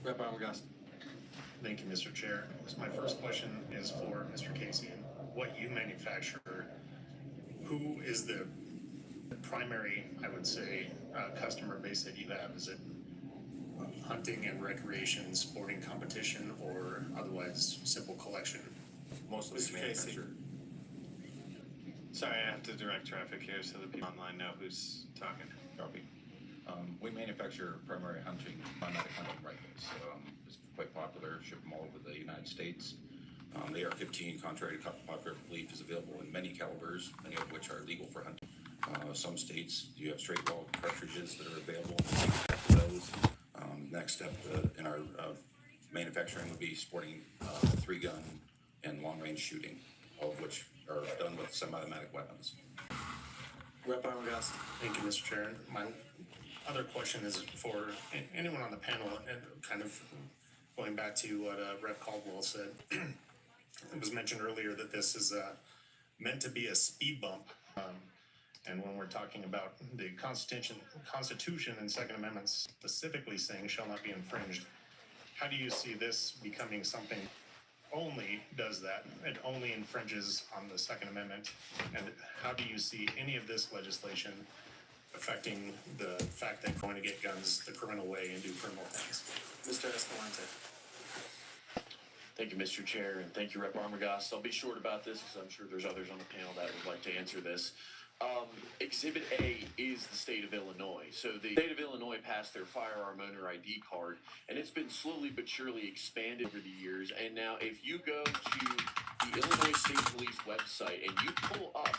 Rep. Arbogast. Thank you, Mr. Chair. So my first question is for Mr. Casey. And what you manufacture, who is the primary, I would say, customer base that you have? Is it hunting and recreation, sporting competition, or otherwise simple collection? Mostly Mr. Casey. Sorry, I have to direct traffic here so the people online know who's talking. Copy. We manufacture primary hunting, automatic hunting rifles. It's quite popular, ship them all over the United States. The AR-15, contrary to popular belief, is available in many calibers, many of which are legal for hunting. Some states, you have straight ball cartridges that are available. Those. Next step in our manufacturing would be sporting 3-gun and long-range shooting, all of which are done with semi-automatic weapons. Rep. Arbogast. Thank you, Mr. Chair. My other question is for anyone on the panel, and kind of going back to what Rep. Caldwell said. It was mentioned earlier that this is meant to be a speed bump. And when we're talking about the Constitution and Second Amendment specifically saying shall not be infringed, how do you see this becoming something only does that? It only infringes on the Second Amendment. And how do you see any of this legislation affecting the fact that going to get guns the criminal way and do criminal things? Mr. Escalante. Thank you, Mr. Chair, and thank you, Rep. Arbogast. I'll be short about this because I'm sure there's others on the panel that would like to answer this. Exhibit A is the state of Illinois. So the state of Illinois passed their firearm owner ID card, and it's been slowly but surely expanded over the years. And now if you go to the Illinois State Police website and you pull up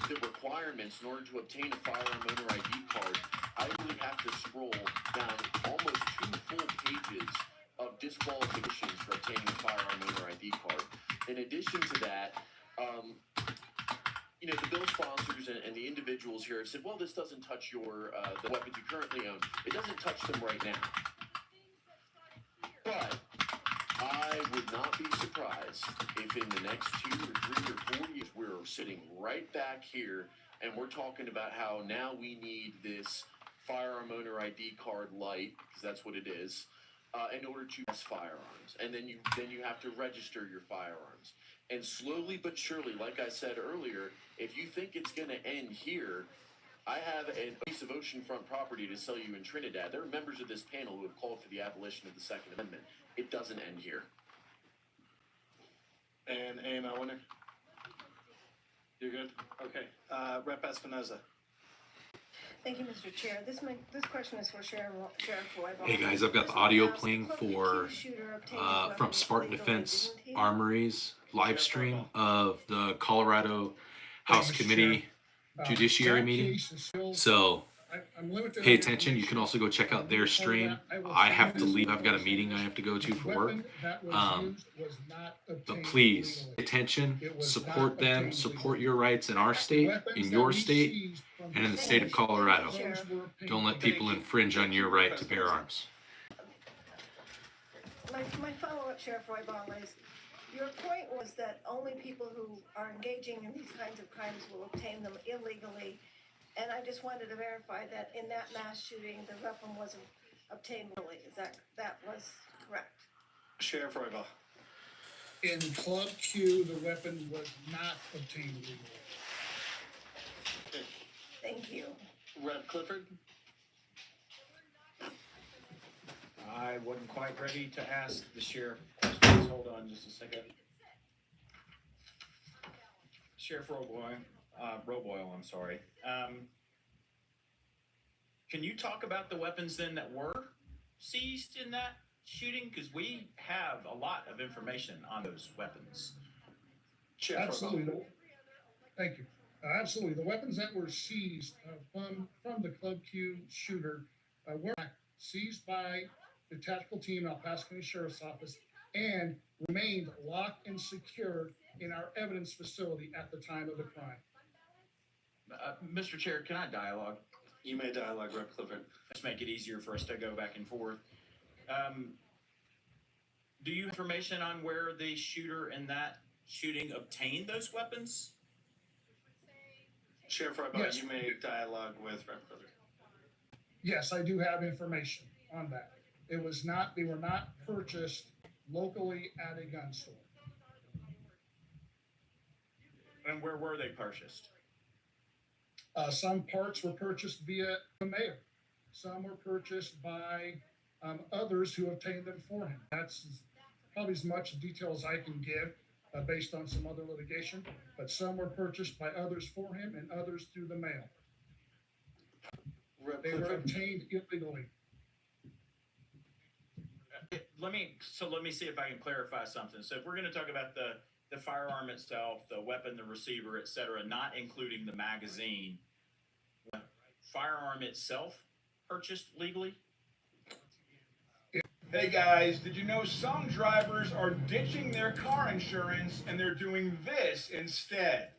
the requirements in order to obtain a firearm owner ID card, I really have to scroll down almost 2 full pages of disqualifications for obtaining a firearm owner ID card. In addition to that, the bill sponsors and the individuals here have said, well, this doesn't touch your the weapons you currently own. It doesn't touch them right now. But I would not be surprised if in the next 2 or 3 or 4 years we're sitting right back here and we're talking about how now we need this firearm owner ID card light, because that's what it is, in order to test firearms. And then you have to register your firearms. And slowly but surely, like I said earlier, if you think it's going to end here, I have a piece of oceanfront property to sell you in Trinidad. There are members of this panel who have called for the abolition of the Second Amendment. It doesn't end here. And AML winner? You're good? Okay. Rep. Espinoza. Thank you, Mr. Chair. This question is for Sheriff Roybal. Hey guys, I've got the audio playing for from Spartan Defense Armory's live stream of the Colorado House Committee Judiciary meeting. So pay attention. You can also go check out their stream. I have to leave. I've got a meeting I have to go to for work. But please, pay attention, support them, support your rights in our state, in your state, and in the state of Colorado. Don't let people infringe on your right to bear arms. My follow-up, Sheriff Roybal, is your point was that only people who are engaging in these kinds of crimes will obtain them illegally. And I just wanted to verify that in that mass shooting, the weapon wasn't obtained legally. Is that was correct? Sheriff Roybal. In Club Q, the weapon was not obtained legally. Okay. Thank you. Rep. Clifford. I wasn't quite ready to ask the sheriff questions. Hold on just a second. Sheriff Roboyle, I'm sorry. Can you talk about the weapons then that were seized in that shooting? Because we have a lot of information on those weapons. Sheriff Absolutely. Thank you. Absolutely. The weapons that were seized from the Club Q shooter were seized by the tactical team in El Paso County Sheriff's Office and remained locked and secure in our evidence facility at the time of the crime. Mr. Chair, can I dialogue? You may dialogue, Rep. Clifford. Let's make it easier for us to go back and forth. Do you have information on where the shooter in that shooting obtained those weapons? Sheriff Roybal, Yes. You may dialogue with Rep. Clifford. Yes, I do have information on that. They were not purchased locally at a gun store. And where were they purchased? Some parts were purchased via the mayor. Some were purchased by others who obtained them for him. That's probably as much detail as I can give based on some other litigation, but some were purchased by others for him and others through the mail. Rep. They were Clifford? obtained illegally. Let me see if I can clarify something. So if we're going to talk about the firearm itself, the weapon, the receiver, etc., not including the magazine, firearm itself purchased legally? Hey guys, did you know some drivers are ditching their car insurance and they're doing this instead?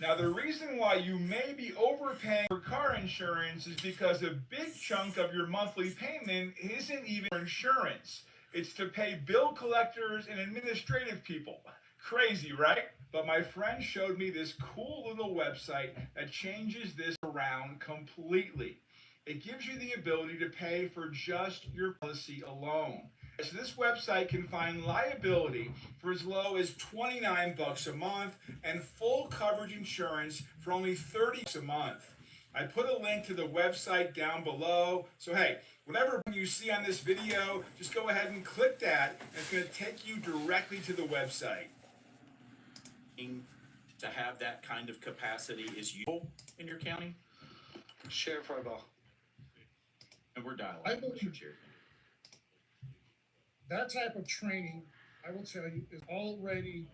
Now the reason why you may be overpaying for car insurance is because a big chunk of your monthly payment isn't even for insurance. It's to pay bill collectors and administrative people. Crazy, right? But my friend showed me this cool little website that changes this around completely. It gives you the ability to pay for just your policy alone. So this website can find liability for as low as $29 a month and full coverage insurance for only $30 a month. I put a link to the website down below. So hey, whatever you see on this video, just go ahead and click that, and it's going to take you directly to the website. To have that kind of capacity is useful in your county? Sheriff Roybal? And we're I dialoguing, believe- Mr. Chair. That type of training, I will tell you, is already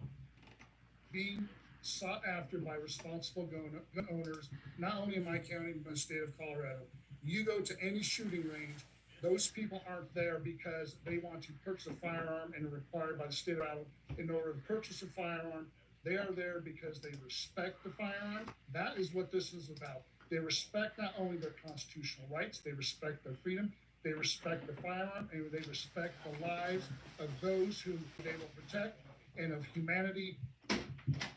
being sought after by responsible gun owners, not only in my county, but in the state of Colorado. You go to any shooting range, those people aren't there because they want to purchase a firearm and are required by the state of Colorado in order to purchase a firearm. They are there because they respect the firearm. That is what this is about. They respect not only their constitutional rights, they respect their freedom, they respect the firearm, and they respect the lives of those who they will protect and of humanity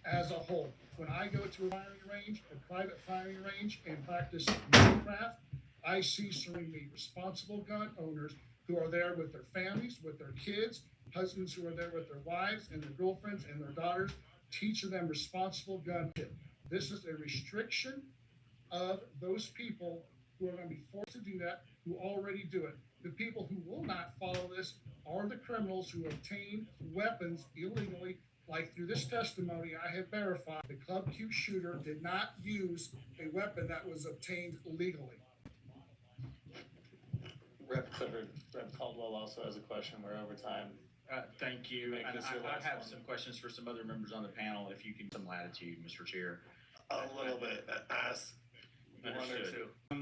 as a whole. When I go to a firing range, a private firing range, and practice my craft, I see surrounding me responsible gun owners who are there with their families, with their kids, husbands who are there with their wives and their girlfriends and their daughters, teaching them responsible gun. This is a restriction of those people who are going to be forced to do that, who already do it. The people who will not follow this are the criminals who obtain weapons illegally. Like through this testimony, I have verified the Club Q shooter did not use a weapon that was obtained legally. Rep. Clifford? Rep. Caldwell also has a question. We're over time. Thank you. Make And this your I last have one. some questions for some other members on the panel, if you can some latitude, Mr. Chair. A little bit. Ask one or Understood. two.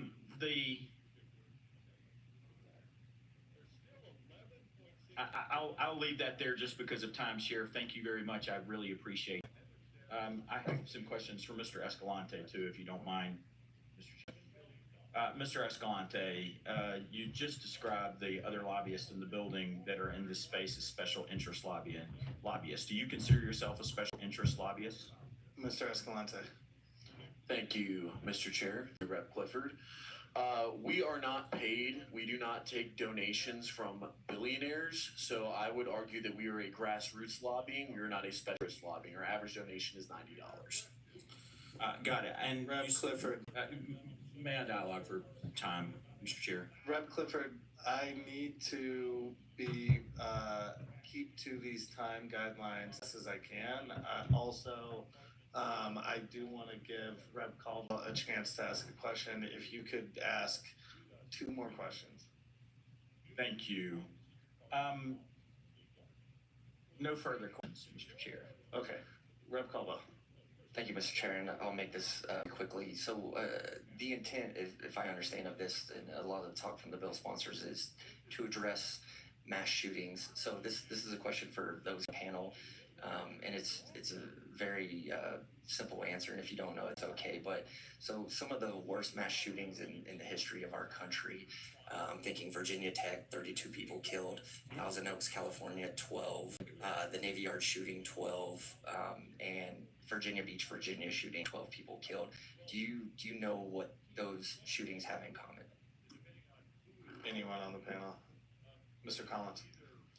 I'll leave that there just because of time, Sheriff. Thank you very much. I really appreciate it. I have some questions for Mr. Escalante too, if you don't mind, Mr. Chair. Mr. Escalante, you just described the other lobbyists in the building that are in this space as special interest lobbyists. Do you consider yourself a special interest lobbyist? Mr. Escalante? Thank you, Mr. Chair, Rep. Clifford. We are not paid. We do not take donations from billionaires. So I would argue that we are a grassroots lobbying. We are not a specialist lobbying. Our average donation is $90. Got it. And Rep. Clifford? May I dialogue for time, Mr. Chair? Rep. Clifford, I need to be, keep to these time guidelines as I can. Also, I do want to give Rep. Caldwell a chance to ask a question. If you could ask 2 more questions. Thank you. No further questions, Mr. Chair. Okay. Rep. Caldwell? Thank you, Mr. Chair, and I'll make this quickly. So the intent, if I understand of this, and a lot of the talk from the bill sponsors, is to address mass shootings. So this is a question for those on the panel, and it's a very simple answer, and if you don't know, it's okay. But so some of the worst mass shootings in the history of our country, thinking Virginia Tech, 32 people killed, Thousand Oaks, California, 12, the Navy Yard shooting, 12, and Virginia Beach, Virginia shooting, 12 people killed. Do you know what those shootings have in common? Anyone on the panel? Mr. Collins?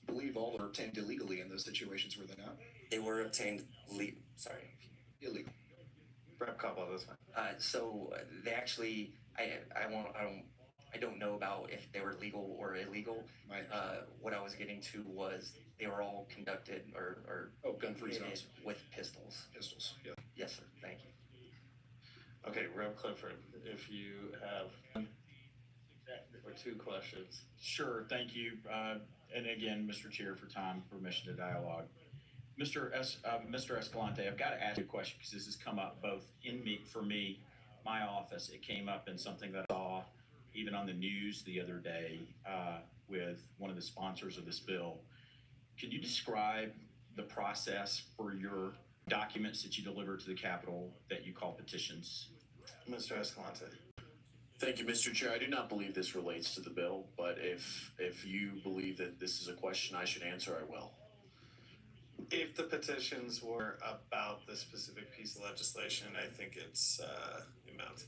I believe all were obtained illegally in those situations, were they not? They were obtained Illegal. Rep Caldwell, that's fine. So they actually, I don't know about if they were legal or illegal. My What I was getting to was they were all conducted or gun-free fitted zones. with pistols. Pistols, yeah. Yes, sir. Thank you. Okay, Rep Clifford, if you have one or two questions. Sure, thank you. And again, Mr. Chair, for time, permission to dialogue. Mr. Escalante, I've got to ask you a question because this has come up both for me, my office. It came up in something that I saw even on the news the other day with one of the sponsors of this bill. Can you describe the process for your documents that you deliver to the Capitol that you call petitions? Mr. Escalante. Thank you, Mr. Chair. I do not believe this relates to the bill, but if you believe that this is a question I should answer, I will. If the petitions were about this specific piece of legislation, I think it's amount.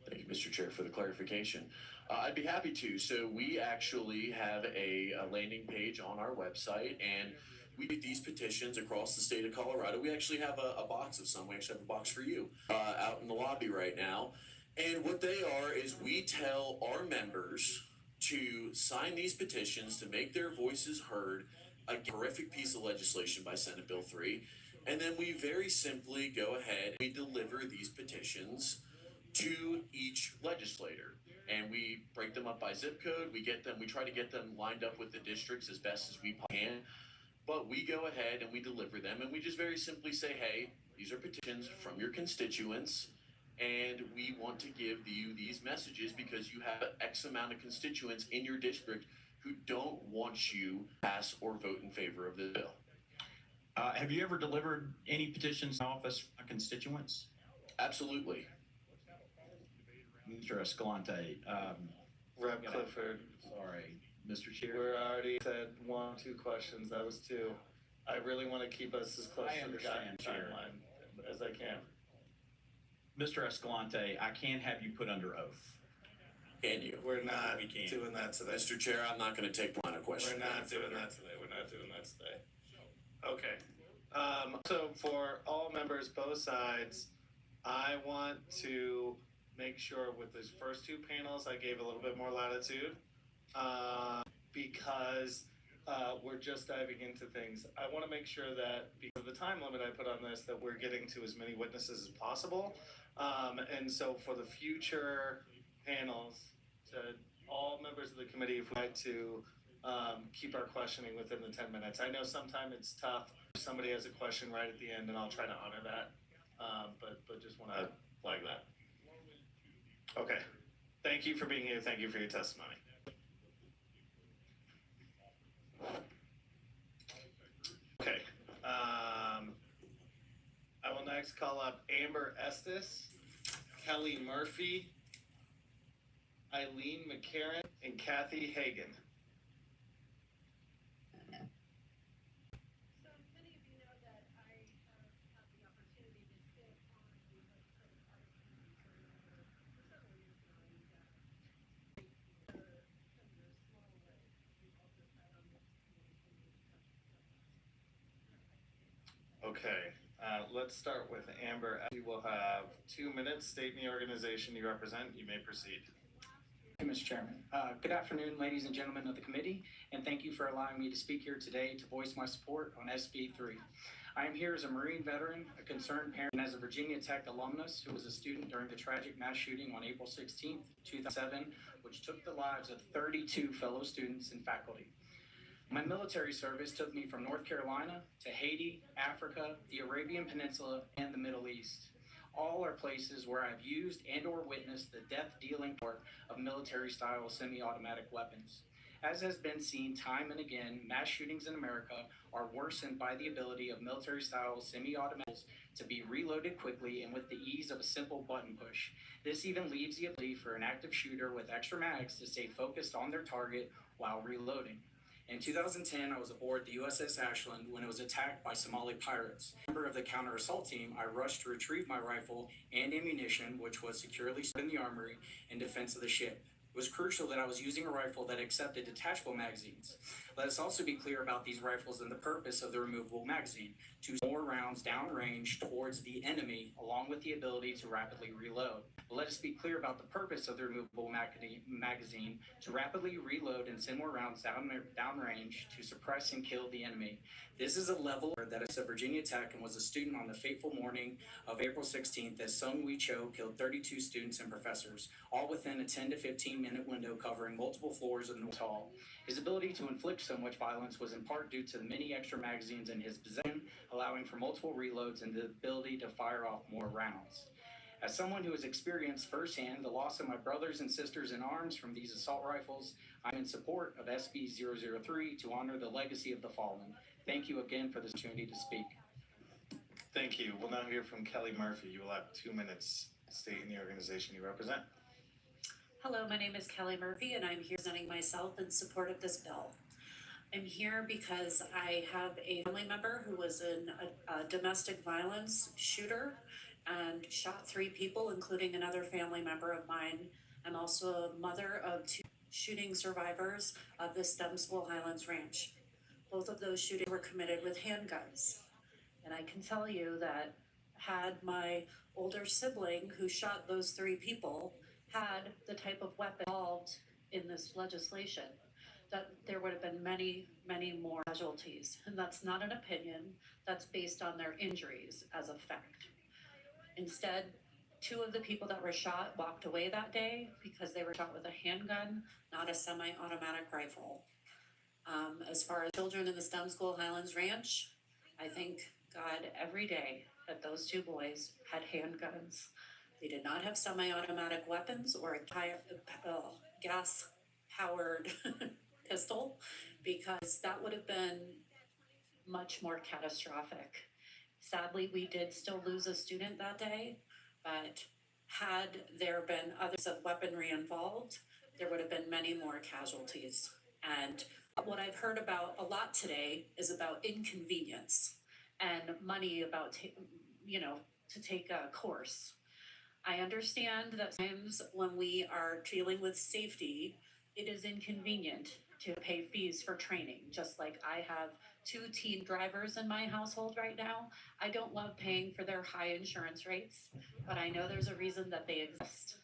Thank you, Mr. Chair, for the clarification. I'd be happy to. So we actually have a landing page on our website, and we get these petitions across the state of Colorado. We actually have a box of some. We actually have a box for you out in the lobby right now. And what they are is we tell our members to sign these petitions to make their voices heard. A horrific piece of legislation by Senate Bill 3. And then we very simply go ahead and we deliver these petitions to each legislator. And we break them up by zip code. We try to get them lined up with the districts as best as we can. But we go ahead and we deliver them, and we just very simply say, hey, these are petitions from your constituents, and we want to give you these messages because you have X amount of constituents in your district who don't want you to pass or vote in favor of the bill. Have you ever delivered any petitions in office from constituents? Absolutely. Mr. Escalante. Rep Clifford. Sorry, Mr. Chair. We're already said 1, 2 questions. That was 2. I really want to keep us as close I to the understand, Chair. timeline as I can. Mr. Escalante, I can't have you put under oath. Can you? We're not We can't. doing that today. Mr. Chair, I'm not going to take one question. We're not doing that today. We're not doing that today. Okay. So for all members, both sides, I want to make sure with these first 2 panels, I gave a little bit more latitude because we're just diving into things. I want to make sure that because of the time limit I put on this, that we're getting to as many witnesses as possible. And so for the future panels, to all members of the committee, if we like to keep our questioning within the 10 minutes. I know sometimes it's tough. If somebody has a question right at the end, and I'll try to honor that. But just want to flag that. Okay. Thank you for being here. Thank you for your testimony. Okay. I will next call up Amber Estes, Kelly Murphy, Eileen McCarran, and Kathy Hagan. Okay, let's start with Amber. You will have 2 minutes. State the organization you represent. You may proceed. Thank you, Mr. Chairman. Good afternoon, ladies and gentlemen of the committee, and thank you for allowing me to speak here today to voice my support on SB 3. I am here as a Marine veteran, a concerned parent, and as a Virginia Tech alumnus who was a student during the tragic mass shooting on April 16, 2007, which took the lives of 32 fellow students and faculty. My military service took me from North Carolina to Haiti, Africa, the Arabian Peninsula, and the Middle East. All are places where I've used and or witnessed the death-dealing power of military-style semi-automatic weapons. As has been seen time and again, mass shootings in America are worsened by the ability of military-style semi-automatics to be reloaded quickly and with the ease of a simple button push. This even leaves the ability for an active shooter with extra mags to stay focused on their target while reloading. In 2010, I was aboard the USS Ashland when it was attacked by Somali pirates. As a member of the counter-assault team, I rushed to retrieve my rifle and ammunition, which was securely stored in the armory, in defense of the ship. It was crucial that I was using a rifle that accepted detachable magazines. Let us also be clear about these rifles and the purpose of the removable magazine: to send more rounds downrange towards the enemy, along with the ability to rapidly reload. But let us be clear about the purpose of the removable magazine: to rapidly reload and send more rounds downrange to suppress and kill the enemy. This is a level that is at Virginia Tech and was a student on the fateful morning of April 16th as Sung Wee Cho killed 32 students and professors, all within a 10 to 15 minute window covering multiple floors of North Hall. His ability to inflict so much violence was in part due to the many extra magazines in his possession, allowing for multiple reloads and the ability to fire off more rounds. As someone who has experienced firsthand the loss of my brothers and sisters in arms from these assault rifles, I'm in support of SB 003 to honor the legacy of the fallen. Thank you again for this opportunity to speak. Thank you. We'll now hear from Kelly Murphy. You will have 2 minutes stating the organization you represent. Hello, my name is Kelly Murphy, and I'm here presenting myself in support of this bill. I'm here because I have a family member who was a domestic violence shooter and shot 3 people, including another family member of mine. I'm also a mother of 2 shooting survivors of the Stemsville Highlands Ranch. Both of those shootings were committed with handguns. And I can tell you that had my older sibling who shot those 3 people had the type of weapon involved in this legislation, that there would have been many, many more casualties. And that's not an opinion, that's based on their injuries as a fact. Instead, 2 of the people that were shot walked away that day because they were shot with a handgun, not a semi-automatic rifle. As far as children in the Stemsville Highlands Ranch, I thank God every day that those 2 boys had handguns. They did not have semi-automatic weapons or a gas-powered pistol, because that would have been much more catastrophic. Sadly, we did still lose a student that day, but had there been others of weaponry involved, there would have been many more casualties. And what I've heard about a lot today is about inconvenience and money about, to take a course. I understand that times when we are dealing with safety, it is inconvenient to pay fees for training. Just like I have 2 teen drivers in my household right now. I don't love paying for their high insurance rates, but I know there's a reason that they exist.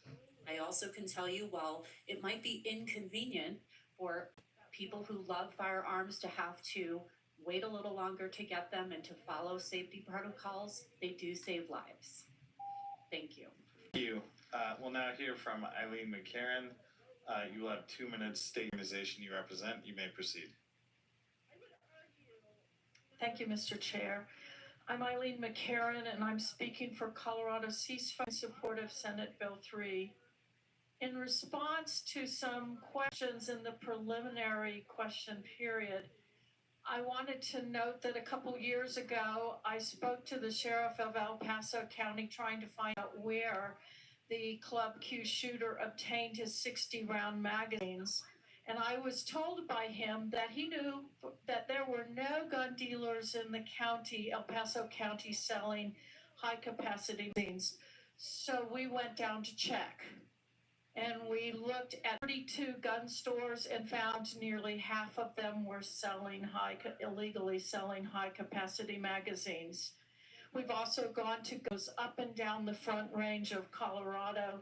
I also can tell you, while it might be inconvenient for people who love firearms to have to wait a little longer to get them and to follow safety protocols, they do save lives. Thank you. Thank you. We'll now hear from Eileen McCarron. You will have 2 minutes state the organization you represent. You may proceed. Thank you, Mr. Chair. I'm Eileen McCarron, and I'm speaking for Colorado Ceasefire in support of Senate Bill 3. In response to some questions in the preliminary question period, I wanted to note that a couple years ago, I spoke to the sheriff of El Paso County trying to find out where the Club Q shooter obtained his 60-round magazines. And I was told by him that he knew that there were no gun dealers in the county, El Paso County, selling high-capacity magazines. So we went down to check. And we looked at 32 gun stores and found nearly half of them were illegally selling high-capacity magazines. We've also gone to goes up and down the Front Range of Colorado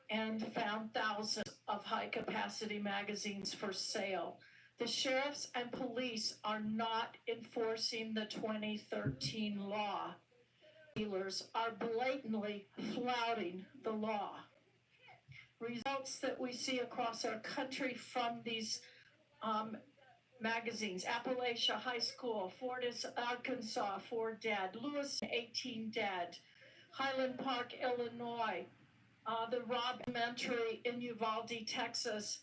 and found thousands of high-capacity magazines for sale. The sheriffs and police are not enforcing the 2013 law. Dealers are blatantly flouting the law. Results that we see across our country from these magazines: Appalachia High School, Fortis, Arkansas, 4 dead; Lewis, 18 dead; Highland Park, Illinois; the Robb Elementary in Uvalde, Texas.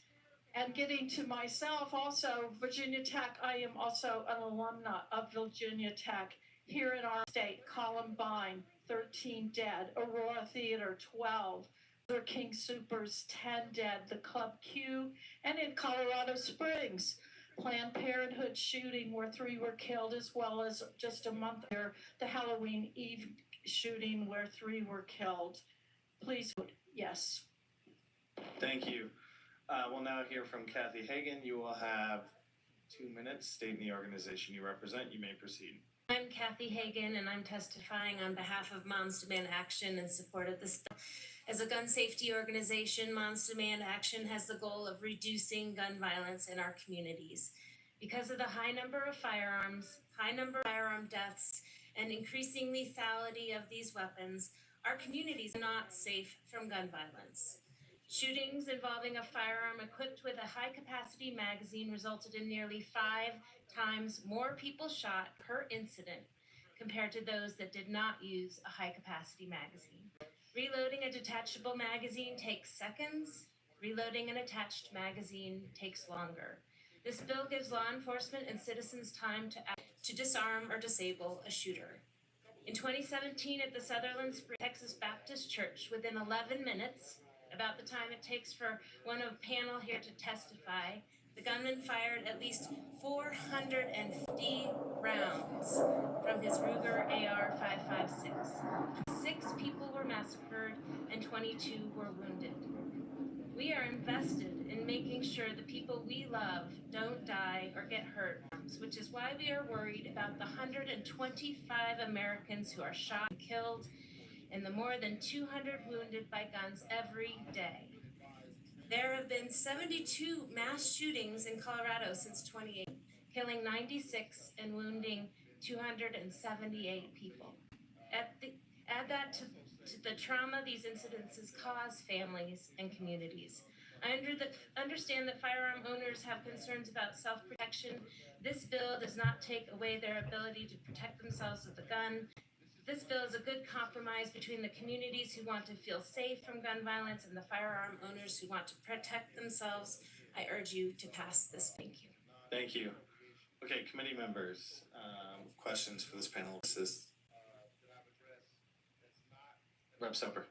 And getting to myself, also Virginia Tech. I am also an alumna of Virginia Tech. Here in our state, Columbine, 13 dead; Aurora Theater, 12. King Supers, 10 dead; the Club Q, and in Colorado Springs, Planned Parenthood shooting where 3 were killed, as well as just a month later, the Halloween Eve shooting where 3 were killed. Please vote yes. Thank you. We'll now hear from Kathy Hagan. You will have 2 minutes. State the organization you represent. You may proceed. I'm Kathy Hagan, and I'm testifying on behalf of Moms Demand Action in support of this bill. As a gun safety organization, Moms Demand Action has the goal of reducing gun violence in our communities. Because of the high number of firearms, high number of firearm deaths, and increasing lethality of these weapons, our communities are not safe from gun violence. Shootings involving a firearm equipped with a high-capacity magazine resulted in nearly 5 times more people shot per incident compared to those that did not use a high-capacity magazine. Reloading a detachable magazine takes seconds. Reloading an attached magazine takes longer. This bill gives law enforcement and citizens time to disarm or disable a shooter. In 2017 at the Sutherland Springs Texas Baptist Church, within 11 minutes, about the time it takes for one of the panel here to testify, the gunman fired at least 450 rounds from his Ruger AR-556. 6 people were massacred and 22 were wounded. We are invested in making sure the people we love don't die or get hurt, which is why we are worried about the 125 Americans who are shot and killed and the more than 200 wounded by guns every day. There have been 72 mass shootings in Colorado since 2018, killing 96 and wounding 278 people. Add that to the trauma these incidences cause families and communities. I understand that firearm owners have concerns about self-protection. This bill does not take away their ability to protect themselves with a gun. This bill is a good compromise between the communities who want to feel safe from gun violence and the firearm owners who want to protect themselves. I urge you to pass this. Thank you. Thank you. Okay, committee members, questions for this panel. Rep. Soper.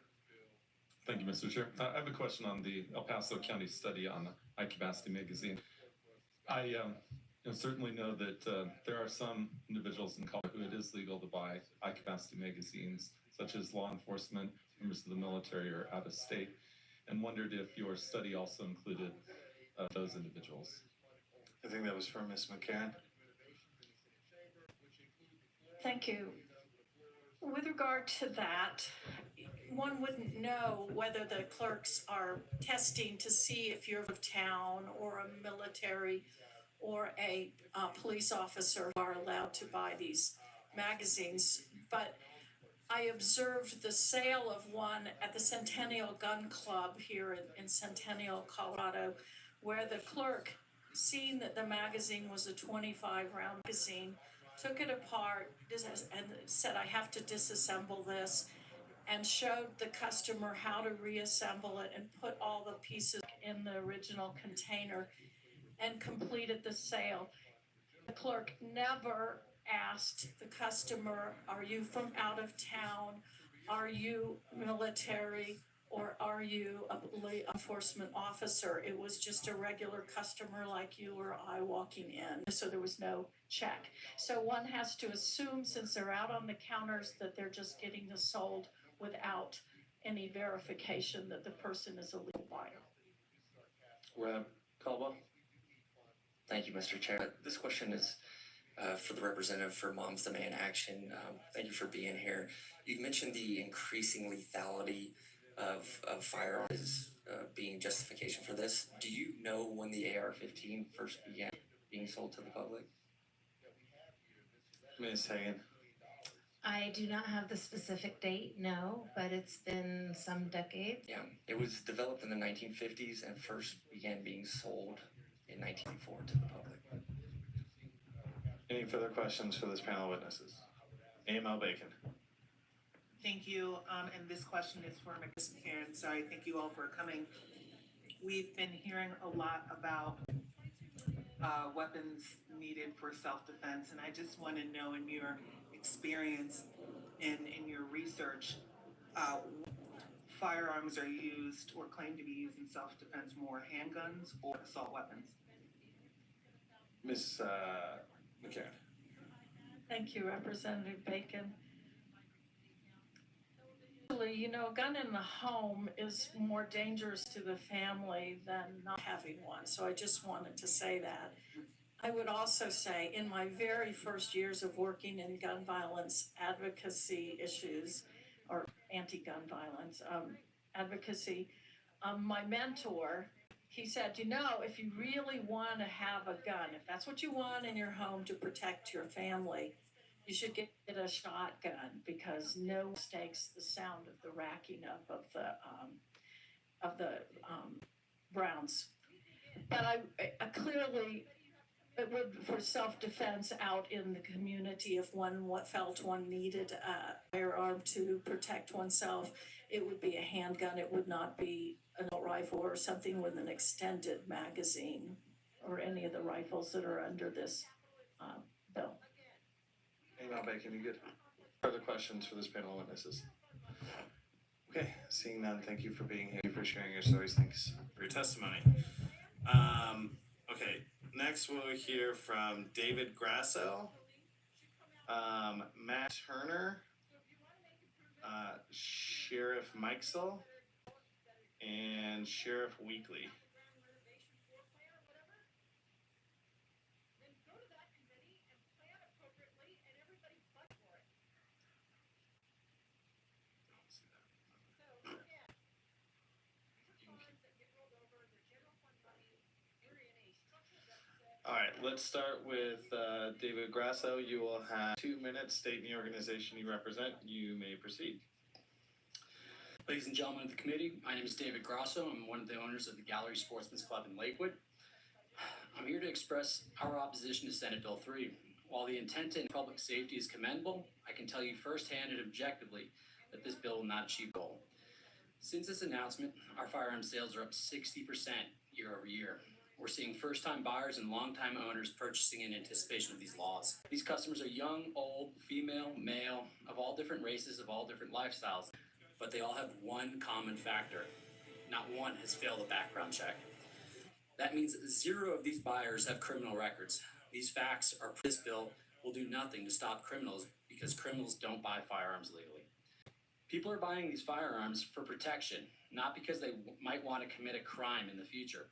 Thank you, Mr. Chair. I have a question on the El Paso County study on the high-capacity magazine. I certainly know that there are some individuals in Colorado who it is legal to buy high-capacity magazines, such as law enforcement, members of the military, or out of state, and wondered if your study also included those individuals. I think that was from Ms. McCarron. Thank you. With regard to that, one wouldn't know whether the clerks are testing to see if you're of town or a military or a police officer are allowed to buy these magazines. But I observed the sale of one at the Centennial Gun Club here in Centennial, Colorado, where the clerk, seeing that the magazine was a 25-round magazine, took it apart and said, I have to disassemble this, and showed the customer how to reassemble it and put all the pieces in the original container and completed the sale. The clerk never asked the customer, are you from out of town? Are you military? Or are you a law enforcement officer? It was just a regular customer like you or I walking in. So there was no check. So one has to assume, since they're out on the counters, that they're just getting this sold without any verification that the person is a legal buyer. Rep. Caldwell. Thank you, Mr. Chair. This question is for the representative for Moms Demand Action. Thank you for being here. You mentioned the increasing lethality of firearms being justification for this. Do you know when the AR-15 first began being sold to the public? Ms. Hagan. I do not have the specific date, no, but it's been some decades. Yeah, it was developed in the 1950s and first began being sold in 1994 to the public. Any further questions for this panel of witnesses? AML Bacon. Thank you, and this question is for Ms. McCarron. Sorry, thank you all for coming. We've been hearing a lot about weapons needed for self-defense, and I just want to know, in your experience and in your research, firearms are used or claimed to be used in self-defense more handguns or assault weapons? Ms. McCarron. Thank you, Representative Bacon. Actually, you know, a gun in the home is more dangerous to the family than not having one. So I just wanted to say that. I would also say in my very first years of working in gun violence advocacy issues or anti-gun violence advocacy, my mentor, he said, you know, if you really want to have a gun, if that's what you want in your home to protect your family, you should get a shotgun because no mistakes the sound of the racking up of the rounds. But I clearly, it would for self-defense out in the community if one felt one needed a firearm to protect oneself, it would be a handgun. It would not be an assault rifle or something with an extended magazine or any of the rifles that are under this bill. Email Bacon, you good? Further questions for this panel of witnesses? Okay, seeing none, thank you for being here, thank you for sharing your stories, thanks For your testimony. Okay, next we'll hear from David Grasso, Matt Turner, Sheriff Mikesell, and Sheriff Weekly. All right, let's start with David Grasso. You will have 2 minutes. State the organization you represent. You may proceed. Ladies and gentlemen of the committee, my name is David Grasso. I'm one of the owners of the Gallery Sportsman's Club in Lakewood. I'm here to express our opposition to Senate Bill 3. While the intent in public safety is commendable, I can tell you firsthand and objectively that this bill will not achieve goal. Since this announcement, our firearm sales are up 60% year over year. We're seeing first-time buyers and long-time owners purchasing in anticipation of these laws. These customers are young, old, female, male, of all different races, of all different lifestyles, but they all have one common factor. Not one has failed a background check. That means that 0 of these buyers have criminal records. These facts are this bill will do nothing to stop criminals because criminals don't buy firearms legally. People are buying these firearms for protection, not because they might want to commit a crime in the future.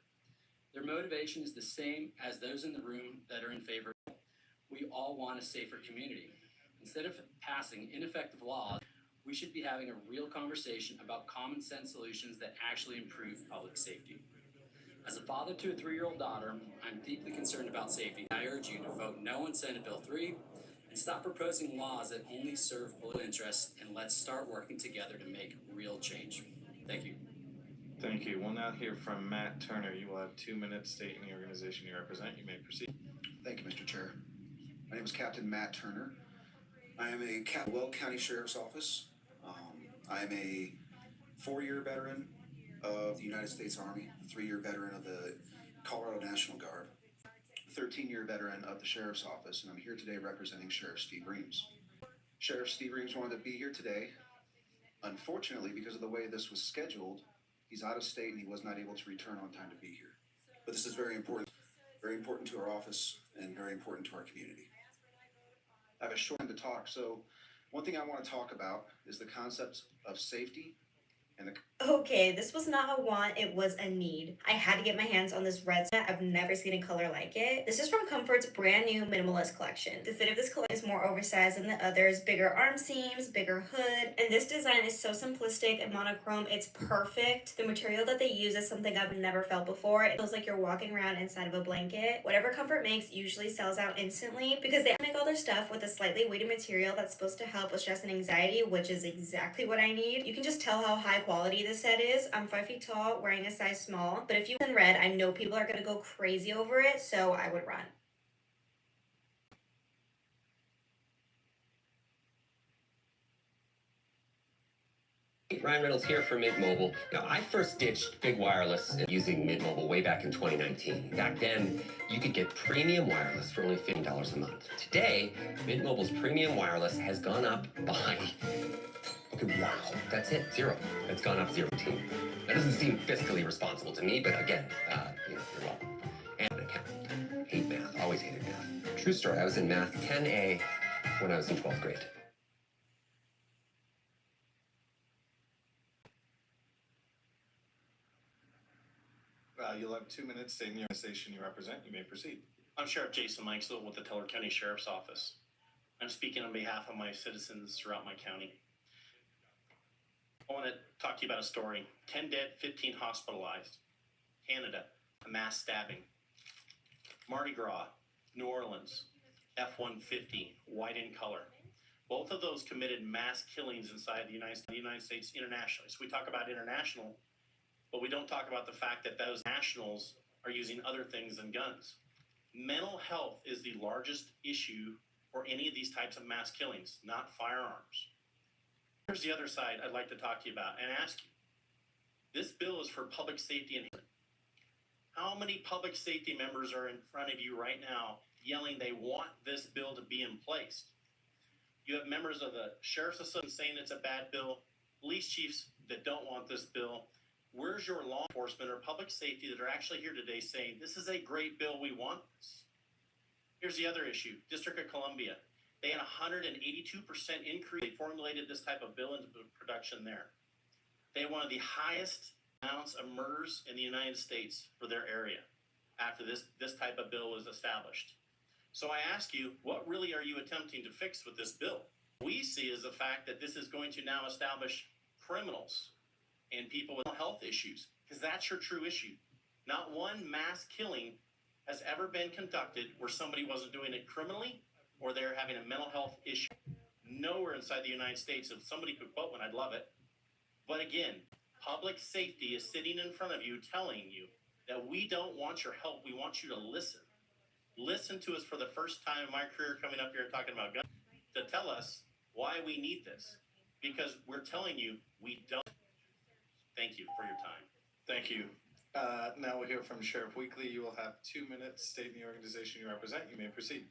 Their motivation is the same as those in the room that are in favor. We all want a safer community. Instead of passing ineffective laws, we should be having a real conversation about common sense solutions that actually improve public safety. As a father to a 3-year-old daughter, I'm deeply concerned about safety. I urge you to vote no on Senate Bill 3 and stop proposing laws that only serve political interests, and let's start working together to make real change. Thank you. Thank you. We'll now hear from Matt Turner. You will have 2 minutes. State the organization you represent. You may proceed. Thank you, Mr. Chair. My name is Captain Matt Turner. I am a Caldwell County Sheriff's Office. I am a 4-year veteran of the United States Army, a 3-year veteran of the Colorado National Guard, a 13-year veteran of the Sheriff's Office, and I'm here today representing Sheriff Steve Reams. Sheriff Steve Reams wanted to be here today. Unfortunately, because of the way this was scheduled, he's out of state and he was not able to return on time to be here. But this is very important to our office and very important to our community. I have a short time to talk, so one thing I want to talk about is the concepts of safety and the... Okay, this was not a want, it was a need. I had to get my hands on this red set. I've never seen a color like it. This is from Comfort's brand new minimalist collection. The fit of this collection is more oversized than the others, bigger arm seams, bigger hood, and this design is so simplistic and monochrome, it's perfect. The material that they use is something I've never felt before. It feels like you're walking around inside of a blanket. Whatever Comfort makes usually sells out instantly because they make all their stuff with a slightly weighted material that's supposed to help with stress and anxiety, which is exactly what I need. You can just tell how high quality this set is. I'm 5 feet tall, wearing a size small, but if you in red, I know people are gonna go crazy over it, so I would run. Ryan Reynolds here for Mint Mobile. Now, I first ditched big wireless using Mint Mobile way back in 2019. Back then, you could get premium wireless for only $15 a month. Today, Mint Mobile's premium wireless has gone up by... Okay, wow, that's it, 0. It's gone up 0 team. That doesn't seem fiscally responsible to me, but again, you're welcome. And an accountant. Hate math, always hated math. True story, I was in math 10A when I was in 12th grade. have 2 minutes, stating the organization you represent. You may proceed. I'm Sheriff Jason Mikesell with the Teller County Sheriff's Office. I'm speaking on behalf of my citizens throughout my county. I want to talk to you about a story. 10 dead, 15 hospitalized. Canada, a mass stabbing. Mardi Gras, New Orleans, F-150, white in color. Both of those committed mass killings inside the United States internationally. So we talk about international, but we don't talk about the fact that those nationals are using other things than guns. Mental health is the largest issue for any of these types of mass killings, not firearms. Here's the other side I'd like to talk to you about and ask you. This bill is for public safety and how many public safety members are in front of you right now yelling they want this bill to be in place? You have members of the Sheriff's Association saying it's a bad bill, police chiefs that don't want this bill. Where's your law enforcement or public safety that are actually here today saying this is a great bill, we want this? Here's the other issue, District of Columbia. They had 182% increase. They formulated this type of bill into production there. They had one of the highest amounts of murders in the United States for their area after this type of bill was established. So I ask you, what really are you attempting to fix with this bill? We see is the fact that this is going to now establish criminals and people with mental health issues, because that's your true issue. Not one mass killing has ever been conducted where somebody wasn't doing it criminally or they're having a mental health issue. Nowhere inside the United States. If somebody could quote one, I'd love it. But again, public safety is sitting in front of you telling you that we don't want your help. We want you to listen. Listen to us for the first time in my career coming up here and talking about guns to tell us why we need this. Because we're telling you we don't. Thank you for your time. Thank you. Now we'll hear from Sheriff Weekly. You will have 2 minutes, stating the organization you represent. You may proceed.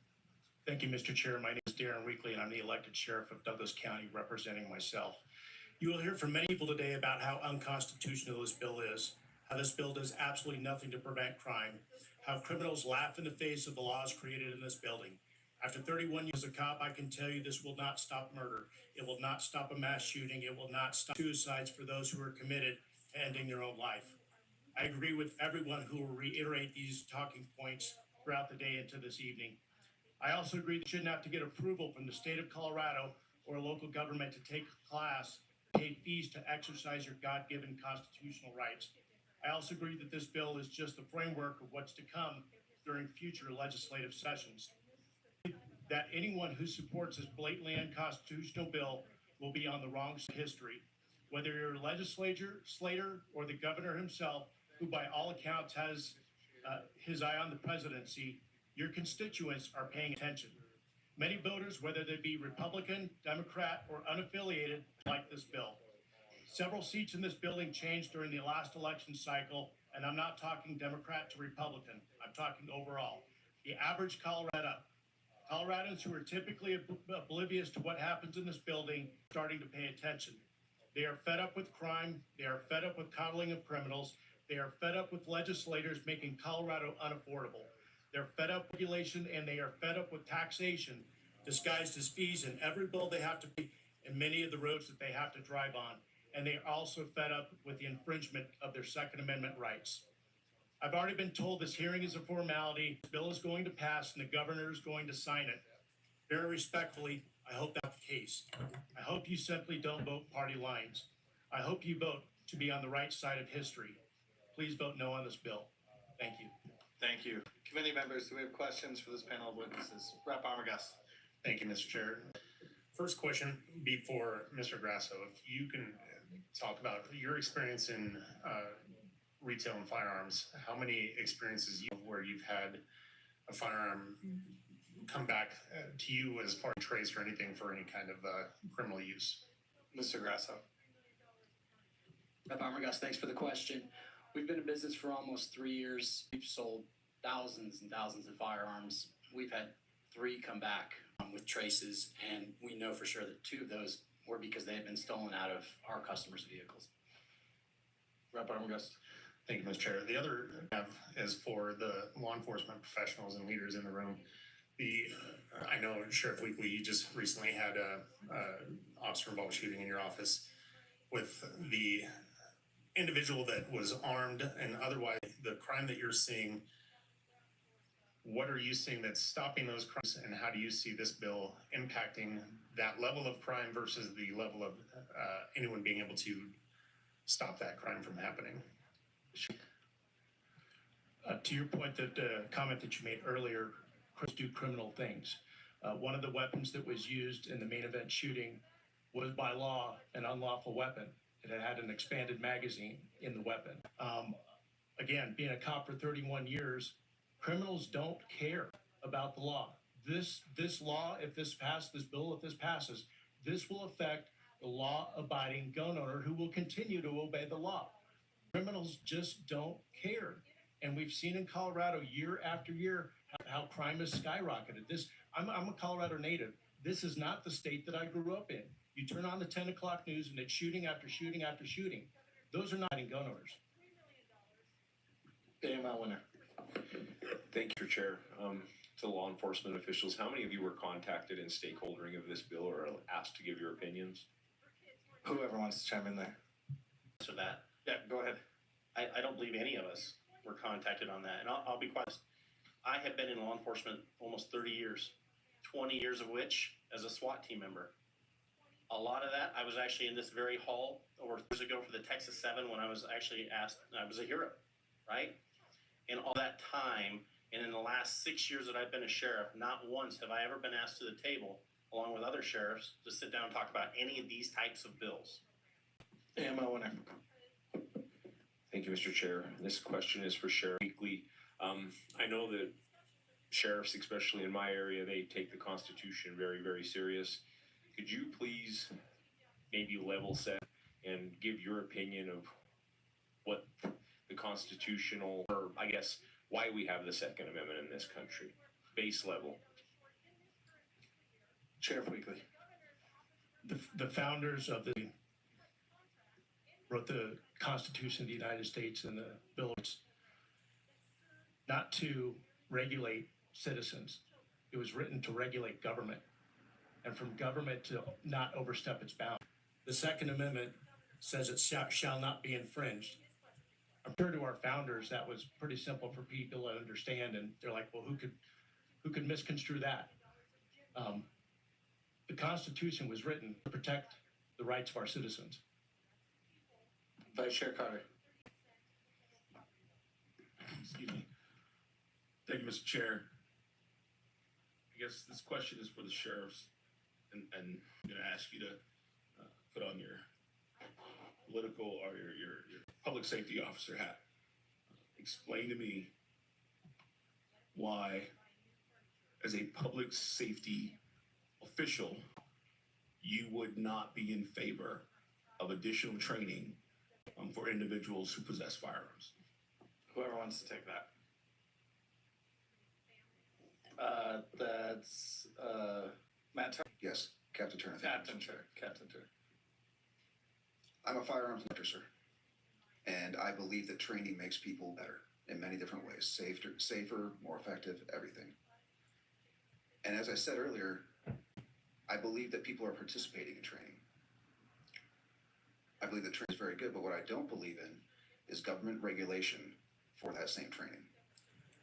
Thank you, Mr. Chair. My name is Darren Weekly, and I'm the elected sheriff of Douglas County, representing myself. You will hear from many people today about how unconstitutional this bill is, how this bill does absolutely nothing to prevent crime, how criminals laugh in the face of the laws created in this building. After 31 years as a cop, I can tell you this will not stop murder. It will not stop a mass shooting. It will not stop suicides for those who are committed to ending their own life. I agree with everyone who will reiterate these talking points throughout the day into this evening. I also agree that you shouldn't have to get approval from the state of Colorado or a local government to take a class, pay fees to exercise your God-given constitutional rights. I also agree that this bill is just the framework of what's to come during future legislative sessions. That anyone who supports this blatantly unconstitutional bill will be on the wrong side of history. Whether you're a legislator, or the governor himself, who by all accounts has his eye on the presidency, your constituents are paying attention. Many voters, whether they be Republican, Democrat, or unaffiliated, like this bill. Several seats in this building changed during the last election cycle, and I'm not talking Democrat to Republican. I'm talking overall. The average Coloradans who are typically oblivious to what happens in this building, starting to pay attention. They are fed up with crime. They are fed up with coddling of criminals. They are fed up with legislators making Colorado unaffordable. They're fed up with regulation, and they are fed up with taxation disguised as fees in every bill they have to pay and many of the roads that they have to drive on. And they are also fed up with the infringement of their Second Amendment rights. I've already been told this hearing is a formality. The bill is going to pass and the governor is going to sign it. Very respectfully, I hope that's the case. I hope you simply don't vote party lines. I hope you vote to be on the right side of history. Please vote no on this bill. Thank you. Thank you. Committee members, do we have questions for this panel of witnesses? Rep. Armagas. Thank you, Mr. Chair. First question before Mr. Grasso, if you can talk about your experience in retail and firearms, how many experiences you have where you've had a firearm come back to you as far as trace or anything for any kind of criminal use? Mr. Grasso. Rep. Armagas, thanks for the question. We've been in business for almost 3 years. We've sold thousands and thousands of firearms. We've had 3 come back with traces, and we know for sure that 2 of those were because they had been stolen out of our customers' vehicles. Rep. Armagas. Thank you, Mr. Chair. The other is for the law enforcement professionals and leaders in the room. I know, Sheriff Weekly, you just recently had a officer-involved shooting in your office with the individual that was armed and otherwise the crime that you're seeing, what are you seeing that's stopping those crimes, and how do you see this bill impacting that level of crime versus the level of anyone being able to stop that crime from happening? To your point, that comment that you made earlier, do criminal things. One of the weapons that was used in the main event shooting was by law an unlawful weapon. It had an expanded magazine in the weapon. Again, being a cop for 31 years, criminals don't care about the law. This law, if this passes, this will affect the law-abiding gun owner who will continue to obey the law. Criminals just don't care. And we've seen in Colorado year after year how crime has skyrocketed. I'm a Colorado native. This is not the state that I grew up in. You turn on the 10 o'clock news and it's shooting after shooting after shooting. Those are not gun owners. AML winner. Thank you, Chair. To law enforcement officials, how many of you were contacted in stakeholdering of this bill or asked to give your opinions? Whoever wants to chime in there. So that, Yeah, go ahead. I don't believe any of us were contacted on that. And I'll be quite honest. I have been in law enforcement almost 30 years, 20 years of which as a SWAT team member. A lot of that, I was actually in this very hall over years ago for the Texas 7 when I was actually asked, I was a hero, right? And all that time, and in the last 6 years that I've been a sheriff, not once have I ever been asked to the table, along with other sheriffs, to sit down and talk about any of these types of bills. AML winner. Thank you, Mr. Chair. This question is for Sheriff Weekly. I know that sheriffs, especially in my area, they take the Constitution very, very serious. Could you please maybe level set and give your opinion of what the constitutional, or I guess why we have the Second Amendment in this country, base level? Sheriff Weekly. The founders of wrote the Constitution of the United States and the Bill of Rights not to regulate citizens. It was written to regulate government, and from government to not overstep its bounds. The Second Amendment says it shall not be infringed. I'm sure to our founders that was pretty simple for people to understand, and they're like, well, who could misconstrue that? The Constitution was written to protect the rights of our citizens. Vice Chair Carter. Excuse me. Thank you, Mr. Chair. I guess this question is for the sheriffs, and I'm going to ask you to put on your political or your public safety officer hat. Explain to me why, as a public safety official, you would not be in favor of additional training for individuals who possess firearms. Whoever wants to take that. That's Matt Turner. Yes, Captain Turner. Captain Turner. I'm a firearms instructor, sir, and I believe that training makes people better in many different ways, safer, more effective, everything. And as I said earlier, I believe that people are participating in training. I believe that training is very good, but what I don't believe in is government regulation for that same training.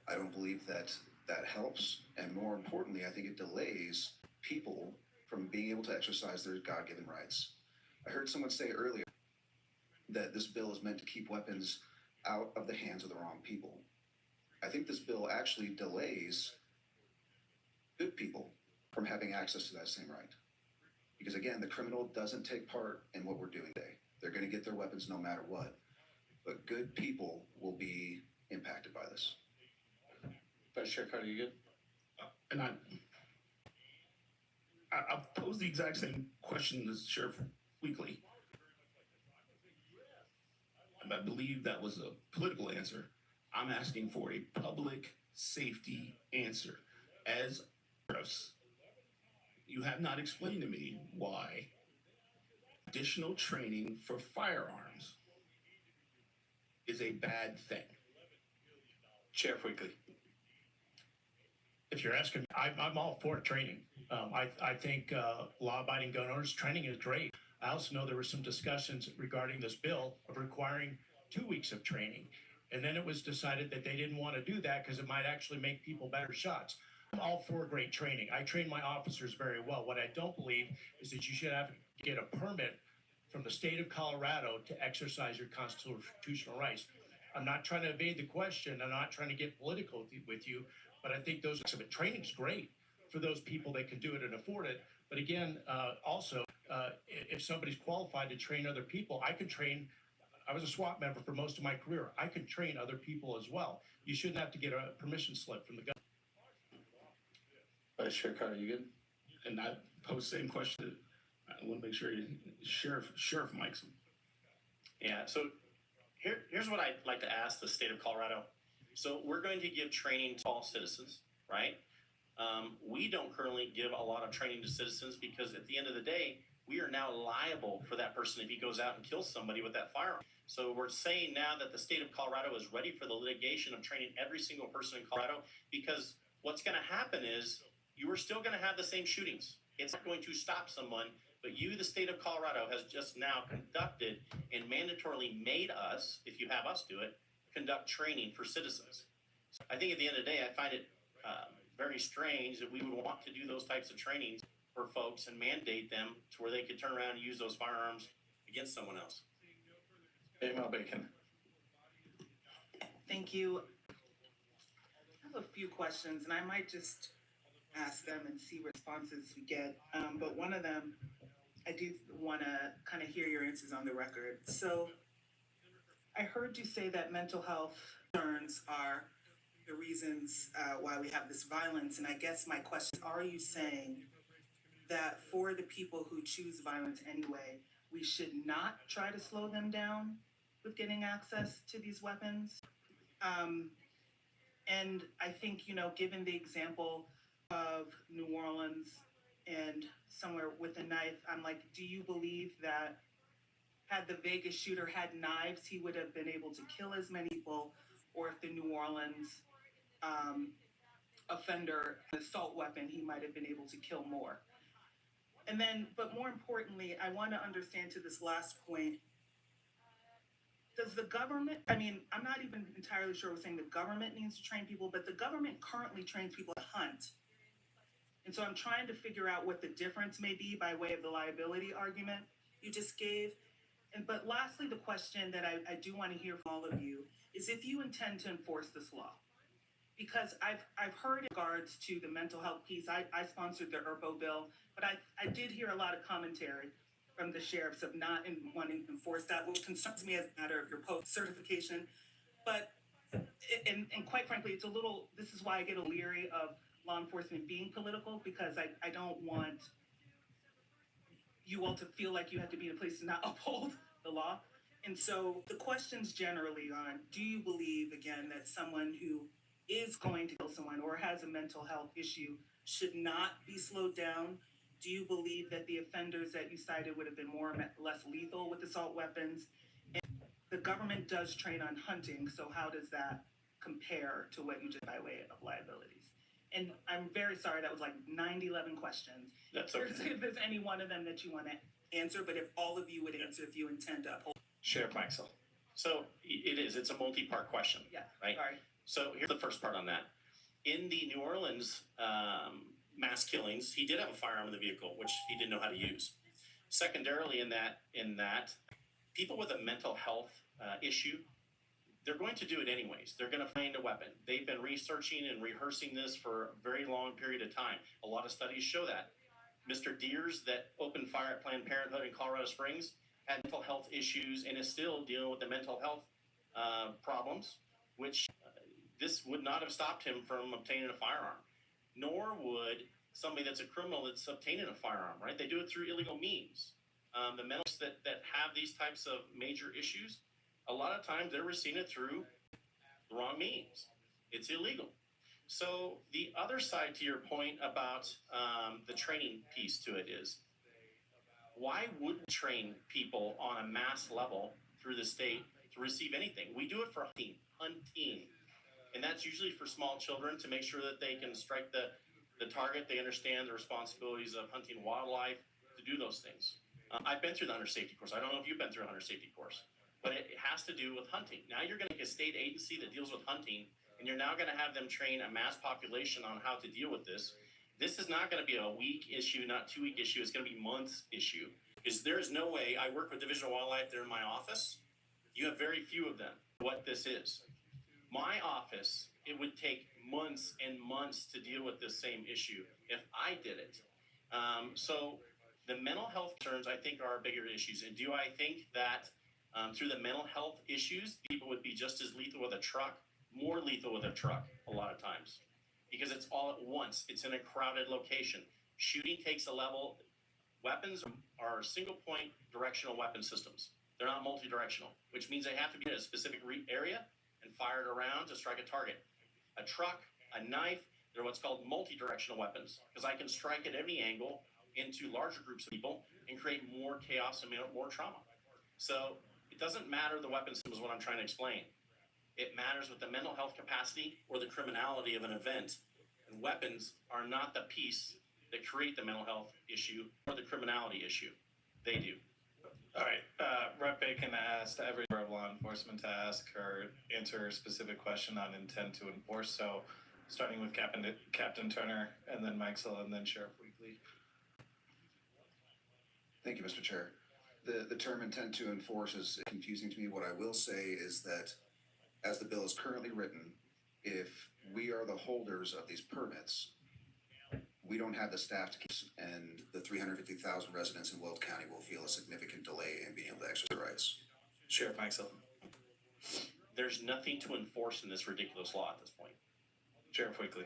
I don't believe that that helps, and more importantly, I think it delays people from being able to exercise their God-given rights. I heard someone say earlier that this bill is meant to keep weapons out of the hands of the wrong people. I think this bill actually delays good people from having access to that same right. Because again, the criminal doesn't take part in what we're doing today. They're going to get their weapons no matter what. But good people will be impacted by this. Vice Chair Carter, you good? And I'll pose the exact same question as Sheriff Weekly. And I believe that was a political answer. I'm asking for a public safety answer. As sheriffs, you have not explained to me why additional training for firearms is a bad thing. Sheriff Weekly. If you're asking, I'm all for training. I think law-abiding gun owners training is great. I also know there were some discussions regarding this bill of requiring 2 weeks of training. And then it was decided that they didn't want to do that because it might actually make people better shots. I'm all for great training. I train my officers very well. What I don't believe is that you should have to get a permit from the state of Colorado to exercise your constitutional rights. I'm not trying to evade the question. I'm not trying to get political with you, but I think those training's great for those people that can do it and afford it. But again, if somebody's qualified to train other people, I can train. I was a SWAT member for most of my career. I can train other people as well. You shouldn't have to get a permission slip from the government. Vice Chair Carter, you good? And I pose the same question. I want to make sure Sheriff Mikeson. Yeah, so here's what I'd like to ask the state of Colorado. So we're going to give training to all citizens, right? We don't currently give a lot of training to citizens because at the end of the day, we are now liable for that person if he goes out and kills somebody with that firearm. So we're saying now that the state of Colorado is ready for the litigation of training every single person in Colorado, because what's going to happen is you are still going to have the same shootings. It's not going to stop someone, but you, the state of Colorado, has just now conducted and mandatorily made us, if you have us do it, conduct training for citizens. So I think at the end of the day, I find it very strange that we would want to do those types of trainings for folks and mandate them to where they could turn around and use those firearms against someone else. Email Bacon. Thank you. I have a few questions, and I might just ask them and see what responses we get. But one of them, I do want to kind of hear your answers on the record. So I heard you say that mental health concerns are the reasons why we have this violence. And I guess my question, are you saying that for the people who choose violence anyway, we should not try to slow them down with getting access to these weapons? And I think, given the example of New Orleans and somewhere with a knife, I'm like, do you believe that had the Vegas shooter had knives, he would have been able to kill as many people, or if the New Orleans offender had an assault weapon, he might have been able to kill more? And then, but more importantly, I want to understand to this last point, does the government, I'm not even entirely sure we're saying the government needs to train people, but the government currently trains people to hunt. And so I'm trying to figure out what the difference may be by way of the liability argument you just gave. But lastly, the question that I do want to hear from all of you is if you intend to enforce this law. Because I've heard in regards to the mental health piece, I sponsored the ERPO bill, but I did hear a lot of commentary from the sheriffs of not wanting to enforce that, which concerns me as a matter of your post certification. But, and quite frankly, this is why I get a leery of law enforcement being political, because I don't want you all to feel like you have to be in a place to not uphold the law. And so the questions generally on, do you believe, again, that someone who is going to kill someone or has a mental health issue should not be slowed down? Do you believe that the offenders that you cited would have been more or less lethal with assault weapons? And the government does train on hunting, so how does that compare to what you did by way of liabilities? And I'm very sorry, that was like 11 questions. That's okay. If there's any one of them that you want to answer, but if all of you would answer, if you intend to uphold. Sheriff Maxwell. So it's a multi-part question. Yeah, right? Sorry. So here's the first part on that. In the New Orleans mass killings, he did have a firearm in the vehicle, which he didn't know how to use. Secondarily, in that, people with a mental health issue, they're going to do it anyways. They're going to find a weapon. They've been researching and rehearsing this for a very long period of time. A lot of studies show that. Mr. Deers, that opened fire at Planned Parenthood in Colorado Springs, had mental health issues and is still dealing with the mental health problems, which this would not have stopped him from obtaining a firearm, nor would somebody that's a criminal that's obtaining a firearm, right? They do it through illegal means. The mentals that have these types of major issues, a lot of times they're receiving it through the wrong means. It's illegal. So the other side to your point about the training piece to it is, why wouldn't train people on a mass level through the state to receive anything? We do it for hunting. And that's usually for small children to make sure that they can strike the target. They understand the responsibilities of hunting wildlife to do those things. I've been through the hunter safety course. I don't know if you've been through a hunter safety course. but it has to do with hunting. Now you're going to get a state agency that deals with hunting, and you're now going to have them train a mass population on how to deal with this. This is not going to be a week issue, not 2 week issue. It's going to be months issue. Because there is no way. I work with Division of Wildlife. They're in my office. You have very few of them. What this is, my office, it would take months and months to deal with this same issue if I did it. So the mental health concerns, I think, are bigger issues. And do I think that through the mental health issues, people would be just as lethal with a truck, more lethal with a truck a lot of times, because it's all at once. It's in a crowded location. Shooting takes a level. Weapons are single point directional weapon systems. They're not multi-directional, which means they have to be in a specific area and fired around to strike a target. A truck, a knife, they're what's called multi-directional weapons, because I can strike at any angle into larger groups of people and create more chaos and more trauma. So it doesn't matter the weapon system is what I'm trying to explain. It matters with the mental health capacity or the criminality of an event. And weapons are not the piece that create the mental health issue or the criminality issue. They do. All right, Rep. Bacon asked every member of law enforcement to ask or answer a specific question on intent to enforce. So starting with Captain Turner, and then Mikesell, and then Sheriff Weekly. Thank you, Mr. Chair. The term intent to enforce is confusing to me. What I will say is that as the bill is currently written, if we are the holders of these permits, we don't have the staff to keep, and the 350,000 residents in Weld County will feel a significant delay in being able to exercise their rights. Sheriff Mikesell. There's nothing to enforce in this ridiculous law at this point. Sheriff Weekly.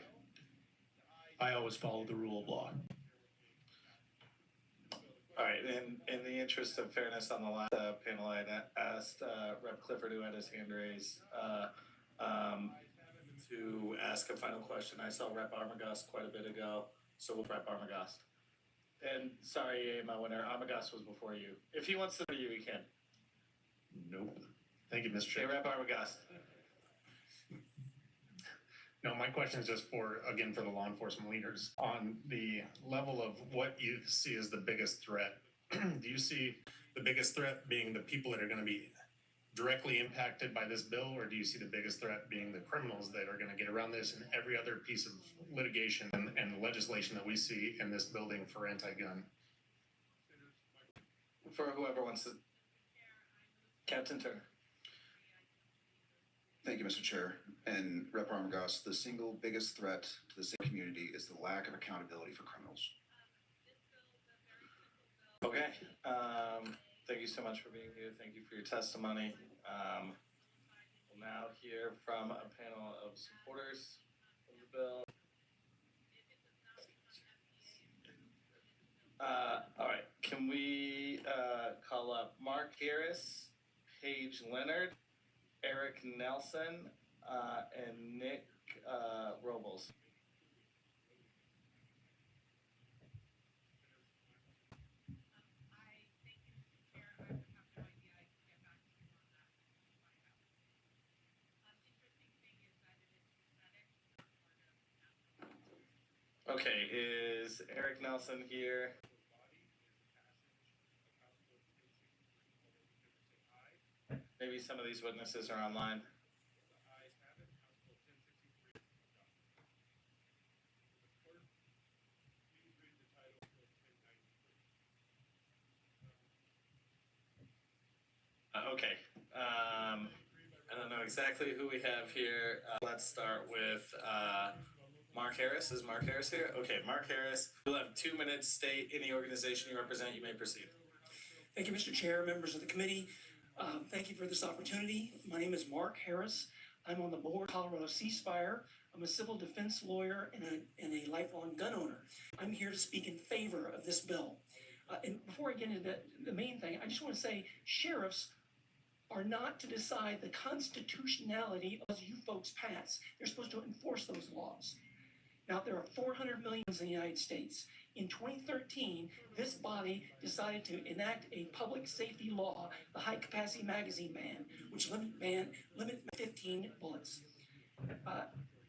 I always follow the rule of law. All right, in the interest of fairness on the last panel, I asked Rep. Clifford, who had his hand raised, to ask a final question. I saw Rep. Armagast quite a bit ago, so with Rep. Armagast. And sorry, my winner, Armagast was before you. If he wants to do you, he can. Nope. Thank you, Mr. Hey, Chair. Rep. Armagast. No, my question is just for the law enforcement leaders on the level of what you see as the biggest threat. Do you see the biggest threat being the people that are going to be directly impacted by this bill, or do you see the biggest threat being the criminals that are going to get around this and every other piece of litigation and legislation that we see in this building for anti-gun? For whoever wants to. Captain Turner. Thank you, Mr. Chair. And Rep. Armagast, the single biggest threat to the state community is the lack of accountability for criminals. Okay. Thank you so much for being here. Thank you for your testimony. We'll now hear from a panel of supporters of the bill. All right. Can we call up Mark Harris, Paige Leonard, Eric Nelson, and Nick Robles? Okay, is Eric Nelson here? Maybe some of these witnesses are online. Okay. I don't know exactly who we have here. Let's start with Mark Harris. Is Mark Harris here? Okay, Mark Harris. You'll have 2 minutes. State any organization you represent. You may proceed. Thank you, Mr. Chair, members of the committee. Thank you for this opportunity. My name is Mark Harris. I'm on the board of Colorado Ceasefire. I'm a civil defense lawyer and a lifelong gun owner. I'm here to speak in favor of this bill. And before I get into the main thing, I just want to say sheriffs are not to decide the constitutionality of you folks pass. They're supposed to enforce those laws. Now, there are 400 million in the United States. In 2013, this body decided to enact a public safety law, the high capacity magazine ban, which limit 15 bullets.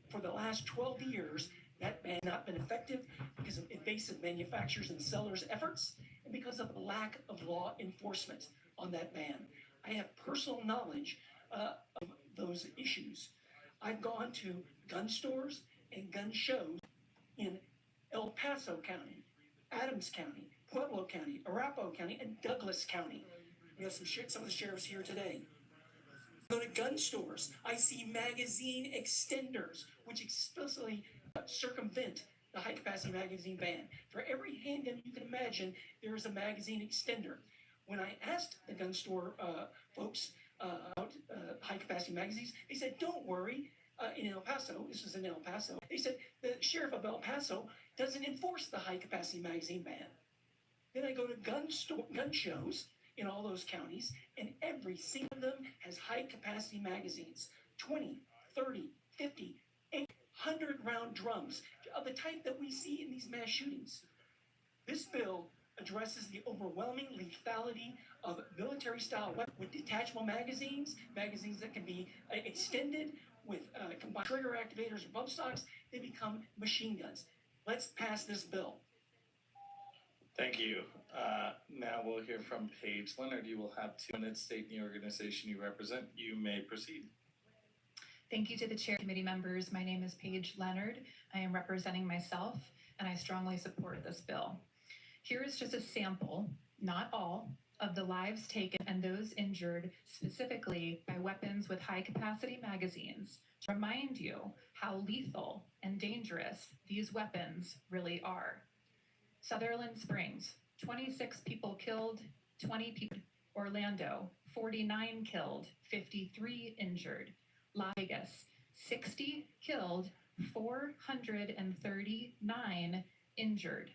For the last 12 years, that ban has not been effective because of evasive manufacturers and sellers' efforts and because of the lack of law enforcement on that ban. I have personal knowledge of those issues. I've gone to gun stores and gun shows in El Paso County, Adams County, Pueblo County, Arapahoe County, and Douglas County. We have some of the sheriffs here today. Go to gun stores. I see magazine extenders, which explicitly circumvent the high capacity magazine ban. For every handgun you can imagine, there is a magazine extender. When I asked the gun store folks about high capacity magazines, they said, don't worry. In El Paso, this was in El Paso, they said the sheriff of El Paso doesn't enforce the high capacity magazine ban. Then I go to gun shows in all those counties, and every single one of them has high capacity magazines, 20, 30, 50, 800 round drums of the type that we see in these mass shootings. This bill addresses the overwhelming lethality of military style weapons with detachable magazines that can be extended with combined trigger activators or bump stocks. They become machine guns. Let's pass this bill. Thank you. Now we'll hear from Paige Leonard. You will have 2 minutes. State the organization you represent. You may proceed. Thank you to the chair, committee members. My name is Paige Leonard. I am representing myself, and I strongly support this bill. Here is just a sample, not all, of the lives taken and those injured specifically by weapons with high-capacity magazines to remind you how lethal and dangerous these weapons really are. Sutherland Springs, 26 people killed, 20 people. Orlando, 49 killed, 53 injured. Las Vegas, 60 killed, 439 injured.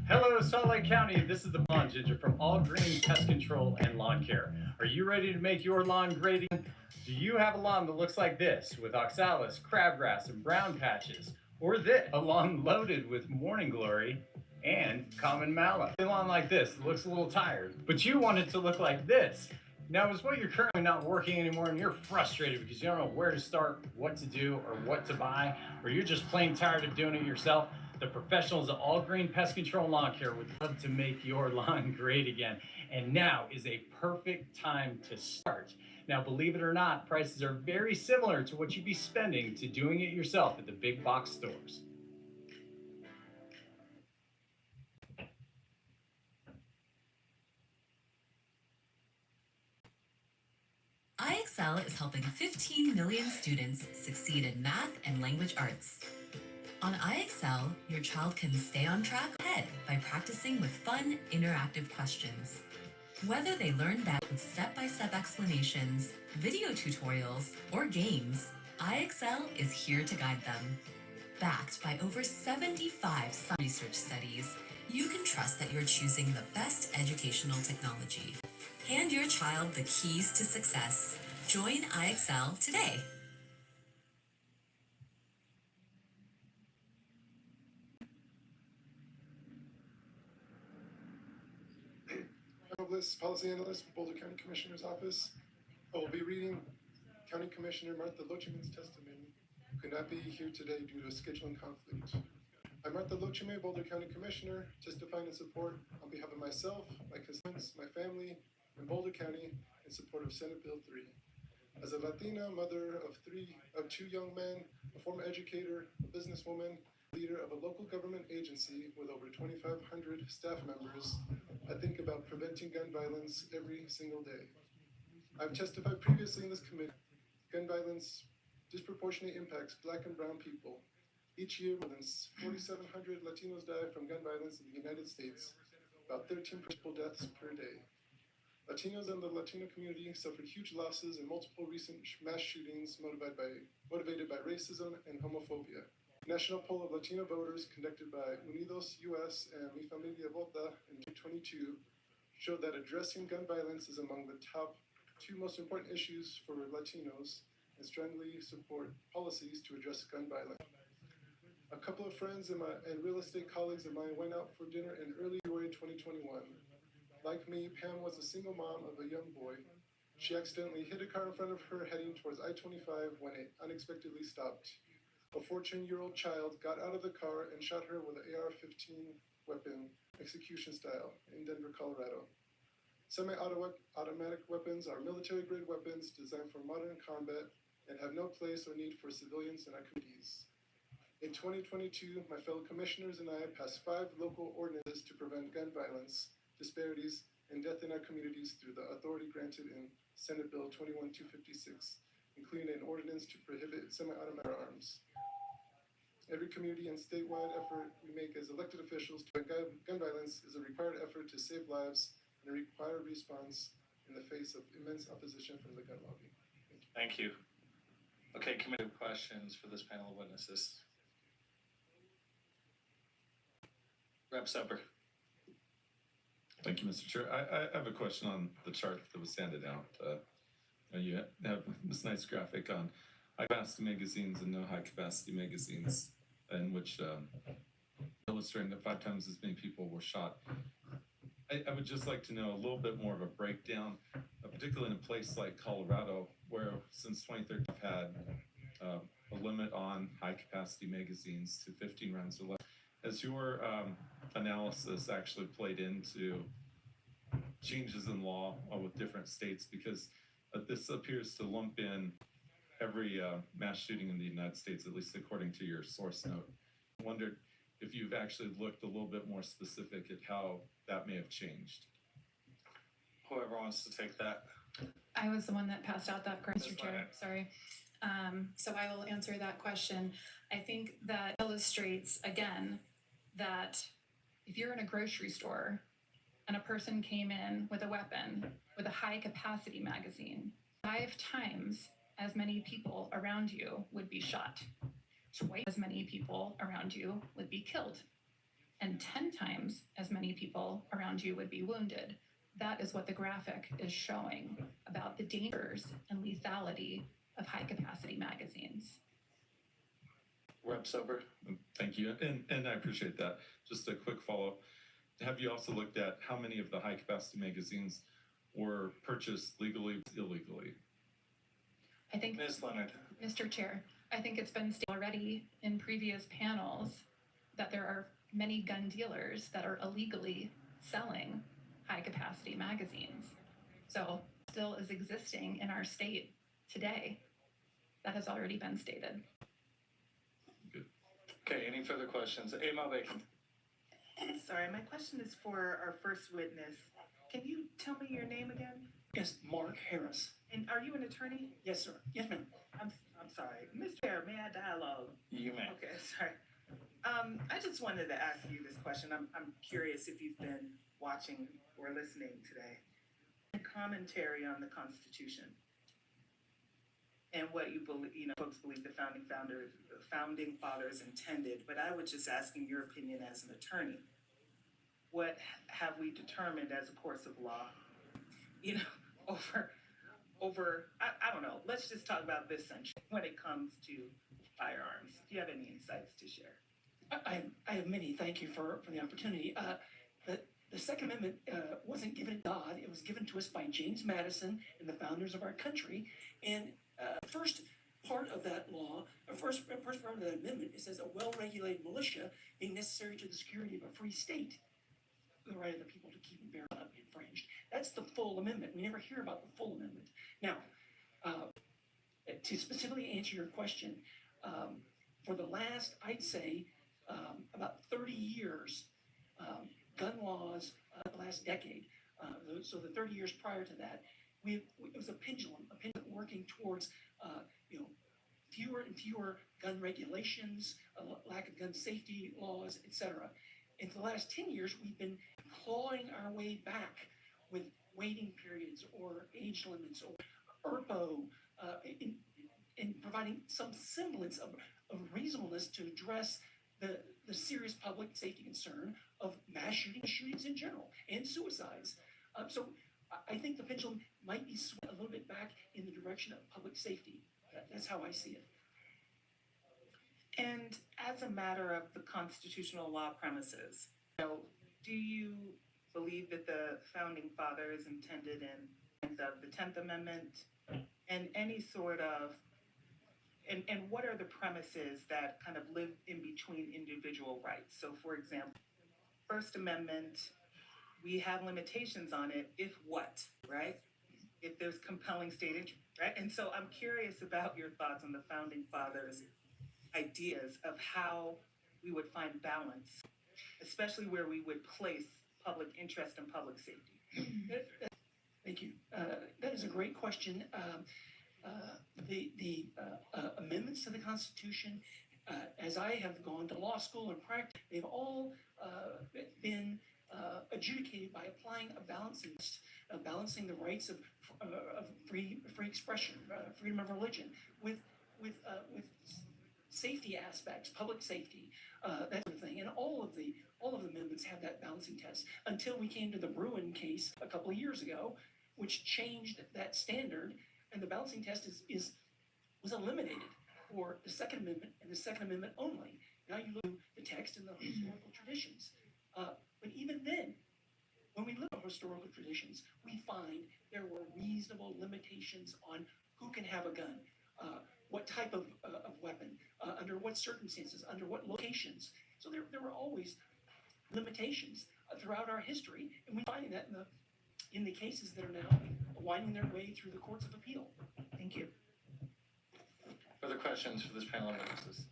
Hello, Salt Lake County. This is the Blonde Ginger from All Green Pest Control and Lawn Care. Are you ready to make your lawn great again? Do you have a lawn that looks like this with oxalis, crabgrass, and brown patches? Or this, a lawn loaded with morning glory and common mallow? A lawn like this that looks a little tired, but you want it to look like this. Now, is what you're currently not working anymore and you're frustrated because you don't know where to start, what to do, or what to buy, or you're just plain tired of doing it yourself? The professionals at All Green Pest Control and Lawn Care would love to make your lawn great again. And now is a perfect time to start. Now, believe it or not, prices are very similar to what you'd be spending to doing it yourself at the big box stores. IXL is helping 15 million students succeed in math and language arts. On IXL, your child can stay on track ahead by practicing with fun, interactive questions. Whether they learn that with step-by-step explanations, video tutorials, or games, IXL is here to guide them. Backed by over 75 research studies, you can trust that you're choosing the best educational technology. Hand your child the keys to success. Join IXL today. Policy Analyst, Boulder County Commissioner's Office. I will be reading County Commissioner Martha Lochiman's testimony, who could not be here today due to a scheduling conflict. I'm Martha Lochime, Boulder County Commissioner, testifying in support on behalf of myself, my constituents, my family, and Boulder County in support of Senate Bill 3. As a Latina mother of 2 young men, a former educator, a businesswoman, leader of a local government agency with over 2,500 staff members, I think about preventing gun violence every single day. I've testified previously in this committee. Gun violence disproportionately impacts Black and brown people. Each year, more than 4,700 Latinos die from gun violence in the United States, about 13 people deaths per day. Latinos and the Latino community suffered huge losses in multiple recent mass shootings motivated by racism and homophobia. National poll of Latino voters conducted by Unidos US and Mi Familia Vota in 2022 showed that addressing gun violence is among the top 2 most important issues for Latinos and strongly support policies to address gun violence. A couple of friends and real estate colleagues of mine went out for dinner in early February 2021. Like me, Pam was a single mom of a young boy. She accidentally hit a car in front of her heading towards I-25 when it unexpectedly stopped. A 14-year-old child got out of the car and shot her with an AR-15 weapon, execution style, in Denver, Colorado. Semi-automatic weapons are military-grade weapons designed for modern combat and have no place or need for civilians in our communities. In 2022, my fellow commissioners and I passed 5 local ordinances to prevent gun violence, disparities, and death in our communities through the authority granted in Senate Bill 21256, including an ordinance to prohibit semi-automatic arms. Every community and statewide effort we make as elected officials to prevent gun violence is a required effort to save lives and a required response in the face of immense opposition from the gun lobby. Thank you. Okay, committee questions for this panel of witnesses. Rep. Sober. Thank you, Mr. Chair. I have a question on the chart that was handed out. You have this nice graphic on high-capacity magazines and no high-capacity magazines, in which illustrating that 5 times as many people were shot. I would just like to know a little bit more of a breakdown, particularly in a place like Colorado, where since 2013 I've had a limit on high-capacity magazines to 15 rounds or less. Has your analysis actually played into changes in law with different states? Because this appears to lump in every mass shooting in the United States, at least according to your source note. I wondered if you've actually looked a little bit more specific at how that may have changed. Whoever wants to take that. I was the one that passed out that question, Ms. Chair. Leonard. Sorry. So I will answer that question. I think that illustrates, again, that if you're in a grocery store and a person came in with a weapon with a high capacity magazine, 5 times as many people around you would be shot. Twice as many people around you would be killed. And 10 times as many people around you would be wounded. That is what the graphic is showing about the dangers and lethality of high capacity magazines. Rep. Sober. Thank you, and I appreciate that. Just a quick follow-up. Have you also looked at how many of the high-capacity magazines were purchased legally, illegally? I think, Ms. Leonard. Mr. Chair, I think it's been stated already in previous panels that there are many gun dealers that are illegally selling high-capacity magazines. So still is existing in our state today. That has already been stated. Okay, any further questions? Amo Bacon. Sorry, my question is for our first witness. Can you tell me your name again? Yes, Mark Harris. And are you an attorney? Yes, sir. Yes, ma'am. I'm sorry. Mr. Chair, may I dialogue? You may. Okay, sorry. I just wanted to ask you this question. I'm curious if you've been watching or listening today. Commentary on the Constitution and what you believe, folks believe the founding fathers intended. But I was just asking your opinion as an attorney. What have we determined as a course of law? Over I don't know. Let's just talk about this century when it comes to firearms. Do you have any insights to share? I have many. Thank you for the opportunity. The Second Amendment wasn't given to God. It was given to us by James Madison and the founders of our country. And the first part of that law, first part of that amendment, it says a well-regulated militia being necessary to the security of a free state. The right of the people to keep and bear not infringed. That's the full amendment. We never hear about the full amendment. Now, to specifically answer your question, for the last, I'd say, about 30 years, gun laws, the last decade, so the 30 years prior to that, it was a pendulum working towards, fewer and fewer gun regulations, lack of gun safety laws, etc. And for the last 10 years, we've been clawing our way back with waiting periods or age limits or ERPO, in providing some semblance of reasonableness to address the serious public safety concern of mass shootings in general and suicides. So I think the pendulum might be swung a little bit back in the direction of public safety. That's how I see it. And as a matter of the constitutional law premises, do you believe that the founding fathers intended in the 10th Amendment and any sort of, and what are the premises that kind of live in between individual rights? So for example, First Amendment we have limitations on it if what, right? If there's compelling state interest, right? And so I'm curious about your thoughts on the founding fathers' ideas of how we would find balance, especially where we would place public interest and public safety. Thank you. That is a great question. The amendments to the Constitution, as I have gone to law school and practice, they've all been adjudicated by applying a balancing, balancing the rights of free expression, freedom of religion, with safety aspects, public safety, that sort of thing. And all of the amendments have that balancing test until we came to the Bruin case a couple of years ago, which changed that standard, and the balancing test was eliminated for the Second Amendment and the Second Amendment only. Now you look at the text and the historical traditions. But even then, when we look at historical traditions, we find there were reasonable limitations on who can have a gun, what type of weapon, under what circumstances, under what locations. So there were always limitations throughout our history, and we find that in the cases that are now winding their way through the courts of appeal. Thank you. Further questions for this panel of witnesses?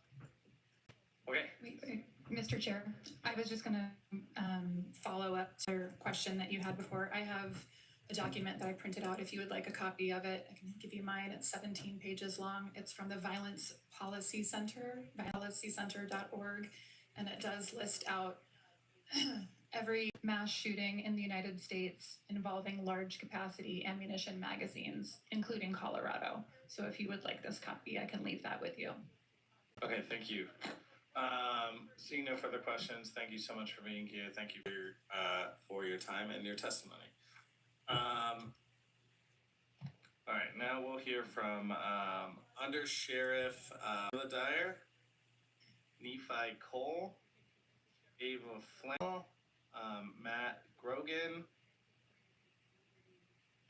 Okay. Wait, Mr. Chair, I was just gonna follow up to your question that you had before. I have a document that I printed out. If you would like a copy of it, I can give you mine. It's 17 pages long. It's from the Violence Policy Center, violencecenter.org, and it does list out every mass shooting in the United States involving large capacity ammunition magazines, including Colorado. So if you would like this copy, I can leave that with you. Okay, thank you. Seeing no further questions, thank you so much for being here. Thank you for your time and your testimony. All right, now we'll hear from Under Sheriff Dyer, Nephi Cole, Ava Flannel, Matt Grogan,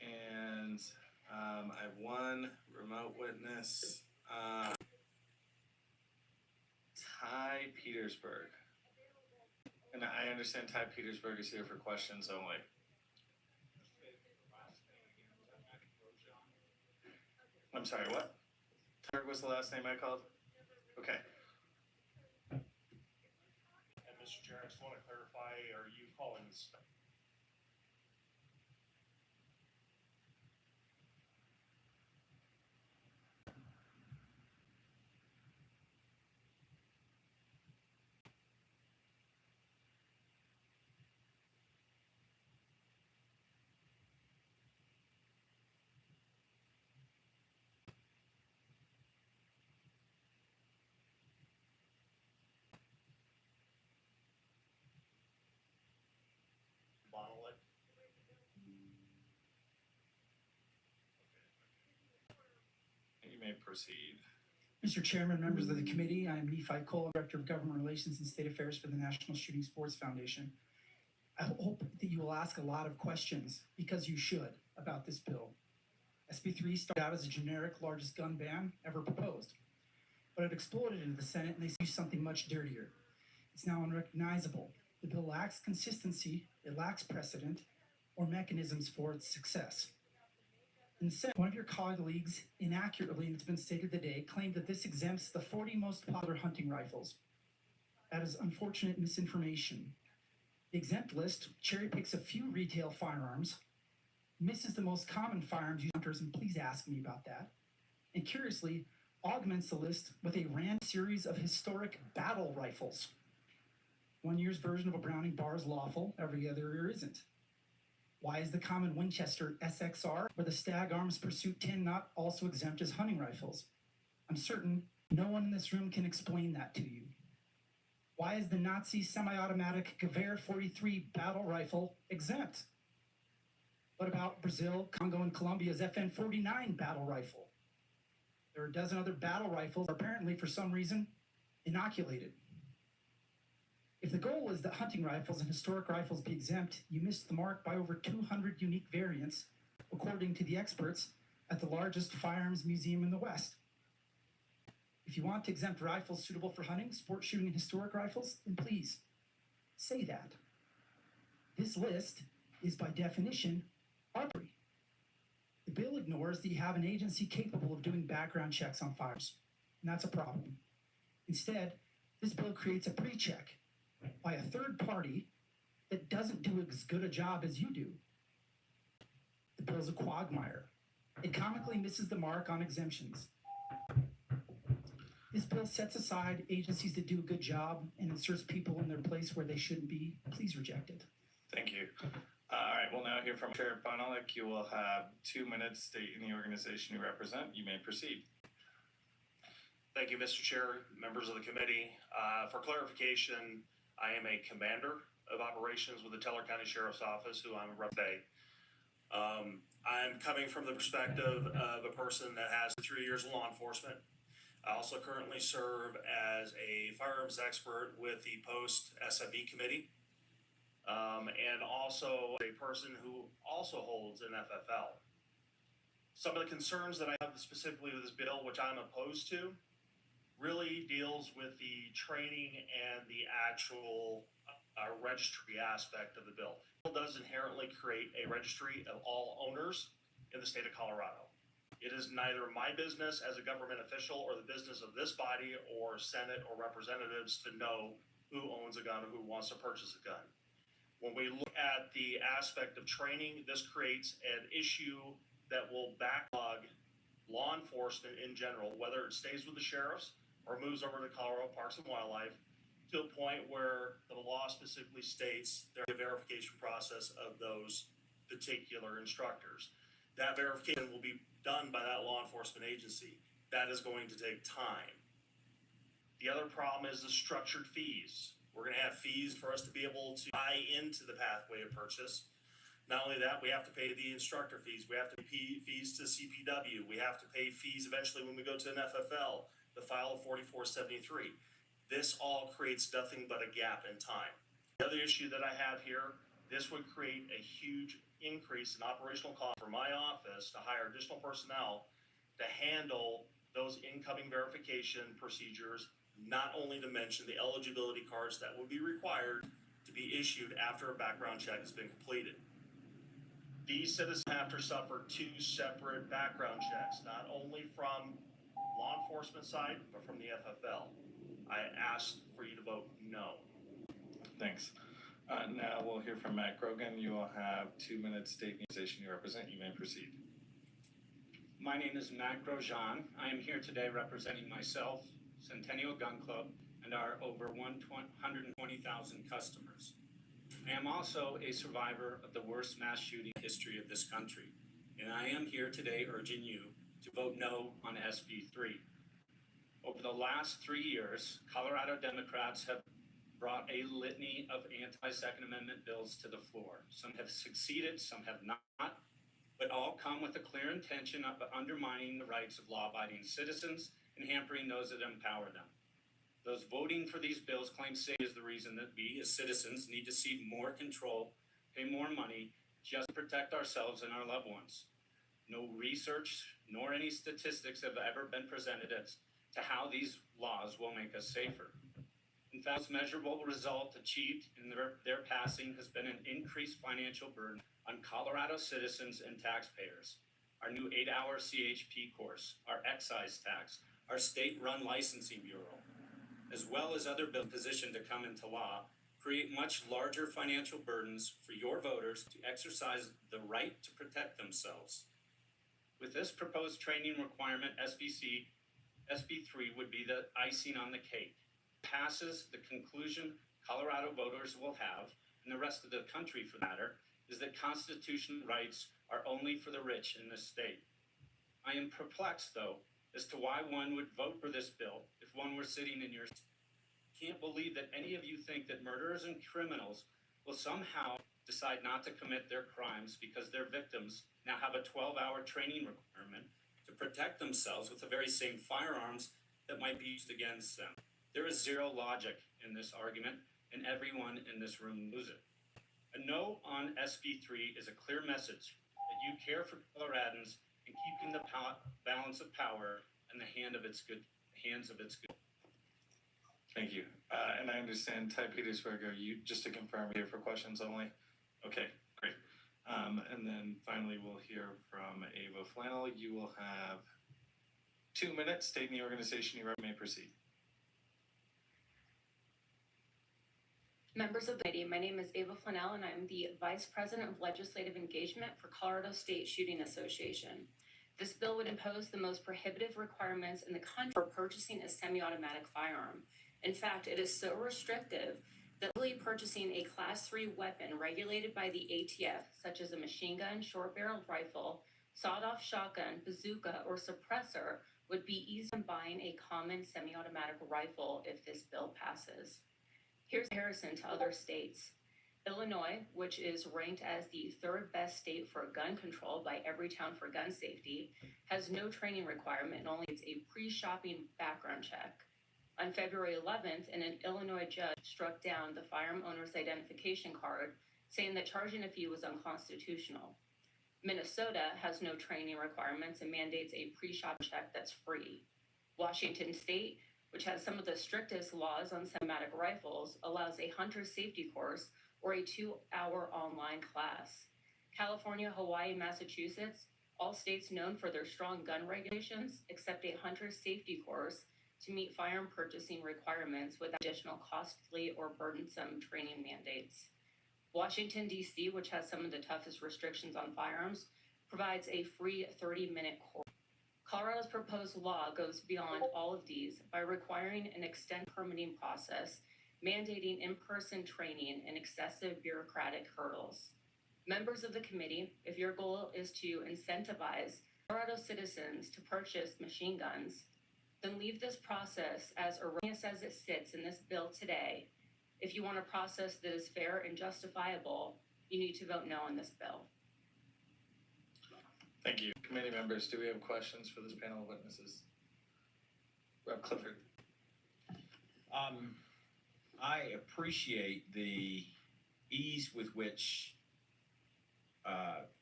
and I have one remote witness, Ty Petersburg. And I understand Ty Petersburg is here for questions only. I'm sorry, what? Ty was the last name I called? Okay. And Mr. Chair, I just want to clarify, are you calling this? Bottle it. You may proceed. Mr. Chairman, members of the committee, I am Nephi Cole, Director of Government Relations and State Affairs for the National Shooting Sports Foundation. I hope that you will ask a lot of questions, because you should, about this bill. SB 3 started out as a generic largest gun ban ever proposed, but it exploded into the Senate and they used something much dirtier. It's now unrecognizable. The bill lacks consistency, it lacks precedent, or mechanisms for its success. In the Senate, one of your colleagues inaccurately, and it's been stated today, claimed that this exempts the 40 most popular hunting rifles. That is unfortunate misinformation. The exempt list cherry picks a few retail firearms, misses the most common firearms used by hunters, and please ask me about that, and curiously augments the list with a random series of historic battle rifles. One year's version of a Browning bar is lawful, every other year isn't. Why is the common Winchester SXR or the Stag Arms Pursuit 10 not also exempt as hunting rifles? I'm certain no one in this room can explain that to you. Why is the Nazi semi-automatic Gewehr 43 battle rifle exempt? What about Brazil, Congo, and Colombia's FN 49 battle rifle? There are a dozen other battle rifles apparently, for some reason, inoculated. If the goal is that hunting rifles and historic rifles be exempt, you missed the mark by over 200 unique variants, according to the experts at the largest firearms museum in the West. If you want to exempt rifles suitable for hunting, sport shooting, and historic rifles, then please say that. This list is by definition arbitrary. The bill ignores that you have an agency capable of doing background checks on firearms, and that's a problem. Instead, this bill creates a pre-check by a third party that doesn't do as good a job as you do. The bill's a quagmire. It comically misses the mark on exemptions. This bill sets aside agencies that do a good job and inserts people in their place where they shouldn't be. Please reject it. Thank you. All right, we'll now hear from Chair Bonalik. You will have 2 minutes stating the organization you represent. You may proceed. Thank you, Mr. Chair, members of the committee. For clarification, I am a commander of operations with the Teller County Sheriff's Office, who I'm representing. I'm coming from the perspective of a person that has 3 years in law enforcement. I also currently serve as a firearms expert with the Post SMB Committee, and also a person who also holds an FFL. Some of the concerns that I have specifically with this bill, which I'm opposed to, really deals with the training and the actual registry aspect of the bill. The bill does inherently create a registry of all owners in the state of Colorado. It is neither my business as a government official or the business of this body or Senate or representatives to know who owns a gun or who wants to purchase a gun. When we look at the aspect of training, this creates an issue that will backlog law enforcement in general, whether it stays with the sheriffs or moves over to Colorado Parks and Wildlife, to a point where the law specifically states there's a verification process of those particular instructors. That verification will be done by that law enforcement agency. That is going to take time. The other problem is the structured fees. We're going to have fees for us to be able to buy into the pathway of purchase. Not only that, we have to pay the instructor fees. We have to pay fees to CPW. We have to pay fees eventually when we go to an FFL, the file of 4473. This all creates nothing but a gap in time. The other issue that I have here, this would create a huge increase in operational cost for my office to hire additional personnel to handle those incoming verification procedures, not only to mention the eligibility cards that would be required to be issued after a background check has been completed. These citizens have to suffer 2 separate background checks, not only from law enforcement side, but from the FFL. I ask for you to vote no. Thanks. Now we'll hear from Matt Grogan. You will have 2 minutes stating the organization you represent. You may proceed. My name is Matt Grosjean. I am here today representing myself, Centennial Gun Club, and our over 120,000 customers. I am also a survivor of the worst mass shooting history of this country, and I am here today urging you to vote no on SB 3. Over the last 3 years, Colorado Democrats have brought a litany of anti-Second Amendment bills to the floor. Some have succeeded, some have not, but all come with a clear intention of undermining the rights of law-abiding citizens and hampering those that empower them. Those voting for these bills claim safety is the reason that we as citizens need to cede more control, pay more money, just to protect ourselves and our loved ones. No research nor any statistics have ever been presented as to how these laws will make us safer. In fact, the measurable result achieved in their passing has been an increased financial burden on Colorado citizens and taxpayers. Our new 8-hour CHP course, our excise tax, our state-run licensing bureau, as well as other bills positioned to come into law, create much larger financial burdens for your voters to exercise the right to protect themselves. With this proposed training requirement, SB 3 would be the icing on the cake. Passes, the conclusion Colorado voters will have, and the rest of the country for that matter, is that constitutional rights are only for the rich in this state. I am perplexed, though, as to why one would vote for this bill if one were sitting in your seat. Can't believe that any of you think that murderers and criminals will somehow decide not to commit their crimes because their victims now have a 12-hour training requirement to protect themselves with the very same firearms that might be used against them. There is zero logic in this argument, and everyone in this room knows it. A no on SB 3 is a clear message that you care for Coloradans and keeping the balance of power in the hands of its good. Thank you. And I understand, Ty Petersberger, you, just to confirm, here for questions only. Okay, great. And then finally, we'll hear from Ava Flannel. You will have 2 minutes. State the organization you represent. May proceed. Members of the committee, my name is Ava Flannel, and I'm the Vice President of Legislative Engagement for Colorado State Shooting Association. This bill would impose the most prohibitive requirements in the country for purchasing a semi-automatic firearm. In fact, it is so restrictive that legally purchasing a Class 3 weapon regulated by the ATF, such as a machine gun, short-barreled rifle, sawed-off shotgun, bazooka, or suppressor, would be easier than buying a common semi-automatic rifle if this bill passes. Here's a comparison to other states. Illinois, which is ranked as the third best state for gun control by Everytown for Gun Safety, has no training requirement and only needs a pre-shopping background check. On February 11th, an Illinois judge struck down the firearm owner's identification card, saying that charging a fee was unconstitutional. Minnesota has no training requirements and mandates a pre-shop check that's free. Washington State, which has some of the strictest laws on semi-automatic rifles, allows a hunter safety course or a 2-hour online class. California, Hawaii, and Massachusetts, all states known for their strong gun regulations, accept a hunter safety course to meet firearm purchasing requirements without additional costly or burdensome training mandates. Washington, D.C., which has some of the toughest restrictions on firearms, provides a free 30-minute course. Colorado's proposed law goes beyond all of these by requiring an extended permitting process, mandating in-person training and excessive bureaucratic hurdles. Members of the committee, if your goal is to incentivize Colorado citizens to purchase machine guns, then leave this process as erroneous as it sits in this bill today. If you want a process that is fair and justifiable, you need to vote no on this bill. Thank you. Committee members, do we have questions for this panel of witnesses? Rep. Clifford. I appreciate the ease with which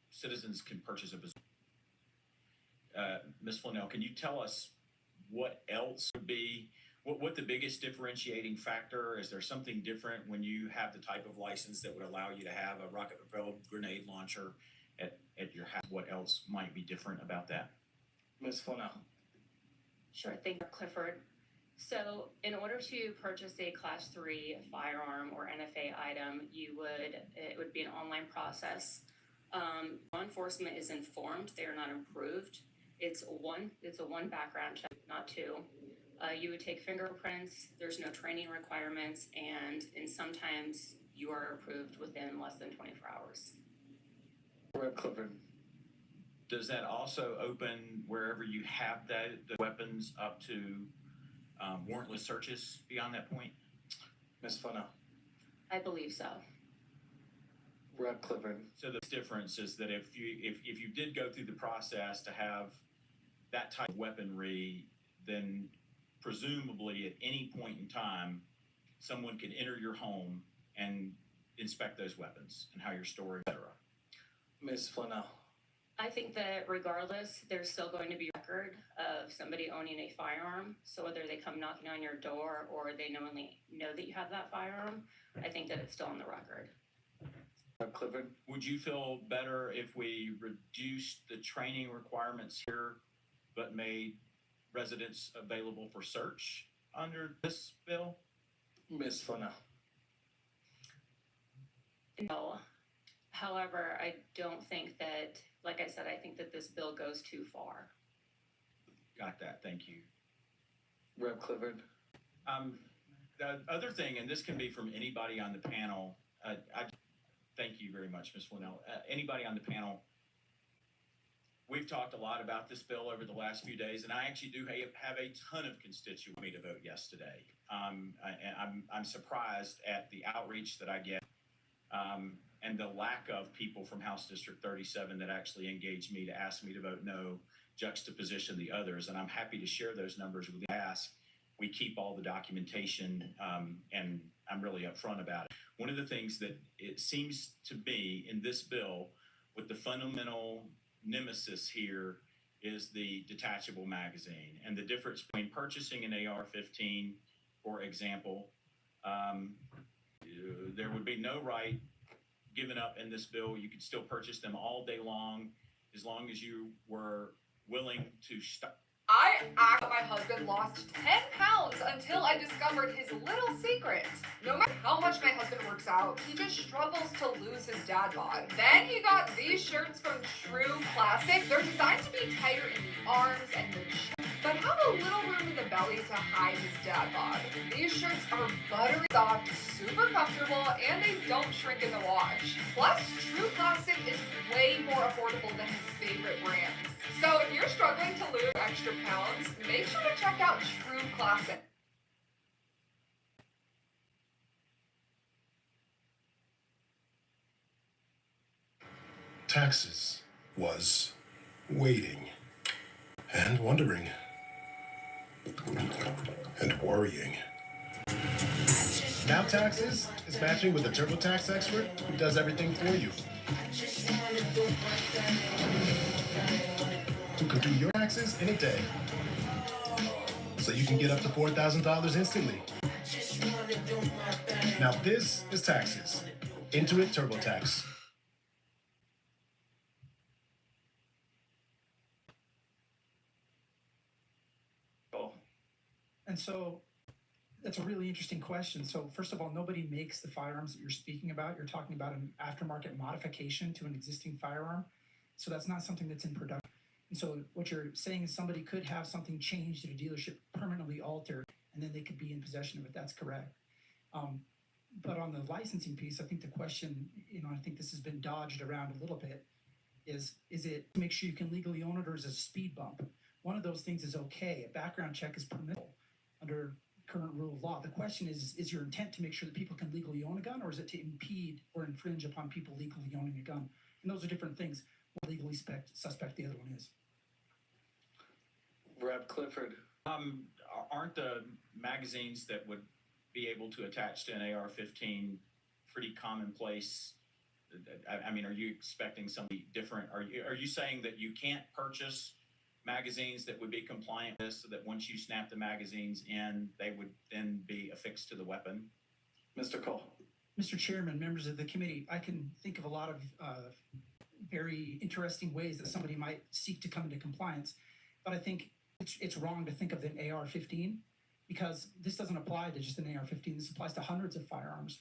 citizens can purchase a bazooka. Ms. Flannel, can you tell us what else would be, what the biggest differentiating factor? Is there something different when you have the type of license that would allow you to have a rocket-propelled grenade launcher at your house? What else might be different about that? Ms. Flannel. Sure, thank you, Clifford. So in order to purchase a Class 3 firearm or NFA item, it would be an online process. Law enforcement is informed, they are not approved. It's a one background check, not two. You would take fingerprints, there's no training requirements, and sometimes you are approved within less than 24 hours. Rep. Clifford. Does that also open wherever you have the weapons up to warrantless searches beyond that point? Ms. Flannel. I believe so. Rep. Clifford. So the difference is that if you did go through the process to have that type of weaponry, then presumably at any point in time, someone could enter your home and inspect those weapons and how you're storing, et cetera. Ms. Flannel. I think that regardless, there's still going to be a record of somebody owning a firearm. So whether they come knocking on your door or they knowingly know that you have that firearm, I think that it's still on the record. Clifford. Would you feel better if we reduced the training requirements here, but made residents available for search under this bill? Ms. Flannel. No. However, I don't think that, like I said, I think that this bill goes too far. Got that. Thank you. Rep. Clifford. The other thing, and this can be from anybody on the panel, thank you very much, Ms. Flannel. Anybody on the panel, we've talked a lot about this bill over the last few days, and I actually do have a ton of constituents me to vote yes today. I'm surprised at the outreach that I get and the lack of people from House District 37 that actually engaged me to ask me to vote no, juxtaposition the others. And I'm happy to share those numbers with you. We keep all the documentation, and I'm really upfront about it. One of the things that it seems to be in this bill with the fundamental nemesis here is the detachable magazine and the difference between purchasing an AR-15, for example. There would be no right given up in this bill. You could still purchase them all day long as you were willing to stop. My husband lost 10 pounds until I discovered his little secret. No matter how much my husband works out, he just struggles to lose his dad bod. Then he got these shirts from True Classic. They're designed to be tighter in the arms and the chest, but have a little room in the belly to hide his dad bod. These shirts are buttery soft, super comfortable, and they don't shrink in the wash. Plus, True Classic is way more affordable than his favorite brands. So if you're struggling to lose extra pounds, make sure to check out True Classic. Taxes was waiting and wondering and worrying. Now Taxes is matching with a TurboTax expert who does everything for you. Who can do your taxes in a day, so you can get up to $4,000 instantly. Now this is Taxes. Intuit TurboTax. And so that's a really interesting question. So first of all, nobody makes the firearms that you're speaking about. You're talking about an aftermarket modification to an existing firearm. So that's not something that's in production. And so what you're saying is somebody could have something changed at a dealership, permanently altered, and then they could be in possession of it. That's correct. But on the licensing piece, I think the question, I think this has been dodged around a little bit, is it to make sure you can legally own it, or is it a speed bump? One of those things is okay. A background check is permissible under current rule of law. The question is your intent to make sure that people can legally own a gun, or is it to impede or infringe upon people legally owning a gun? And those are different things. One legally suspect, the other one is. Rep Clifford. Aren't the magazines that would be able to attach to an AR-15 pretty commonplace? I mean, are you expecting something different? Are you saying that you can't purchase magazines that would be compliant with this, so that once you snap the magazines in, they would then be affixed to the weapon? Mr. Cole. Mr. Chairman, members of the committee, I can think of a lot of very interesting ways that somebody might seek to come into compliance, but I think it's wrong to think of an AR-15, because this doesn't apply to just an AR-15. This applies to hundreds of firearms.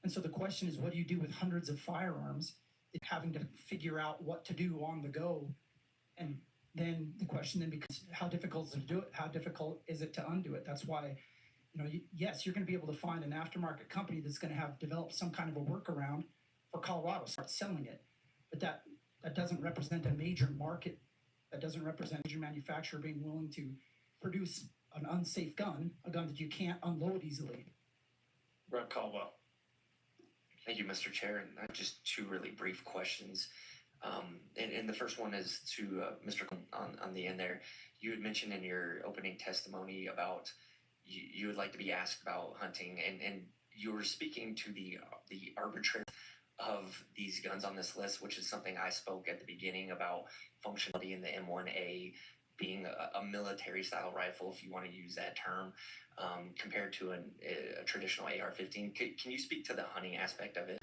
And so the question is, what do you do with hundreds of firearms, having to figure out what to do on the go? And then the question then becomes, how difficult is it to do it? How difficult is it to undo it? That's why, yes, you're going to be able to find an aftermarket company that's going to have developed some kind of a workaround for Colorado, start selling it. But that doesn't represent a major market. That doesn't represent a major manufacturer being willing to produce an unsafe gun, a gun that you can't unload easily. Rep Caldwell. Thank you, Mr. Chair. And I have just two really brief questions. And the first one is to Mr. on the end there. You had mentioned in your opening testimony about you would like to be asked about hunting, and you were speaking to the arbitrary of these guns on this list, which is something I spoke at the beginning about, functionality in the M1A being a military style rifle, if you want to use that term, compared to a traditional AR-15. Can you speak to the hunting aspect of it?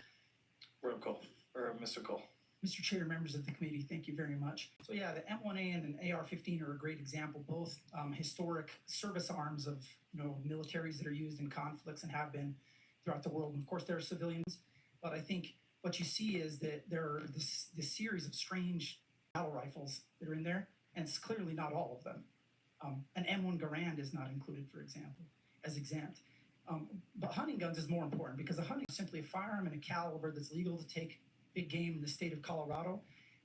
Rep Cole, or Mr. Cole. Mr. Chair, members of the committee, thank you very much. So yeah, the M1A and an AR-15 are a great example, both historic service arms of militaries that are used in conflicts and have been throughout the world. And of course, there are civilians, but I think what you see is that there are this series of strange battle rifles that are in there, and it's clearly not all of them. An M1 Garand is not included, for example, as exempt. But hunting guns is more important, because a hunting is simply a firearm and a caliber that's legal to take big game in the state of Colorado,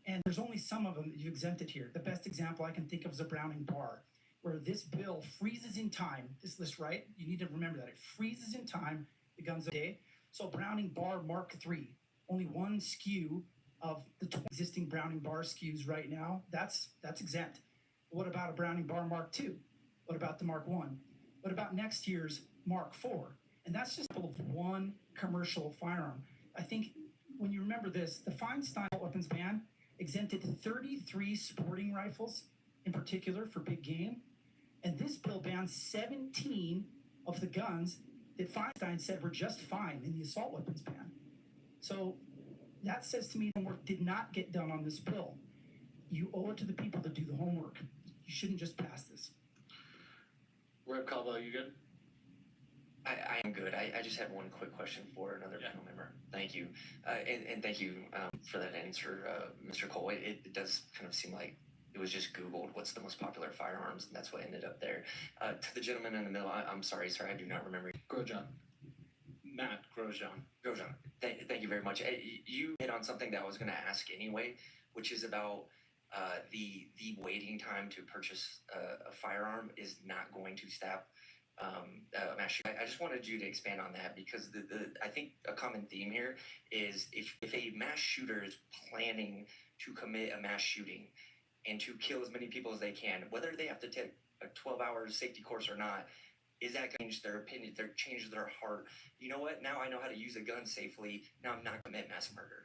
and there's only some of them that you exempted here. The best example I can think of is a Browning bar, where this bill freezes in time. This list, right? You need to remember that. It freezes in time the guns a day. So Browning bar Mark III, only one SKU of the 20 existing Browning bar SKUs right now, that's exempt. What about a Browning bar Mark II? What about the Mark I? What about next year's Mark IV? And that's just full of one commercial firearm. I think when you remember this, the Feinstein weapons ban exempted 33 sporting rifles in particular for big game. And this bill bans 17 of the guns that Feinstein said were just fine in the assault weapons ban. So That says to me the work did not get done on this bill. You owe it to the people to do the homework. You shouldn't just pass this. Rep. Caldwell, you good? I am good. I just had one quick question for another panel member. Thank you. And thank you for that answer, Mr. Cole. It does kind of seem like it was just Googled what's the most popular firearms, and that's what ended up there. To the gentleman in the middle, I'm sorry, sir, I do not remember. Grosjean. Matt Grosjean. Grosjean, thank you very much. You hit on something that I was going to ask anyway, which is about the waiting time to purchase a firearm is not going to stop mass shooting. I just wanted you to expand on that because I think a common theme here is if a mass shooter is planning to commit a mass shooting and to kill as many people as they can, whether they have to take a 12-hour safety course or not, is that going to change their opinion, change their heart? You know what? Now I know how to use a gun safely. Now I'm not commit mass murder.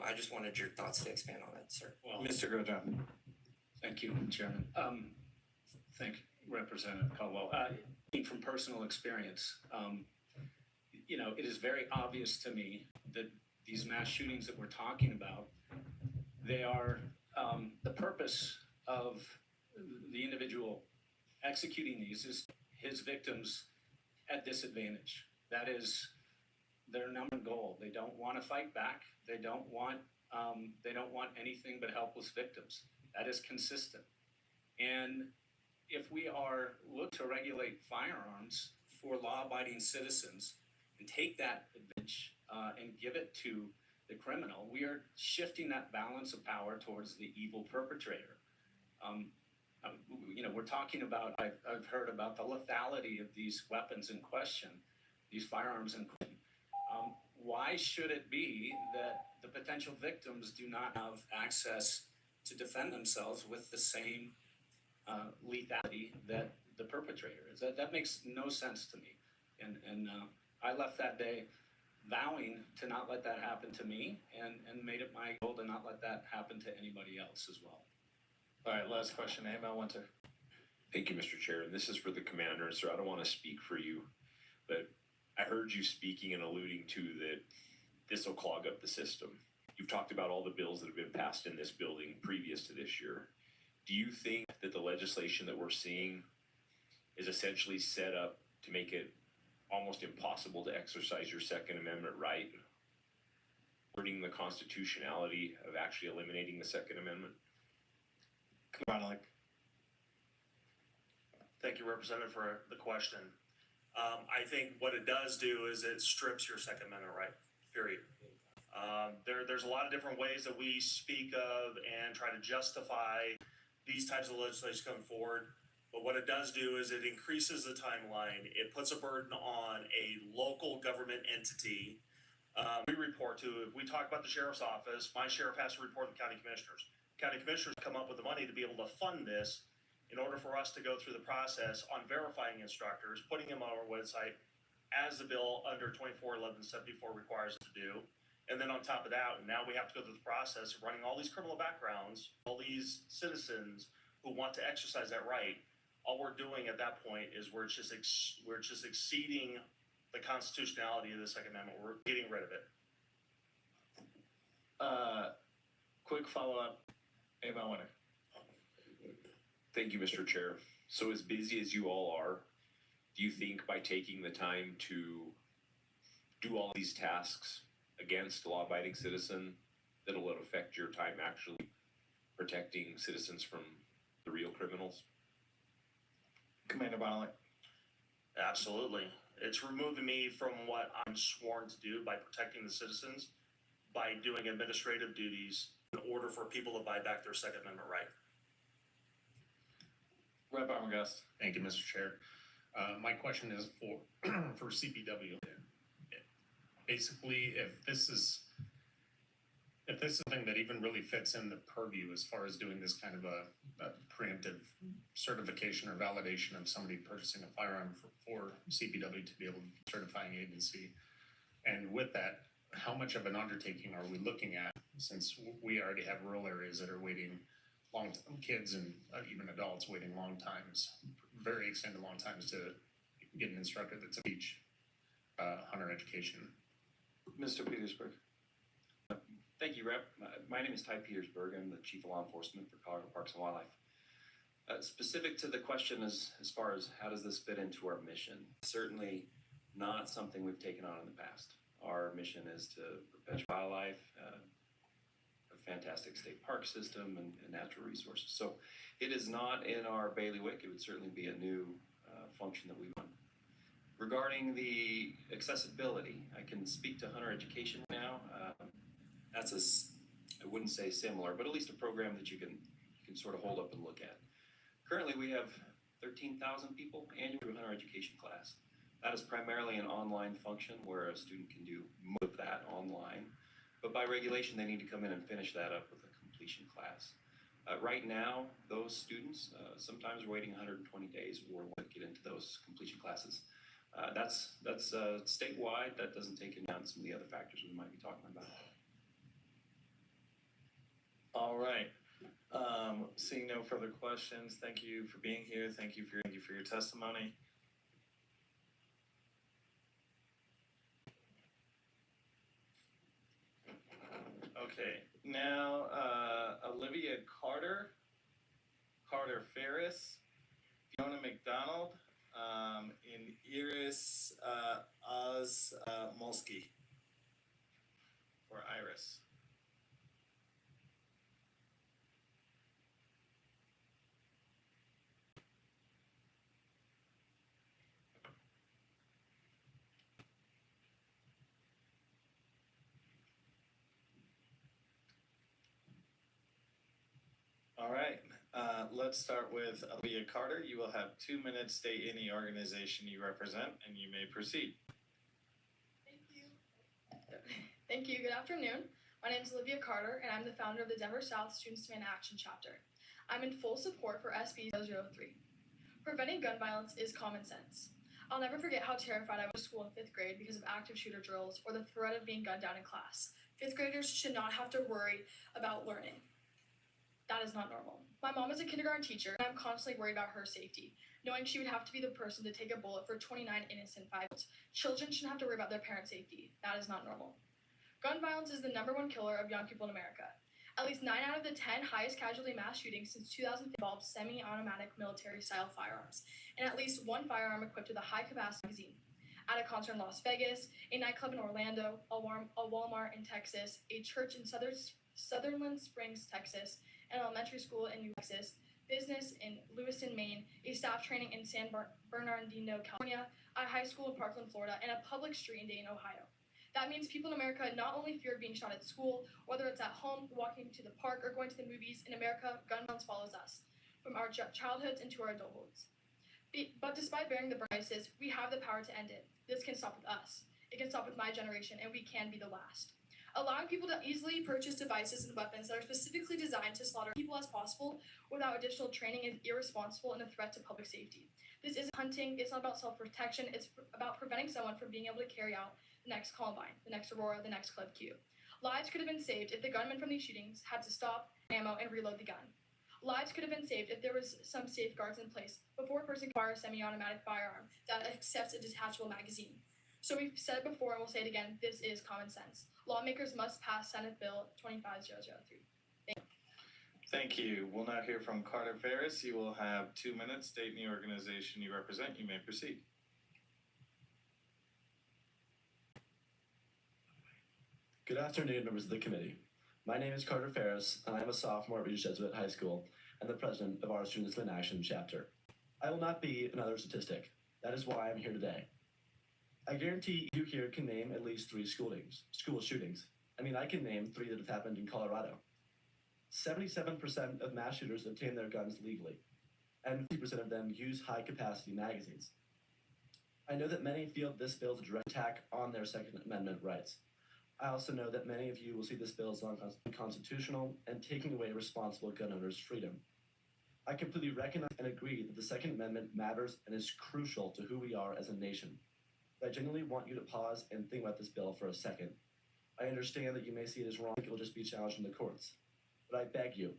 I just wanted your thoughts to expand on that, sir. Well, Mr. Grosjean. Thank you, Chairman. Thank you, Representative Caldwell. From personal experience, you know, it is very obvious to me that these mass shootings that we're talking about, they are the purpose of the individual executing these is his victims at disadvantage. That is their number one goal. They don't want to fight back. They don't want anything but helpless victims. That is consistent. And if we are looking to regulate firearms for law-abiding citizens and take that advantage and give it to the criminal, we are shifting that balance of power towards the evil perpetrator. You know, we're talking about, I've heard about the lethality of these weapons in question, these firearms in question. Why should it be that the potential victims do not have access to defend themselves with the same lethality that the perpetrator is? That makes no sense to me. And I left that day vowing to not let that happen to me and made it my goal to not let that happen to anybody else as well. All right, last question, Emma Winter. Thank you, Mr. Chair. And this is for the commander. Sir, I don't want to speak for you, but I heard you speaking and alluding to that this will clog up the system. You've talked about all the bills that have been passed in this building previous to this year. Do you think that the legislation that we're seeing is essentially set up to make it almost impossible to exercise your Second Amendment right, wording the constitutionality of actually eliminating the Second Amendment? Thank you, Representative, for the question. I think what it does do is it strips your Second Amendment right, period. There's a lot of different ways that we speak of and try to justify these types of legislation coming forward. But what it does do is it increases the timeline. It puts a burden on a local government entity. We report to, if we talk about the sheriff's office, my sheriff has to report to county commissioners. County commissioners come up with the money to be able to fund this in order for us to go through the process on verifying instructors, putting them on our website as the bill under 241174 requires us to do. And then on top of that, now we have to go through the process of running all these criminal backgrounds, all these citizens who want to exercise that right. All we're doing at that point is we're just exceeding the constitutionality of the Second Amendment. We're getting rid of it. Quick follow-up, Emma Winter. Thank you, Mr. Chair. So as busy as you all are, do you think by taking the time to do all these tasks against a law-abiding citizen that it'll affect your time actually protecting citizens from the real criminals? Commander Bonnelly. Absolutely. It's removing me from what I'm sworn to do by protecting the citizens, by doing administrative duties in order for people to buy back their Second Amendment right. Rep. Armagast. Thank you, Mr. Chair. My question is for CPW. Basically, if this is something that even really fits in the purview as far as doing this kind of a preemptive certification or validation of somebody purchasing a firearm for CPW to be able to be a certifying agency, and with that, how much of an undertaking are we looking at, since we already have rural areas that are waiting long, kids and even adults waiting long times, very extended long times to get an instructor that's a beach hunter education. Mr. Petersburg. Thank you, Rep. My name is Ty Petersburg. I'm the Chief of Law Enforcement for Colorado Parks and Wildlife. Specific to the question as far as how does this fit into our mission, certainly not something we've taken on in the past. Our mission is to perpetuate wildlife, a fantastic state park system, and natural resources. So it is not in our bailiwick. It would certainly be a new function that we run. Regarding the accessibility, I can speak to hunter education now. That's I wouldn't say similar, but at least a program that you can sort of hold up and look at. Currently, we have 13,000 people annually through hunter education class. That is primarily an online function where a student can do most of that online, but by regulation, they need to come in and finish that up with a completion class. Right now, those students sometimes are waiting 120 days or want to get into those completion classes. That's statewide. That doesn't take into account some of the other factors we might be talking about. All right. Seeing no further questions, thank you for being here. Thank you for your testimony. Okay, now Olivia Carter Ferris, Fiona McDonald, and Iris Molsky, or Iris. All right, let's start with Olivia Carter. You will have 2 minutes. State any organization you represent, and you may proceed. Thank you. Good afternoon. My name is Olivia Carter, and I'm the founder of the Denver South Students Demand Action Chapter. I'm in full support for SB 003. Preventing gun violence is common sense. I'll never forget how terrified I was to school in 5th grade because of active shooter drills or the threat of being gunned down in class. 5th graders should not have to worry about learning. That is not normal. My mom is a kindergarten teacher, and I'm constantly worried about her safety, knowing she would have to be the person to take a bullet for 29 innocent 5-year-olds. Children shouldn't have to worry about their parents' safety. That is not normal. Gun violence is the #1 killer of young people in America. At least 9 out of the 10 highest casualty mass shootings since 2000 involved semi-automatic military-style firearms, and at least one firearm equipped with a high-capacity magazine. At a concert in Las Vegas, a nightclub in Orlando, a Walmart in Texas, a church in Sutherland Springs, Texas, an elementary school in New Texas, business in Lewiston, Maine, a staff training in San Bernardino, California, a high school in Parkland, Florida, and a public street in Dayton, Ohio. That means people in America not only fear being shot at school, whether it's at home, walking to the park, or going to the movies. In America, gun violence follows us, from our childhoods into our adulthoods. But despite bearing the prices, we have the power to end it. This can stop with us. It can stop with my generation, and we can be the last. Allowing people to easily purchase devices and weapons that are specifically designed to slaughter people as possible without additional training is irresponsible and a threat to public safety. This isn't hunting, it's not about self-protection, it's about preventing someone from being able to carry out the next Columbine, the next Aurora, the next Club Q. Lives could have been saved if the gunmen from these shootings had to stop, ammo, and reload the gun. Lives could have been saved if there was some safeguards in place before a person can fire a semi-automatic firearm that accepts a detachable magazine. So we've said it before and we'll say it again, this is common sense. Lawmakers must pass Senate Bill 25003. Thank you. Thank you. We'll now hear from Carter Ferris. You will have 2 minutes. State the organization you represent. You may proceed. Good afternoon, members of the committee. My name is Carter Ferris, and I am a sophomore at Regis Jesuit High School and the president of our Students in Action chapter. I will not be another statistic. That is why I'm here today. I guarantee you here can name at least 3 school shootings. I can name 3 that have happened in Colorado. 77% of mass shooters obtain their guns legally, and 50% of them use high-capacity magazines. I know that many feel this bill is a direct attack on their Second Amendment rights. I also know that many of you will see this bill as unconstitutional and taking away responsible gun owners' freedom. I completely recognize and agree that the Second Amendment matters and is crucial to who we are as a nation. But I genuinely want you to pause and think about this bill for a second. I understand that you may see it as wrong, it will just be challenged in the courts. But I beg you,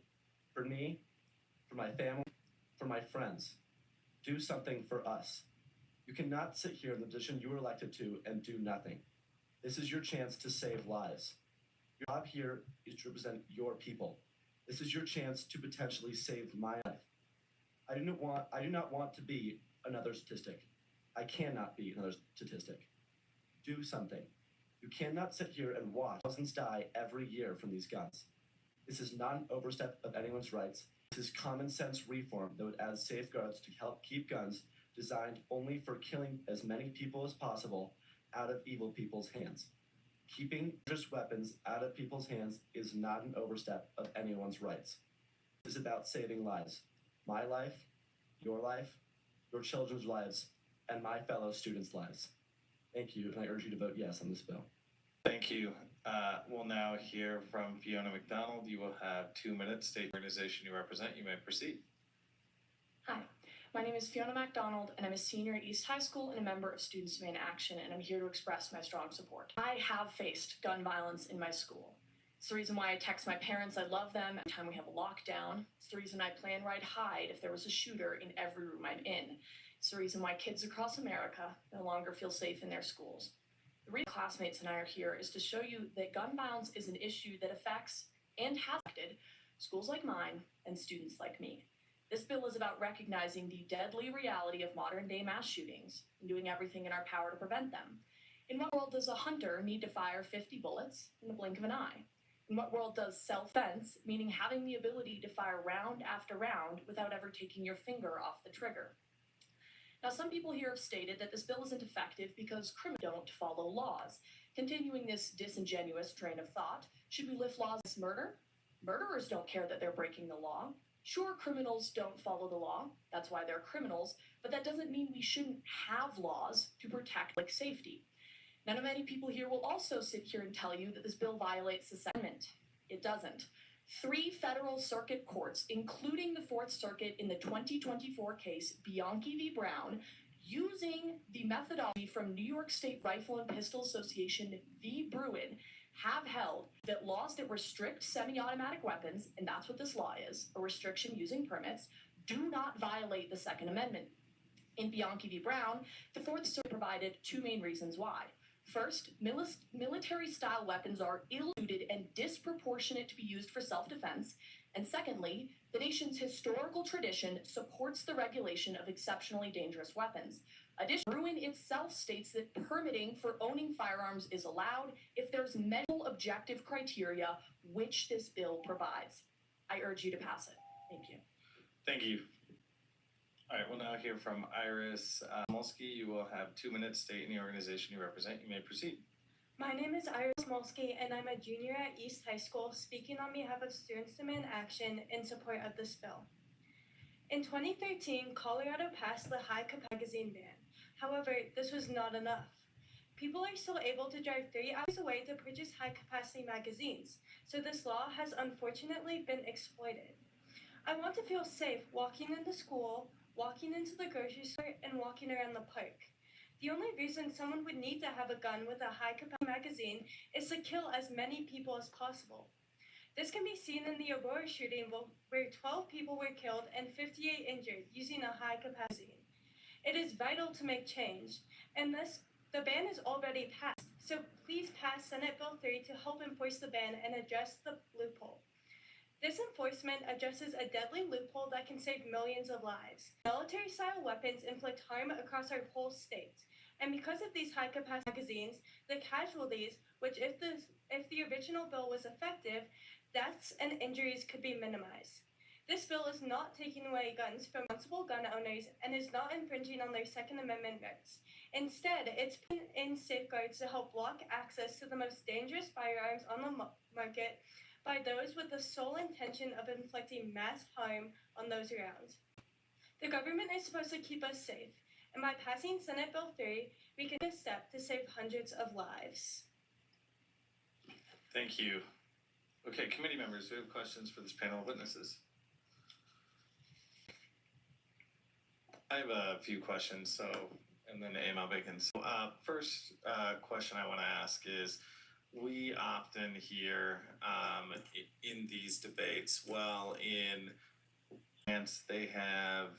for me, for my family, for my friends, do something for us. You cannot sit here in the position you were elected to and do nothing. This is your chance to save lives. Your job here is to represent your people. This is your chance to potentially save my life. I do not want to be another statistic. I cannot be another statistic. Do something. You cannot sit here and watch thousands die every year from these guns. This is not an overstep of anyone's rights. This is common sense reform that would add safeguards to help keep guns designed only for killing as many people as possible out of evil people's hands. Keeping dangerous weapons out of people's hands is not an overstep of anyone's rights. It is about saving lives. My life, your children's lives, and my fellow students' lives. Thank you, and I urge you to vote yes on this bill. Thank you. We'll now hear from Fiona McDonald. You will have 2 minutes. State the organization you represent. You may proceed. Hi, my name is Fiona MacDonald, and I'm a senior at East High School and a member of Students Demand Action, and I'm here to express my strong support. I have faced gun violence in my school. It's the reason why I text my parents I love them every time we have a lockdown. It's the reason I plan right hide if there was a shooter in every room I'm in. It's the reason why kids across America no longer feel safe in their schools. The reason classmates and I are here is to show you that gun violence is an issue that affects and has affected schools like mine and students like me. This bill is about recognizing the deadly reality of modern-day mass shootings and doing everything in our power to prevent them. In what world does a hunter need to fire 50 bullets in the blink of an eye? In what world does self-defense, meaning having the ability to fire round after round without ever taking your finger off the trigger? Now, some people here have stated that this bill isn't effective because criminals don't follow laws. Continuing this disingenuous train of thought, should we lift laws against murder? Murderers don't care that they're breaking the law. Sure, criminals don't follow the law. That's why they're criminals. But that doesn't mean we shouldn't have laws to protect public safety. Now, many people here will also sit here and tell you that this bill violates the Second Amendment. It doesn't. 3 federal circuit courts, including the Fourth Circuit in the 2024 case Bianchi v. Brown, using the methodology from New York State Rifle and Pistol Association v. Bruin, have held that laws that restrict semi-automatic weapons, and that's what this law is, a restriction using permits, do not violate the Second Amendment. In Bianchi v. Brown, the Fourth Circuit provided 2 main reasons why. First, military-style weapons are ill-suited and disproportionate to be used for self-defense. And secondly, the nation's historical tradition supports the regulation of exceptionally dangerous weapons. Additionally, Bruin itself states that permitting for owning firearms is allowed if there's medical objective criteria, which this bill provides. I urge you to pass it. Thank you. Thank you. All right, we'll now hear from Iris Molsky. You will have 2 minutes. State the organization you represent. You may proceed. My name is Iris Molsky, and I'm a junior at East High School, speaking on behalf of Students Demand Action in support of this bill. In 2013, Colorado passed the high-capacity magazine ban. However, this was not enough. People are still able to drive 3 hours away to purchase high-capacity magazines, so this law has unfortunately been exploited. I want to feel safe walking into school, walking into the grocery store, and walking around the park. The only reason someone would need to have a gun with a high-capacity magazine is to kill as many people as possible. This can be seen in the Aurora shooting where 12 people were killed and 58 injured using a high-capacity. It is vital to make change, and the ban is already passed, so please pass Senate Bill 3 to help enforce the ban and address the loophole. This enforcement addresses a deadly loophole that can save millions of lives. Military-style weapons inflict harm across our whole state, and because of these high-capacity magazines, the casualties, which if the original bill was effective, deaths and injuries could be minimized. This bill is not taking away guns from responsible gun owners and is not infringing on their Second Amendment rights. Instead, it's putting in safeguards to help block access to the most dangerous firearms on the market by those with the sole intention of inflicting mass harm on those around. The government is supposed to keep us safe, and by passing Senate Bill 3, we can take a step to save hundreds of lives. Thank you. Okay, committee members, we have questions for this panel of witnesses. I have a few questions, and then AML Bacon. First question I want to ask is, we often hear in these debates, well, in France they have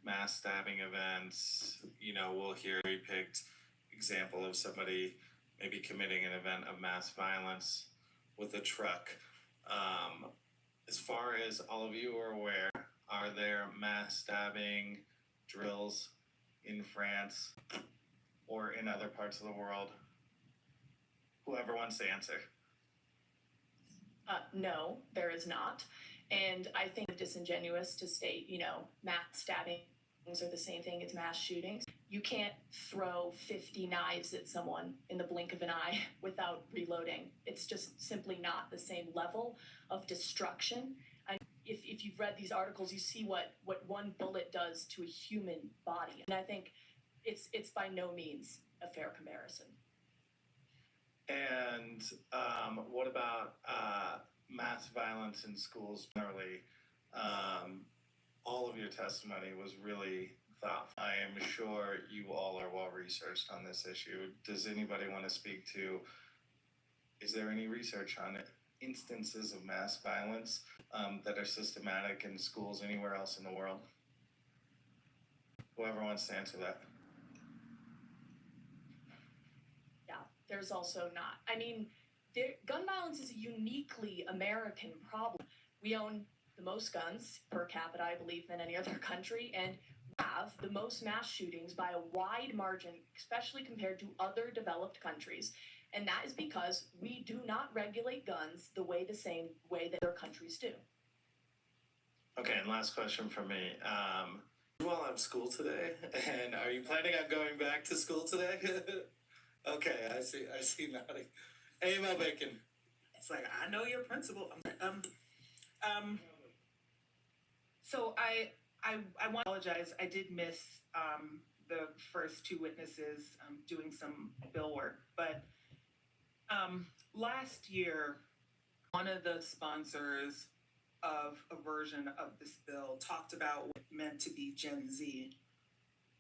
mass stabbing events, we'll hear a picked example of somebody maybe committing an event of mass violence. with a truck. As far as all of you are aware, are there mass stabbing drills in France or in other parts of the world? Whoever wants to answer. No, there is not. And I think it's disingenuous to state, mass stabbings are the same thing as mass shootings. You can't throw 50 knives at someone in the blink of an eye without reloading. It's just simply not the same level of destruction. And if you've read these articles, you see what one bullet does to a human body. And I think it's by no means a fair comparison. And what about mass violence in schools generally? All of your testimony was really thoughtful. I am sure you all are well researched on this issue. Does anybody want to speak to, is there any research on instances of mass violence that are systematic in schools anywhere else in the world? Whoever wants to answer that. There's also not. I mean, gun violence is a uniquely American problem. We own the most guns per capita, I believe, than any other country, and have the most mass shootings by a wide margin, especially compared to other developed countries. And that is because we do not regulate guns the same way that other countries do. Okay, and last question from me. You all have school today, and are you planning on going back to school today? Okay, I see nodding. AML Bacon. It's like, I know your principal. So I want to apologize. I did miss the first two witnesses doing some bill work. But last year, one of the sponsors of a version of this bill talked about what it meant to be Gen Z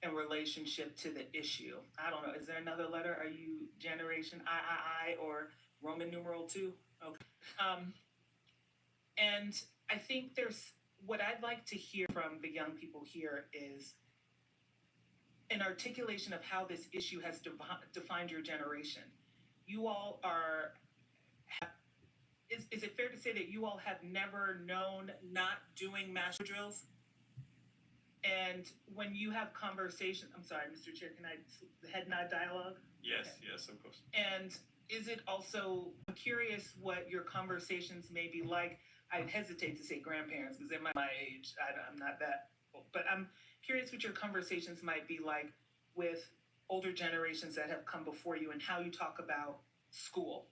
in relationship to the issue. I don't know. Is there another letter? Are you Generation III or Roman numeral 2? Okay. And I think what I'd like to hear from the young people here is an articulation of how this issue has defined your generation. You all is it fair to say that you all have never known not doing mass drills? And when you have conversation, I'm sorry, Mr. Chair, can I head nod dialogue? Yes, yes, of course. And is it also, I'm curious what your conversations may be like. I hesitate to say grandparents because they're my age. I'm not that old. But I'm curious what your conversations might be like with older generations that have come before you and how you talk about school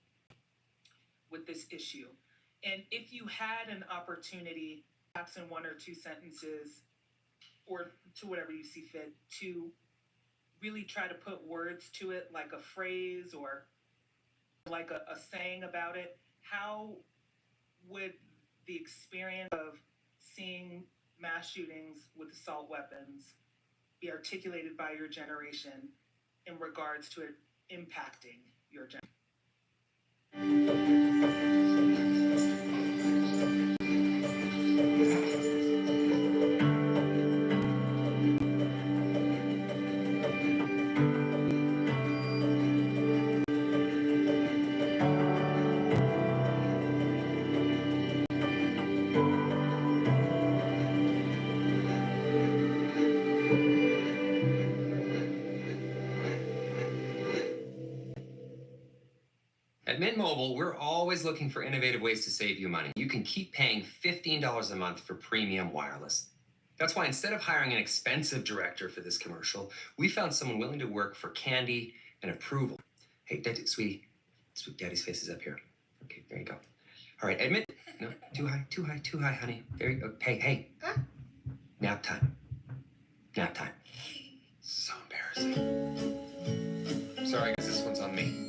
with this issue. And if you had an opportunity, perhaps in one or two sentences, or to whatever you see fit, to really try to put words to it, like a phrase or like a saying about it, how would the experience of seeing mass shootings with assault weapons be articulated by your generation in regards to it impacting your generation? At Mint Mobile, we're always looking for innovative ways to save you money. You can keep paying $15 a month for premium wireless. That's why instead of hiring an expensive director for this commercial, we found someone willing to work for candy and approval. Hey, Daddy, sweetie, Daddy's face is up here. Okay, there you go. All right, admit. No, too high, honey. There you go. Hey. Nap time. So embarrassing. Sorry, guys, this one's on me.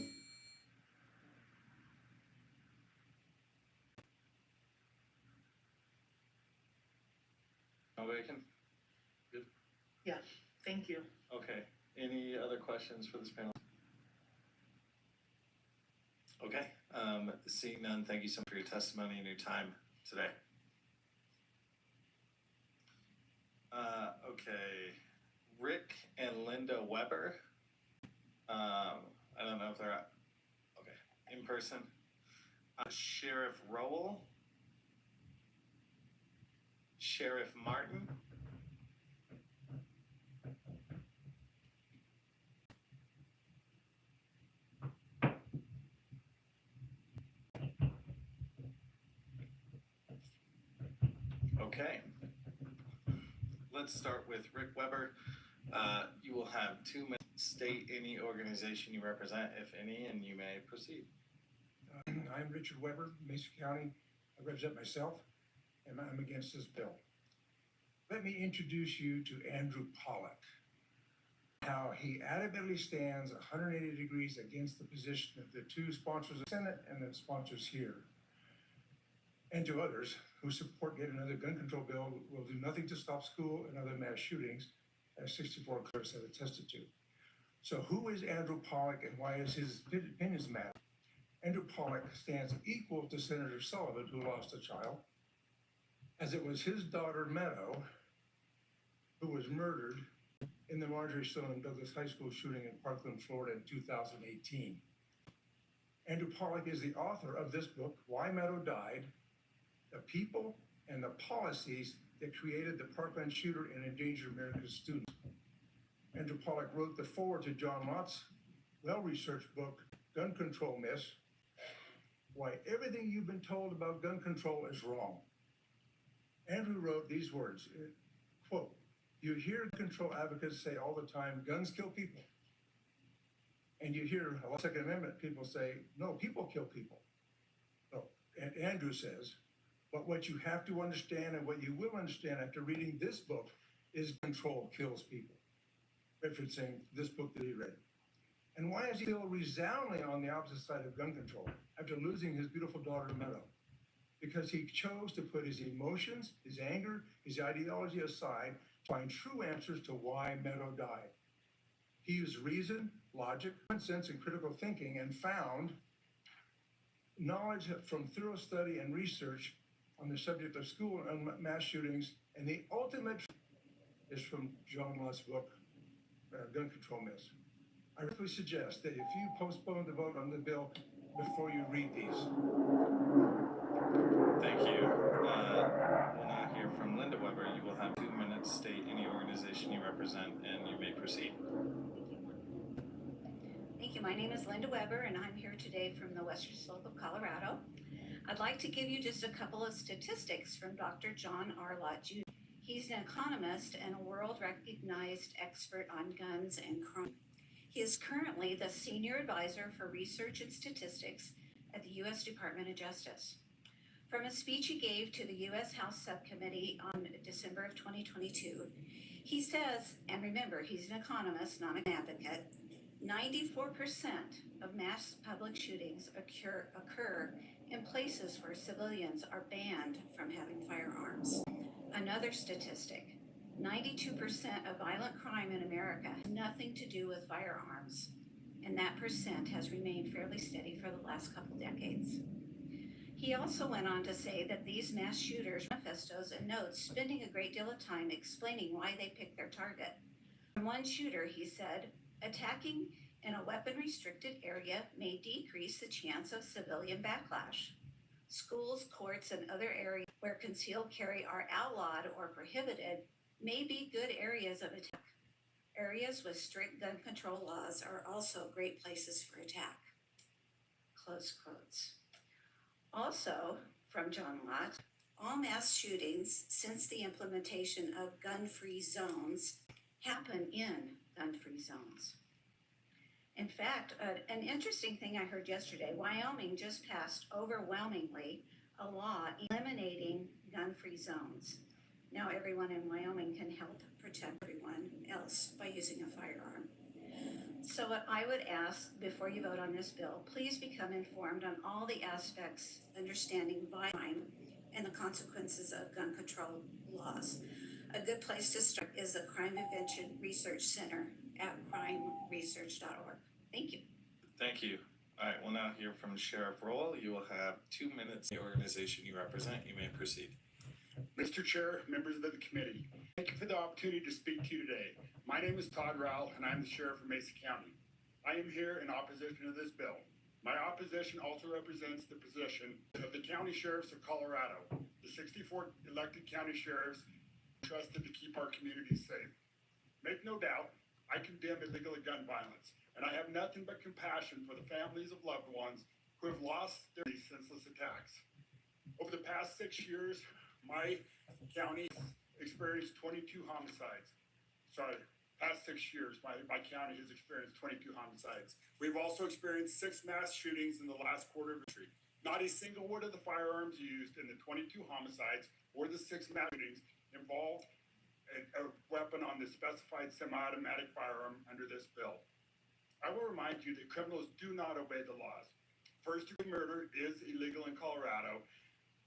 Bacon? Good? Yeah, thank you. Okay. Any other questions for this panel? Okay. Seeing none, thank you so much for your testimony and your time today. Okay. Rick and Linda Weber. I don't know if they're in person. Sheriff Rowell, Sheriff Martin, okay. Let's start with Rick Weber. You will have 2 minutes. State any organization you represent, if any, and you may proceed. I'm Richard Weber, Mesa County. I represent myself, and I'm against this bill. Let me introduce you to Andrew Pollack. How he adamantly stands 180 degrees against the position of the 2 sponsors of the Senate and the sponsors here. And to others who support yet another gun control bill will do nothing to stop school and other mass shootings, as 64 clerks have attested to. So who is Andrew Pollack and why is his opinions matter? Andrew Pollack stands equal to Senator Sullivan, who lost a child, as it was his daughter Meadow who was murdered in the Marjorie Stoneman Douglas High School shooting in Parkland, Florida in 2018. Andrew Pollack is the author of this book, Why Meadow Died, The People and the Policies That Created the Parkland Shooter and Endangered America's Students. Andrew Pollack wrote the foreword to John Lott's well-researched book, Gun Control Myths, Why Everything You've Been Told About Gun Control is Wrong. Andrew wrote these words, quote, you hear control advocates say all the time, guns kill people. And you hear a lot of Second Amendment people say, no, people kill people. No. And Andrew says, but what you have to understand and what you will understand after reading this book is control kills people. Referencing this book that he read. And why is he still resoundingly on the opposite side of gun control after losing his beautiful daughter Meadow? Because he chose to put his emotions, his anger, his ideology aside to find true answers to why Meadow died. He used reason, logic, common sense, and critical thinking and found knowledge from thorough study and research on the subject of school and mass shootings, and the ultimate is from John Lott's book, Gun Control Myths. I really suggest that if you postpone the vote on the bill before you read these. Thank you. We'll now hear from Linda Weber. You will have 2 minutes. State any organization you represent, and you may proceed. Thank you. My name is Linda Weber, and I'm here today from the western slope of Colorado. I'd like to give you just a couple of statistics from Dr. John R. Lott Jr. He's an economist and a world-recognized expert on guns and crime. He is currently the Senior Advisor for Research and Statistics at the U.S. Department of Justice. From a speech he gave to the U.S. House Subcommittee on December of 2022, he says, and remember, he's an economist, not an advocate, 94% of mass public shootings occur in places where civilians are banned from having firearms. Another statistic, 92% of violent crime in America has nothing to do with firearms, and that percent has remained fairly steady for the last couple decades. He also went on to say that these mass shooters, manifestos and notes, spending a great deal of time explaining why they picked their target. From one shooter, he said, attacking in a weapon-restricted area may decrease the chance of civilian backlash. Schools, courts, and other areas where concealed carry are outlawed or prohibited may be good areas of attack. Areas with strict gun control laws are also great places for attack. Close quotes. Also, from John Lott, all mass shootings since the implementation of gun-free zones happen in gun-free zones. In fact, an interesting thing I heard yesterday, Wyoming just passed overwhelmingly a law eliminating gun-free zones. Now everyone in Wyoming can help protect everyone else by using a firearm. So what I would ask before you vote on this bill, please become informed on all the aspects, understanding crime and the consequences of gun control laws. A good place to start is the Crime Prevention Research Center at crimeresearch.org. Thank you. Thank you. All right, we'll now hear from Sheriff Rowell. You will have 2 minutes. The organization you represent, you may proceed. Mr. Chair, members of the committee, thank you for the opportunity to speak to you today. My name is Todd Rowell, and I'm the Sheriff of Mesa County. I am here in opposition to this bill. My opposition also represents the position of the county sheriffs of Colorado, the 64 elected county sheriffs trusted to keep our communities safe. Make no doubt, I condemn illegal gun violence, and I have nothing but compassion for the families of loved ones who have lost their senseless attacks. Over the past 6 years, my county experienced 22 homicides. Past 6 years, my county has experienced 22 homicides. We've also experienced 6 mass shootings in the last quarter of the century. Not a single one of the firearms used in the 22 homicides or the 6 mass shootings involved a weapon on the specified semi-automatic firearm under this bill. I will remind you that criminals do not obey the laws. First-degree murder is illegal in Colorado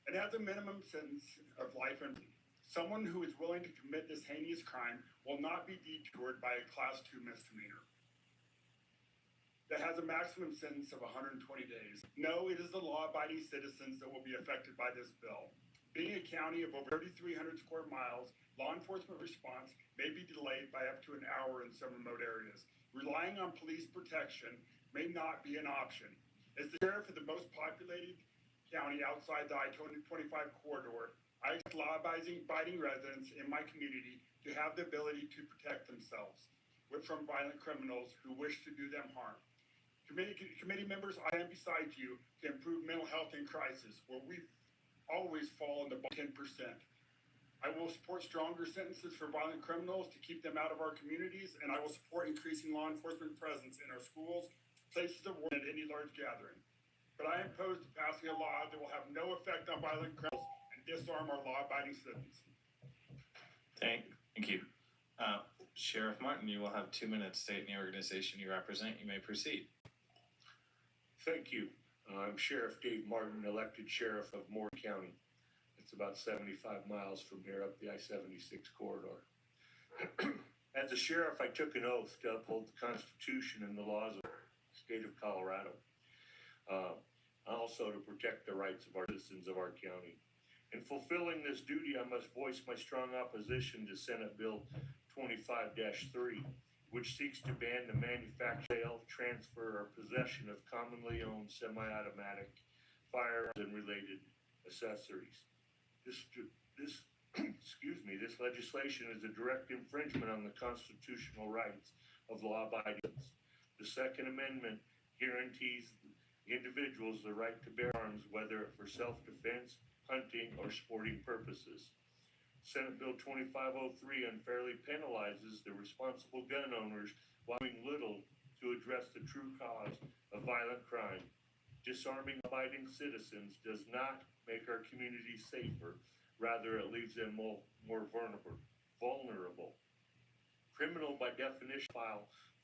and has a minimum sentence of life in prison. Someone who is willing to commit this heinous crime will not be detoured by a Class 2 misdemeanor that has a maximum sentence of 120 days. No, it is the law-abiding citizens that will be affected by this bill. Being a county of over 3,300 square miles, law enforcement response may be delayed by up to an hour in some remote areas. Relying on police protection may not be an option. As the sheriff of the most populated county outside the I-25 corridor, I expect law-abiding residents in my community to have the ability to protect themselves from violent criminals who wish to do them harm. Committee members, I am beside you to improve mental health in crisis, where we always fall in the 10%. I will support stronger sentences for violent criminals to keep them out of our communities, and I will support increasing law enforcement presence in our schools, places of work, and any large gathering. But I am opposed to passing a law that will have no effect on violent criminals and disarm our law-abiding citizens. Thank you. Sheriff Martin, you will have 2 minutes stating the organization you represent. You may proceed. Thank you. I'm Sheriff Dave Martin, elected sheriff of Moore County. It's about 75 miles from here up the I-76 corridor. As a sheriff, I took an oath to uphold the Constitution and the laws of the state of Colorado. Also to protect the rights of our citizens of our county. In fulfilling this duty, I must voice my strong opposition to Senate Bill 25-3, which seeks to ban the manufacture, sale, transfer, or possession of commonly owned semi-automatic firearms and related accessories. This legislation is a direct infringement on the constitutional rights of law-abiding citizens. The Second Amendment guarantees individuals the right to bear arms, whether for self-defense, hunting, or sporting purposes. Senate Bill 2503 unfairly penalizes the responsible gun owners while doing little to address the true cause of violent crime. Disarming abiding citizens does not make our communities safer, rather it leaves them more vulnerable. Criminal by definition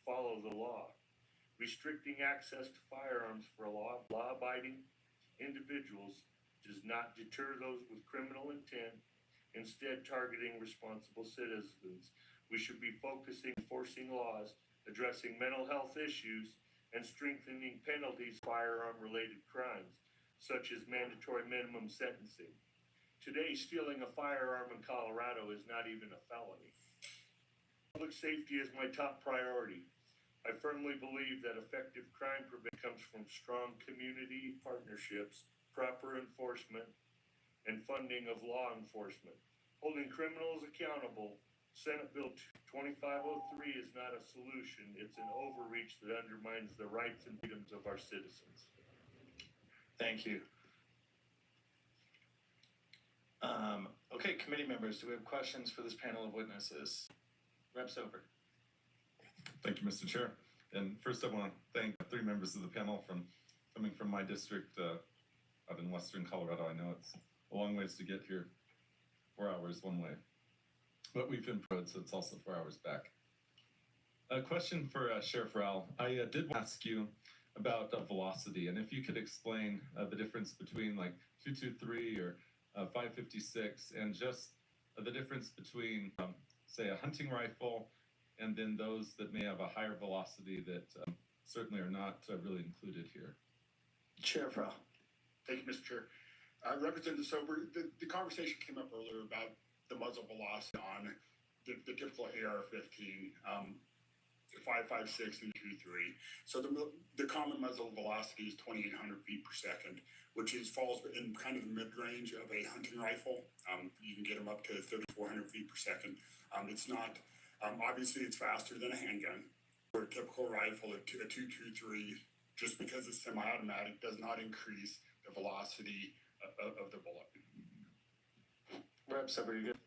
follow the law. Restricting access to firearms for law-abiding individuals does not deter those with criminal intent, instead targeting responsible citizens. We should be focusing on enforcing laws, addressing mental health issues, and strengthening penalties for firearm-related crimes, such as mandatory minimum sentencing. Today, stealing a firearm in Colorado is not even a felony. Public safety is my top priority. I firmly believe that effective crime prevention comes from strong community partnerships, proper enforcement, and funding of law enforcement. Holding criminals accountable, Senate Bill 2503 is not a solution. It's an overreach that undermines the rights and freedoms of our citizens. Thank you. Okay, committee members, do we have questions for this panel of witnesses? Rep. Sober. Thank you, Mr. Chair. And first I want to thank 3 members of the panel coming from my district out in western Colorado. I know it's a long ways to get here, 4 hours one way. But we've improved, so it's also 4 hours back. A question for Sheriff Rowell. I did want to ask you about velocity, and if you could explain the difference between like 223 or 556 and just the difference between, say, a hunting rifle and then those that may have a higher velocity that certainly are not really included here. Sheriff Rowell. Thank you, Mr. Chair. Representative Sober, the conversation came up earlier about the muzzle velocity on the typical AR-15. the 5.56 and 2.3. So the common muzzle velocity is 2,800 feet per second, which falls in kind of the mid-range of a hunting rifle. You can get them up to 3,400 feet per second. It's not, obviously it's faster than a handgun. For a typical rifle, a 2.23, just because it's semi-automatic, does not increase the velocity of the bullet. Rep Supper, you good?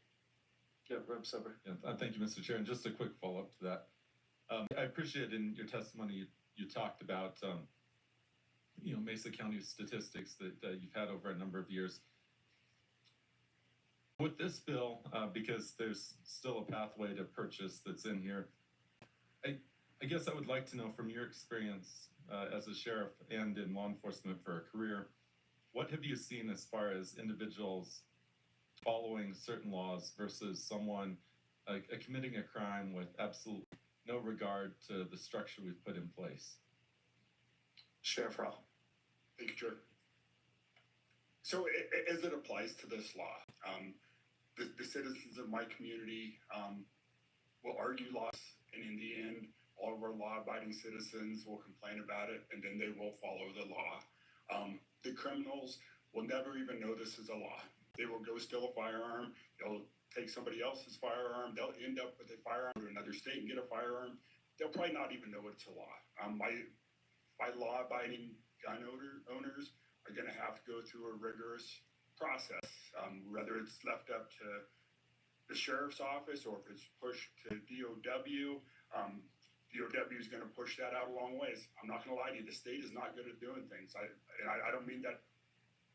Yeah, Rep Supper. Yeah, thank you, Mr. Chair. And just a quick follow-up to that. I appreciate in your testimony you talked about Mesa County statistics that you've had over a number of years. With this bill, because there's still a pathway to purchase that's in here, I guess I would like to know from your experience as a sheriff and in law enforcement for a career, what have you seen as far as individuals following certain laws versus someone committing a crime with absolutely no regard to the structure we've put in place? Sheriff Rowell. Thank you, Chair. So as it applies to this law, the citizens of my community will argue laws, and in the end, all of our law-abiding citizens will complain about it, and then they will follow the law. The criminals will never even know this is a law. They will go steal a firearm. They'll take somebody else's firearm. They'll end up with a firearm to another state and get a firearm. They'll probably not even know it's a law. My law-abiding gun owners are going to have to go through a rigorous process, whether it's left up to the sheriff's office or if it's pushed to DOW. DOW is going to push that out a long ways. I'm not going to lie to you. The state is not good at doing things. I don't mean that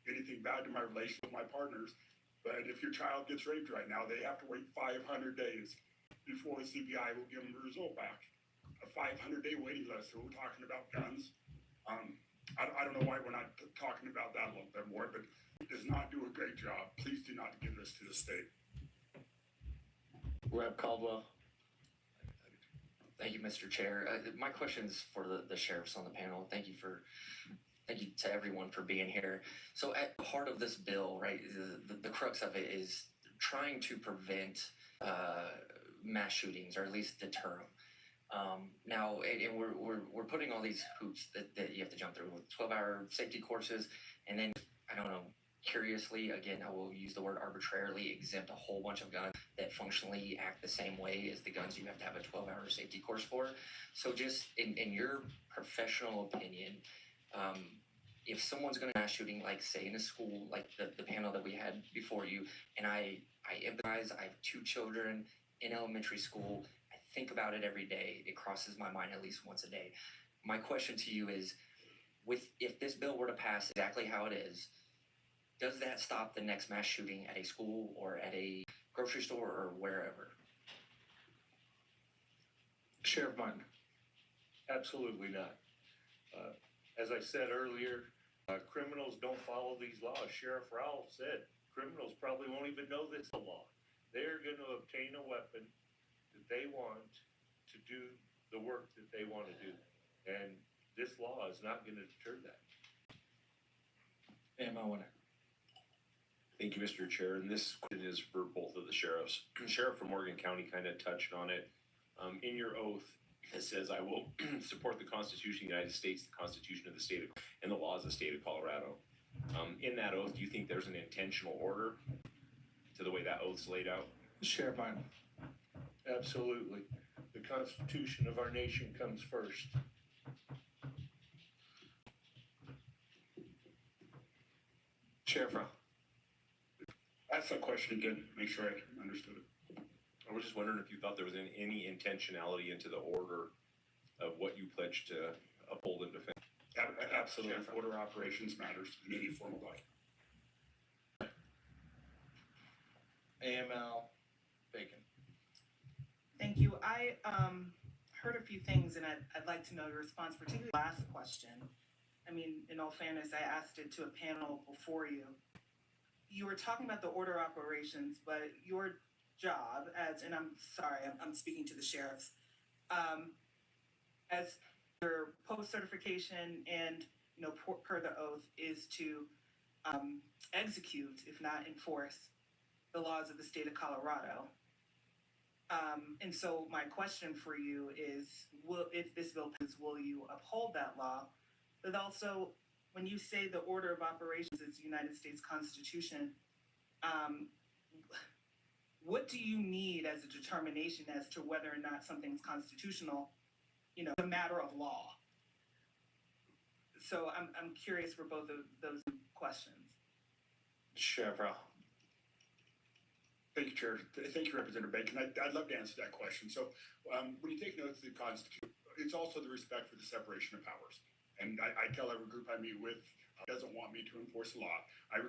anything bad to my relation with my partners, but if your child gets raped right now, they have to wait 500 days before the CBI will give them the result back. A 500-day waiting list. So we're talking about guns. I don't know why we're not talking about that a little bit more, but it does not do a great job. Please do not give this to the state. Rep Caldwell. Thank you, Mr. Chair. My question's for the sheriffs on the panel. Thank you to everyone for being here. So at the heart of this bill, right, the crux of it is trying to prevent mass shootings, or at least deter them. Now, and we're putting all these hoops that you have to jump through with 12-hour safety courses, and then, I don't know, curiously, again, I will use the word arbitrarily, exempt a whole bunch of guns that functionally act the same way as the guns you have to have a 12-hour safety course for. So just in your professional opinion, if someone's going to mass shooting, like say in a school, like the panel that we had before you, and I empathize, I have 2 children in elementary school, I think about it every day, it crosses my mind at least once a day. My question to you is, if this bill were to pass exactly how it is, does that stop the next mass shooting at a school or at a grocery store or wherever? Sheriff Martin. Absolutely not. As I said earlier, criminals don't follow these laws. Sheriff Rowell said criminals probably won't even know this is a law. They're going to obtain a weapon that they want to do the work that they want to do. And this law is not going to deter that. AML winner. Thank you, Mr. Chair. And this question is for both of the sheriffs. Sheriff from Morgan County kind of touched on it. In your oath, it says, I will support the Constitution of the United States, the Constitution of the state of, and the laws of the state of Colorado. In that oath, do you think there's an intentional order to the way that oath's laid out? Sheriff Martin. Absolutely. The Constitution of our nation comes first. Sheriff Rowell. Ask that question again, make sure I understood it. I was just wondering if you thought there was any intentionality into the order of what you pledged to uphold and defend. Absolutely. Order operations matters in any form of life. AML Bacon. Thank you. I heard a few things, and I'd like to know your response, particularly the last question. I mean, in all fairness, I asked it to a panel before you. You were talking about the order operations, but your job as, and I'm sorry, I'm speaking to the sheriffs, as your post-certification and, per the oath, is to execute, if not enforce, the laws of the state of Colorado. And so my question for you is, if this bill passes, will you uphold that law? But also, when you say the order of operations is the United States Constitution, what do you need as a determination as to whether or not something's constitutional? You know, a matter of law. So I'm curious for both of those questions. Sheriff Rao. Thank you, Chair. Thank you, Representative Bacon. I'd love to answer that question. So when you take notes of the Constitution, it's also the respect for the separation of powers. And I tell every group I meet with doesn't want me to enforce the law. I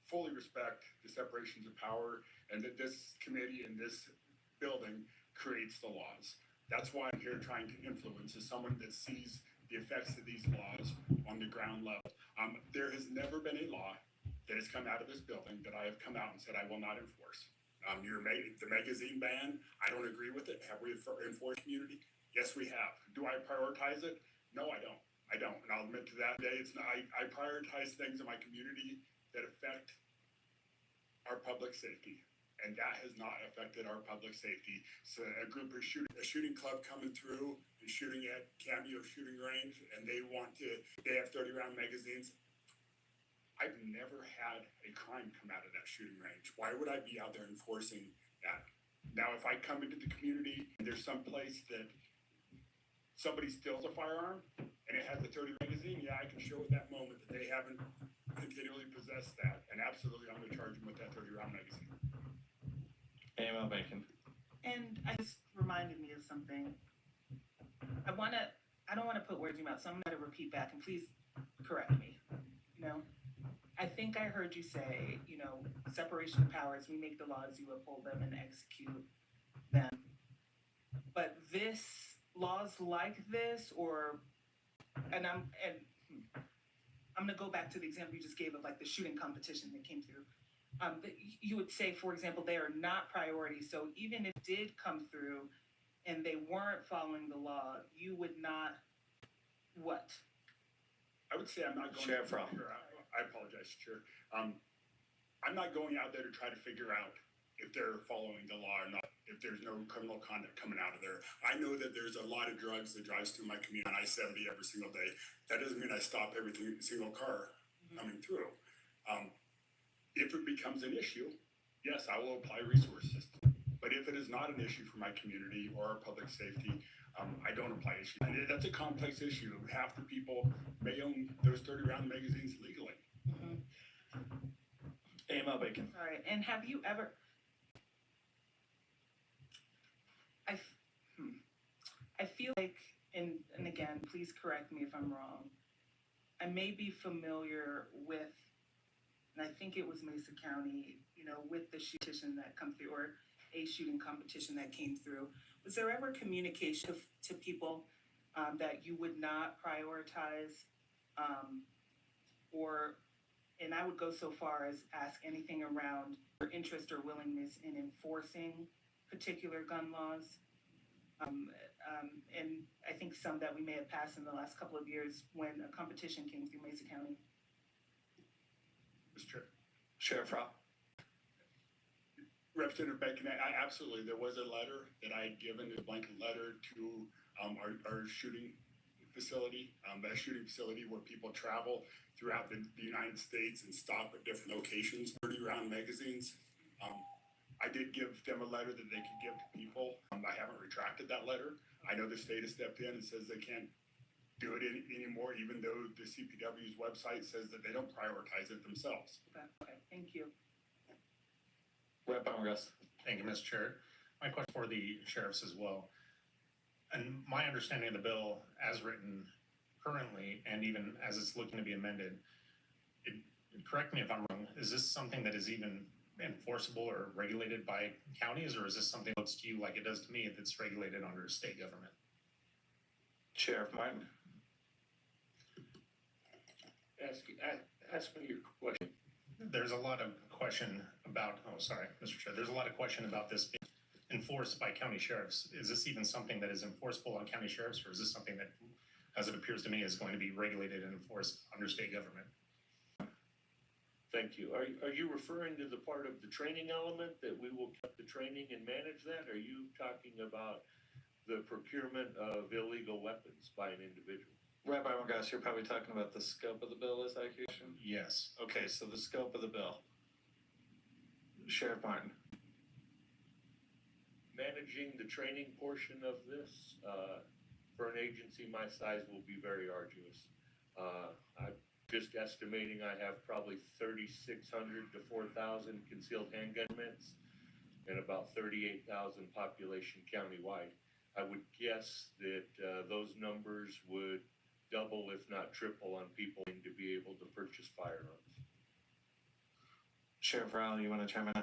fully respect the separations of power and that this committee and this building creates the laws. That's why I'm here trying to influence as someone that sees the effects of these laws on the ground level. There has never been a law that has come out of this building that I have come out and said I will not enforce. The magazine ban, I don't agree with it. Have we enforced community? Yes, we have. Do I prioritize it? No, I don't. And I'll admit to that today. I prioritize things in my community that affect our public safety. And that has not affected our public safety. So a group of a shooting club coming through and shooting at Cameo shooting range, and they have 30-round magazines. I've never had a crime come out of that shooting range. Why would I be out there enforcing that? Now, if I come into the community and there's some place that somebody steals a firearm and it has a 30 magazine, yeah, I can show at that moment that they haven't continually possessed that, and absolutely I'm gonna charge them with that 30-round magazine. AML Bacon. And I just reminded me of something. I don't wanna put words in your mouth, so I'm gonna repeat back, and please correct me. You know, I think I heard you say, you know, separation of powers, we make the laws, you uphold them and execute them. But laws like this, I'm gonna go back to the example you just gave of like the shooting competition that came through. You would say, for example, they are not priorities. So even if it did come through and they weren't following the law, you would not, what? I would say I'm not going Sheriff Rao. I apologize, Chair. I'm not going out there to try to figure out if they're following the law or not, if there's no criminal conduct coming out of there. I know that there's a lot of drugs that drives through my community on I-70 every single day. That doesn't mean I stop every single car coming through. If it becomes an issue, yes, I will apply resource system. But if it is not an issue for my community or our public safety, I don't apply issue. And that's a complex issue. Half the people may own those 30-round magazines legally. AML Bacon. Sorry, and have you ever, I feel like, and again, please correct me if I'm wrong, I may be familiar with, and I think it was Mesa County, you know, with the petition that come through, or a shooting competition that came through. Was there ever communication to people that you would not prioritize, and I would go so far as ask anything around your interest or willingness in enforcing particular gun laws? And I think some that we may have passed in the last couple of years when a competition came through Mesa County. Mr. Chair. Sheriff Rao. Representative Bacon, absolutely. There was a letter that I had given, a blanket letter to our shooting facility, a shooting facility where people travel throughout the United States and stop at different locations, 30-round magazines. I did give them a letter that they could give to people. I haven't retracted that letter. I know the state has stepped in and says they can't do it anymore, even though the CPW's website says that they don't prioritize it themselves. Okay, thank you. Rep. Baumgast. Thank you, Mr. Chair. My question for the sheriffs as well. And my understanding of the bill as written currently, and even as it's looking to be amended, correct me if I'm wrong, is this something that is even enforceable or regulated by counties, or is this something that looks to you like it does to me that's regulated under state government? Sheriff Martin. Ask me your question. There's a lot of question about, Mr. Chair, there's a lot of question about this being enforced by county sheriffs. Is this even something that is enforceable on county sheriffs, or is this something that, as it appears to me, is going to be regulated and enforced under state government? Thank you. Are you referring to the part of the training element that we will cut the training and manage that? Are you talking about the procurement of illegal weapons by an individual? Rabbi Margas, you're probably talking about the scope of the bill, is that accusation? Yes. Okay, so the scope of the bill. Sheriff Martin. Managing the training portion of this for an agency my size will be very arduous. I'm just estimating I have probably 3,600 to 4,000 concealed handgun permits and about 38,000 population countywide. I would guess that those numbers would double, if not triple, on people to be able to purchase firearms. Sheriff Rowell, you want to chime in?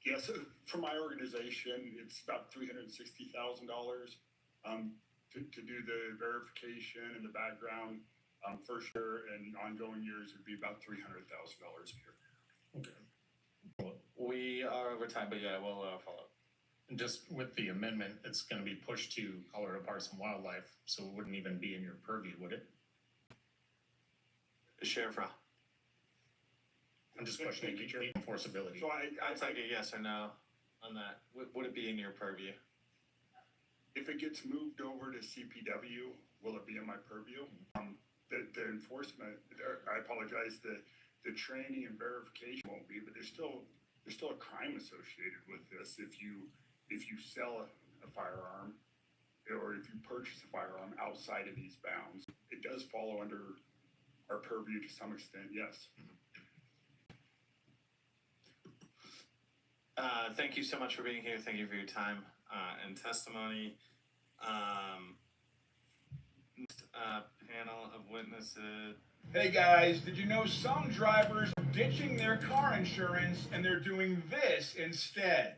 Yes, for my organization, it's about $360,000 to do the verification and the background. First year and ongoing years would be about $300,000 a year. Okay. We are over time, but yeah, we'll follow up. And just with the amendment, it's going to be pushed to Colorado Parks and Wildlife, so it wouldn't even be in your purview, would it? Sheriff Rowell. I'm just questioning the enforceability. So I'll take a yes or no on that. Would it be in your purview? If it gets moved over to CPW, will it be in my purview? The enforcement, I apologize, the training and verification won't be, but there's still a crime associated with this. If you sell a firearm or if you purchase a firearm outside of these bounds, it does fall under our purview to some extent, yes. Thank you so much for being here. Thank you for your time and testimony. Panel of witnesses. Hey guys, did you know some drivers are ditching their car insurance and they're doing this instead?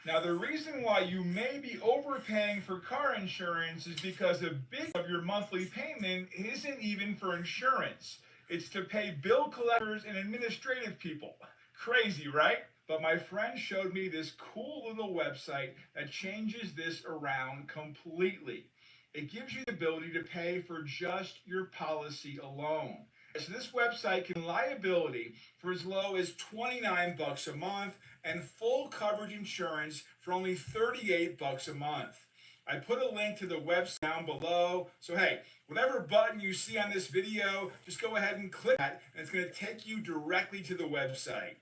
Now the reason why you may be overpaying for car insurance is because a big of your monthly payment isn't even for insurance. It's to pay bill collectors and administrative people. Crazy, right? But my friend showed me this cool little website that changes this around completely. It gives you the ability to pay for just your policy alone. So this website can liability for as low as $29 a month and full coverage insurance for only $38 a month. I put a link to the website down below. So hey, whatever button you see on this video, just go ahead and click that and it's going to take you directly to the website.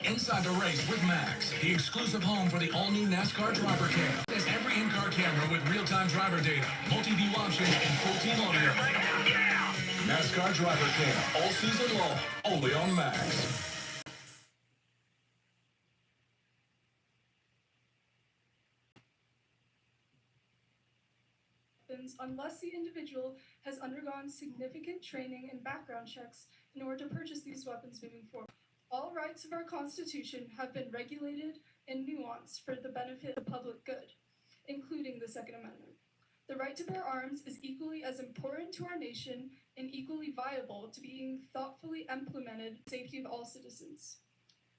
Inside the race with Max, the exclusive home for the all-new NASCAR driver cam. There's every in-car camera with real-time driver data, multi-view options, and full team audio. NASCAR driver cam, all season long, only on Max. Unless the individual has undergone significant training and background checks in order to purchase these weapons moving forward. All rights of our Constitution have been regulated and nuanced for the benefit of the public good, including the Second Amendment. The right to bear arms is equally as important to our nation and equally viable to being thoughtfully implemented for the safety of all citizens.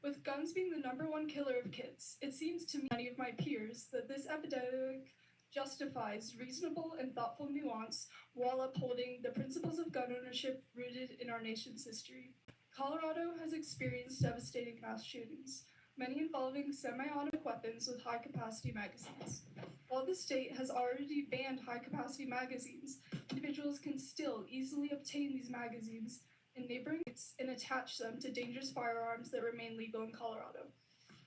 With guns being the #1 killer of kids, it seems to many of my peers that this epidemic justifies reasonable and thoughtful nuance while upholding the principles of gun ownership rooted in our nation's history. Colorado has experienced devastating mass shootings, many involving semi-automatic weapons with high-capacity magazines. While the state has already banned high-capacity magazines, individuals can still easily obtain these magazines in neighboring states and attach them to dangerous firearms that remain legal in Colorado.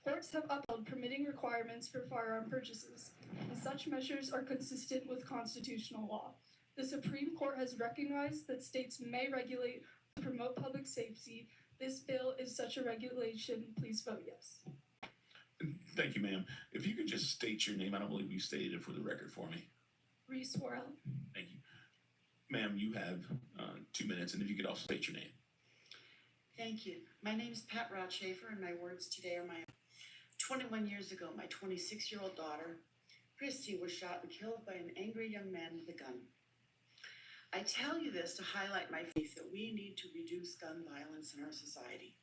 Courts have upheld permitting requirements for firearm purchases, and such measures are consistent with constitutional law. The Supreme Court has recognized that states may regulate to promote public safety. This bill is such a regulation. Please vote yes. Thank you, ma'am. If you could just state your name, I don't believe you stated it for the record for me. Reese Worrell. Thank you. Ma'am, you have 2 minutes, and if you could also state your name. Thank you. My name is Pat Rothschafer, and my words today are my own. 21 years ago, my 26-year-old daughter, Christy, was shot and killed by an angry young man with a gun. I tell you this to highlight my faith that we need to reduce gun violence in our society.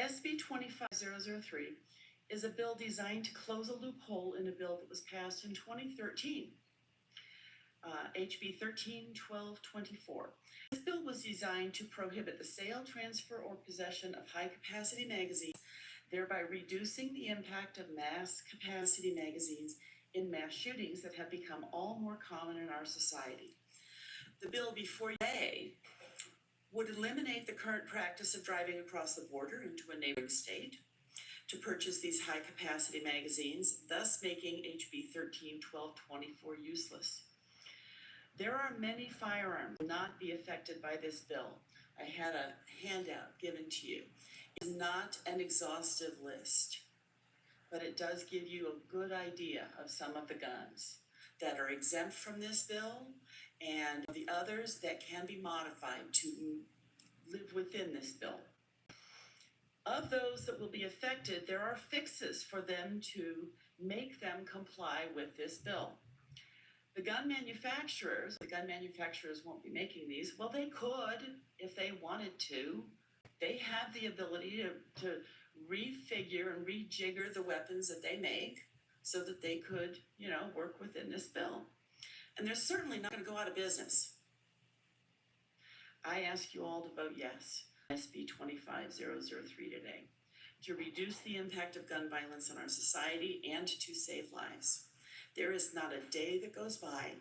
SB 25003 is a bill designed to close a loophole in a bill that was passed in 2013. HB 131224. This bill was designed to prohibit the sale, transfer, or possession of high-capacity magazines, thereby reducing the impact of mass-capacity magazines in mass shootings that have become all more common in our society. The bill before you today would eliminate the current practice of driving across the border into a neighboring state to purchase these high-capacity magazines, thus making HB 131224 useless. There are many firearms that will not be affected by this bill. I had a handout given to you. It is not an exhaustive list, but it does give you a good idea of some of the guns that are exempt from this bill and the others that can be modified to live within this bill. Of those that will be affected, there are fixes for them to make them comply with this bill. The gun manufacturers won't be making these. Well, they could if they wanted to. They have the ability to refigure and rejigger the weapons that they make so that they could, work within this bill. And they're certainly not going to go out of business. I ask you all to vote yes, SB 25003 today, to reduce the impact of gun violence in our society and to save lives. There is not a day that goes by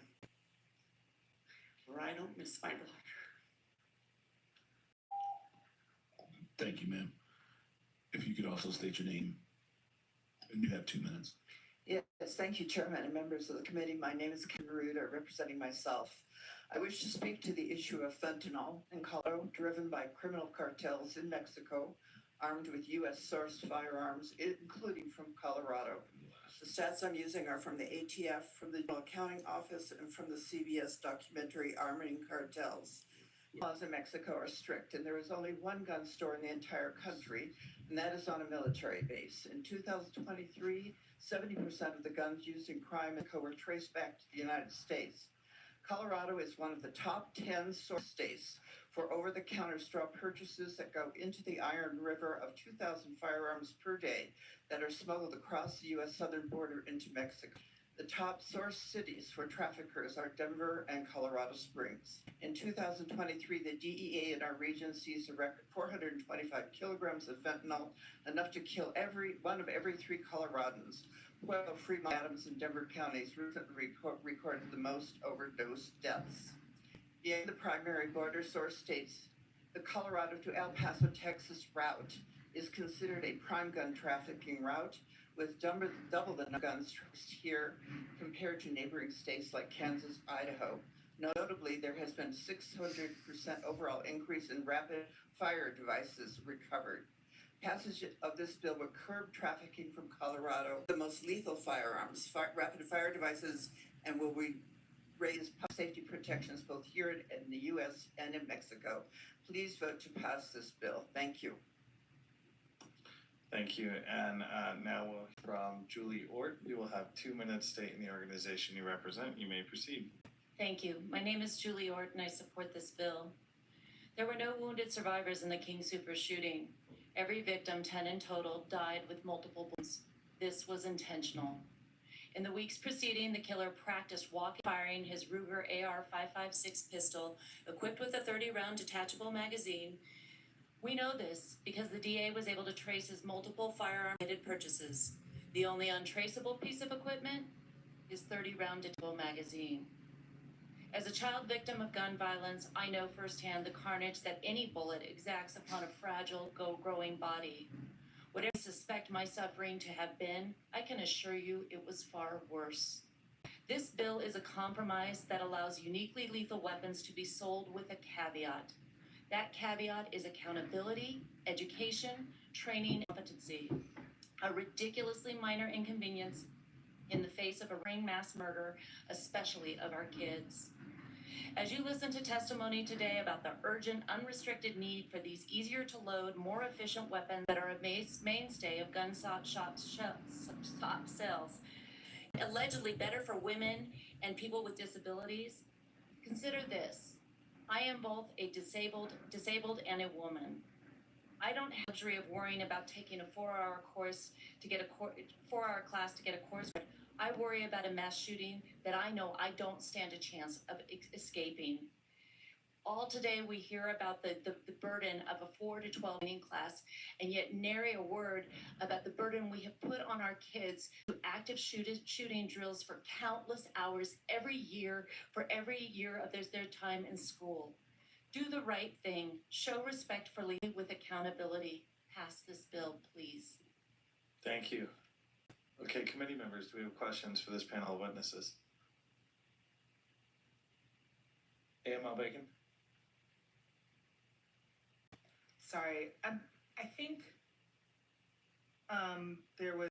where I don't miss my daughter. Thank you, ma'am. If you could also state your name, and you have 2 minutes. Yes, thank you, Chairman and members of the committee. My name is Ken Ruda, representing myself. I wish to speak to the issue of fentanyl in Colorado, driven by criminal cartels in Mexico, armed with U.S.-sourced firearms, including from Colorado. The stats I'm using are from the ATF, from the General Accounting Office, and from the CBS documentary Arming Cartels. Laws in Mexico are strict, and there is only one gun store in the entire country, and that is on a military base. In 2023, 70% of the guns used in crime in Mexico were traced back to the United States. Colorado is one of the top 10 source states for over-the-counter straw purchases that go into the Iron River of 2,000 firearms per day that are smuggled across the U.S. southern border into Mexico. The top source cities for traffickers are Denver and Colorado Springs. In 2023, the DEA in our region seized a record 425 kilograms of fentanyl, enough to kill one of every 3 Coloradans, while Fremont, Adams, and Denver counties recently recorded the most overdose deaths. Beyond the primary border source states, the Colorado to El Paso, Texas route is considered a prime gun trafficking route, with double the guns traced here compared to neighboring states like Kansas, Idaho. Notably, there has been 600% overall increase in rapid fire devices recovered. Passage of this bill would curb trafficking from Colorado, the most lethal firearms, rapid fire devices, and will raise safety protections both here in the U.S. and in Mexico. Please vote to pass this bill. Thank you. Thank you. And now we'll hear from Julie Ort. You will have 2 minutes stating the organization you represent. You may proceed. Thank you. My name is Julie Ort, and I support this bill. There were no wounded survivors in the King Soopers shooting. Every victim, 10 in total, died with multiple wounds. This was intentional. In the weeks preceding, the killer practiced firing his Ruger AR-556 pistol, equipped with a 30-round detachable magazine. We know this because the DA was able to trace his multiple firearm-related purchases. The only untraceable piece of equipment is 30-round detachable magazine. As a child victim of gun violence, I know firsthand the carnage that any bullet exacts upon a fragile, growing body. Whatever I suspect my suffering to have been, I can assure you it was far worse. This bill is a compromise that allows uniquely lethal weapons to be sold with a caveat. That caveat is accountability, education, training, and competency. A ridiculously minor inconvenience in the face of a ring mass murder, especially of our kids. As you listen to testimony today about the urgent, unrestricted need for these easier to load, more efficient weapons that are a mainstay of gun shop sales, allegedly better for women and people with disabilities, consider this. I am both a disabled and a woman. I don't have the luxury of worrying about taking a 4-hour course to get a 4-hour class to get a course. I worry about a mass shooting that I know I don't stand a chance of escaping. All today we hear about the burden of a 4 to 12 training class, and yet nary a word about the burden we have put on our kids to active shooting drills for countless hours every year for every year of their time in school. Do the right thing. Show respect for leading with accountability. Pass this bill, please. Thank you. Okay, committee members, do we have questions for this panel of witnesses? AML Bacon? Sorry, I think there was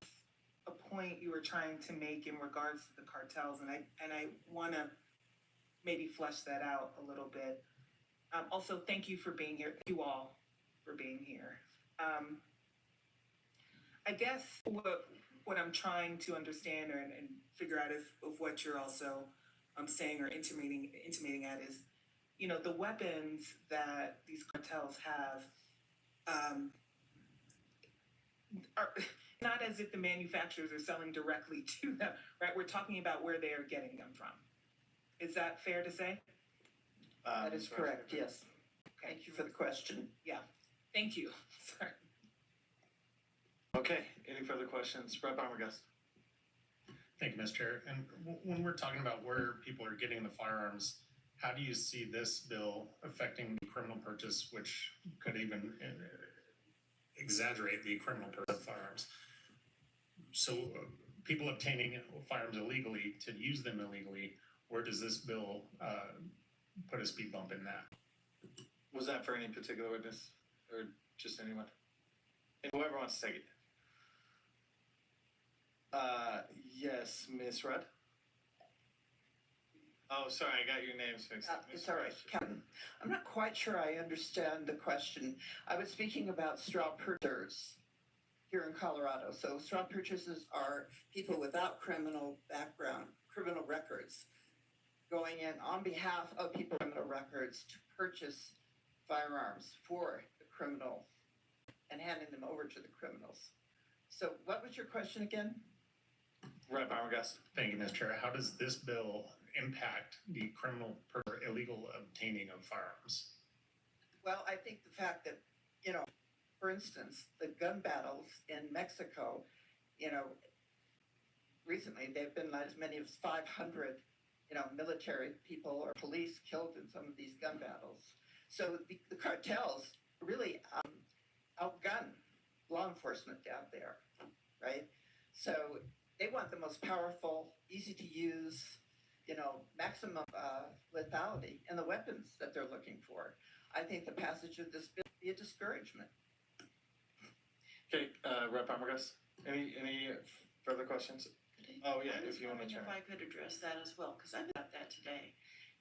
a point you were trying to make in regards to the cartels, and I want to maybe flesh that out a little bit. Also, thank you for being here. Thank you all for being here. I guess what I'm trying to understand and figure out if what you're also saying or intimating at is, you know, the weapons that these cartels have are not as if the manufacturers are selling directly to them, right? We're talking about where they are getting them from. Is that fair to say? That is correct, yes. Okay. Thank you for the question. Yeah, thank you. Sorry. Okay, any further questions? Rep. Armagust. Thank you, Mr. Chair. And when we're talking about where people are getting the firearms, how do you see this bill affecting the criminal purchase, which could even exaggerate the criminal purchase of firearms? So people obtaining firearms illegally to use them illegally, where does this bill put a speed bump in that? Was that for any particular witness or just anyone? And whoever wants to take it. Yes, Miss Rudd. Oh, sorry, I got your names mixed up. It's all right, Captain. I'm not quite sure I understand the question. I was speaking about straw purchasers here in Colorado. So straw purchasers are people without criminal background, criminal records, going in on behalf of people with criminal records to purchase firearms for the criminal and handing them over to the criminals. So what was your question again? Rep. Armagust. Thank you, Mr. Chair. How does this bill impact the criminal or illegal obtaining of firearms? Well, I think the fact that, you know, for instance, the gun battles in Mexico, you know, recently they've been as many as 500, you know, military people or police killed in some of these gun battles. So the cartels really outgun law enforcement down there, right? So they want the most powerful, easy to use, you know, maximum lethality in the weapons that they're looking for. I think the passage of this bill would be a discouragement. Okay, Rep. Armagust, any further questions? Oh, yeah, if you want to If I could address that as well, because I about that today.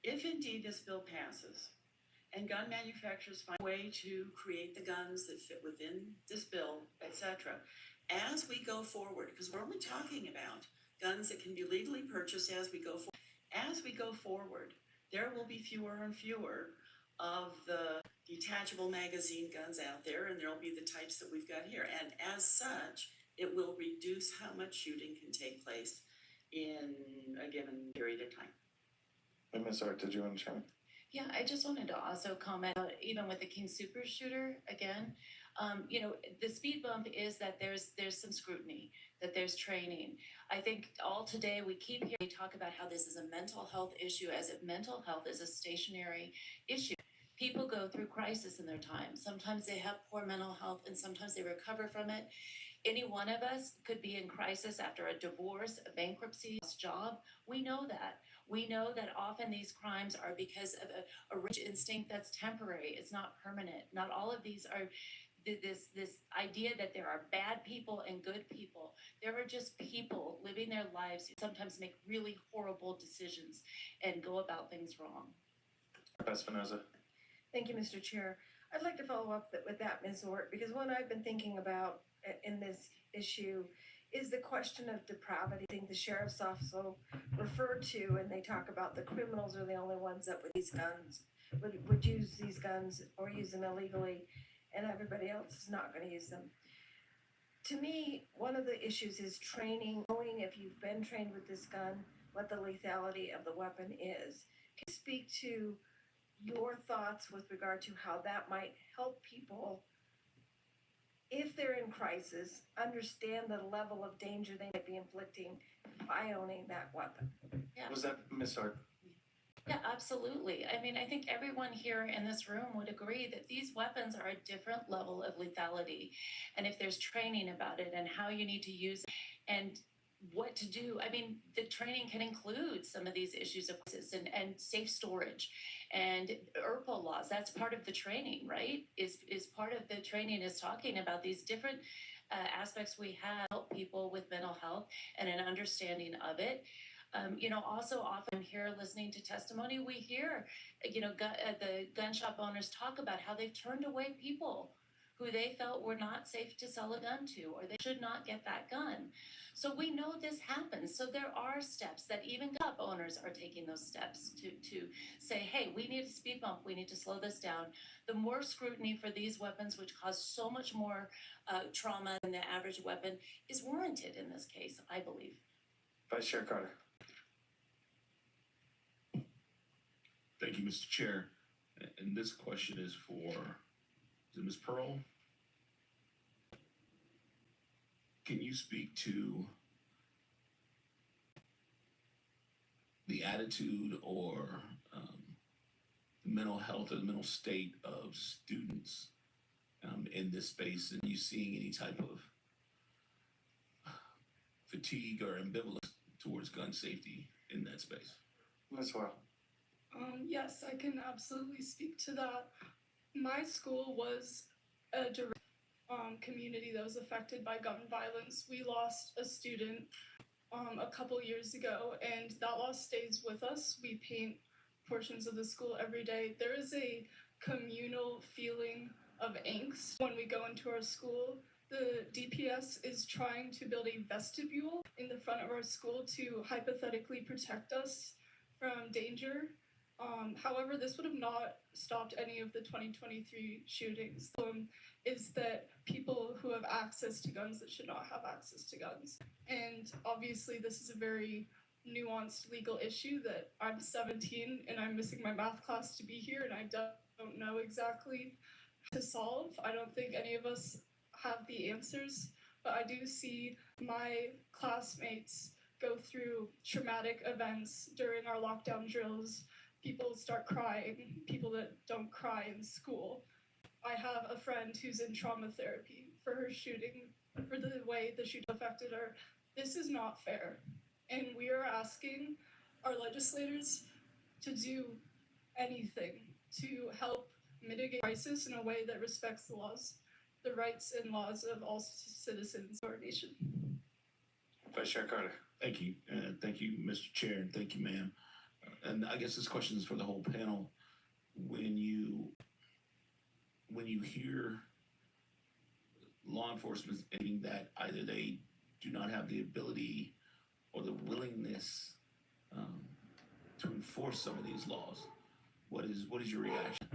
If indeed this bill passes and gun manufacturers find a way to create the guns that fit within this bill, etc., as we go forward, because we're only talking about guns that can be legally purchased as we go forward. As we go forward, there will be fewer and fewer of the detachable magazine guns out there, and there will be the types that we've got here. And as such, it will reduce how much shooting can take place in a given period of time. And Ms. Art, did you want to chime in? Yeah, I just wanted to also comment, even with the King Super Shooter again, you know, the speed bump is that there's some scrutiny, that there's training. I think all today we keep hearing talk about how this is a mental health issue, as if mental health is a stationary issue. People go through crisis in their time. Sometimes they have poor mental health and sometimes they recover from it. Any one of us could be in crisis after a divorce, a bankruptcy, a job. We know that. We know that often these crimes are because of a rich instinct that's temporary. It's not permanent. Not all of these are this idea that there are bad people and good people. There are just people living their lives who sometimes make really horrible decisions and go about things wrong. Espinoza. Thank you, Mr. Chair. I'd like to follow up with that, Ms. Ort, because what I've been thinking about in this issue is the question of depravity. I think the sheriff's office will refer to, and they talk about the criminals are the only ones that with these guns would use these guns or use them illegally, and everybody else is not going to use them. To me, one of the issues is training, knowing if you've been trained with this gun, what the lethality of the weapon is. Can you speak to your thoughts with regard to how that might help people, if they're in crisis, understand the level of danger they might be inflicting by owning that weapon? Yeah. Was that Ms. Hart? Yeah, absolutely. I mean, I think everyone here in this room would agree that these weapons are a different level of lethality. And if there's training about it and how you need to use it and what to do, I mean, the training can include some of these issues of crisis and safe storage and ERPA laws. That's part of the training, right? Is part of the training is talking about these different aspects we have to help people with mental health and an understanding of it. Also often here listening to testimony, we hear, the gun shop owners talk about how they've turned away people who they felt were not safe to sell a gun to, or they should not get that gun. So we know this happens. So there are steps that even gun shop owners are taking those steps to say, hey, we need a speed bump. We need to slow this down. The more scrutiny for these weapons, which cause so much more trauma than the average weapon, is warranted in this case, I believe. Vice Chair Carter. Thank you, Mr. Chair. And this question is for Ms. Pearl. Can you speak to the attitude or the mental health or the mental state of students in this space? And you seeing any type of fatigue or ambivalence towards gun safety in that space? Ms. Well. Yes, I can absolutely speak to that. My school was a direct community that was affected by gun violence. We lost a student a couple years ago, and that loss stays with us. We paint portions of the school every day. There is a communal feeling of angst when we go into our school. The DPS is trying to build a vestibule in the front of our school to hypothetically protect us from danger. However, this would have not stopped any of the 2023 shootings. Is that people who have access to guns that should not have access to guns. And obviously this is a very nuanced legal issue that I'm 17 and I'm missing my math class to be here, and I don't know exactly how to solve. I don't think any of us have the answers, but I do see my classmates go through traumatic events during our lockdown drills. People start crying, people that don't cry in school. I have a friend who's in trauma therapy for her shooting, for the way the shooting affected her. This is not fair. And we are asking our legislators to do anything to help mitigate crisis in a way that respects the laws, the rights and laws of all citizens of our nation. Vice Chair Carter. Thank you. Thank you, Mr. Chair, and thank you, ma'am. And I guess this question is for the whole panel. When you hear law enforcement stating that either they do not have the ability or the willingness to enforce some of these laws, what is your reaction?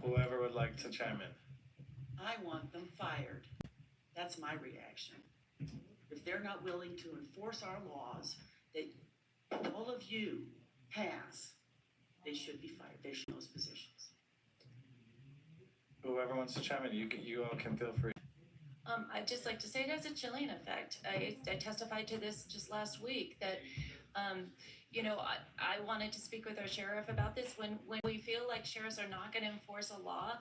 Whoever would like to chime in. I want them fired. That's my reaction. If they're not willing to enforce our laws that all of you pass, they should be fired. They should in those positions. Whoever wants to chime in, you all can feel free. I'd just like to say it has a chilling effect. I testified to this just last week that, I wanted to speak with our sheriff about this. When we feel like sheriffs are not going to enforce a law,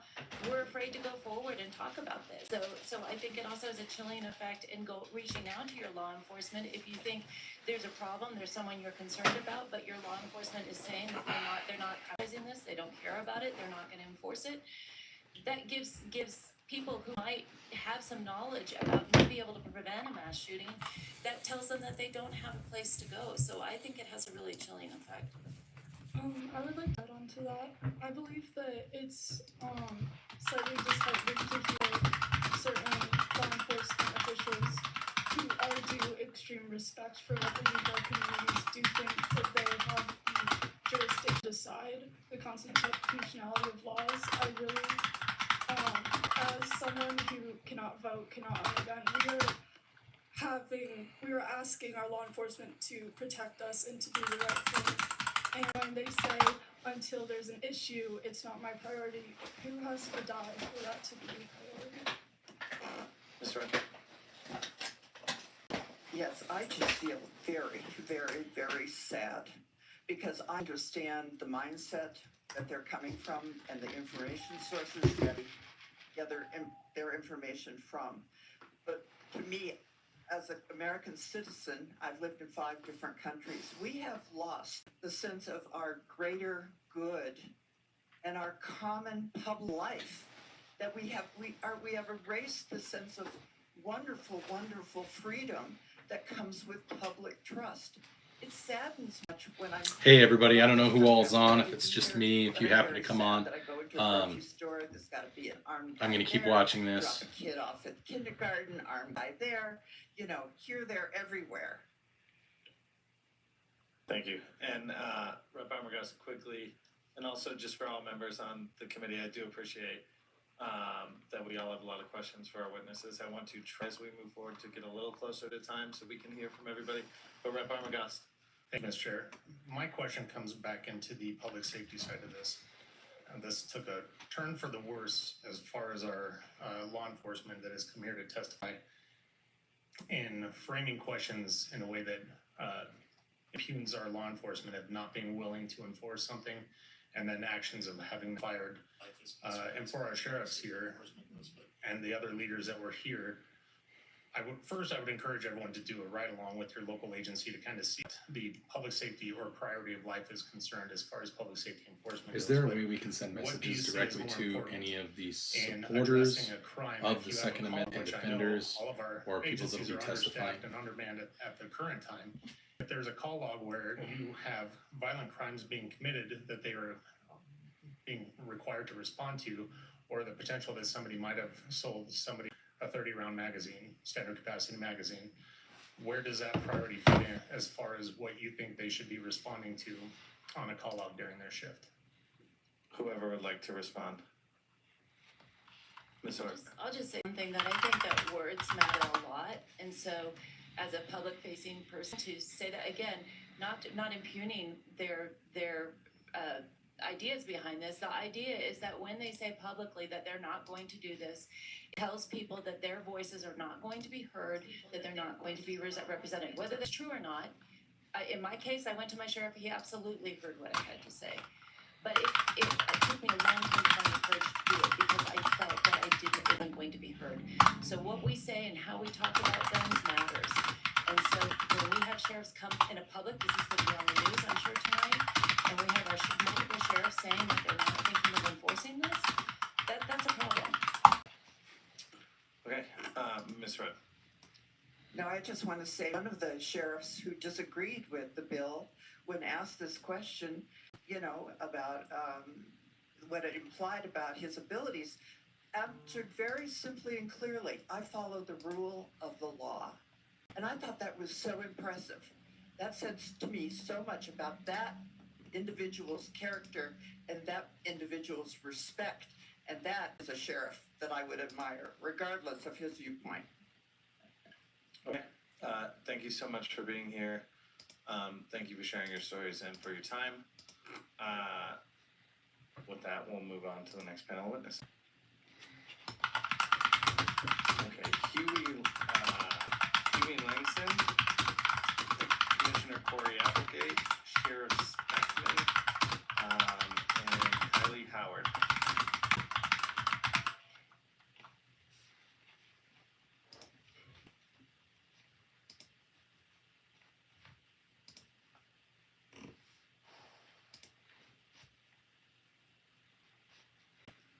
we're afraid to go forward and talk about this. So I think it also has a chilling effect in reaching out to your law enforcement. If you think there's a problem, there's someone you're concerned about, but your law enforcement is saying that they're not prioritizing this, they don't care about it, they're not going to enforce it. That gives people who might have some knowledge about maybe able to prevent a mass shooting, that tells them that they don't have a place to go. So I think it has a really chilling effect. I would like to add on to that. I believe that it's slightly disheartening to hear certain law enforcement officials who are due extreme respect for what the Utah communities do think that they have the jurisdiction to decide the constitutionality of laws. I as someone who cannot vote, cannot own a gun, we are asking our law enforcement to protect us and to do the right thing. And when they say, until there's an issue, it's not my priority, who has to die for that to be a priority? Mr. Runter? Yes, I just feel very, very, very sad because I understand the mindset that they're coming from and the information sources that they gather their information from. But to me, as an American citizen, I've lived in 5 different countries. We have lost the sense of our greater good and our common public life. That we have erased the sense of wonderful, wonderful freedom that comes with public trust. It saddens much when I'm. Hey everybody, I don't know who all's on. If it's just me, if you happen to come on, I'm going to keep watching this. Drop a kid off at kindergarten, armed guy there, here, there, everywhere. Thank you. And Rep. Armagost, quickly, and also just for all members on the committee, I do appreciate that we all have a lot of questions for our witnesses. I want to try as we move forward to get a little closer to time so we can hear from everybody. But Rep. Armagost. Thank you, Mr. Chair. My question comes back into the public safety side of this. This took a turn for the worse as far as our law enforcement that has come here to testify in framing questions in a way that impugns our law enforcement of not being willing to enforce something, and then actions of having fired. And for our sheriffs here and the other leaders that were here, I would encourage everyone to do a ride along with your local agency to kind of see the public safety or priority of life is concerned as far as public safety enforcement. Is there a way we can send messages directly to any of these supporters of the Second Amendment and defenders or people that will be testifying? And undermanned at the current time. If there's a call log where you have violent crimes being committed that they are being required to respond to, or the potential that somebody might have sold somebody a 30-round magazine, standard capacity magazine, where does that priority fit in as far as what you think they should be responding to on a call log during their shift? Whoever would like to respond. Ms. Orr. I'll just say one thing, that I think that words matter a lot, and so as a public-facing person to say that again, not impugning their ideas behind this. The idea is that when they say publicly that they're not going to do this, it tells people that their voices are not going to be heard, that they're not going to be represented. Whether that's true or not, in my case, I went to my sheriff. He absolutely heard what I had to say. But it took me a long time to find the courage to do it because I felt that I wasn't going to be heard. So what we say and how we talk about guns matters. And so when we have sheriffs come in a public, this is going to be on the news, I'm sure, tonight, and we have our multiple sheriffs saying that they're not thinking of enforcing this, that's a problem. Okay, Ms. Rudd. No, I just want to say one of the sheriffs who disagreed with the bill when asked this question, about what it implied about his abilities, answered very simply and clearly, I follow the rule of the law. And I thought that was so impressive. That said to me so much about that individual's character and that individual's respect. And that is a sheriff that I would admire, regardless of his viewpoint. Okay, thank you so much for being here. Thank you for sharing your stories and for your time. With that, we'll move on to the next panel witness. Okay, Huey Langston, Commissioner Corey Applegate, Sheriff Speckman, and Kylie Howard.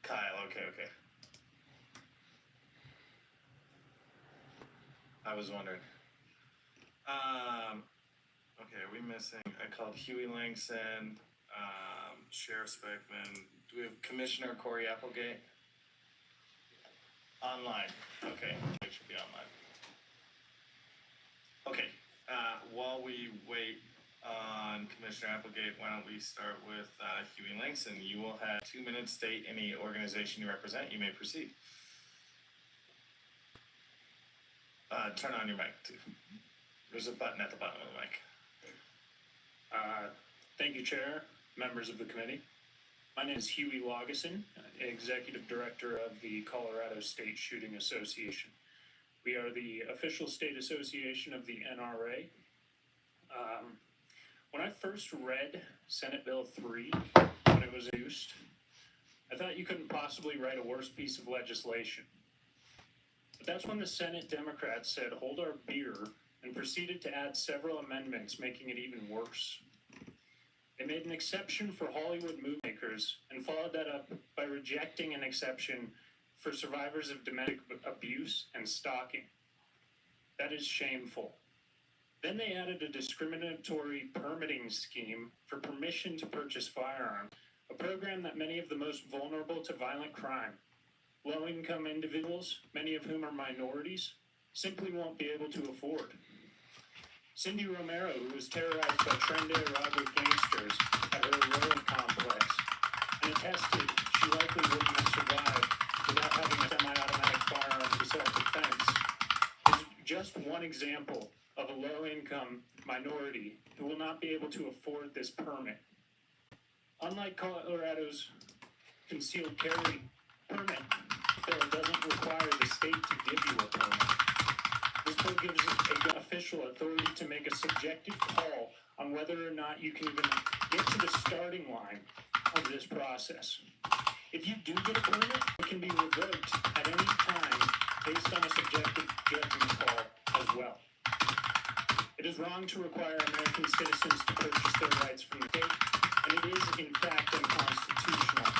Kyle, okay. I was wondering. Okay, are we missing? I called Huey Langston, Sheriff Speckman. Do we have Commissioner Corey Applegate? Online. Okay, it should be online. Okay, while we wait on Commissioner Applegate, why don't we start with Huey Langston? You will have 2 minutes. State any organization you represent. You may proceed. turn on your mic too. There's a button at the bottom of the mic. Thank you, Chair, members of the committee. My name is Huey Logison, Executive Director of the Colorado State Shooting Association. We are the official state association of the NRA. When I first read Senate Bill 3, when it was introduced, I thought you couldn't possibly write a worse piece of legislation. But that's when the Senate Democrats said, hold our beer, and proceeded to add several amendments, making it even worse. They made an exception for Hollywood movie makers and followed that up by rejecting an exception for survivors of domestic abuse and stalking. That is shameful. Then they added a discriminatory permitting scheme for permission to purchase firearms, a program that many of the most vulnerable to violent crime, low-income individuals, many of whom are minorities, simply won't be able to afford. Cindy Romero, who was terrorized by Trenday robbery gangsters at her Rowan complex, and attested she likely wouldn't have survived without having a semi-automatic firearm for self-defense, is just one example of a low-income minority who will not be able to afford this permit. Unlike Colorado's concealed carry permit, the bill doesn't require the state to give you a permit. This bill gives an official authority to make a subjective call on whether or not you can even get to the starting line of this process. If you do get a permit, it can be revoked at any time based on a subjective judgment call as well. It is wrong to require American citizens to purchase their rights from the state, and it is in fact unconstitutional.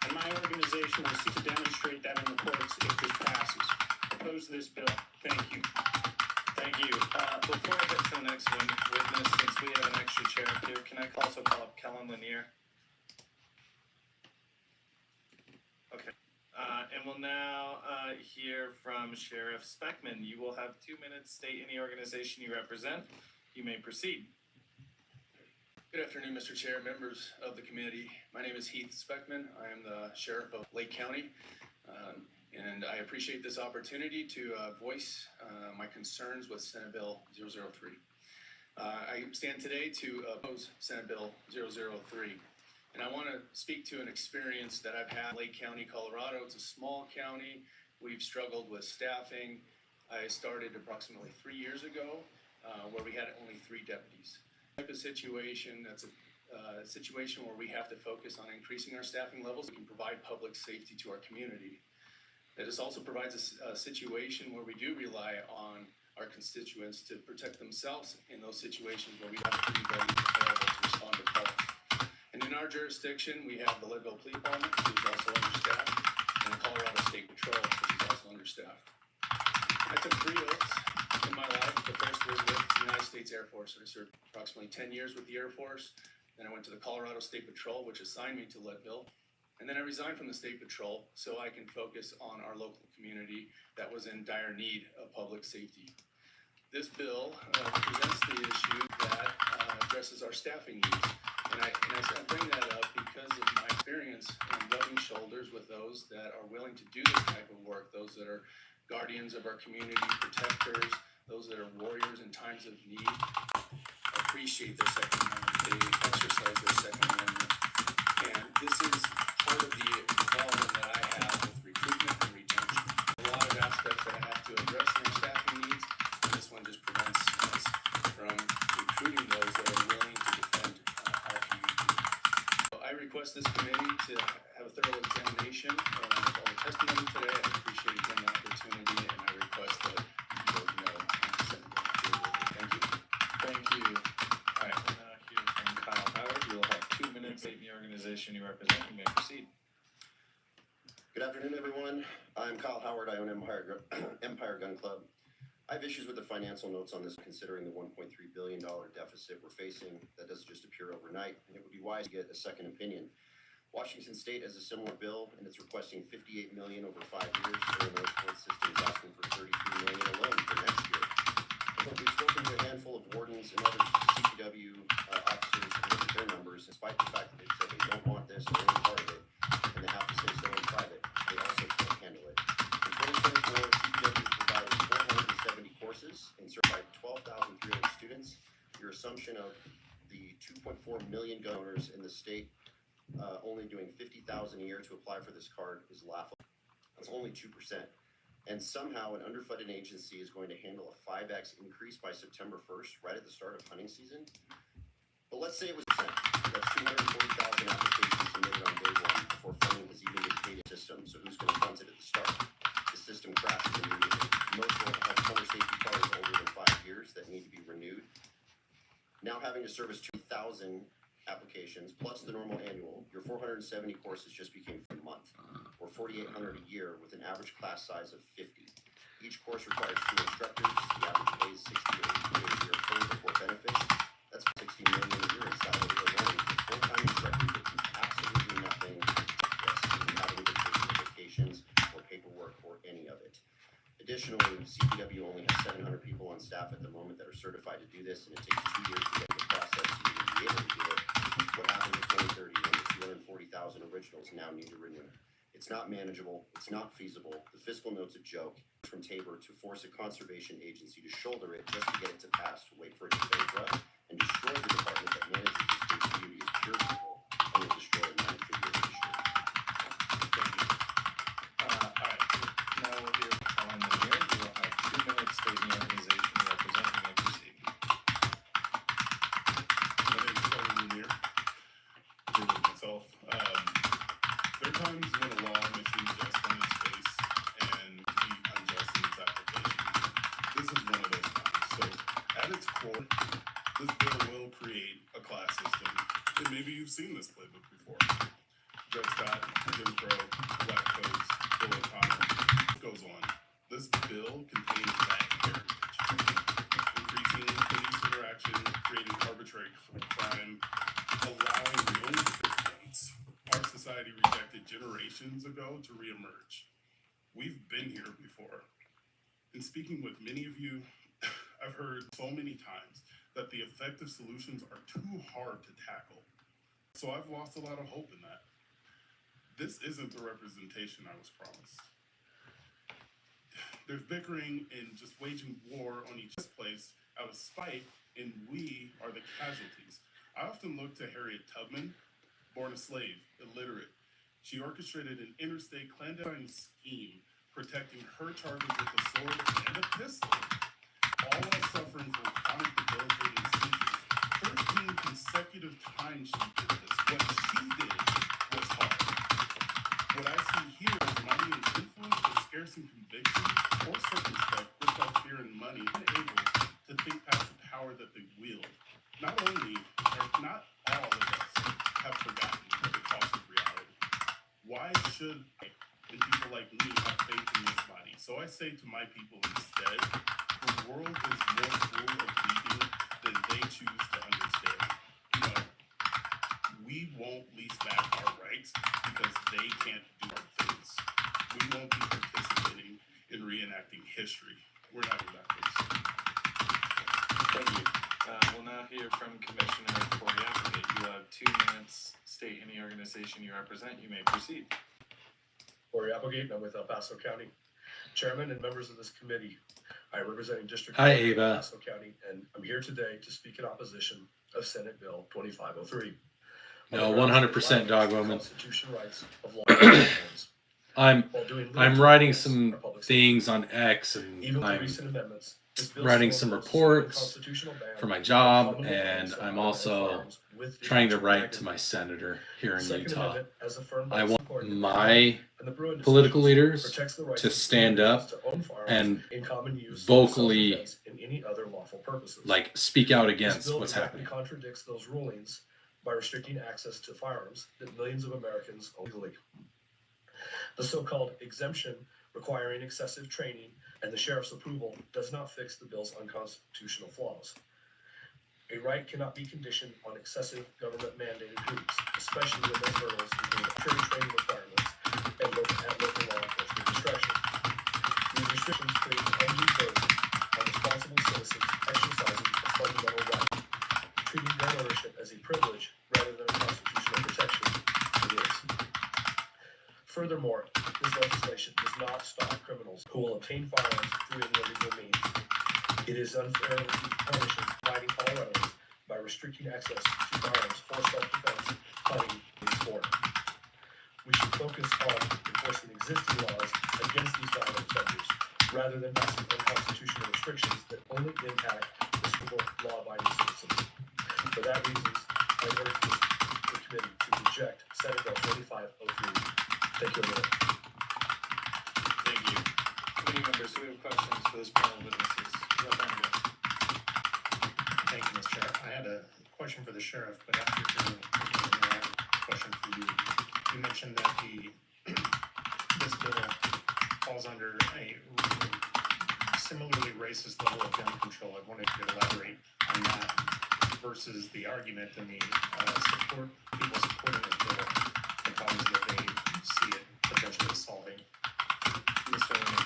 And my organization will seek to demonstrate that in the courts if this passes. Oppose this bill. Thank you. Thank you. Before I get to the next witness, since we have an extra chair up here, can I also call up Kellen Lanier? Okay. And we'll now hear from Sheriff Speckman. You will have 2 minutes. State any organization you represent. You may proceed. Good afternoon, Mr. Chair, members of the committee. My name is Heath Speckman. I am the Sheriff of Lake County, and I appreciate this opportunity to voice my concerns with Senate Bill 003. I stand today to oppose Senate Bill 003. And I want to speak to an experience that I've had in Lake County, Colorado. It's a small county. We've struggled with staffing. I started approximately 3 years ago where we had only 3 deputies. Type of situation, that's a situation where we have to focus on increasing our staffing levels. We can provide public safety to our community. It also provides a situation where we do rely on our constituents to protect themselves in those situations where we have anybody available to respond to calls. And in our jurisdiction, we have the Leadville Police Department, which is also understaffed, and the Colorado State Patrol, which is also understaffed. I took 3 oaths in my life. The first was with the United States Air Force. I served approximately 10 years with the Air Force. Then I went to the Colorado State Patrol, which assigned me to Leadville. And then I resigned from the State Patrol so I can focus on our local community that was in dire need of public safety. This bill presents the issue that addresses our staffing needs. And I bring that up because of my experience in rubbing shoulders with those that are willing to do this type of work, those that are guardians of our community, protectors, those that are warriors in times of need, appreciate their Second Amendment. They exercise their Second Amendment. And this is part of the problem that I have with recruitment and retention. A lot of aspects that I have to address in our staffing needs, and this one just prevents us from recruiting those that are willing to defend our community. So I request this committee to have a thorough examination of all the testimony today. I appreciate again the opportunity, and I request that you vote no on Senate Bill 003. Thank you. Thank you. All right, we'll now hear from Kyle Howard. You'll have 2 minutes. State the organization you represent. You may proceed. Good afternoon, everyone. I'm Kyle Howard. I own Empire Gun Club. I have issues with the financial notes on this, considering the $1.3 billion deficit we're facing. That doesn't just appear overnight, and it would be wise to get a second opinion. Washington State has a similar bill, and it's requesting $58 million over 5 years. Illinois Sports System is asking for $33 million alone for next year. But we've spoken to a handful of wardens and other CPW officers and looked at their numbers, despite the fact that they said they don't want this or any part of it, and they have to say so in private. They also can't handle it. In 2024, CPW provided 470 million gun owners in the state only doing 50,000 a year to apply for this card is laughable. That's only 2%. And somehow an underfunded agency is going to handle a 5x increase by September 1st, right at the start of hunting season. But let's say it was 10%. That's 240,000 applications submitted on day one before funding has even been paid in the system. So who's going to fund it at the start? The system crashes immediately. Most will have hunter safety cards older than 5 years that need to be renewed. Now having to service 2,000 applications plus the normal annual, your 470 courses just became a month, or 4,800 a year with an average class size of 50. Each course requires 2 instructors. The average pay is 60 to 80 a year full before benefits. That's 60 million a year in salary alone. Full-time instructors that do absolutely nothing, yes, even having to take vacations or paperwork or any of it. Additionally, CPW only has 700 people on staff at the moment that are certified to do this, and it takes 2 years to get the process to even be able to do it. What happens in 2030 when the 240,000 originals now need to renew? It's not manageable. It's not feasible. The fiscal note's a joke. From Tabor to force a conservation agency to shoulder it just to get it to pass, to wait for it to bankrupt, and destroy the department that manages the state's beauty as pure people, and will destroy a 9-figure industry. Thank you. All right, now we'll hear from the mayor. You will have 2 minutes stating the organization you represent. You may proceed. My name is Colin Lanier. Dealing with myself. There are times when a law may seem just on its face and be unjust in its application. This is one of those times. So, at its core, this bill will create a class system. And maybe you've seen this playbook before. Dred Scott, Jim Crow, Black Codes, Bill O'Connor. It goes on. This bill contains that heritage. Increasing police interaction, creating arbitrary crime, allowing no points. Our society rejected generations ago to reemerge. We've been here before. In speaking with many of you, I've heard so many times that the effective solutions are too hard to tackle. So I've lost a lot of hope in that. This isn't the representation I was promised. There's bickering and just waging war on each place out of spite, and we are the casualties. I often look to Harriet Tubman, born a slave, illiterate. She orchestrated an interstate clandestine scheme protecting her charges with a sword and a pistol, all while suffering from chronic debilitating seizures. 13 consecutive times she did this. What she did was hard. What I see here is money and influence with scarce and conviction or circumspect without fear and money, unable to think past the power that they wield. Not all of us have forgotten the cost of reality. Why should I and people like me have faith in this body? So I say to my people instead, the world is more full of bleeding than they choose to understand. No, we won't lease back our rights because they can't do our things. We won't be participating in reenacting history. We're not backwards. Thank you. We'll now hear from Commissioner Corey Applegate. You have 2 minutes. State any organization you represent. You may proceed. Corey Applegate, and I'm with El Paso County. Chairman and members of this committee, I am representing District Hi, 4 of Ava. El Paso County, and I'm here today to speak in opposition of Senate Bill 2503. No, 100% dog woman. Constitutional rights of law enforcement. I'm writing some things on X, and Even with the I'm recent amendments, this bill writing still some holds reports constitutional ban for my on job, common and law I'm and also firearms with the trying to actual write magazine. to my senator here in Second Utah. Amendment, as affirmed by I the want Supreme Court, my and the Bruin political decisions, leaders protects the rights to of stand individuals up to own firearms and in common use, vocally, self-defense, and any other lawful purposes. like, speak out This against bill what's directly happening. contradicts those rulings by restricting access to firearms that millions of Americans own legally. The so-called exemption requiring excessive training and the sheriff's approval does not fix the bill's unconstitutional flaws. A right cannot be conditioned on excessive government-mandated hoops, especially when those hurdles include arbitrary training requirements and local law enforcement discretion. These restrictions create an undue burden on responsible citizens exercising a fundamental right, treating gun ownership as a privilege rather than a constitutional protection. It is. Furthermore, this legislation does not stop criminals who will obtain firearms through any illegal means. It is unfairly punishing fighting Coloradans by restricting access to firearms for self-defense, hunting, and sport. We should focus on enforcing existing laws against these violent offenders, rather than passing unconstitutional restrictions that only impact reasonable law-abiding citizens. For that reason, I urge the committee to reject Senate Bill 2503. Thank you, Mayor. Thank you. Committee members, do we have questions for this panel of witnesses? Rep. Prendergast. Thank you, Mr. Chair. I had a question for the sheriff, but after hearing, I have a question for you. You mentioned that this bill falls under a similarly racist level of gun control. I wanted you to elaborate on that versus the argument and the people supporting this bill, the problems that they see it potentially solving. Mr. Lemay.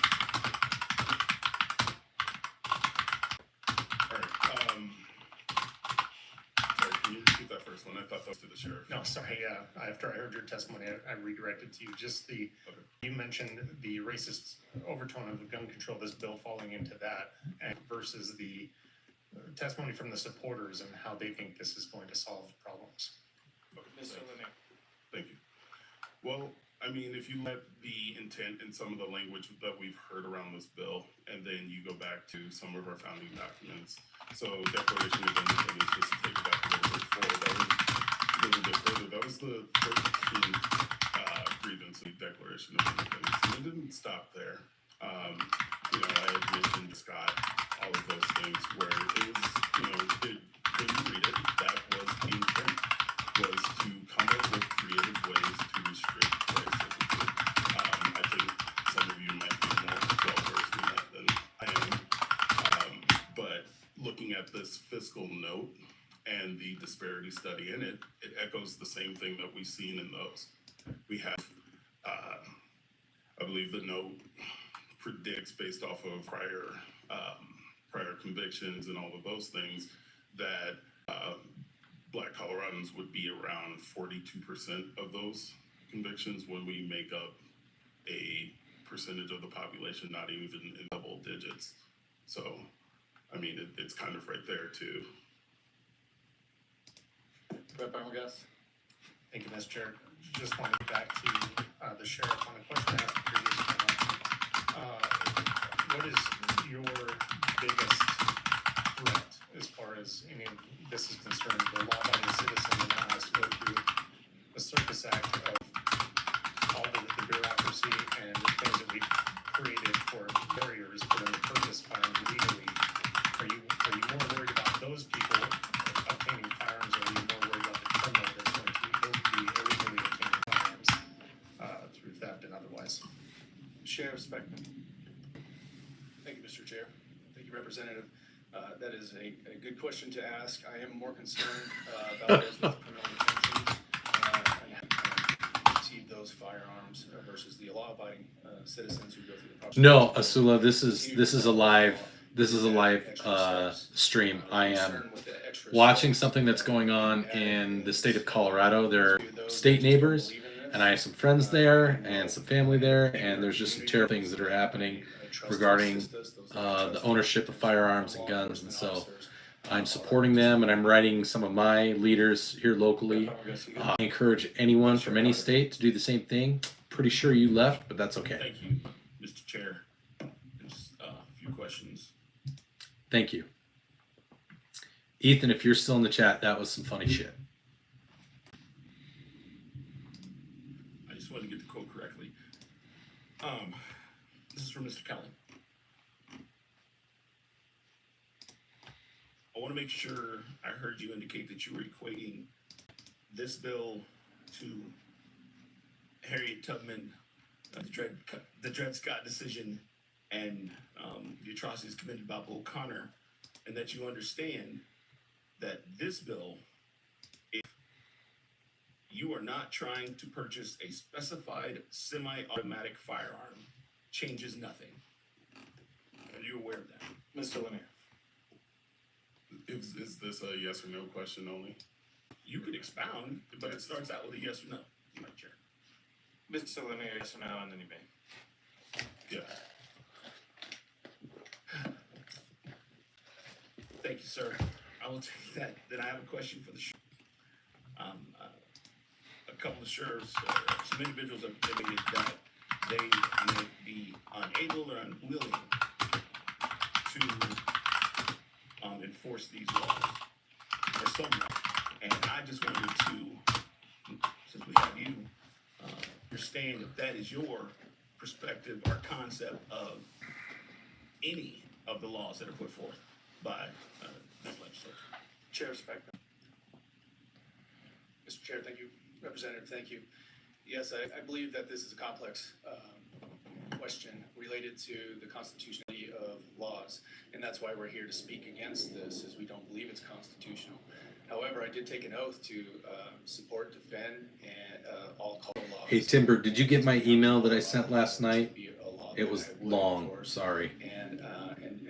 Sorry, can you repeat that first one? I thought that was to the sheriff. No, sorry, after I heard your testimony, I redirected to you. Just you mentioned the racist overtone of the gun control, this bill falling into that, and versus the testimony from the supporters and how they think this is going to solve problems. Mr. Lemay. Thank you. Well, I mean, if you let the intent and some of the language that we've heard around this bill, and then you go back to some of our founding documents. So Declaration of Independence, just to take it back a little bit forward, that was a little bit further. That was the 13th grievance of the Declaration of Independence. And it didn't stop there. You know, I had mentioned to Scott all of those things where it was, you know, when you read it, that was the intent, was to come up with creative ways to restrict racism. I think some of you might be more well-versed in that than I am. But looking at this fiscal note and the disparity study in it, it echoes the same thing that we've seen in those. We have, I believe the note predicts based off of prior convictions and all of those things that Black Coloradans would be around 42% of those convictions when we make up a percentage of the population, not even in double digits. So, I mean, it's kind of right there too. Rep. Prendergast. Thank you, Mr. Chair. Just want to get back to the sheriff on the question I asked the previous panel. What is your biggest threat as far as any of this is concerned? The law-abiding citizen now has to go through the Circus Act of all the bureaucracy and the things that we've created for barriers for them to purchase firearms legally. Are you more worried about those people obtaining firearms, or are you more worried about the criminal that's going to be illegally obtaining firearms through theft and otherwise? Sheriff Speckman. Thank you, Mr. Chair. Thank you, Representative. That is a good question to ask. I am more concerned about those with criminal intentions and have received those firearms versus the law-abiding citizens who go through the process. No, Asula, this is a live stream. I am watching something that's going on in the state of Colorado. They're state neighbors, and I have some friends there and some family there, and there's just some terrible things that are happening regarding the ownership of firearms and guns. And so I'm supporting them, and I'm writing some of my leaders here locally. I encourage anyone from any state to do the same thing. Pretty sure you left, but that's okay. Thank you, Mr. Chair. Just a few questions. Thank you. Ethan, if you're still in the chat, that was some funny shit. I just wanted to get the quote correctly. This is from Mr. Kelly. I want to make sure I heard you indicate that you were equating this bill to Harriet Tubman, the Dred Scott decision, and the atrocities committed by Bull Connor, and that you understand that this bill, if you are not trying to purchase a specified semi-automatic firearm, changes nothing. Are you aware of that? Mr. Lemay. Is this a yes or no question only? You could expound, but it starts out with a yes or no, my chair. Mr. Lemay, yes or no, and then you may. Yeah. Thank you, sir. I will take that. Then I have a question for the sheriff. A couple of sheriffs, some individuals have indicated that they may be unable or unwilling to enforce these laws, or some laws. And I just wanted to, since we have you, understand if that is your perspective or concept of any of the laws that are put forth by this legislature. Chair Speckman. Mr. Chair, thank you. Representative, thank you. Yes, I believe that this is a complex question related to the constitutionality of laws, and that's why we're here to speak against this, as we don't believe it's constitutional. However, I did take an oath to support, defend, and all call laws. Hey Timber, did you get my email that I sent last night? It was long, sorry. And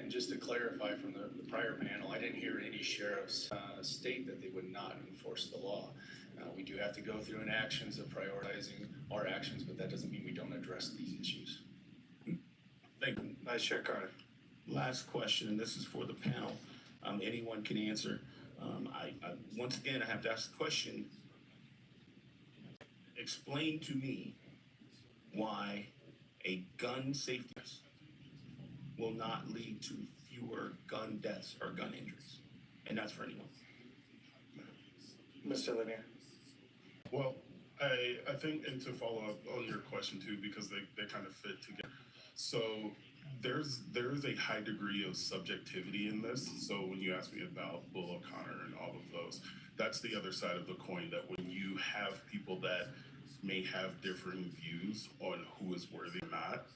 just to clarify from the prior panel, I didn't hear any sheriffs state that they would not enforce the law. We do have to go through an actions of prioritizing our actions, but that doesn't mean we don't address these issues. Thank you. Vice Chair Carter. Last question, and this is for the panel. Anyone can answer. I once again, I have to ask the question. Explain to me why a gun safety will not lead to fewer gun deaths or gun injuries. And that's for anyone. Mr. Lanier. Well, I think, and to follow up on your question too, because they kind of fit together. So there is a high degree of subjectivity in this. So when you ask me about Bull O'Connor and all of those, that's the other side of the coin, that when you have people that may have differing views on who is worthy or not,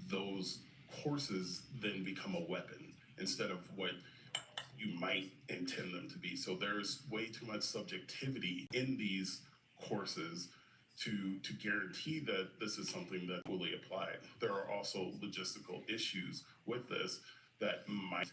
those horses then become a weapon instead of what you might intend them to be. So there's way too much subjectivity in these courses to guarantee that this is something that fully applied. There are also logistical issues with this that might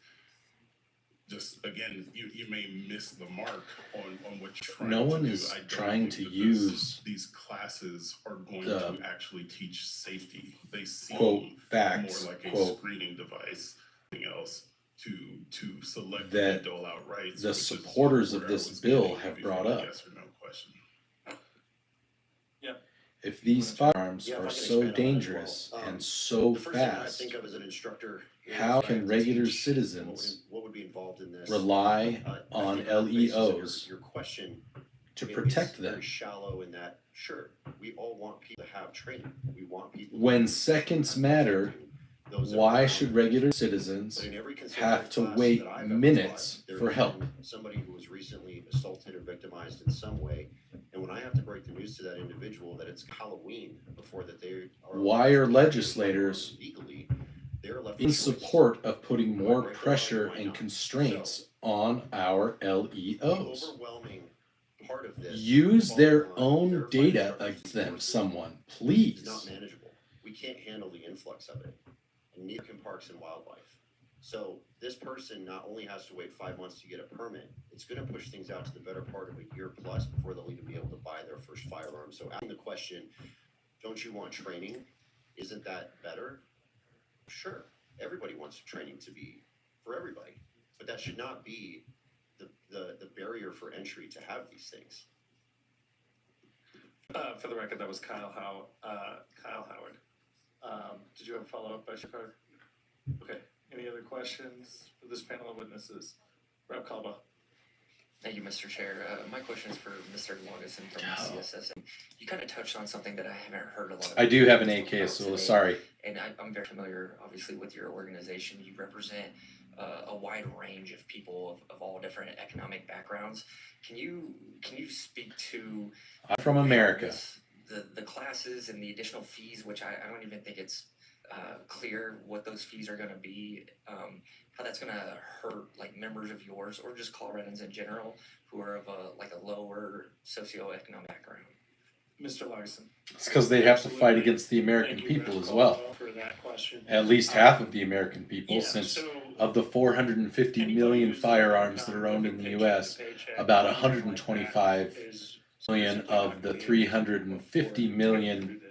just, again, you may miss the mark on what you're trying No to one do. is I don't trying think to that use these classes are going the to actually teach safety. They seem quote facts more like a quote screening device, anything else to select that and dole out rights. the which is supporters of where I this was bill getting have before brought the up. yes or no question. If these firearms Yeah, if I are can so expand on that as dangerous well. and so The first thing I fast, think of as an instructor is how I can regular teach citizens what would be involved in this. rely I on think on the basis of LEOs your question, to it's protect them very shallow in that, sure, we all want people to have training. We want people when to seconds matter? those Why around should them. regular citizens But in every have conservative to class wait that I've ever minutes taught, there for has help? been somebody who was recently assaulted or victimized in some way, and when I have to break the news to that individual that it's Halloween before that they are Why are legislators legally, they're left in with choice. support of putting more Right, pressure why and not? constraints on our The LEOs? overwhelming part of this Use falls their on own their data firearms against them, resources someone, is please. not manageable. We can't handle the influx of it. And neither can Parks and Wildlife. So this person not only has to wait 5 months to get a permit, it's going to push things out to the better part of a year plus before they'll even be able to buy their first firearm. So asking the question, don't you want training? Isn't that better? Sure. Everybody wants training to be for everybody, but that should not be the barrier for entry to have these things. For the record, that was Kyle Howard. Did you have a follow-up, Vice Chair Carter? Okay. Any other questions for this panel of witnesses? Rep. Caldwell. Thank you, Mr. Chair. My question is for Mr. Longison from CSS. You kind of touched on something that I haven't heard a lot of. I do have an talk AK, about so today, sorry. And I'm very familiar, obviously, with your organization. You represent a wide range of people of all different economic backgrounds. Can you speak to? I'm from America. The classes and the additional fees, which I don't even think it's clear what those fees are going to be, how that's going to hurt like members of yours or just Coloradans in general who are of a lower socioeconomic background. Mr. Larson. It's because they'd have to fight against the American Thank you, people Rep. as well. Caldwell, for that question. At least half of the American people, Yeah, since so of the 450 million firearms that are owned in the U.S., about 125 million of the 350 million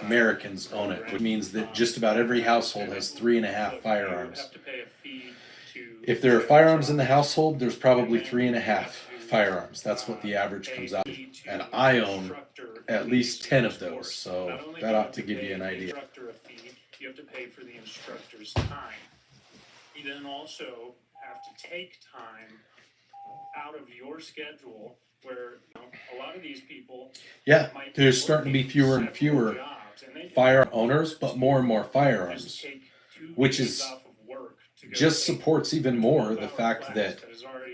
Americans own it, which means that just about every household has 3.5 firearms. If there are firearms in the household, there's probably 3.5 firearms. That's what the average comes out. And I own at least 10 of those, so that ought to give you an idea. Instructor a fee, you have to pay for the instructor's time. You then also have to take time out of your schedule where, you know, a lot of these people. Yeah, there's starting to be fewer and fewer firearm owners, but more and more firearms, which is just supports even more the fact that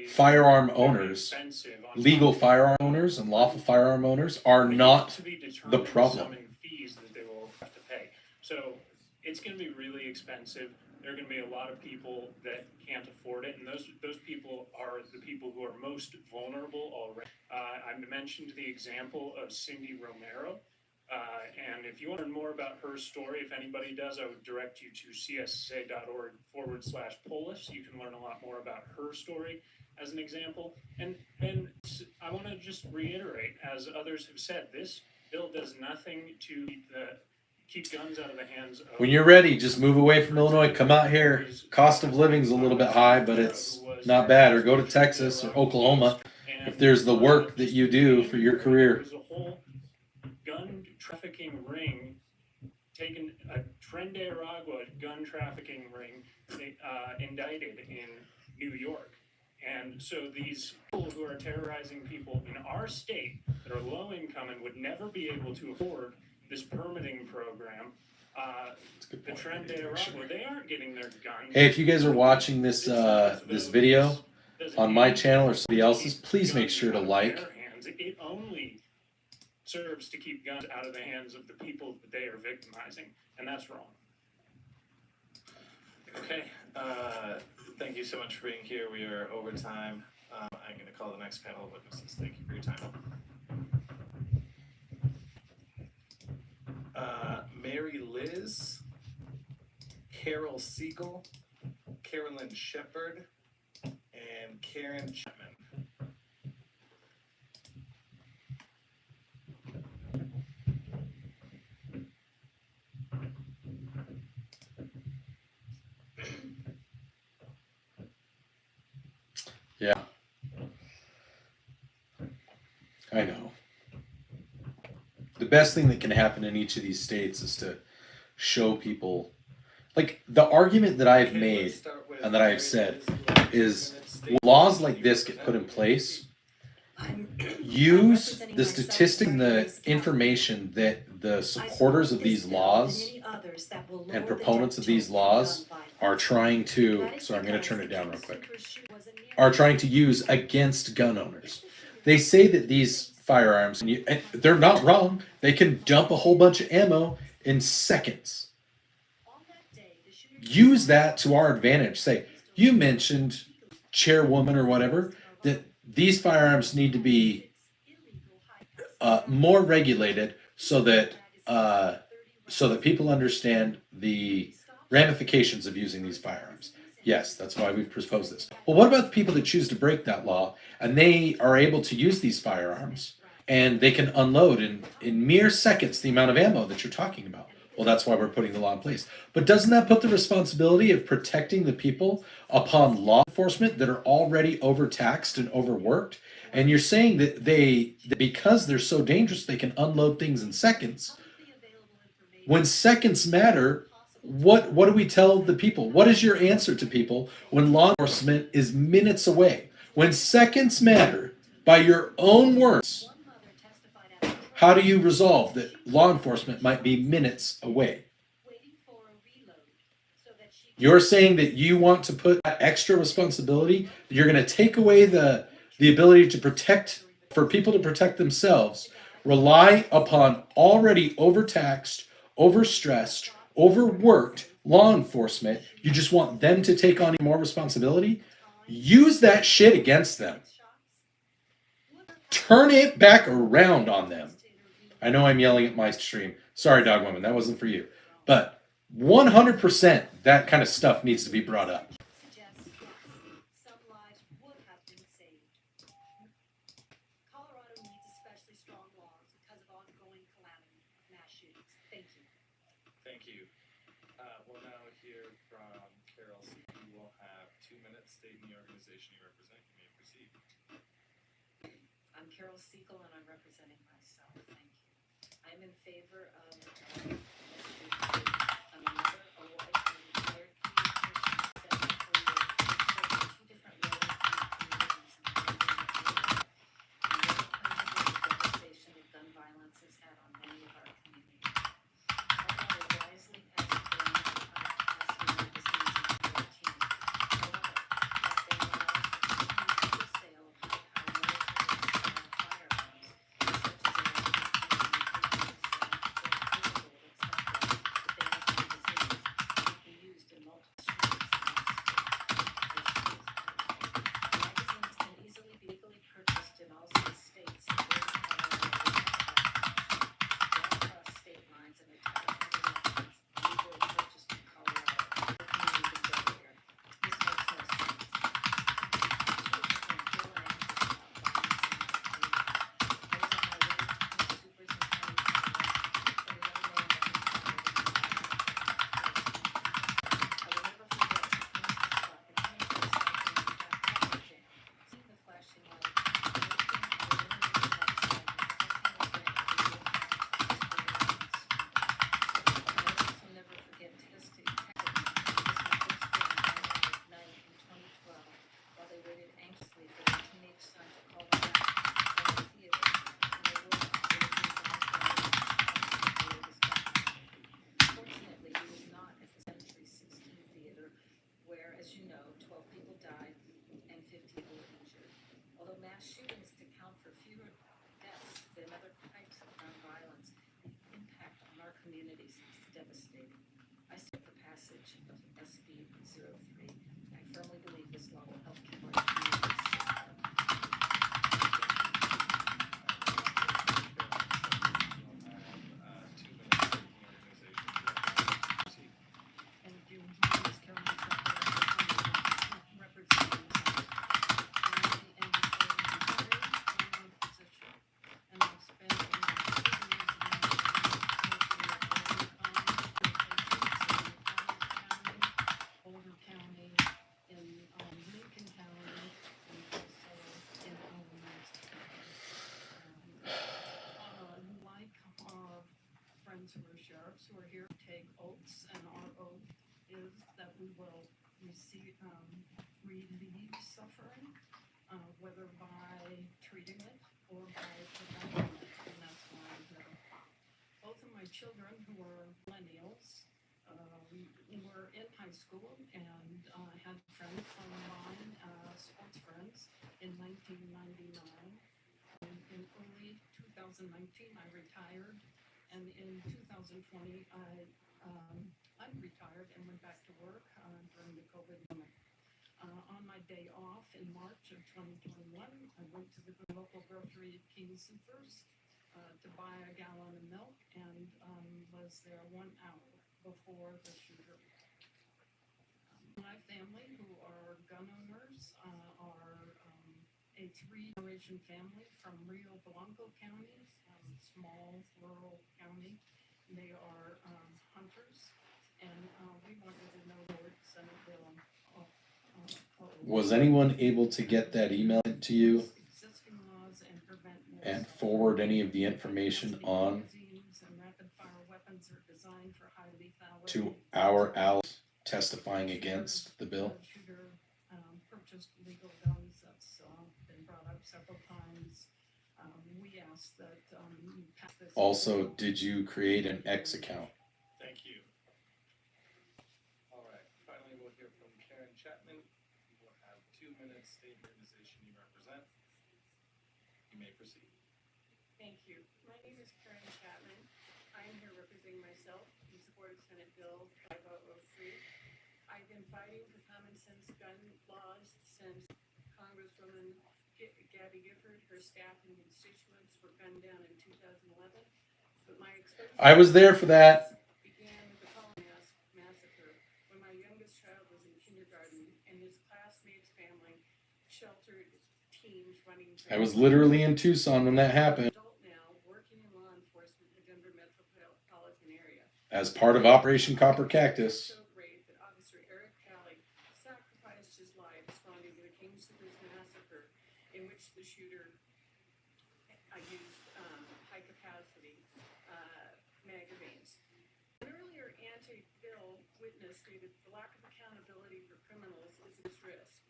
firearm owners, legal firearm owners and lawful firearm owners are not the problem. Fees that they will have to pay. So it's going to be really expensive. There are going to be a lot of people that can't afford it, and those people are the people who are most vulnerable already. I mentioned the example of Cindy Romero, and if you want to learn more about her story, if anybody does, I would direct you to cssa.org/polis. You can learn a lot more about her story as an example. And I want to just reiterate, as others have said, this bill does nothing to keep guns out of the hands of. When you're ready, just move away from Illinois, come out here. Cost of living's a little bit high, but it's not bad. Or go to Texas or Oklahoma if there's the work that you do for your career. There's a whole gun trafficking ring, taken a Trinidad gun trafficking ring indicted in New York. And so these people who are terrorizing people in our state that are low income and would never be able to afford this permitting program, the Trinidad, they aren't getting their guns. Hey, if you guys are watching this this video on my channel or somebody else's, please make sure to like. It only serves to keep guns out of the hands of the people that they are victimizing, and that's wrong. Okay, thank you so much for being here. We are over time. I'm going to call the next panel of witnesses. Thank you for your time. Mary Liz, Carol Siegel, Carolyn Shepard, and Karen Chapman. Yeah. I know. The best thing that can happen in each of these states is to show people, like the argument that I've made and that I've said is when laws like this get put in place, use the statistic and the information that the supporters of these laws and proponents of these laws are trying to, sorry, I'm going to turn it down real quick, are trying to use against gun owners. They say that these firearms, and they're not wrong, they can dump a whole bunch of ammo in seconds. Use that to our advantage. Say, you mentioned, chairwoman or whatever, that these firearms need to be more regulated so that people understand the ramifications of using these firearms. Yes, that's why we've proposed this. Well, what about the people that choose to break that law and they are able to use these firearms and they can unload in mere seconds the amount of ammo that you're talking about? Well, that's why we're putting the law in place. But doesn't that put the responsibility of protecting the people upon law enforcement that are already overtaxed and overworked? And you're saying that that because they're so dangerous, they can unload things in seconds. When seconds matter, what do we tell the people? What is your answer to people when law enforcement is minutes away? When seconds matter, by your own words, how do you resolve that law enforcement might be minutes away? You're saying that you want to put that extra responsibility, that you're going to take away the ability to protect, for people to protect themselves, rely upon already overtaxed, overstressed, overworked law enforcement. You just want them to take on more responsibility. Use that shit against them. Turn it back around on them. I know I'm yelling at my stream. Sorry, dog woman, that wasn't for you. But 100% that kind of stuff needs to be brought up. Thank you. We'll now hear from Carol. We will have 2 minutes, state and the organization you represent. You may proceed. I'm Carol Siegel and I'm representing myself. Thank you. I'm in favor of another, a wife and retired pediatrician setting for two different roles in communities and the devastation that gun violence has had on many of our communities. Colorado wisely passed a ban on magazines in 2014. However, that ban allows for the sale of high-power military firearms, such as be used in multiple streets magazines can easily be legally purchased in all 6 states, including across state lines and attached to weapons legally purchased in Colorado. This makes no sense. Where, as you know, 12 people died and 50 people were injured. Although mass shootings account for fewer deaths than other types of gun violence, the impact on our communities is devastating. I support the passage of SB 03. I firmly believe this law will help keep our communities safer. Thank you. My name is Carolyn representing myself. I am a retired physician, and I've spent the last 2 years of my life in Boulder County, in Lincoln County, and also in Alamance County. Like our friends who are sheriffs who are here to take oaths, and our oath is that we will relieve suffering, whether by treating it or by preventing it, and that's why both of my children, who are millennials, were in high school and had friends online, sports friends, in 1999. In early 2019, I retired, and in 2020, I unretired and went back to work during the COVID pandemic. On my day off in March of 2021, I went to the local grocery at King Soopers to buy a gallon of milk, and was there 1 hour before the shooter. My family, who are gun owners, are a 3-generation family from Rio Blanco County, small rural county. They are hunters, and we wanted to know Lord Senate Bill. Was anyone able to get that email to you and forward any of the information on to our allies testifying against the bill? Purchased legal guns. That's been brought up several times. We asked that you pass this. Also, did you create an X account? Thank you. All right, finally, we'll hear from Karen Chapman. You will have 2 minutes, state the organization you represent. You may proceed. Thank you. My name is Karen Chapman. I am here representing myself in support of Senate Bill 5003. I've been fighting for common sense gun laws since Congresswoman Gabby Gifford, her staff and constituents were gunned down in 2011. But my exposure I was there for that. Began with the Colorado massacre when my youngest child was in kindergarten and his classmates' family sheltered teams running. I was literally in Tucson when that happened. As part of Operation Copper Cactus. So great that Officer Eric Calley sacrificed his life witness stated the lack of accountability for criminals is its risk.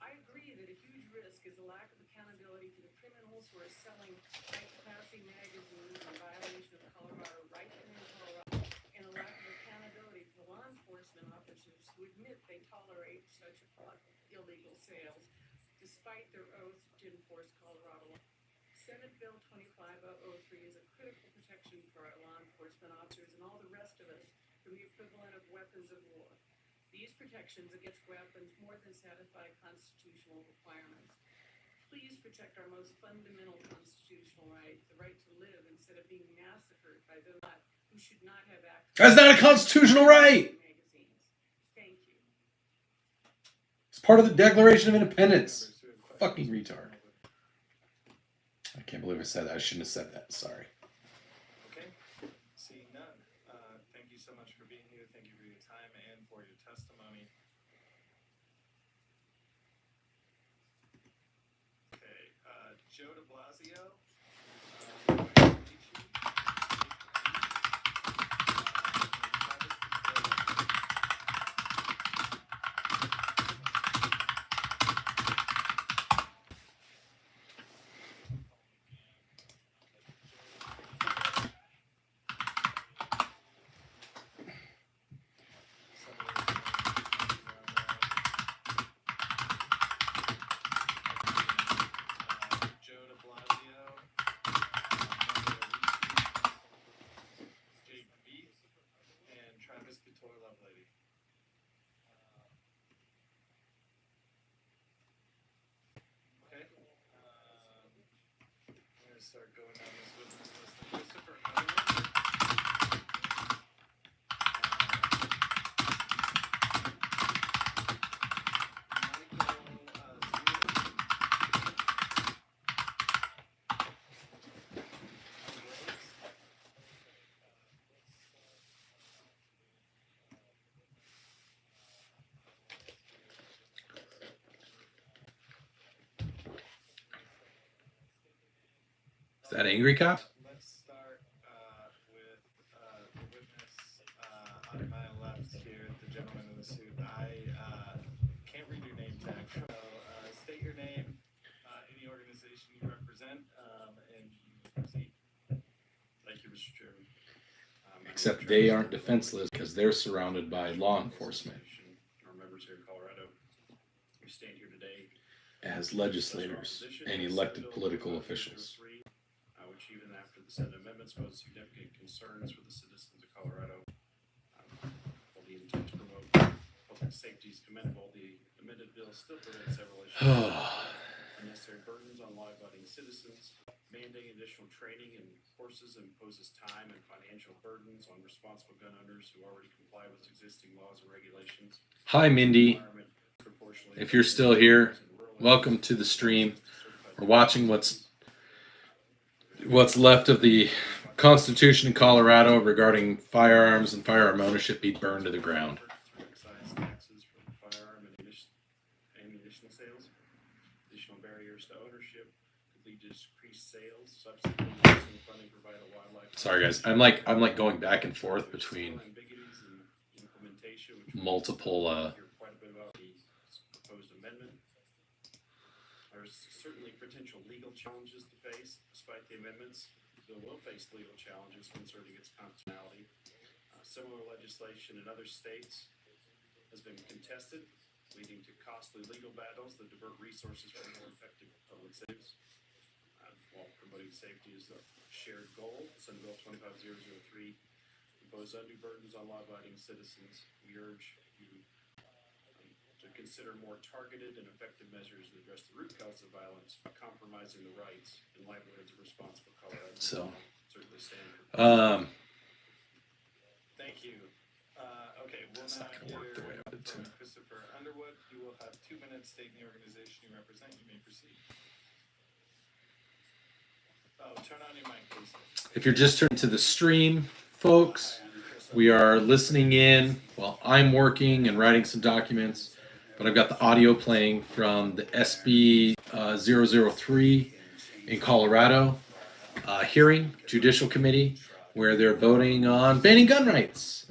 I agree that a huge risk is a lack of accountability for the criminals who are selling high-capacity magazines in violation of Colorado right here in Colorado, and a lack of accountability for law enforcement officers who admit they tolerate such illegal sales, despite their oath to enforce Colorado law. Senate Bill 25003 is a critical protection for our law enforcement officers and all the rest of us from the equivalent of weapons of war. These protections against weapons more than satisfy constitutional requirements. Please protect our most fundamental constitutional right, the right to live instead of being massacred by those who should not have access. That's not a constitutional right. Thank you. It's part of the Declaration of Independence. Fucking retard. I can't believe I said that. I shouldn't have said that. Sorry. Okay, seeing none. Thank you so much for being here. Thank you for your time and for your testimony. Okay, Joe de Blasio. Start going down this witness list. Christopher Underwood. Is that Angry Cop? Let's start with the witness on my left here, the gentleman in the suit. I can't read your name tag, so state your name, any organization you represent, and proceed. Thank you, Mr. Chairman. Except they aren't defenseless because they're surrounded by law enforcement. Our members here in Colorado, we stand here today As legislators and elected political officials. which even after the Senate amendments posed significant concerns for the citizens of Colorado. While the intent to promote public safety is commendable, the amended bill still presents several issues. Unnecessary burdens on law-abiding citizens, mandating additional training and courses imposes time and financial burdens on responsible gun owners who already comply with existing laws and regulations. Hi, Mindy. If you're still here, welcome to the stream. We're watching what's left of the Constitution in Colorado regarding firearms and firearm ownership be burned to the ground. Excise taxes for firearm and ammunition sales, additional barriers to ownership could lead to decreased sales, subsequently reducing funding for vital wildlife. Sorry guys, I'm like going back and forth between multiple Quite a bit about the proposed amendment. There's certainly potential legal challenges to face. Despite the amendments, the bill will face legal challenges concerning its constitutionality. Similar legislation in other states has been contested, leading to costly legal battles that divert resources from more effective public safety. While promoting safety is a shared goal, Senate Bill 25003 imposes undue burdens on law-abiding citizens. We urge you to consider more targeted and effective measures that address the root cause of violence, compromising the rights and livelihoods of responsible Coloradans. So, certainly stand for Thank you. Okay, we'll now hear from Christopher Underwood. You will have 2 minutes stating the organization you represent. You may proceed. Oh, turn on your mic, please. If you're just turning to the stream, folks, we are listening in while I'm working and writing some documents, but I've got the audio playing from the SB 003 in Colorado hearing, Judicial Committee, where they're voting on banning gun rights.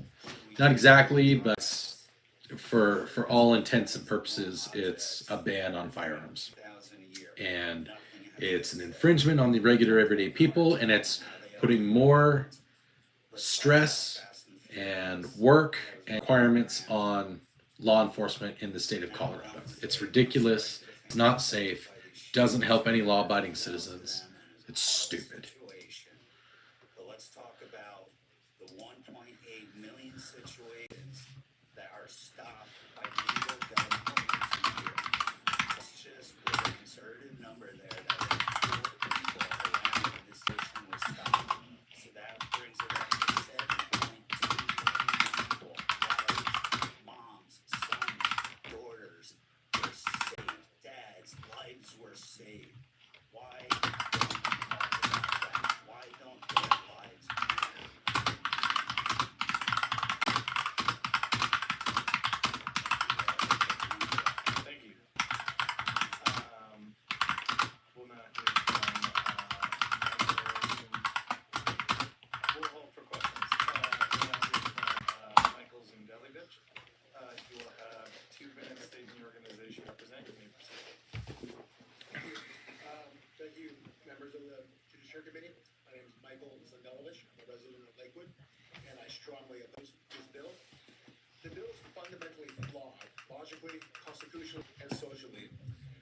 not exactly, but for all intents and purposes, it's a ban on firearms. And it's an infringement on the regular everyday people, and it's putting more stress and work and requirements on law enforcement in the state of Colorado. It's ridiculous, not safe, doesn't help any law-abiding citizens. It's stupid. But let's talk about the 1.8 million situations that are stopped by legal gun owners a year. Let's just put a conservative number there that there were 4 people around when this station was stopped. So that brings it up to 7.2 million people. Wives, moms, sons, daughters were saved. Dads' lives were saved. Why don't we talk about that? Why don't their lives matter? Thank you. We'll not hear from, we'll hold for questions. We'll not hear from, Michael Zundelevich. You will have 2 minutes stating your organization represent. You may proceed. Thank you, members of the Judiciary Committee. My name is Michael Zandelovich. I'm a resident of Lakewood, and I strongly oppose this bill. The bill is fundamentally flawed, logically, constitutionally, and socially.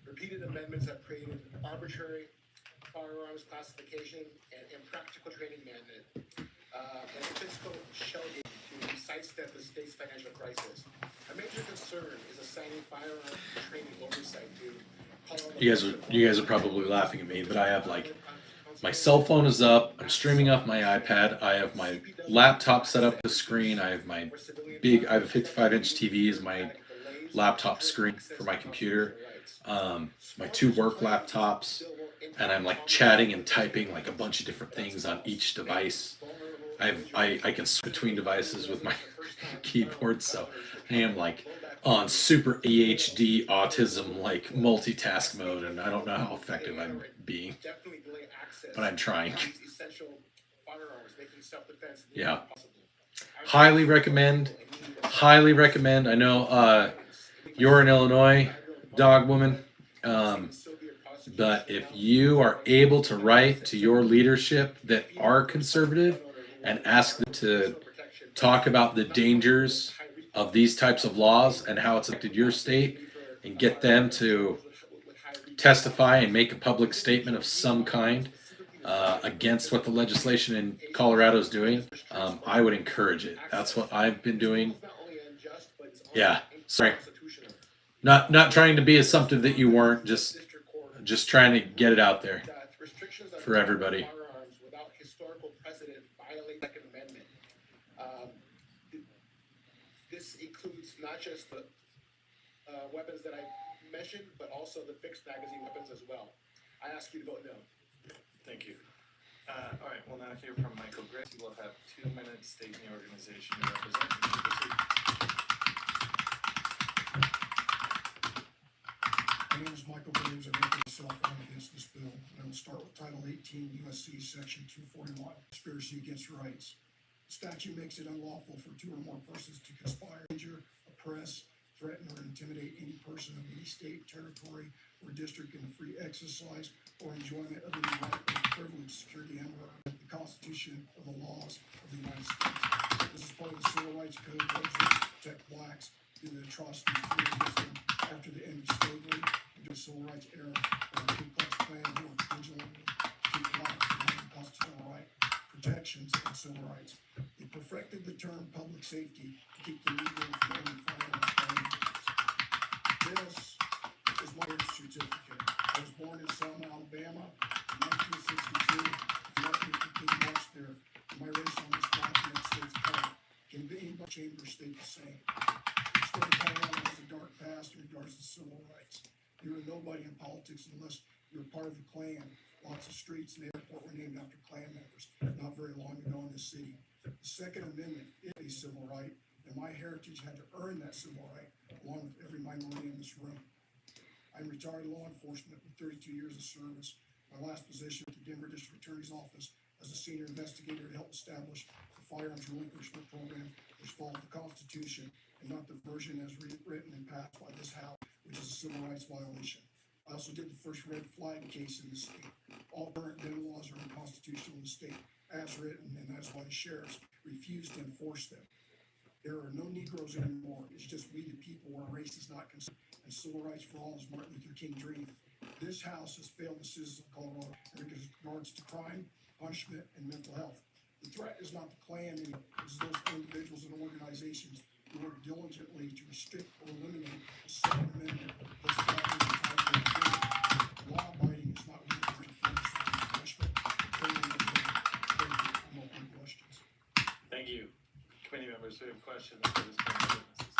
Repeated amendments have created arbitrary firearms classification and impractical training mandate, and a fiscal shell game to sidestep the state's financial crisis. A major concern is assigning firearm training oversight to You guys are probably laughing at me, but I have like my cell phone is up, I'm streaming off my iPad, I have my laptop set up the screen, I have a 55-inch TV as my laptop screen for my computer, my 2 work laptops, and I'm like chatting and typing like a bunch of different things on each device. I can switch between devices with my keyboard, so I am like on super ADHD autism like multitask mode, and I don't know how effective I'm being, but I'm trying. Yeah, highly recommend. I know you're in Illinois, dog woman, but if you are able to write to your leadership that are conservative and ask them to talk about the dangers of these types of laws and how it's affected your state, and get them to testify and make a public statement of some kind against what the legislation in Colorado is doing, I would encourage it. That's what I've been doing. Yeah, sorry. Not trying to be assumptive that you weren't, just trying to get it out there for everybody. This includes not just the weapons that I mentioned, but also the fixed magazine weapons as well. I ask you to vote no. Thank you. All right, we'll now hear from Michael Grace. You will have 2 minutes stating the organization you represent. You may proceed. My name is Michael Graves. I represent myself. I'm against this bill. And I will start with Title 18 U.S.C. Section 241, Conspiracy Against Rights. The statute makes it unlawful for 2 or more persons to conspire, injure, oppress, threaten, or intimidate any person of any state, territory, or district in the free exercise or enjoyment of any right or privilege, security, and or the Constitution or the laws of the United States. This is part of the Civil Rights Code that exists to protect blacks due to the atrocities committed against them after the end of slavery and the Civil Rights era. The Ku Klux Klan worked vigilantly to keep blacks from having constitutional right protections and civil rights. They perfected the term public safety to keep the legal from owning firearms by individuals. This is my birth certificate. I was born in Selma, Alabama in 1962. Martin Luther King marched there. My race on this document states color. Can any chamber state the same? The state of Colorado has a dark past in regards to civil rights. You are nobody in politics unless you're part of the Klan. Lots of streets in the airport were named after Klan members not very long ago in this city. The Second Amendment is a civil right, and my heritage had to earn that civil right, along with every minority in this room. I'm retired law enforcement with 32 years of service. My last position at the Denver District Attorney's Office as a senior investigator to help establish the firearms relinquishment program which follows the Constitution and not the version as written and passed by this House, which is a civil rights violation. I also did the first red flag case in the state. All current gun laws are unconstitutional in the state as written, and that's why the sheriffs refuse to enforce them. There are no Negroes anymore. It's just we the people where race is not considered, and civil rights for all, as Martin Luther King dreamed. This House has failed the citizens of Colorado in regards to crime, punishment, and mental health. The threat is not the Klan anymore. It's those individuals and organizations who work diligently to restrict or eliminate the Second Amendment. Law abiding is not really punishment. Questions. Thank you. Committee members who have questions for this panel of witnesses.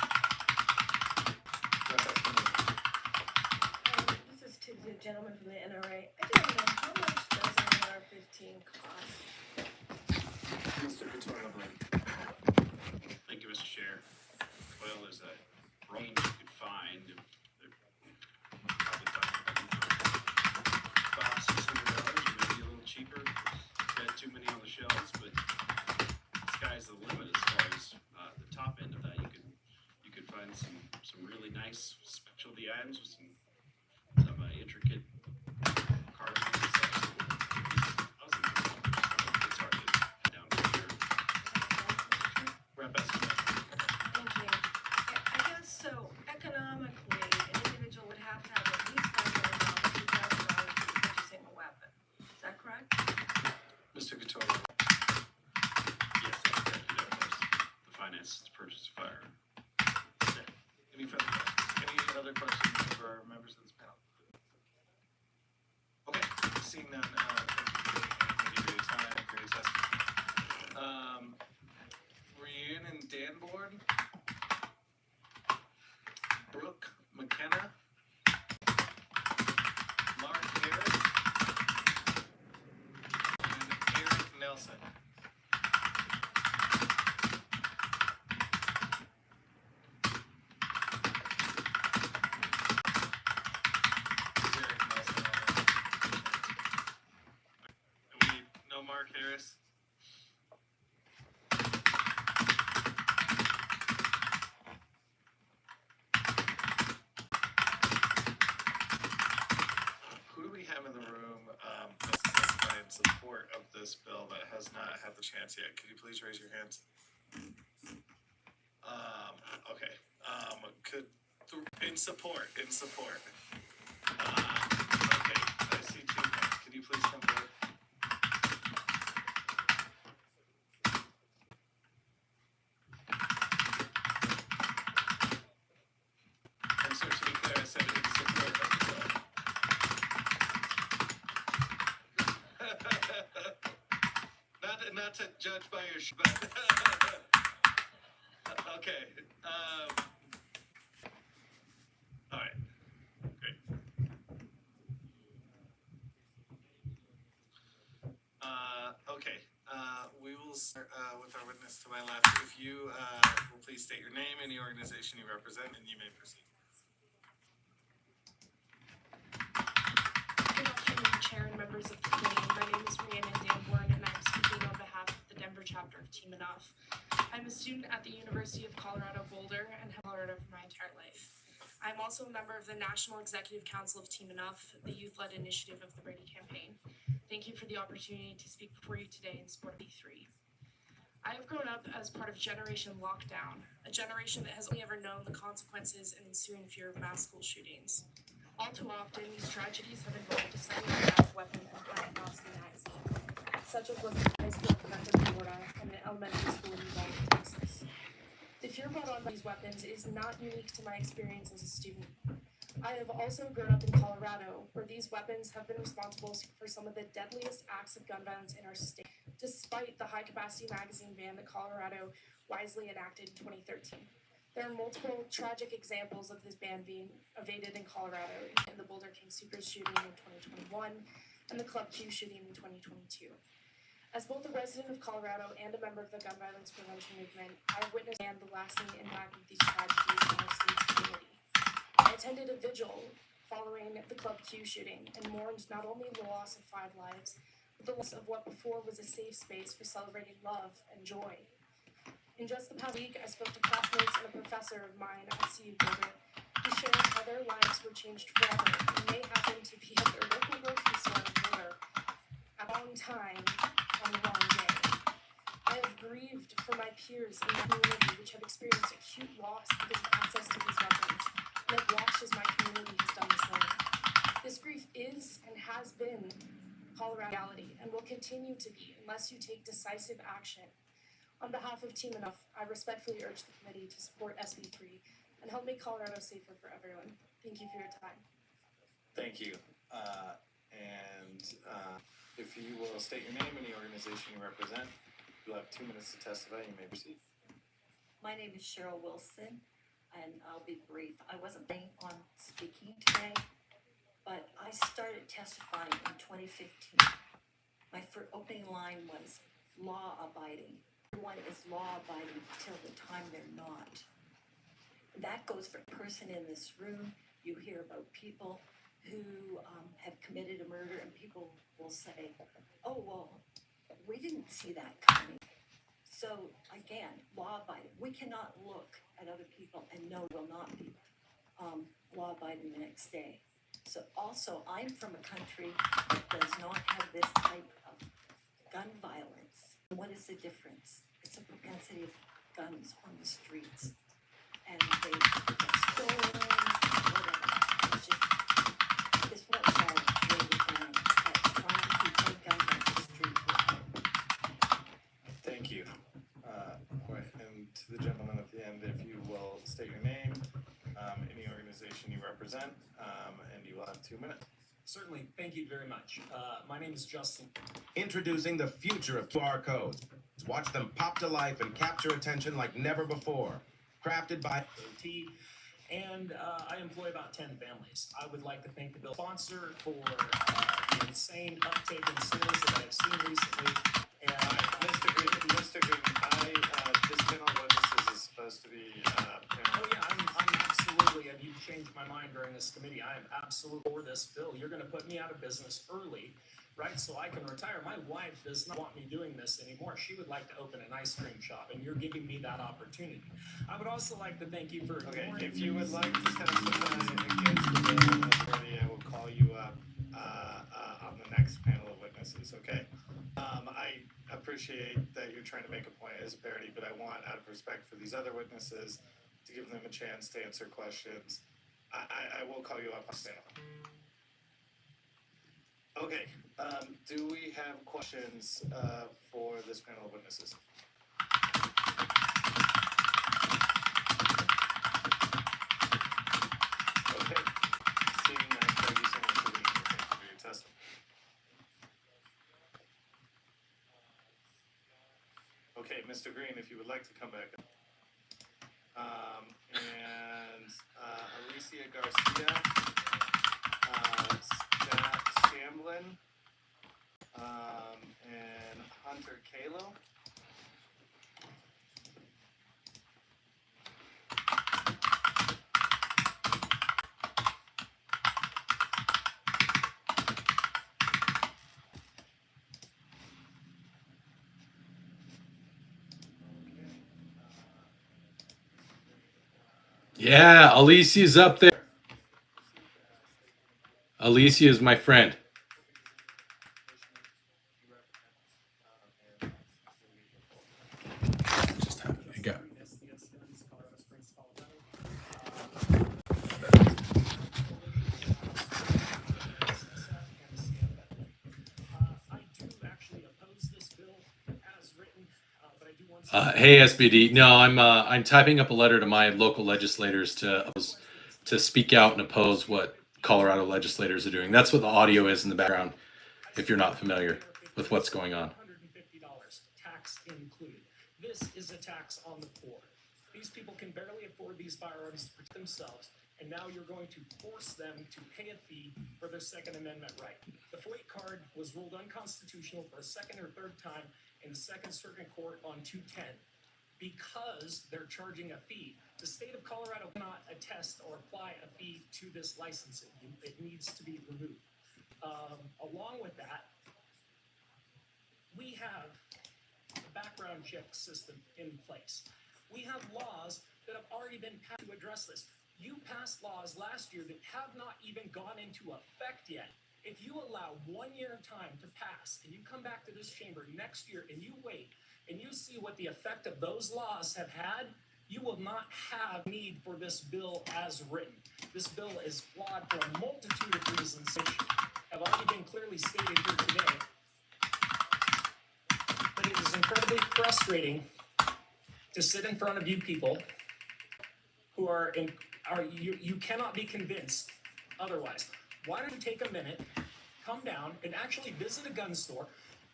This is to the gentleman from the NRA. I do want to know, how much does an AR-15 cost? Mr. Couture. Thank you, Mr. Chair. Well, there's a range you could find. They're probably about $600, maybe a little cheaper. Got too many on the shelves, but the sky's the limit as far as the top end of that. You could find some really nice specialty items with some intricate carving and stuff. It's hard to get down to here. Thank you. I guess so. Economically, an individual would have to have at least $5,000 to be purchasing a weapon. Is that correct? Mr. Couture. Yes, that's correct. The finances to purchase a firearm. Any further questions? Any other questions for members of this panel? Okay, seeing none, thank you for your time, for your testimony. Rhiannon Danborn, Brooke McKenna, Mark Harris, and Eric Nelson. Mark Harris. Who do we have in the room that's testifying in support of this bill that has not had the chance yet? Could you please raise your hands? Okay. In support. Okay, I see two hands. Could you please come forward? And so to be clear, I said in support of the bill. Not to judge by your but okay. All right. Great. Okay. We will start with our witness to my left. If you will please state your name and the organization you represent, and you may proceed. Good afternoon, Chair and members of the committee. My name is Rhiannon Danborn, and I'm speaking on behalf of the Denver chapter of Team Enough. I'm a student at the University of Colorado Boulder and have Colorado for my entire life. I'm also a member of the National Executive Council of Team Enough, the youth-led initiative of the Brady campaign. Thank you for the opportunity to speak before you today in support of E3. I have grown up as part of Generation Lockdown, a generation that has only ever known the consequences and ensuing fear of mass school shootings. All too often, these tragedies have involved a semi-automatic weapon and high-capacity magazine, such as was the high school in Memphis, Florida, and an elementary school in Uvalde, Texas. The fear brought on by these weapons is not unique to my experience as a student. I have also grown up in Colorado, where these weapons have been responsible for some of the deadliest acts of gun violence in our state, despite the high-capacity magazine ban that Colorado wisely enacted in 2013. There are multiple tragic examples of this ban being evaded in Colorado, in the Boulder King Supers shooting in 2021 and the Club Q shooting in 2022. As both a resident of Colorado and a member of the gun violence prevention movement, I've witnessed the lasting impact of these tragedies on our state's community. I attended a vigil following the Club Q shooting and mourned not only the loss of 5 lives, the loss of what before was a safe space for celebrating love and joy. In just the past week, I spoke to classmates and a professor of mine at CU Boulder who shared how their lives were changed forever and they happened to be at their local grocery store in Boulder at the wrong time on the wrong day. I have grieved for my peers in my community which have experienced acute loss because of access to these weapons, and I've watched as my community has done the same. This grief is and has been Colorado reality and will continue to be unless you take decisive action. On behalf of Team Enough, I respectfully urge the committee to support SB 3 and help make Colorado safer for everyone. Thank you for your time. Thank you. If you will state your name and the organization you represent, you'll have 2 minutes to testify. You may proceed. My name is Cheryl Wilson, and I'll be brief. I wasn't planning on speaking today, but I started testifying in 2015. My opening line was law-abiding. Everyone is law-abiding till the time they're not. That goes for a person in this room. You hear about people who have committed a murder, and people will say, oh, well, we didn't see that coming. So again, law-abiding. We cannot look at other people and know will not be law-abiding the next day. So also, I'm from a country that does not have this type of gun violence. What is the difference? It's a propensity of guns on the streets. And they get stolen, whatever. It's just, this won't solve everything. Trying to keep guns on the street. Thank you. And to the gentleman at the end, if you will state your name, any organization you represent, and you will have 2 minutes. Certainly, thank you very much. My name is Justin. Introducing the future of QR codes. Watch them pop to life and capture attention like never before. Crafted by OT, and I employ about 10 families. I would like to thank the bill sponsor for the insane uptake in sales that I've seen recently. And Mr. Green, this panel of witnesses is supposed to be. Oh yeah, I'm absolutely. And you've changed my mind during this committee. I am absolutely for this bill. You're going to put me out of business early, right? So I can retire. My wife does not want me doing this anymore. She would like to open an ice cream shop, and you're giving me that opportunity. I would also like to thank you for. Okay, if you would like to testify against the bill authority, I will call you up on the next panel of witnesses. Okay. I appreciate that you're trying to make a point as a parity, but I want, out of respect for these other witnesses, to give them a chance to answer questions. I will call you up on panel. Okay. Do we have questions for this panel of witnesses? Okay. Seeing that, thank you so much for being here. Thank you for your testimony. Okay, Mr. Green, if you would like to come back up. And Alicia Garcia, Scott Shamblin, and Hunter Kalo. Yeah, Alicia's up there. Alicia is my friend. Just happened. I got. Hey SBD, no, I'm typing up a letter to my local legislators to speak out and oppose what Colorado legislators are doing. That's what the audio is in the background, if you're not familiar with what's going on. $150, tax included. This is a tax on the poor. These people can barely afford these firearms to protect themselves, and now you're going to force them to pay a fee for their Second Amendment right. The FOIA card was ruled unconstitutional for a second or third time in the Second Circuit Court on 210 because they're charging a fee. The state of Colorado cannot attest or apply a fee to this licensing. It needs to be removed. Along with that, We have a background check system in place. We have laws that have already been passed to address this. You passed laws last year that have not even gone into effect yet. If you allow 1 year time to pass and you come back to this chamber next year and you wait and you see what the effect of those laws have had, you will not have need for this bill as written. This bill is flawed for a multitude of reasons which have already been clearly stated here today. But it is incredibly frustrating to sit in front of you people who you cannot be convinced otherwise. Why don't you take a minute, come down and actually visit a gun store,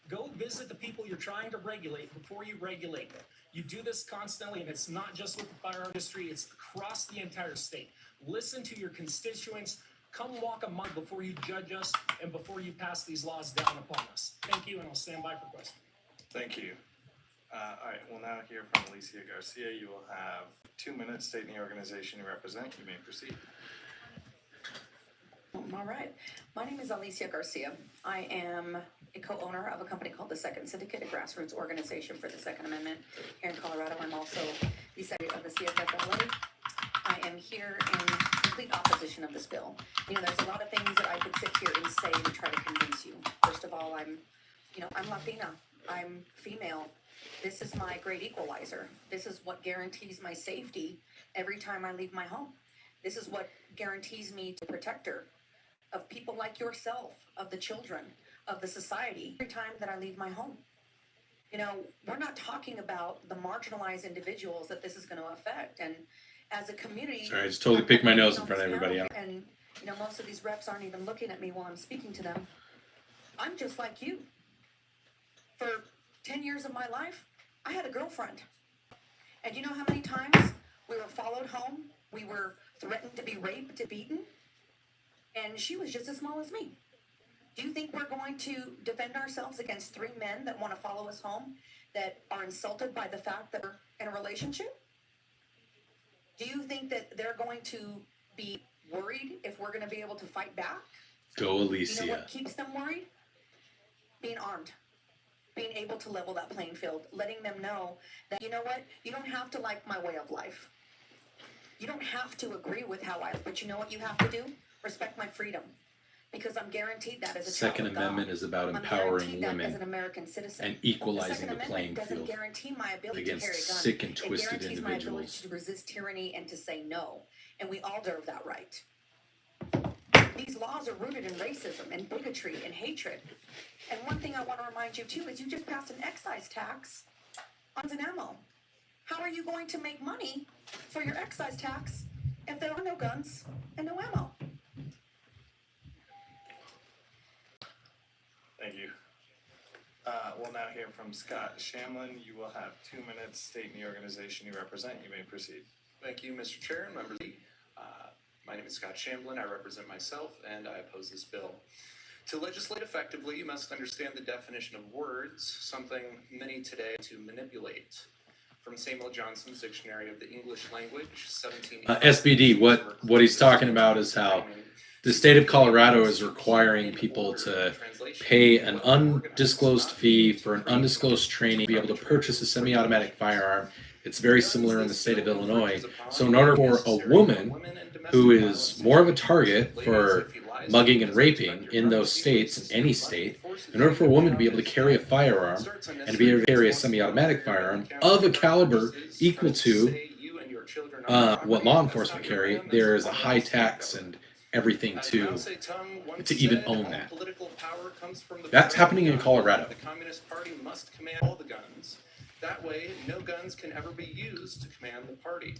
go visit the people you're trying to regulate before you regulate them. You do this constantly, and it's not just with the firearm industry, it's across the entire state. Listen to your constituents, come walk a mile before you judge us and before you pass these laws down upon us. Thank you, and I'll stand by for questions. Thank you. All right, we'll now hear from Alicia Garcia. You will have 2 minutes stating the organization you represent. You may proceed. All right. My name is Alicia Garcia. I am a co-owner of a company called the Second Syndicate, a grassroots organization for the Second Amendment here in Colorado. I'm also the secretary of the CFFLA. I am here in complete opposition of this bill. You know, there's a lot of things that I could sit here and say to try to convince you. First of all, I'm Latina. I'm female. This is my great equalizer. This is what guarantees my safety every time I leave my home. This is what guarantees me to protector of people like yourself, of the children, of the society, every time that I leave my home. You know, we're not talking about the marginalized individuals that this is going to affect. And as a community... Sorry, I just totally picked my nose in front of everybody. And, you know, most of these reps aren't even looking at me while I'm speaking to them. I'm just like you. For 10 years of my life, I had a girlfriend. And you know how many times we were followed home? We were threatened to be raped and beaten? And she was just as small as me. Do you think we're going to defend ourselves against 3 men that want to follow us home, that are insulted by the fact that we're in a relationship? Do you think that they're going to be worried if we're going to be able to fight back? Go, Alicia. You know what keeps them worried? Being armed. Being able to level that playing field. Letting them know that, you know what? You don't have to like my way of life. You don't have to agree with how I live, but you know what you have to do? Respect my freedom. Because I'm guaranteed that as a child Second of God. Amendment is about I'm empowering guaranteed that as women an American citizen. and equalizing The Second the Amendment playing doesn't field guarantee my ability against to carry a gun. sick and twisted It guarantees my ability individuals. to resist tyranny and to say no. And we all deserve that right. These laws are rooted in racism and bigotry and hatred. And one thing I want to remind you too is you just passed an excise tax on guns and ammo. How are you going to make money for your excise tax if there are no guns and no ammo? Thank you. We'll now hear from Scott Shamlin. You will have 2 minutes stating the organization you represent. You may proceed. Thank you, Mr. Chair and members. My name is Scott Shamblin. I represent myself, and I oppose this bill. To legislate effectively, you must understand the definition of words, something many today to manipulate. From Samuel Johnson's Dictionary of the English Language, 17... SBD, what he's talking about is how the state of Colorado is requiring people to pay an undisclosed fee for an undisclosed training to be able to purchase a semi-automatic firearm. It's very similar in the state of Illinois. So in order for a woman who is more of a target for mugging and raping in those states, in any state, in order for a woman to be able to carry a firearm and to be able to carry a semi-automatic firearm of a caliber equal to what law enforcement carry, there is a high tax and everything to even own that. That's happening in Colorado. The Communist Party must command all the guns. That way, no guns can ever be used to command the party.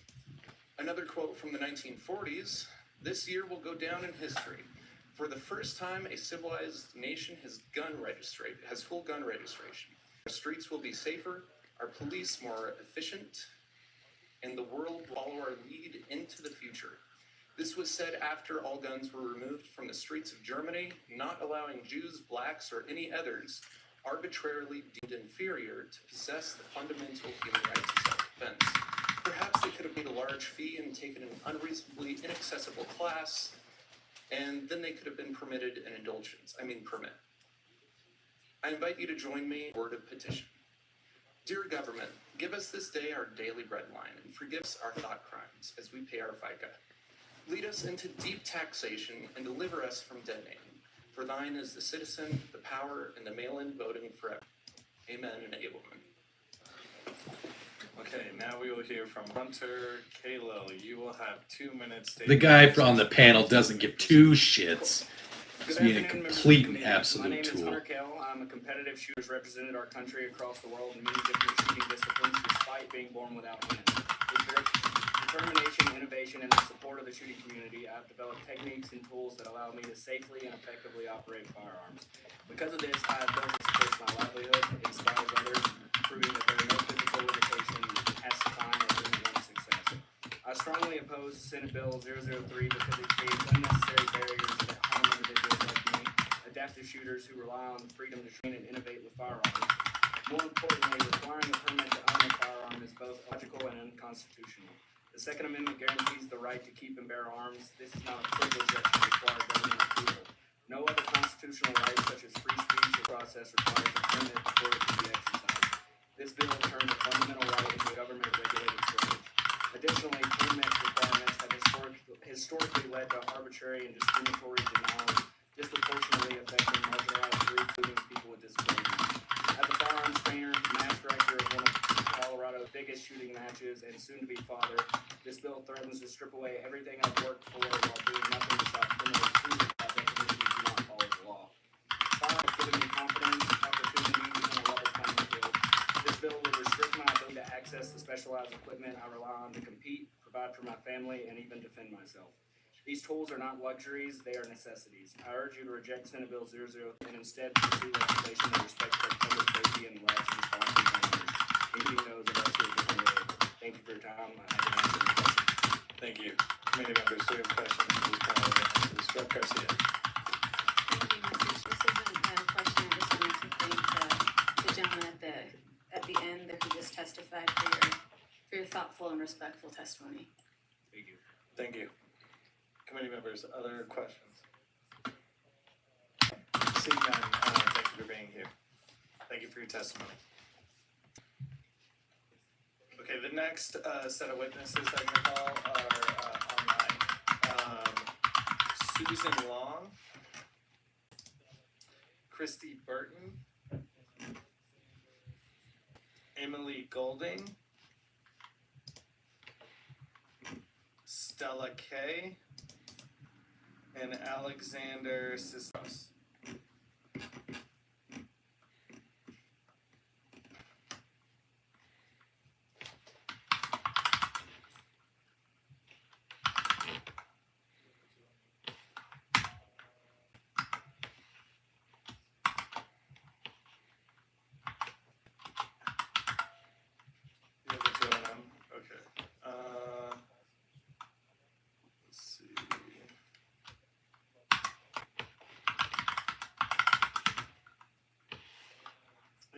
Another quote from the 1940s, "This year will go down in history. For the first time, a civilized nation has full gun registration. Our streets will be safer, our police more efficient, and the world will follow our lead into the future." This was said after all guns were removed from the streets of Germany, not allowing Jews, blacks, or any others arbitrarily deemed inferior to possess the fundamental human rights of self-defense. Perhaps they could have paid a large fee and taken an unreasonably inaccessible class, and then they could have been permitted an indulgence. Permit. I invite you to join me in a word of petition. Dear government, give us this day our daily bread line and forgive us our thought crimes as we pay our FICA. Lead us into deep taxation and deliver us from dead name. For thine is the citizen, the power, and the mail-in voting forever. Amen and amen. Okay, now we will hear from Hunter Kalo. You will have 2 minutes. The guy on the panel doesn't give two shits. He's being a complete and absolute My name is tool. Hunter Kell. I'm a competitive shooter who's represented our country across the world in many different shooting disciplines despite being born without hands. With determination, innovation, and the support of the shooting community, I've developed techniques and tools that allow me to safely and effectively operate firearms. Because of this, I have built and supports my livelihood, inspires others, proving that there are no physical limitations, tests time, or limit on success. I strongly oppose Senate Bill 003 because it creates unnecessary barriers that harm individuals like me, adaptive shooters who rely on freedom to train and innovate with firearms. More importantly, requiring a permit to own a firearm is both illogical and unconstitutional. The Second Amendment guarantees the right to keep and bear arms. This is not a privilege that should require government approval. No other constitutional right, such as free speech or process, requires a permit before it can be exercised. This bill turns a fundamental right into a government-regulated privilege. Additionally, permit requirements have historically led to arbitrary and discriminatory denials, disproportionately affecting marginalized groups, including people with disabilities. As a firearms trainer, match director of one of Colorado's biggest shooting matches, and soon-to-be father, this bill threatens to strip away everything I've worked for while doing nothing to stop criminals who, by definition, do not follow the law. Firearms have given me confidence, opportunity, and a level playing field. This bill will restrict my ability to access the specialized equipment I rely on to compete, provide for my family, and even defend myself. These tools are not luxuries, they are necessities. I urge you to reject Senate Bill 003 and instead pursue legislation that respects our public safety and rights and responsibilities, including those of us who are differently able. Thank you for your time. I can answer any questions. Thank you. Committee members, do we have questions for this panel of witnesses? Rep. Garcia. Thank you, Mr. This isn't a question, I just wanted to thank the gentleman at the end that who just testified for your thoughtful and respectful testimony. Thank you. Thank you. Committee members, other questions? Seeing none, thank you for being here. Thank you for your testimony. Okay, the next set of witnesses I'm going to call are online. Susan Long, Christy Burton, Emily Golding, Stella Kay, and Alexander Sistros. You have the two of them? Okay. Let's see.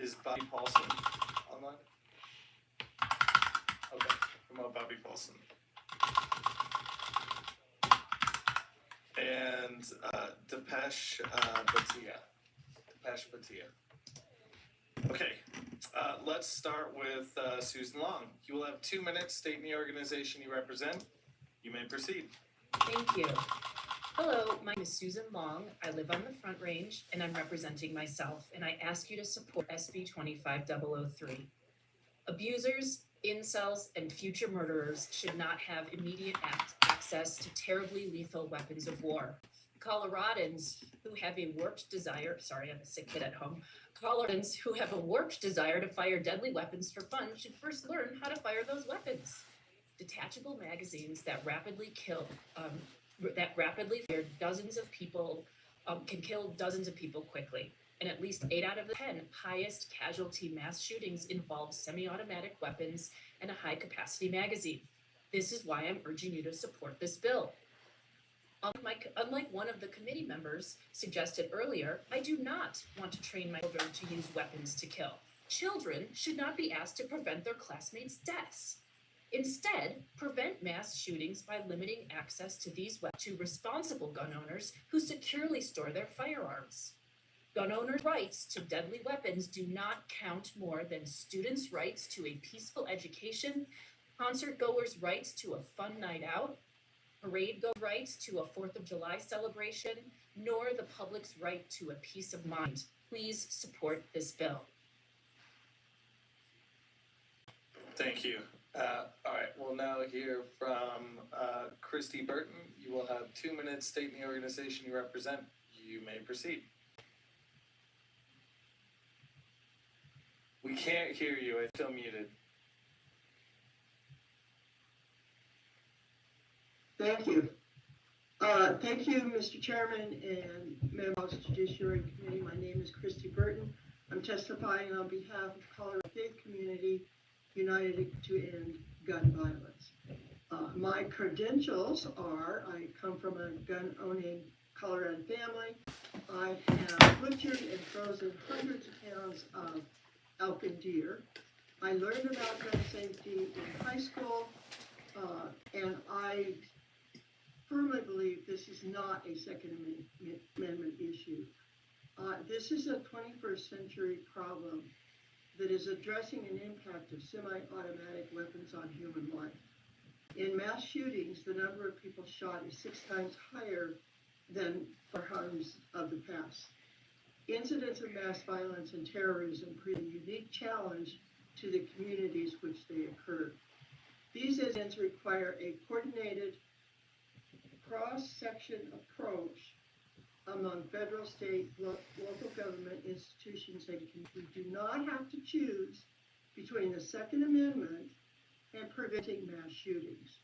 Is Bobby Paulson online? Okay, come on, Bobby Paulson. And Depesh Bhatia. Depesh Bhatia. Okay, let's start with Susan Long. You will have 2 minutes. State the organization you represent. You may proceed. Thank you. Hello, my name is Susan Long. I live on the Front Range and I'm representing myself, and I ask you to support SB 25003. Abusers, incels, and future murderers should not have immediate access to terribly lethal weapons of war. Coloradans who have a warped desire, sorry, I have a sick kid at home. Coloradans who have a warped desire to fire deadly weapons for fun should first learn how to fire those weapons. Detachable magazines that rapidly fire dozens of people, can kill dozens of people quickly. And at least 8 out of the 10 highest casualty mass shootings involve semi-automatic weapons and a high-capacity magazine. This is why I'm urging you to support this bill. Unlike one of the committee members suggested earlier, I do not want to train my children to use weapons to kill. Children should not be asked to prevent their classmates' deaths. Instead, prevent mass shootings by limiting access to these weapons to responsible gun owners who securely store their firearms. Gun owners' rights to deadly weapons do not count more than students' rights to a peaceful education, concert goers' rights to a fun night out, parade goers' rights to a 4th of July celebration, nor the public's right to a peace of mind. Please support this bill. Thank you. All right, we'll now hear from Christy Burton. You will have 2 minutes stating the organization you represent. You may proceed. We can't hear you. It's still muted. Thank you. Thank you, Mr. Chairman and members of the Judiciary Committee. My name is Christy Burton. I'm testifying on behalf of Colorado Faith Community United to End Gun Violence. My credentials are, I come from a gun-owning Colorado family. I have butchered and frozen hundreds of pounds of elk and deer. I learned about gun safety in high school, and I firmly believe this is not a Second Amendment issue. This is a 21st century problem that is addressing an impact of semi-automatic weapons on human life. In mass shootings, the number of people shot is 6 times higher than firearms of the past. Incidents of mass violence and terrorism present a unique challenge to the communities which they occur. These incidents require a coordinated cross-section approach among federal, state, local government institutions and we do not have to choose between the Second Amendment and preventing mass shootings.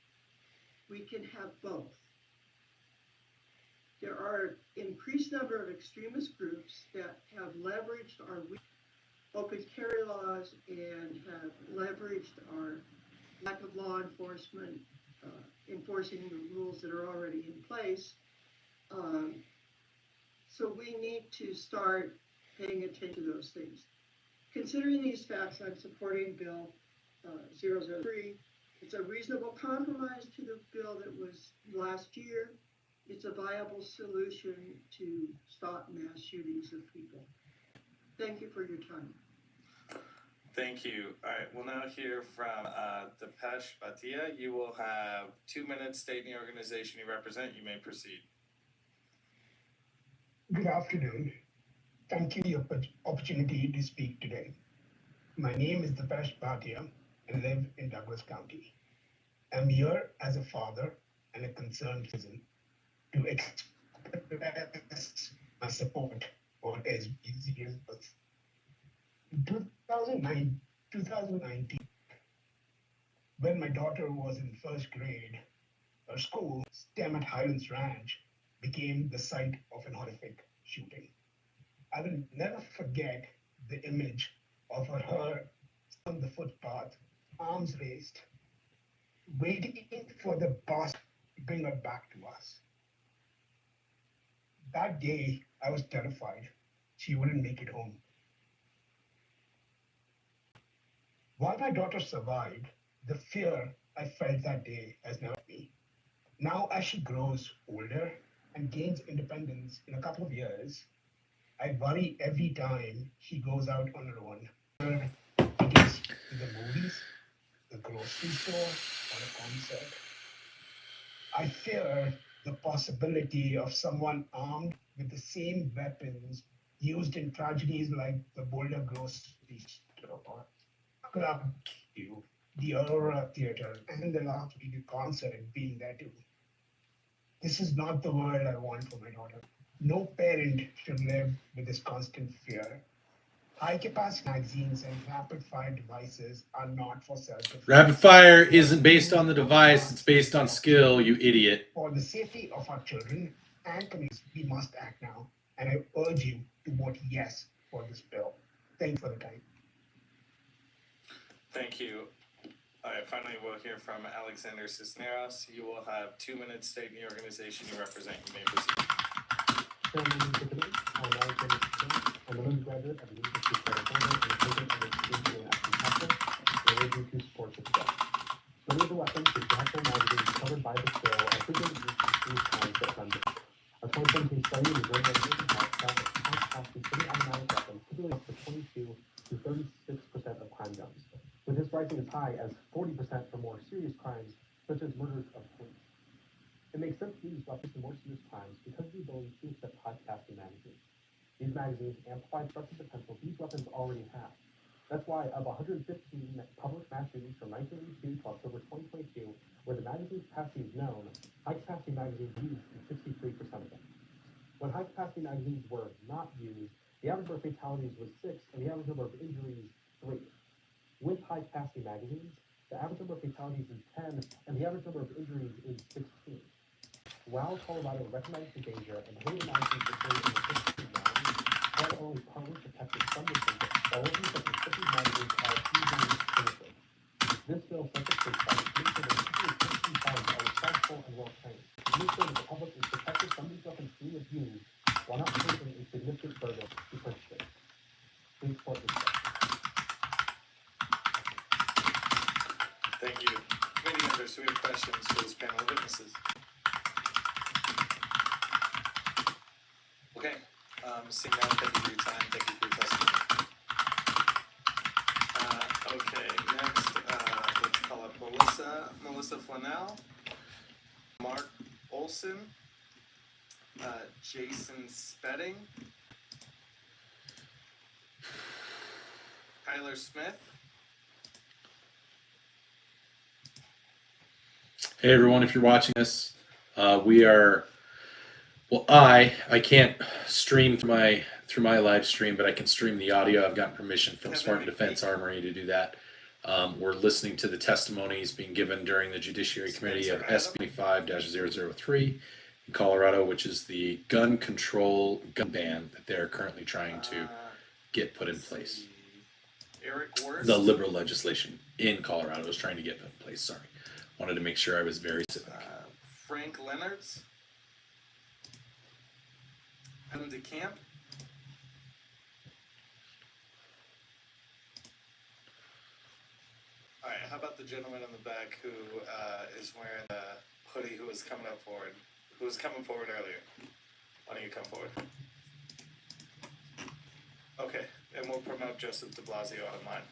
We can have both. There are increased number of extremist groups that have leveraged our open carry laws and have leveraged our lack of law enforcement enforcing the rules that are already in place. So we need to start paying attention to those things. Considering these facts, I'm supporting Bill 003. It's a reasonable compromise to the bill that was last year. It's a viable solution to stop mass shootings of people. Thank you for your time. Thank you. All right, we'll now hear from Depesh Bhatia. You will have 2 minutes stating the organization you represent. You may proceed. Good afternoon. Thank you for the opportunity to speak today. My name is Depesh Bhatia and live in Douglas County. I'm here as a father and a concerned citizen to express my support for SB 0. In 2019, when my daughter was in first grade, her school, STEM at Highlands Ranch, became the site of an horrific shooting. I will never forget the image of her on the footpath, arms raised, waiting for the bus to bring her back to us. That day, I was terrified she wouldn't make it home. While my daughter survived, the fear I felt that day has never left me. Now, as she grows older and gains independence in a couple of years, I worry every time she goes out on her own. It is to the movies, the grocery store, or a concert. I fear the possibility of someone armed with the same weapons used in tragedies like the Boulder grocery store, Club Q, the Aurora Theater, and the last weekend concert being there too. This is not the world I want for my daughter. No parent should live with this constant fear. High-capacity magazines and rapid-fire devices are not for self-defense. Rapid fire isn't based on the device, it's based on skill, you idiot. For the safety of our children and communities, we must act now. And I urge you to vote yes for this bill. Thank you for the time. Thank you. All right, finally, we'll hear from Alexander Cisneros. You will have 2 minutes stating the organization you represent. You may proceed. I'm Alexander Cisneros. I'm an undergraduate at the University of California and a program of education and action pastor, and I urge you to support this bill. Many of the weapons with natural magazines covered by this bill are frequently used in school times that run this. A 2017 study in the Journal of Mental Health found that high-capacity of crime guns, with this rising as high as 40% for more serious crimes, such as murders of police. It makes sense to use weapons for more serious crimes because of the ability to accept high-capacity magazines. These magazines amplify destructive potential these weapons already have. That's why of 115 published mass shootings from 1982 to October 2022, where the magazine's capacity is known, high-capacity magazines used in 63% of them. When high-capacity magazines were not used, the average number of fatalities was 6, and the average number of injuries 3. With high-capacity magazines, the average number of fatalities is 10, and the average number of injuries is 16. While Colorado recognizes the danger and holding magazines deployed in the 15 rounds, Colorado only partly protected some victims, while working such as 50 magazines are easily finishable. This bill sets a safeguard to make sure that people who purchase these firearms are responsible and well-trained, to make sure that the public is protected from these weapons being abused, while not posing a significant burden to purchasers. Please support this bill. Thank you. Committee members, do we have questions for this panel of witnesses? Okay, seeing none, thank you for your time, thank you for your testimony. Okay, next, let's call up Melissa Flanell, Mark Olson, Jason Spedding, Tyler Smith. Hey everyone, if you're watching this, I can't stream through my live stream, but I can stream the audio. I've gotten permission from Spartan Defense Armory to do that. We're listening to the testimonies being given during the Judiciary Committee of SB 5-003 in Colorado, which is the gun control gun ban that they're currently trying to get put in place. Eric Worst. The liberal legislation in Colorado is trying to get put in place. Sorry. Wanted to make sure I was very specific. Frank Leonards. Adam DeCamp. All right, how about the gentleman in the back who is wearing a hoodie who was coming forward earlier? Why don't you come forward? Okay, and we'll promote Joseph de Blasio out of mine.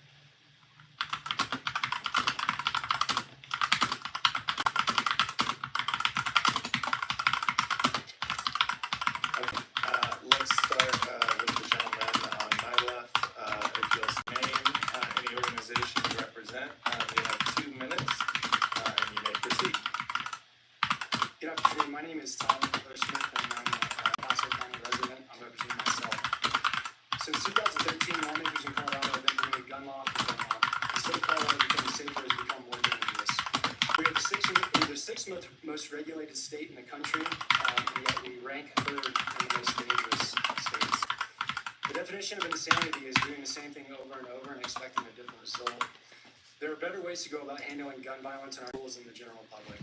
Let's start with the gentleman on my left. If you'll name any organization you represent, you have 2 minutes, and you may proceed. Good afternoon. My name is Tyler Smith, and I'm a Placer County resident. I'm representing myself. Since 2013, lawmakers in Colorado have implemented gun law after gun law. The state of Colorado becoming safer has become more dangerous. We are the sixth most regulated state in the country, and yet we rank third in the most dangerous states. The definition of insanity is doing the same thing over and over and expecting a different result. There are better ways to go about handling gun violence in our schools than the general public.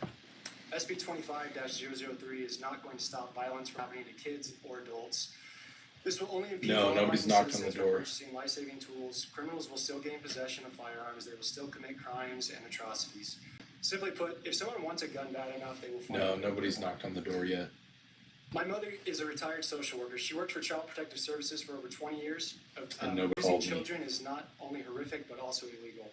SB 25-003 is not going to stop violence from happening to kids or adults. This will only impede nobody's knocked on the door. purchasing life-saving tools. Criminals will still gain possession of firearms. They will still commit crimes and atrocities. Simply put, if someone wants a gun bad enough, they will find No, nobody's knocked on the door yet. My mother is a retired social worker. She worked for Child Protective Services for over 20 years. And nobody Raising called me. children is not only horrific, but also illegal.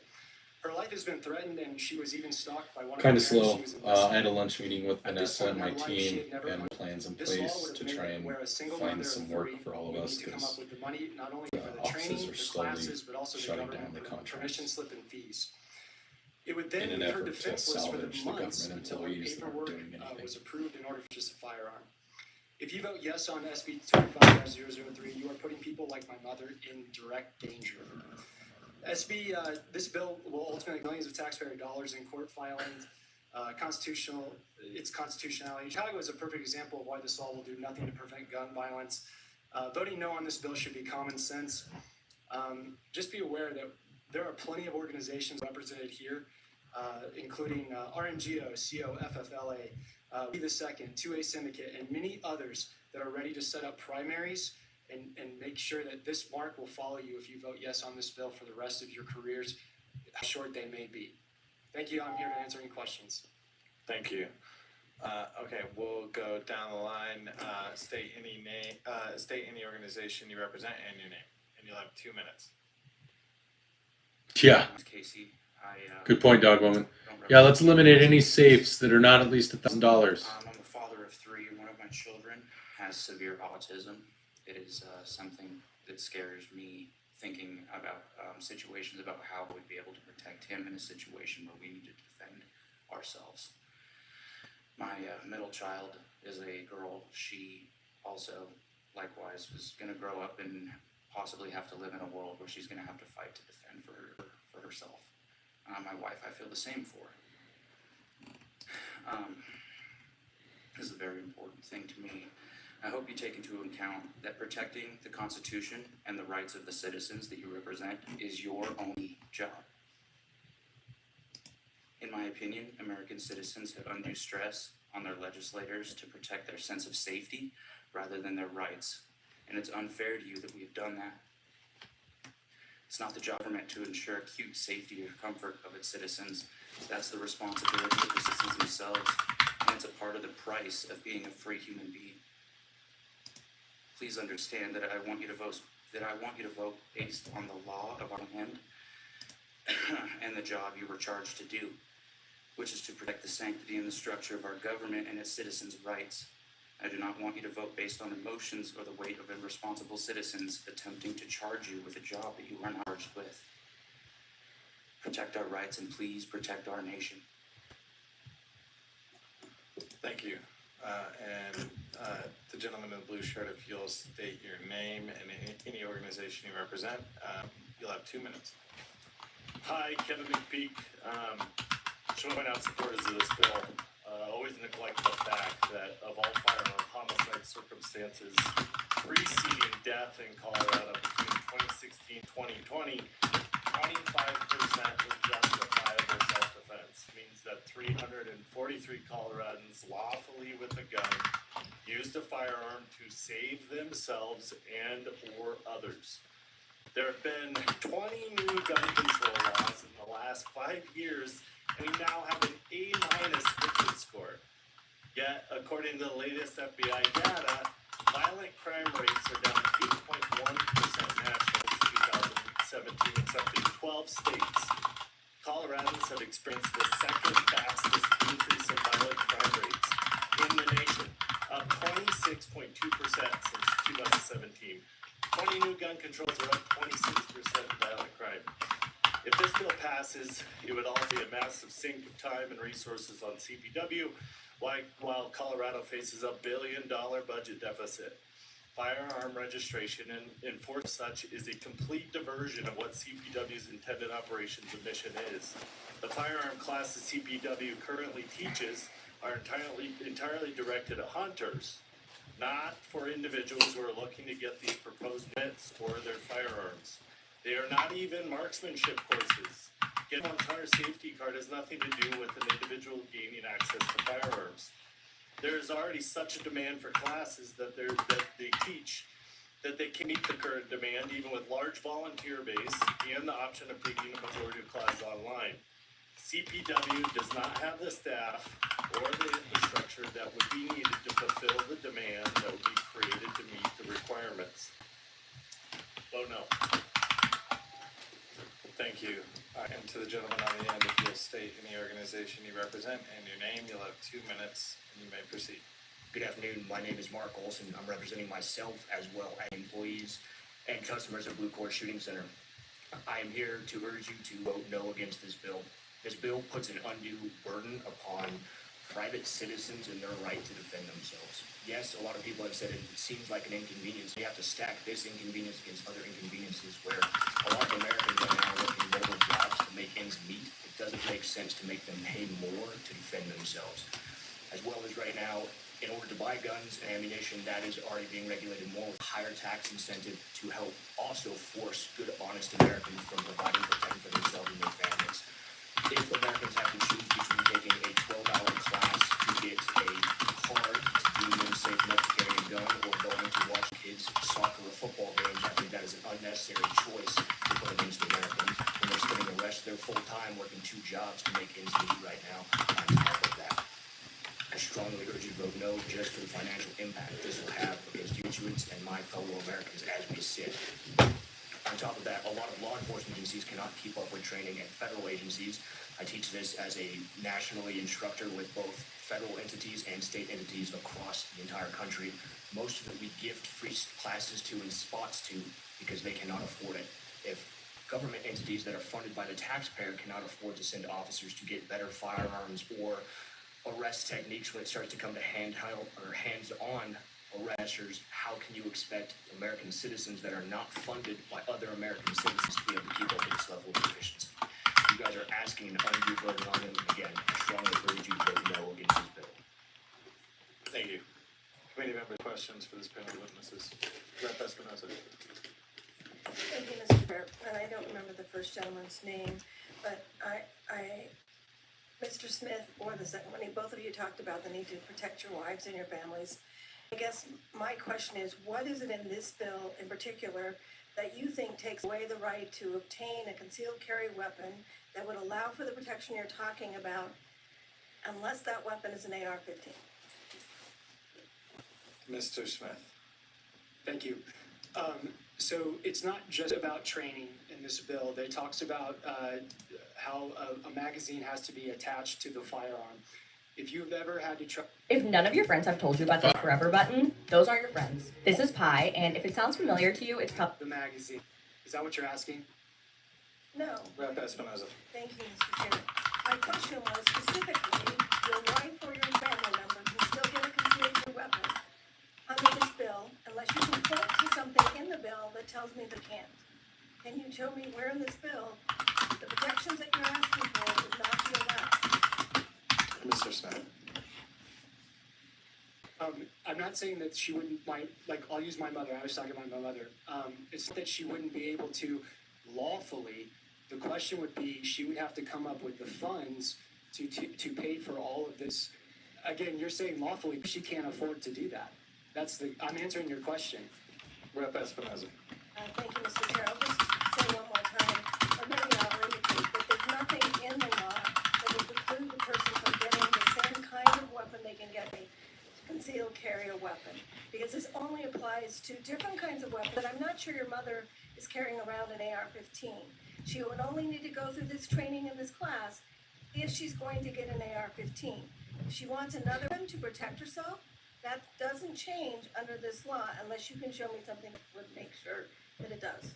Her life has been threatened, and she was even stalked by one of her Kind of parents. slow. She was I had a lunch meeting with At this Vanessa and point in my her life, she team, had never and heard- plans in This law place would have to made try it and where a single find mother some of work 3 for all of would us need to come because up with the money, not only the for the offices training, are the slowly classes, but also the shutting government down the contracts permission slip and fees. It would then in an leave her effort to defenseless for the salvage the months government until her employees that aren't paperwork doing anything. was approved in order to purchase a firearm. If you vote yes on SB 25-003, you are putting people like my mother in direct danger. This bill will ultimately millions of taxpayer dollars in court filings. Its constitutionality. Chicago is a perfect example of why this law will do nothing to prevent gun violence. Voting no on this bill should be common sense. Just be aware that there are plenty of organizations represented here, including RNGO, COFFLA, We the Second, 2A Syndicate, and many others that are ready to set up primaries and make sure that this mark will follow you if you vote yes on this bill for the rest of your careers, how short they may be. Thank you. I'm here to answer any questions. Thank you. Okay, we'll go down the line. State any name, state any organization you represent and your name, and you'll have 2 minutes. Yeah. Casey, Good point, dog woman. Yeah, let's eliminate any safes that are not at least $1,000. I'm a father of three. One of my children has severe autism. It is something that scares me thinking about situations about how we'd be able to protect him in a situation where we need to defend ourselves. My middle child is a girl. She also, likewise, is going to grow up and possibly have to live in a world where she's going to have to fight to defend for herself. My wife, I feel the same for. This is a very important thing to me. I hope you take into account that protecting the Constitution and the rights of the citizens that you represent is your only job. In my opinion, American citizens have undue stress on their legislators to protect their sense of safety rather than their rights, and it's unfair to you that we have done that. It's not the job of government to ensure acute safety or comfort of its citizens. That's the responsibility of the citizens themselves, and it's a part of the price of being a free human being. Please understand that I want you to vote based on the law of our land and the job you were charged to do, which is to protect the sanctity and the structure of our government and its citizens' rights. I do not want you to vote based on emotions or the weight of irresponsible citizens attempting to charge you with a job that you are not charged with. Protect our rights and please protect our nation. Thank you. The gentleman in the blue shirt, if you'll state your name and any organization you represent, you'll have 2 minutes. Hi, Kevin McPeak. Showing out supporters of this bill. Always neglect the fact that of all firearm homicide circumstances preceding death in Colorado between 2016 and 2020, 25% was justifiable self-defense. Means that 343 Coloradans lawfully with a gun used a firearm to save themselves and or others. There have been 20 new gun control laws in the last 5 years, and we now have an A- victim score. Yet, according to the latest FBI data, violent crime rates are down 8.1% nationally since 2017, except in 12 states. Coloradans have experienced the second fastest increase in violent crime rates in the nation, up 26.2% since 2017. 20 new gun controls are up 26% in violent crime. If this bill passes, it would also be a massive sink of time and resources on CPW, while Colorado faces a $1 billion budget deficit. Firearm registration and enforcement such is a complete diversion of what CPW's intended operations and mission is. The firearm classes CPW currently teaches are entirely directed at hunters, not for individuals who are looking to get these proposed permits or their firearms. They are not even marksmanship courses. Getting one's hunter safety card has nothing to do with an individual gaining access to firearms. There is already such a demand for classes that they teach that they can meet the current demand even with large volunteer base and the option of taking a majority of classes online. CPW does not have the staff or the infrastructure that would be needed to fulfill the demand that would be created to meet the requirements. Vote no. Thank you. And to the gentleman on the end, if you'll state any organization you represent and your name, you'll have 2 minutes and you may proceed. Good afternoon. My name is Mark Olson. I'm representing myself as well as employees and customers of Blue Course Shooting Center. I am here to urge you to vote no against this bill. This bill puts an undue burden upon private citizens and their right to defend themselves. Yes, a lot of people have said it seems like an inconvenience. We have to stack this inconvenience against other inconveniences where a lot of Americans are now working mobile jobs to make ends meet. It doesn't make sense to make them pay more to defend themselves. As well as right now, in order to buy guns and ammunition, that is already being regulated more with higher tax incentive to help also force good, honest Americans from providing protection for themselves and their families. If Americans have to choose between taking a 12-hour class to get a card to deem them safe enough to carry a gun or going to watch kids' soccer or football games, I think that is an unnecessary choice to put against Americans when they're spending the rest of their full time working 2 jobs to make ends meet right now. I'm tired of that. I strongly urge you to vote no just for the financial impact this will have against constituents and my fellow Americans as we sit. On top of that, a lot of law enforcement agencies cannot keep up with training, and federal agencies. I teach this as a nationally instructor with both federal entities and state entities across the entire country. Most of it we gift free classes to and spots to because they cannot afford it. If government entities that are funded by the taxpayer cannot afford to send officers to get better firearms or arrest techniques when it starts to come to handheld or hands-on arresters, how can you expect American citizens that are not funded by other American citizens to be able to keep up with this level of efficiency? You guys are asking an undue burden on them. Again, I strongly urge you to vote no against this bill. Thank you. Committee member questions for this panel of witnesses. Rep. Espinoza. Thank you, Mr. Chair, and I don't remember the first gentleman's name, but Mr. Smith or the second one, both of you talked about the need to protect your wives and your families. I guess my question is, what is it in this bill in particular that you think takes away the right to obtain a concealed carry weapon that would allow for the protection you're talking about, unless that weapon is an AR-15? Mr. Smith. Thank you. So it's not just about training in this bill. It talks about how a magazine has to be attached to the firearm. If you've ever had to try... If none of your friends have told you about the forever button, those aren't your friends. This is Pi, and if it sounds familiar to you, it's probably... The magazine. Is that what you're asking? No. Rep. Espinoza. Thank you, Mr. Chair. My question was specifically, your wife or your family member can still get a concealed carry weapon under this bill unless you can point to something in the bill that tells me they can't. Can you show me where in this bill the protections that you're asking for would not be allowed? Mr. Smith. I'm not saying that she wouldn't, I'll use my mother. I was talking about my mother. It's not that she wouldn't be able to lawfully. The question would be, she would have to come up with the funds to pay for all of this. Again, you're saying lawfully, but she can't afford to do that. I'm answering your question. Rep. Espinoza. Thank you, Mr. Chair. I'll just say one more time, or maybe I'll indicate that there's nothing in the law that would preclude the person from getting the same kind of weapon they can get a concealed carry a weapon. Because this only applies to different kinds of weapons, but I'm not sure your mother is carrying around an AR-15. She would only need to go through this training in this class if she's going to get an AR-15. If she wants another one to protect herself, that doesn't change under this law unless you can show me something that would make sure that it does.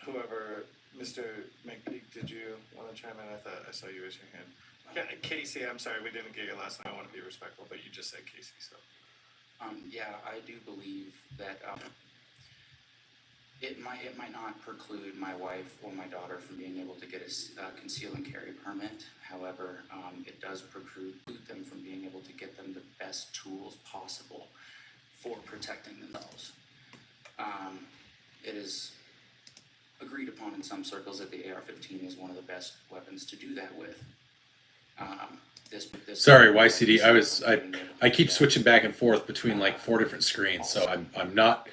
Whoever, Mr. McPeak, did you want to chime in? I thought I saw you raise your hand. Yeah, Casey, I'm sorry, we didn't get your last name. I want to be respectful, but you just said Casey, so. Yeah, I do believe that it might not preclude my wife or my daughter from being able to get a conceal and carry permit. However, it does preclude them from being able to get them the best tools possible for protecting themselves. It is agreed upon in some circles that the AR-15 is one of the best weapons to do that with. Sorry, YCD. I keep switching back and forth between like 4 different screens, so I'm not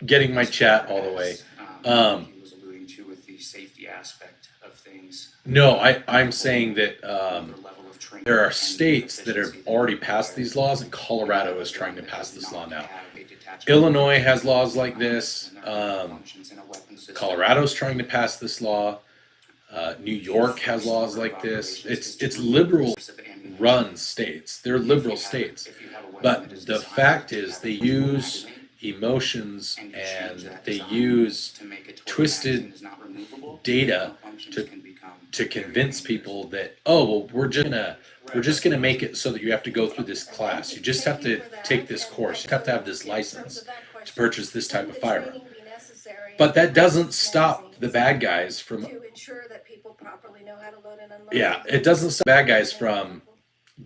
getting my chat all the way. He was alluding to with the safety aspect of things. No, I'm saying that there are states that have already passed these laws, and Colorado is trying to pass this law now. Illinois has laws like this. Colorado's trying to pass this law. New York has laws like this. It's liberal run states. They're liberal states. But the fact is they use emotions and they use twisted data to convince people that, oh, well, we're just gonna make it so that you have to go through this class. You just have to take this course. You have to have this license to purchase this type of firearm. But that doesn't stop the bad guys from... To ensure that people properly know how to load and unload. Yeah, it doesn't stop bad guys from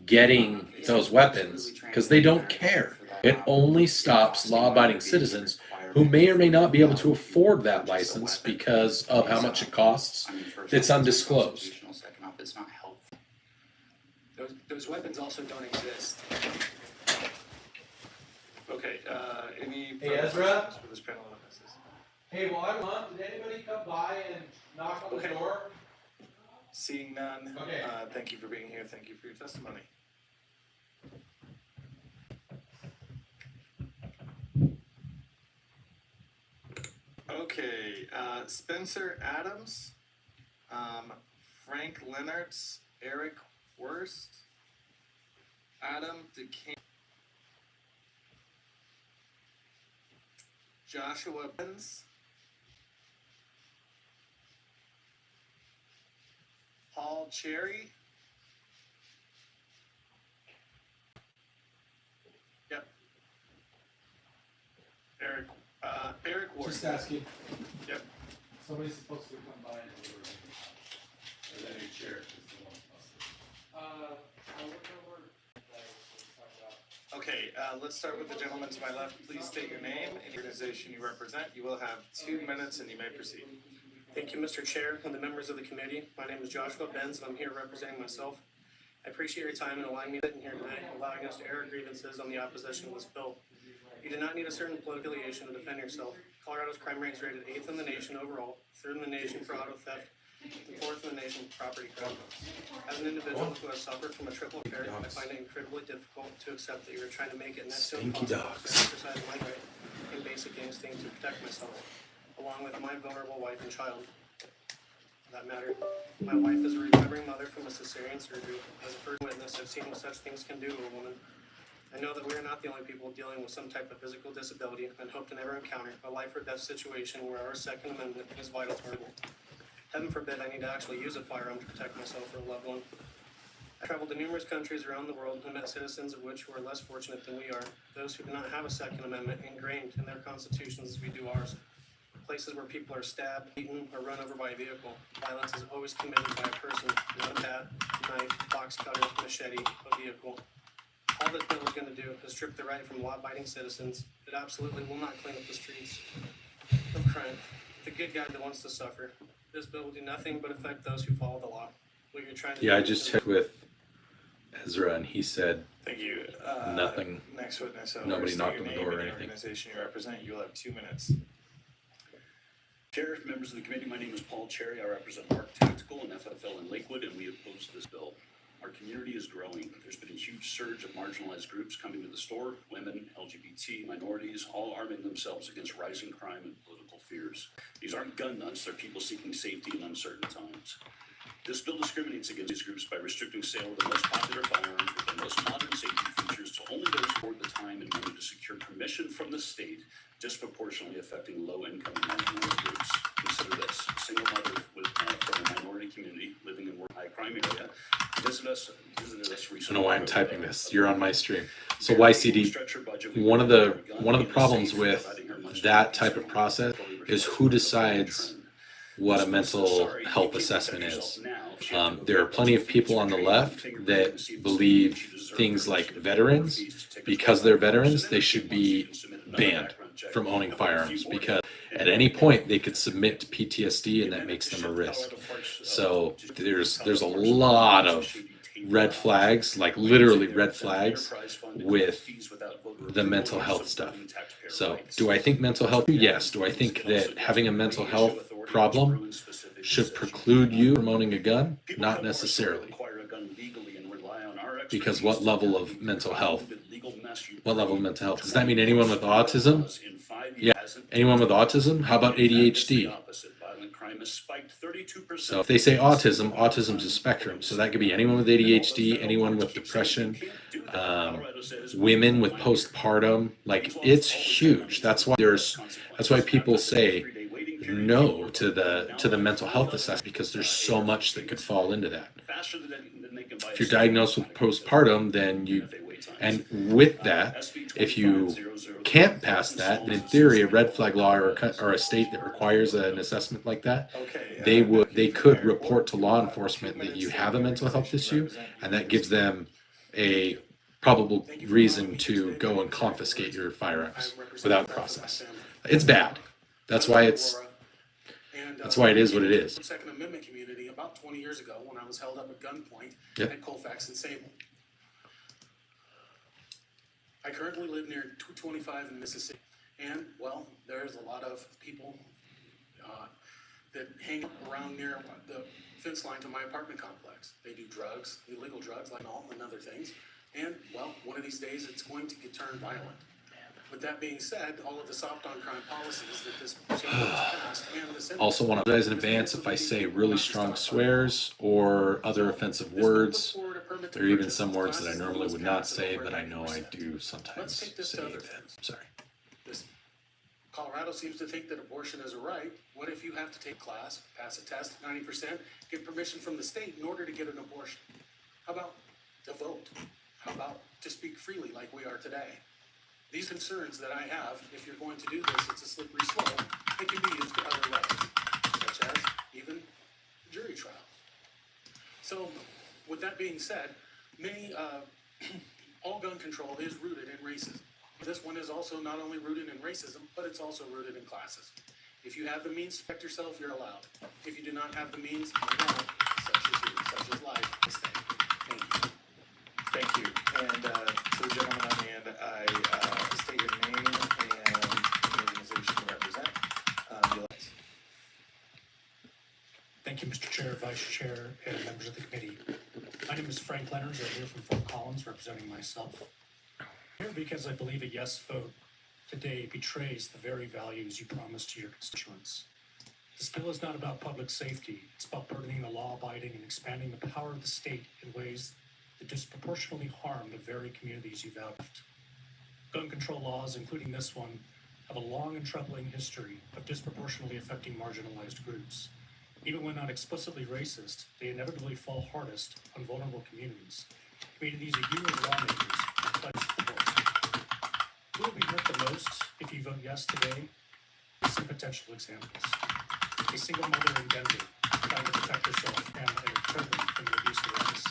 getting those weapons because they don't care. It only stops law-abiding citizens who may or may not be able to afford that license because of how much it costs. It's undisclosed. Those weapons also don't exist. Okay, any Hey, further Ezra? questions for this panel of witnesses? Hey, while I'm on, did anybody come by and knock on the door? Seeing none, Okay. Thank you for being here. Thank you for your testimony. Okay, Spencer Adams, Frank Leonards, Eric Wurst, Adam DeCamp, Joshua Benz, Paul Cherry. Yep. Eric Ward. Just asking. Yep. Somebody's supposed to come by and deliver it. Or that new chair is the one possible. Okay, let's start with the gentleman to my left. Please state your name and the organization you represent. You will have 2 minutes and you may proceed. Thank you, Mr. Chair and the members of the committee. My name is Joshua Benz, and I'm here representing myself. I appreciate your time and allowing me to sit in here today, allowing us to air grievances on the opposition of this bill. You do not need a certain political affiliation to defend yourself. Colorado's crime rate is rated 8th in the nation overall, 3rd in the nation for auto theft, and 4th in the nation for property crime. As an individual who has suffered from a triple affair, I find it incredibly difficult to accept that you are trying to make it next to impossible to exercise my right and basic instinct to protect myself, along with my vulnerable wife and child. For that matter, my wife is a recovering mother from a cesarean surgery. As a first witness, I've seen what such things can do to a woman. I know that we are not the only people dealing with some type of physical disability and hope to never encounter a life or death situation where our Second Amendment is vital to our people. Heaven forbid I need to actually use a firearm to protect myself or a loved one. I traveled to numerous countries around the world and met citizens of which who are less fortunate than we are, those who do not have a Second Amendment ingrained in their constitutions as we do ours. Places where people are stabbed, beaten, or run over by a vehicle. Violence is always committed by a person, not a bat, knife, box cutter, machete, a vehicle. All this bill is going to do is strip the right from law-abiding citizens. It absolutely will not clean up the streets of crime. The good guy that wants to suffer. This bill will do nothing but affect those who follow the law. What you're trying to Yeah, do I just checked with Ezra and he said Thank you. nothing. Next witness. Nobody State knocked your on the name door or and the anything. Organization you represent. You will have 2 minutes. Chair, members of the committee, my name is Paul Cherry. I represent Mark Tactical and FFL in Lakewood, and we oppose this bill. Our community is growing. There's been a huge surge of marginalized groups coming to the store, women, LGBT, minorities, all arming themselves against rising crime and political fears. These aren't gun nuts, they're people seeking safety in uncertain times. This bill discriminates against these groups by restricting sale of the most popular firearms with the most modern safety features to only those who afford the time and money to secure permission from the state, disproportionately affecting low-income and marginalized groups. Consider this: a single mother from a minority community living in a high-crime area visited us I recently. don't know why I'm typing this. You're on my stream. So YCD, one of the problems with that type of process is who decides what a mental health assessment is. There are plenty of people on the left that believe things like veterans, because they're veterans, they should be banned from owning firearms because at any point they could submit to PTSD and that makes them a risk. So there's a lot of red flags, like literally red flags with the mental health stuff. So do I think mental health? Yes. Do I think that having a mental health problem should preclude you from owning a gun? Not necessarily. Because what level of mental health? What level of mental health? Does that mean anyone with autism? Yeah. Anyone with autism? How about ADHD? So if they say autism, autism's a spectrum. So that could be anyone with ADHD, anyone with depression, women with postpartum. Like, it's huge. That's why people say no to the mental health assessment, because there's so much that could fall into that. If you're diagnosed with postpartum, then and with that, if you can't pass that, then in theory, a red flag law or a state that requires an assessment like that, they could report to law enforcement that you have a mental health issue, and that gives them a probable reason to go and confiscate your firearms without process. It's bad. That's why it is what it is. Second Amendment community about 20 years ago when I was held up at gunpoint Yep. at Colfax and Sable. I currently live near 225 in Mississippi, and well, there's a lot of people that hang around near the fence line to my apartment complex. They do drugs, illegal drugs like all and other things, and well, one of these days it's going to get turned violent. With that being said, all of the soft on crime policies that this chamber has passed and the Senate. Also want to apologize in advance if I say really strong swears or other offensive words. There are even some words that I normally would not say, but I know I do sometimes say them. Sorry. Colorado seems to think that abortion is a right. What if you have to take a class, pass a test, 90%, get permission from the state in order to get an abortion? How about to vote? How about to speak freely like we are today? These concerns that I have, if you're going to do this, it's a slippery slope. It can be used to other levels, such as even jury trial. So, with that being said, all gun control is rooted in racism. This one is also not only rooted in racism, but it's also rooted in classism. If you have the means to protect yourself, you're allowed. If you do not have the means, you're not, such as life. Thank you. Thank you. And to the gentleman on the end, I state your name and the organization you represent. Thank you, Mr. Chair, Vice Chair, and members of the committee. My name is Frank Leonard. I'm here from Fort Collins, representing myself. I'm here because I believe a yes vote today betrays the very values you promised to your constituents. This bill is not about public safety. It's about burdening the law-abiding and expanding the power of the state in ways that disproportionately harm the very communities you vowed. Gun control laws, including this one, have a long and troubling history of disproportionately affecting marginalized groups. Even when not explicitly racist, they inevitably fall hardest on vulnerable communities. Communities that you as lawmakers have pledged support. Who will be hurt the most if you vote yes today? Some potential examples. A single mother in Denver trying to protect herself and her children from the abuse of race.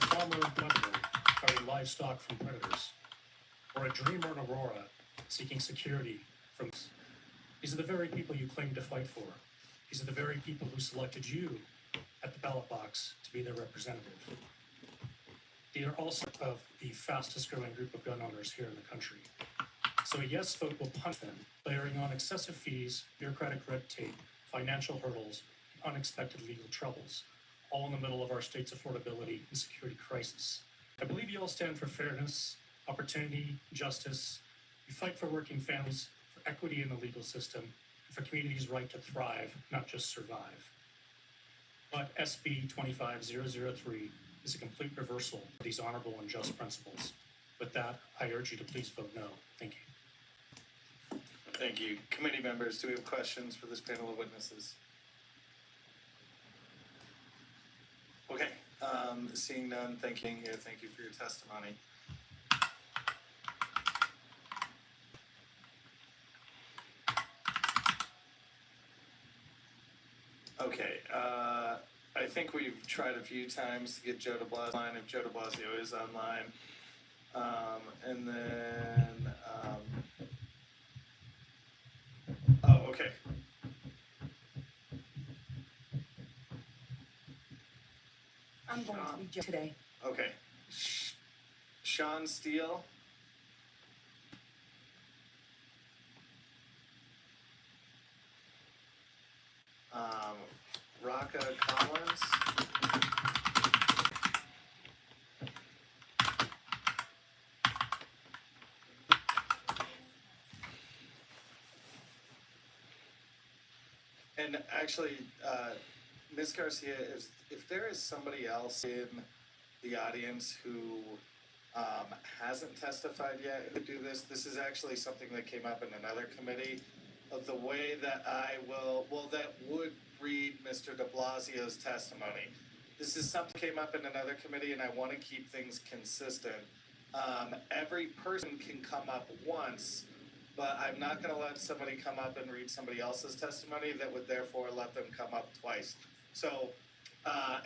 A farmer in Pueblo guarding livestock from predators. Or a dreamer in Aurora seeking security from. These are the very people you claim to fight for. These are the very people who selected you at the ballot box to be their representative. They are also of the fastest growing group of gun owners here in the country. So a yes vote will punish them, layering on excessive fees, bureaucratic red tape, financial hurdles, and unexpected legal troubles, all in the middle of our state's affordability and security crisis. I believe you all stand for fairness, opportunity, justice. You fight for working families, for equity in the legal system, and for communities' right to thrive, not just survive. But SB 25003 is a complete reversal of these honorable and just principles. With that, I urge you to please vote no. Thank you. Thank you. Committee members, do we have questions for this panel of witnesses? Okay, seeing none, thank you here. Thank you for your testimony. Okay, I think we've tried a few times to get Joe DeBlasio online, if Joe DeBlasio is online. And then, oh, okay. I'm going to be Joe today. Okay. Sean Steele. Raka Collins. And actually, Ms. Garcia, if there is somebody else in the audience who hasn't testified yet who do this, this is actually something that came up in another committee of the way that that would read Mr. de Blasio's testimony. This is something that came up in another committee, and I want to keep things consistent. Every person can come up once, but I'm not going to let somebody come up and read somebody else's testimony that would therefore let them come up twice. So,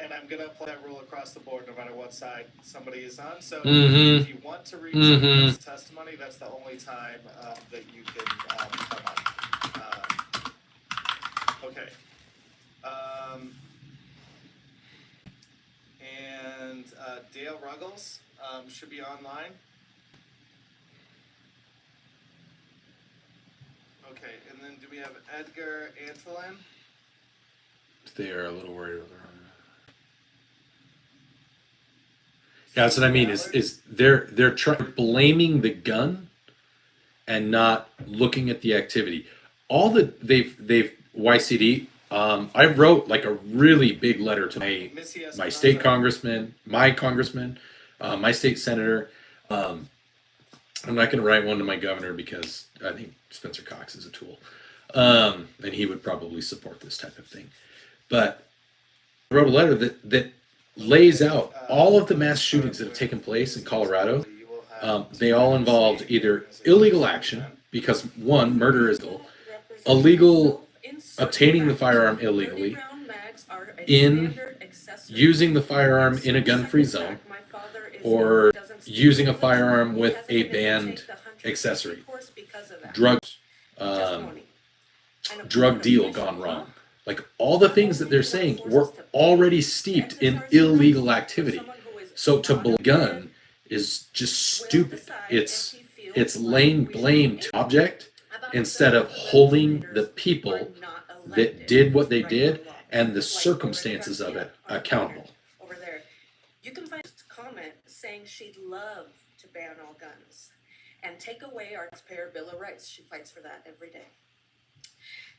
and I'm going to apply that rule across the board no matter what side somebody is on. So if you want to read somebody else's testimony, that's the only time that you can come up. Okay. And Dale Ruggles should be online. Okay, and then do we have Edgar Antolin? They are a little worried about their own. Yeah, that's what I mean. Is they're blaming the gun and not looking at the activity. All that they've YCD. I wrote like a really big letter to my state congressman, my congressman, my state senator. I'm not going to write one to my governor because I think Spencer Cox is a tool, and he would probably support this type of thing. But I wrote a letter that lays out all of the mass shootings that have taken place in Colorado. They all involved either illegal action, because one, murder is illegal, obtaining the firearm illegally, in using the firearm in a gun-free zone, or using a firearm with a banned accessory, drugs, drug deal gone wrong. Like all the things that they're saying were already steeped in illegal activity. So to blame gun is just stupid. It's laying blame to object instead of holding the people that did what they did and the circumstances of it accountable. Over there, you can find a comment saying she'd love to ban all guns and take away our taxpayer bill of rights. She fights for that every day.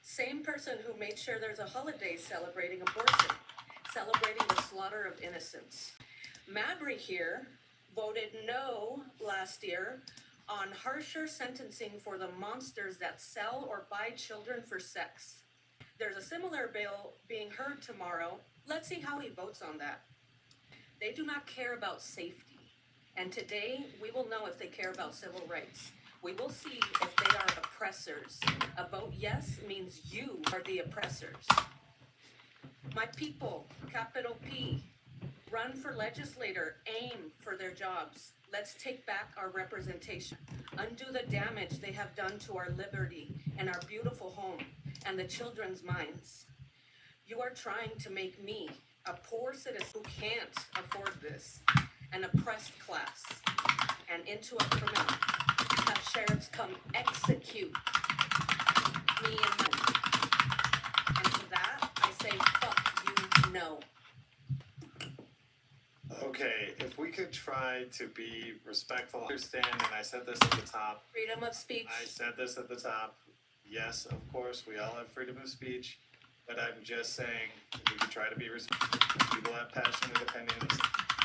Same person who made sure there's a holiday celebrating abortion, celebrating the slaughter of innocents. Mabry here voted no last year on harsher sentencing for the monsters that sell or buy children for sex. There's a similar bill being heard tomorrow. Let's see how he votes on that. They do not care about safety. And today, we will know if they care about civil rights. We will see if they are oppressors. A vote yes means you are the oppressors. My people, capital P, run for legislator, aim for their jobs. Let's take back our representation. Undo the damage they have done to our liberty and our beautiful home and the children's minds. You are trying to make me, a poor citizen who can't afford this, an oppressed class, and into a criminal. Have sheriffs come execute me and mine. And to that, I say, fuck you, no. Okay, if we could try to be respectful, understand, and I said this at the top. Freedom of speech. I said this at the top. Yes, of course, we all have freedom of speech, but I'm just saying we can try to be respectful. People have passionate opinions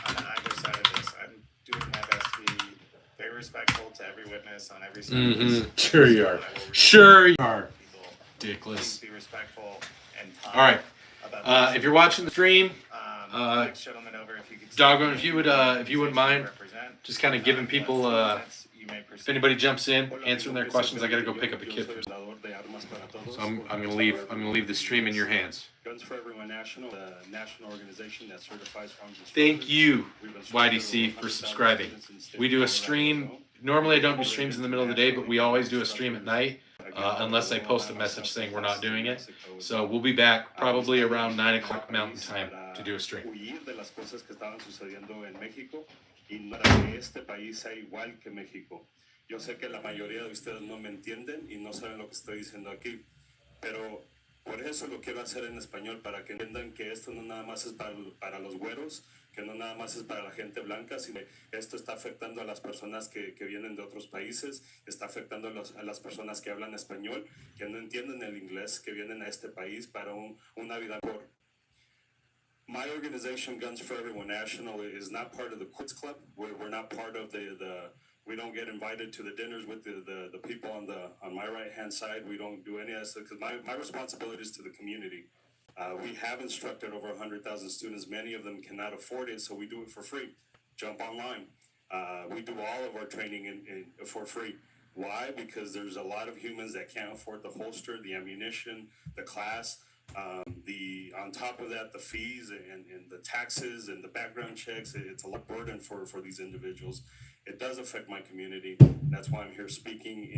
on either side of this. I'm doing my best to be very respectful to every witness on every side of this. Sure you are. Sure you are. Dickless. Be respectful and talk. All right. If you're watching the stream, next gentleman over, if you could Doggo, if you wouldn't mind, just kind of giving people, if anybody jumps in, answering their questions, I gotta go pick up a kid. So I'm gonna leave the stream in your hands. Guns for Everyone National, a national organization that certifies arms. Thank you, YDC, for subscribing. We do a stream. Normally I don't do streams in the middle of the day, but we always do a stream at night, unless I post a message saying we're not doing it. So we'll be back probably around 9 o'clock Mountain Time to do a stream. De las cosas que estaban sucediendo en México y para que este país sea igual que México. Yo sé que la mayoría de ustedes no me entienden y no saben lo que estoy diciendo aquí, pero por eso lo quiero hacer en español, para que entiendan que esto no nada más es para los güeros, que no nada más es para la gente blanca, sino que esto está afectando a las personas que vienen de otros países, está afectando a las personas que hablan español, que no entienden el inglés, que vienen a este país para una vida mejor. My organization, Guns for Everyone National, is not part of the Quits Club. We're not part of we don't get invited to the dinners with the people on my right-hand side. We don't do any of that because my responsibility is to the community. We have instructed over 100,000 students. Many of them cannot afford it, so we do it for free. Jump online. We do all of our training for free. Why? Because there's a lot of humans that can't afford the holster, the ammunition, the class. On top of that, the fees and the taxes and the background checks, it's a lot of burden for these individuals. It does affect my community. That's why I'm here speaking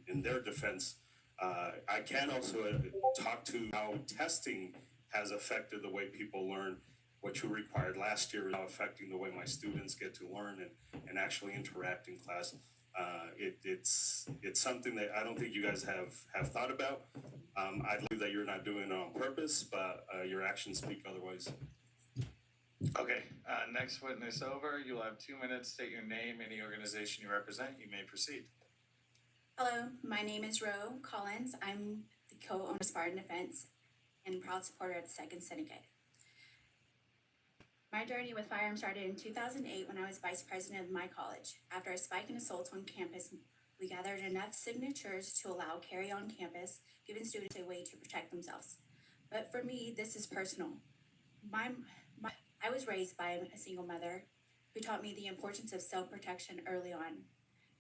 in their defense. I can also talk to how testing has affected the way people learn. What you required last year is now affecting the way my students get to learn and actually interact in class. It's something that I don't think you guys have thought about. I believe that you're not doing it on purpose, but your actions speak otherwise. Okay, next witness over. You'll have 2 minutes. State your name, any organization you represent. You may proceed. Hello, my name is Ro Collins. I'm the co-owner of Spartan Defense and proud supporter of the Second Syndicate. My journey with firearms started in 2008 when I was vice president of my college. After a spike in assaults on campus, we gathered enough signatures to allow carry on campus, giving students a way to protect themselves. But for me, this is personal. I was raised by a single mother who taught me the importance of self-protection early on.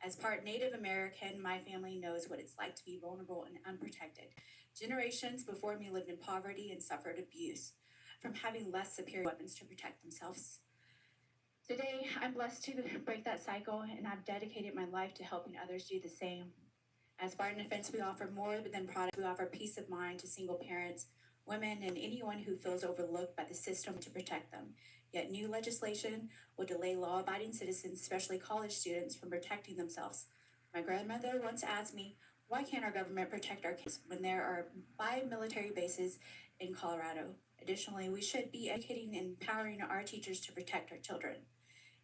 As part Native American, my family knows what it's like to be vulnerable and unprotected. Generations before me lived in poverty and suffered abuse from having less superior weapons to protect themselves. Today, I'm blessed to break that cycle, and I've dedicated my life to helping others do the same. As Spartan Defense, we offer more than products. We offer peace of mind to single parents, women, and anyone who feels overlooked by the system to protect them. Yet new legislation will delay law-abiding citizens, especially college students, from protecting themselves. My grandmother once asked me, why can't our government protect our kids when there are 5 military bases in Colorado? Additionally, we should be educating and empowering our teachers to protect our children.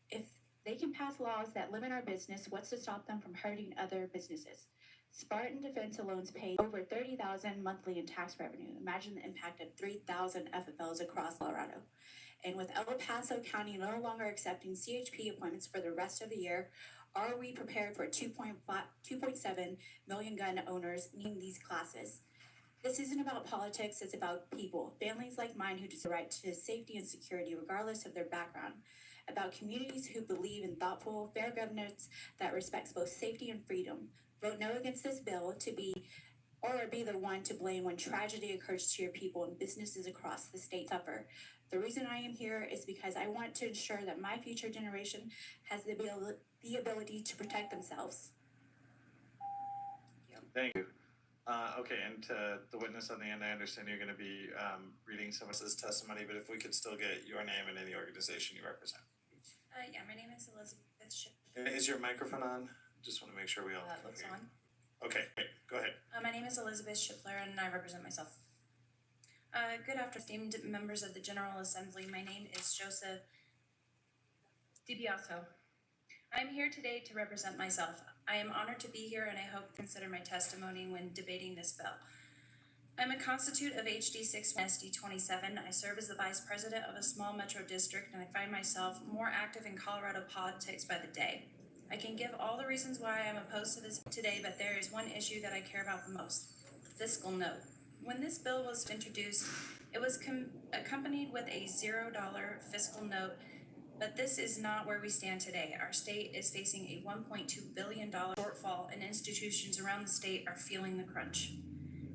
If they can pass laws that limit our business, what's to stop them from hurting other businesses? Spartan Defense alone pays over $30,000 monthly in tax revenue. Imagine the impact of 3,000 FFLs across Colorado. And with El Paso County no longer accepting CHP appointments for the rest of the year, are we prepared for 2.7 million gun owners needing these classes? This isn't about politics, it's about people, families like mine who deserve the right to safety and security regardless of their background, about communities who believe in thoughtful, fair governance that respects both safety and freedom. Vote no against this bill to be the one to blame when tragedy occurs to your people and businesses across the state suffer. The reason I am here is because I want to ensure that my future generation has the ability to protect themselves. Thank you. Okay, and to the witness on the end, I understand you're going to be reading some of this testimony, but if we could still get your name and any organization you represent. Yeah, my name is Elizabeth Shipler. Is your microphone on? Just want to make sure we all can Looks hear you. on. Okay, great. Go ahead. My name is Elizabeth Shipler and I represent myself. Good afternoon, esteemed members of the General Assembly. My name is Joseph DiBiaso. I am here today to represent myself. I am honored to be here and I hope to consider my testimony when debating this bill. I'm a constitute of HD 6 SD 27. I serve as the vice president of a small metro district and I find myself more active in Colorado politics by the day. I can give all the reasons why I'm opposed to this today, but there is one issue that I care about the most, the fiscal note. When this bill was introduced, it was accompanied with a $0 fiscal note, but this is not where we stand today. Our state is facing a $1.2 billion shortfall and institutions around the state are feeling the crunch.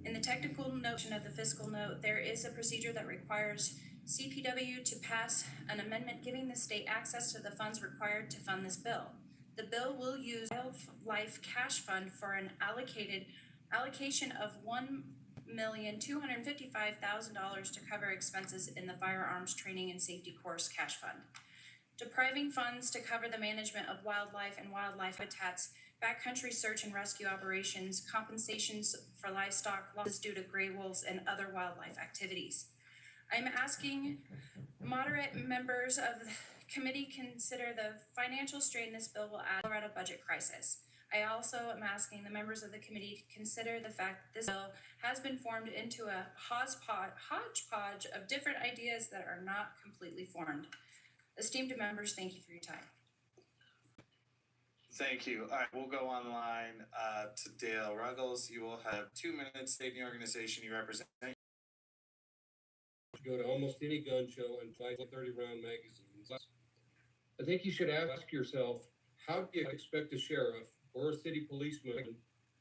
In the technical notion of the fiscal note, there is a procedure that requires CPW to pass an amendment giving the state access to the funds required to fund this bill. The bill will use Wildlife Cash Fund for an allocation of $1,255,000 to cover expenses in the Firearms Training and Safety Course Cash Fund. Depriving funds to cover the management of wildlife and wildlife habitats, backcountry search and rescue operations, compensations for livestock losses due to gray wolves, and other wildlife activities. I'm asking moderate members of the committee consider the financial strain this bill will add to the Colorado budget crisis. I also am asking the members of the committee to consider the fact that this bill has been formed into a hodgepodge of different ideas that are not completely formed. Esteemed members, thank you for your time. Thank you. All right, we'll go online to Dale Ruggles. You will have 2 minutes stating the organization you represent. Go to almost any gun show and buy 30-round magazines. I think you should ask yourself, how do you expect a sheriff or a city policeman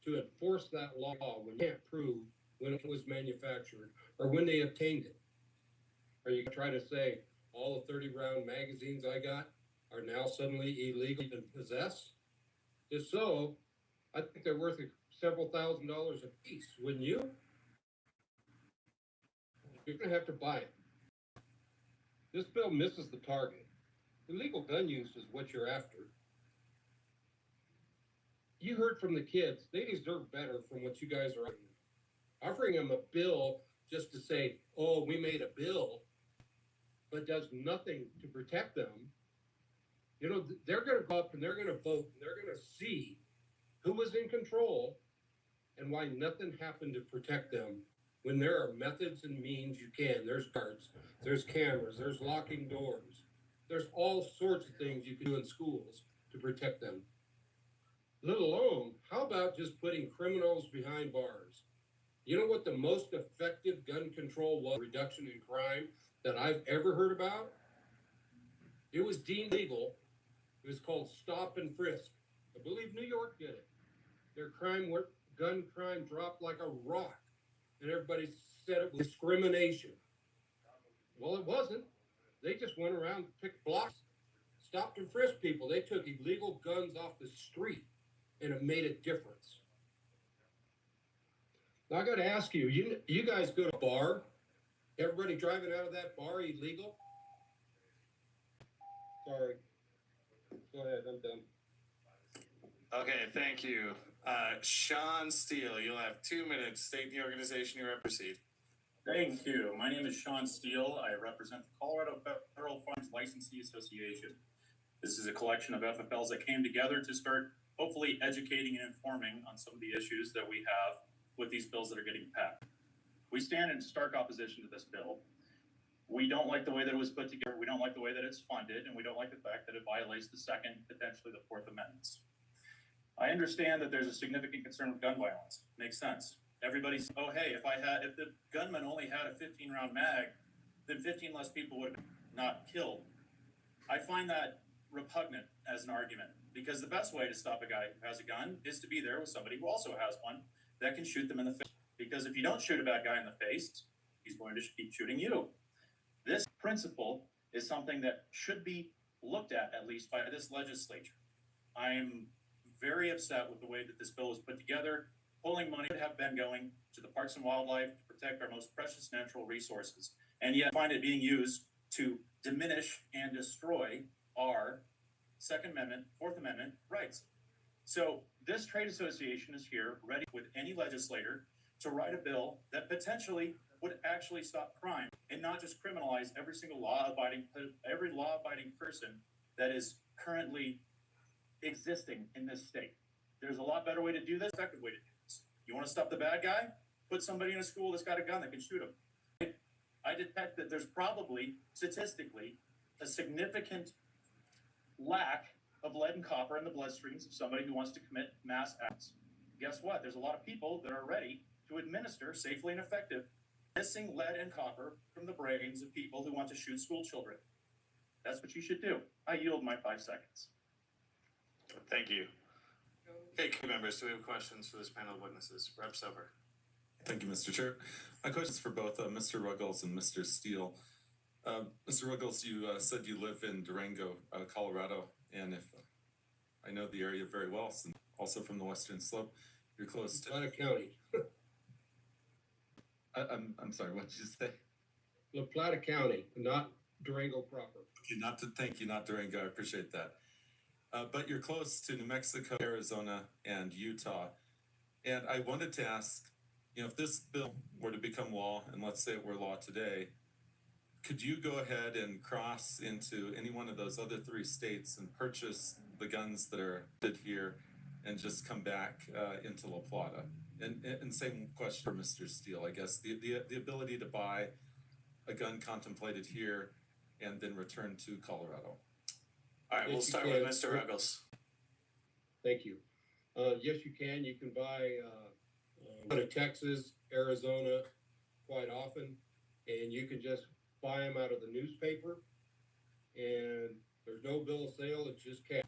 to enforce that law when you can't prove when it was manufactured or when they obtained it? Are you going to try to say, all the 30-round magazines I got are now suddenly illegal to possess? If so, I think they're worth several $1,000s a piece, wouldn't you? You're going to have to buy it. This bill misses the target. Illegal gun use is what you're after. You heard from the kids. They deserve better from what you guys are offering them a bill just to say, oh, we made a bill, but does nothing to protect them. You know, they're going to go up and they're going to vote and they're going to see who was in control, and why nothing happened to protect them when there are methods and means you can. There's guards, there's cameras, there's locking doors. There's all sorts of things you can do in schools to protect them. Let alone, how about just putting criminals behind bars? You know what the most effective gun control was, reduction in crime, that I've ever heard about? It was deemed legal. It was called stop and frisk. I believe New York did it. Their gun crime dropped like a rock, and everybody said it was discrimination. Well, it wasn't. They just went around and picked blocks, stopped and frisked people. They took illegal guns off the street, and it made a difference. Now, I got to ask you, you guys go to a bar? Everybody driving out of that bar illegal? Sorry. Go ahead, I'm done. Okay, thank you. Sean Steele, you'll have 2 minutes. State the organization you represent. Thank you. My name is Sean Steele. I represent the Colorado Federal Firearms Licensee Association. This is a collection of FFLs that came together to start hopefully educating and informing on some of the issues that we have with these bills that are getting passed. We stand in stark opposition to this bill. We don't like the way that it was put together. We don't like the way that it's funded, and we don't like the fact that it violates the Second, potentially the Fourth Amendments. I understand that there's a significant concern with gun violence. Makes sense. Everybody's, oh, hey, if the gunman only had a 15-round mag, then 15 less people would have not killed. I find that repugnant as an argument, because the best way to stop a guy who has a gun is to be there with somebody who also has one that can shoot them in the face. Because if you don't shoot a bad guy in the face, he's going to keep shooting you. This principle is something that should be looked at least by this legislature. I am very upset with the way that this bill was put together, pulling money that have been going to the Parks and Wildlife to protect our most precious natural resources, and yet find it being used to diminish and destroy our Second Amendment, Fourth Amendment rights. So this trade association is here ready with any legislator to write a bill that potentially would actually stop crime and not just criminalize every single law-abiding person that is currently existing in this state. There's a lot better way to do this, effective way to do this. You want to stop the bad guy? Put somebody in a school that's got a gun that can shoot him. I detect that there's probably, statistically, a significant lack of lead and copper in the bloodstreams of somebody who wants to commit mass acts. Guess what? There's a lot of people that are ready to administer safely and effective missing lead and copper from the brains of people who want to shoot school children. That's what you should do. I yield my 5 seconds. Thank you. Okay, committee members, do we have questions for this panel of witnesses? Rep. Sober. Thank you, Mr. Chair. My question is for both Mr. Ruggles and Mr. Steele. Mr. Ruggles, you said you live in Durango, Colorado, and if I know the area very well, and also from the Western Slope, you're close to La Plata County. I'm sorry, what did you say? La Plata County, not Durango proper. Okay, thank you, not Durango. I appreciate that. But you're close to New Mexico, Arizona, and Utah. And I wanted to ask, if this bill were to become law, and let's say it were law today, could you go ahead and cross into any one of those other 3 states and purchase the guns that are here and just come back into La Plata? And same question for Mr. Steele, I guess. The ability to buy a gun contemplated here and then return to Colorado. All right, we'll start with Mr. Ruggles. Thank you. Yes, you can. You can buy go to Texas, Arizona quite often, and you can just buy them out of the newspaper, and there's no bill of sale, it's just cash.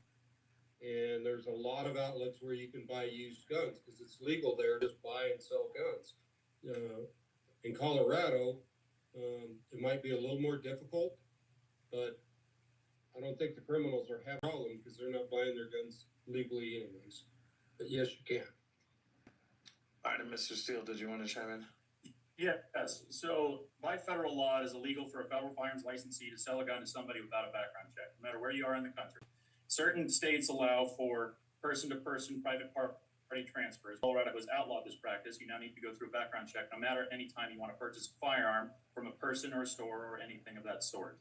And there's a lot of outlets where you can buy used guns because it's legal there to just buy and sell guns. In Colorado, it might be a little more difficult, but I don't think the criminals are having a problem because they're not buying their guns legally anyways. But yes, you can. All right, and Mr. Steele, did you want to chime in? Yes. So by federal law, it is illegal for a federal firearms licensee to sell a gun to somebody without a background check, no matter where you are in the country. Certain states allow for person-to-person private party transfers. Colorado has outlawed this practice. You now need to go through a background check no matter any time you want to purchase a firearm from a person or a store or anything of that sort.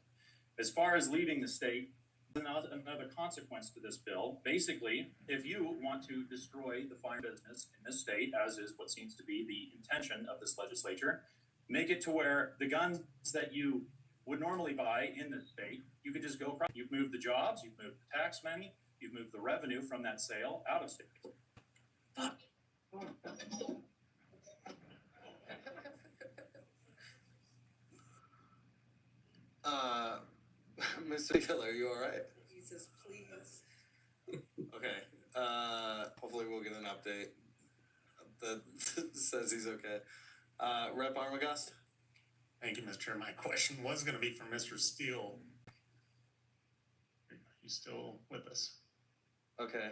As far as leaving the state, Another consequence to this bill. Basically, if you want to destroy the fire business in this state, as is what seems to be the intention of this legislature, make it to where the guns that you would normally buy in this state, you could just go. You've moved the jobs, you've moved the tax money, you've moved the revenue from that sale out of state. Mr. Hill, are you all right? Jesus, please. Okay. Hopefully we'll get an update that says he's okay. Rep Armagast? Thank you, Mr. Chair. My question was going to be for Mr. Steele. Are you still with us? Okay.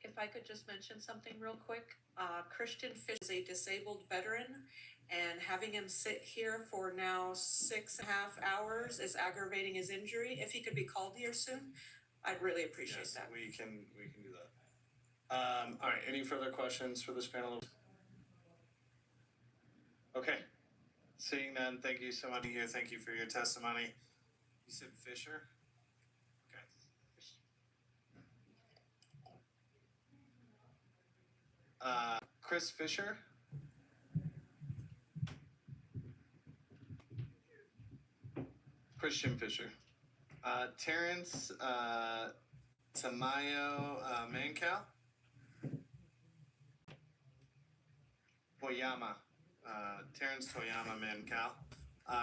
If I could just mention something real quick, Christian Fish is a disabled veteran, and having him sit here for now 6.5 hours is aggravating his injury. If he could be called here soon, I'd really appreciate that. We can do that. All right. Any further questions for this panel? Okay. Seeing none, thank you so much here. Thank you for your testimony. You said Fisher? Okay. Chris Fisher? Christian Fisher. Terrence Tamayo Mancal? Toyama. Terrence Toyama Mancal.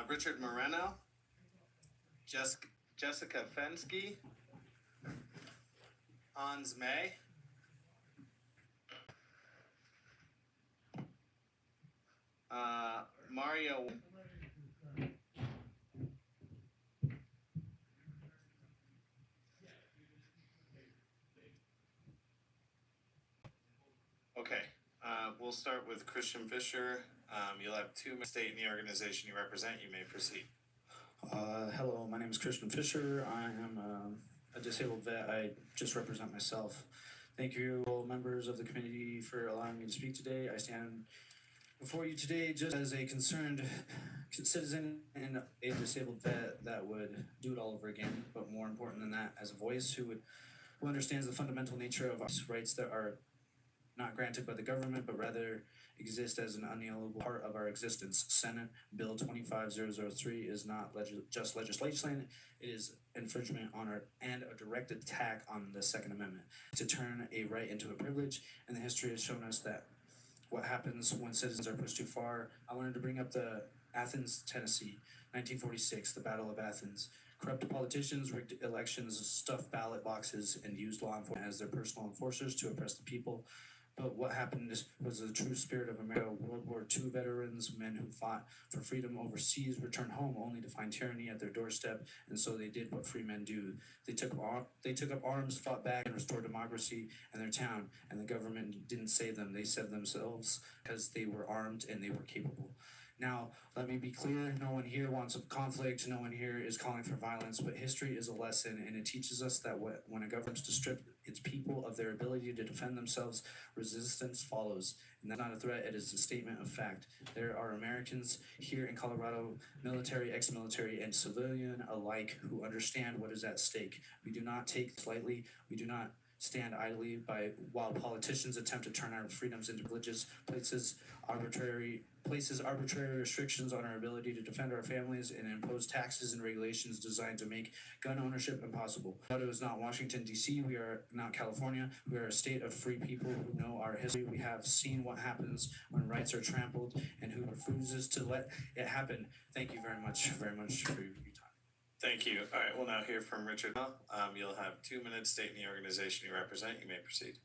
Richard Moreno? Jessica Fensky? Hans May? Mario. Okay, we'll start with Christian Fisher. You'll have 2 minutes. State and the organization you represent. You may proceed. Hello, my name is Christian Fisher. I am a disabled vet. I just represent myself. Thank you, all members of the committee, for allowing me to speak today. I stand before you today just as a concerned citizen and a disabled vet that would do it all over again, but more important than that, as a voice who understands the fundamental nature of our rights that are not granted by the government, but rather exist as an unalienable part of our existence. Senate Bill 25003 is not just legislation, it is infringement on and a direct attack on the Second Amendment to turn a right into a privilege, and the history has shown us that what happens when citizens are pushed too far. I wanted to bring up the Athens, Tennessee, 1946, the Battle of Athens. Corrupt politicians rigged elections, stuffed ballot boxes, and used law enforcement as their personal enforcers to oppress the people. But what happened was the true spirit of America. World War II veterans, men who fought for freedom overseas, returned home only to find tyranny at their doorstep, and so they did what free men do. They took up arms, fought back, and restored democracy in their town, and the government didn't save them. They saved themselves because they were armed and they were capable. Now, let me be clear, no one here wants a conflict, no one here is calling for violence, but history is a lesson, and it teaches us that when a government is to strip its people of their ability to defend themselves, resistance follows. And that's not a threat, it is a statement of fact. There are Americans here in Colorado, military, ex-military, and civilian alike, who understand what is at stake. We do not take this lightly, we do not stand idly by while politicians attempt to turn our freedoms into privileges, places arbitrary restrictions on our ability to defend our families, and impose taxes and regulations designed to make gun ownership impossible. Colorado is not Washington, D.C. We are not California. We are a state of free people who know our history. We have seen what happens when rights are trampled and who refuses to let it happen. Thank you very much for your time. Thank you. All right, we'll now hear from Richard. You'll have 2 minutes. State and the organization you represent. You may proceed.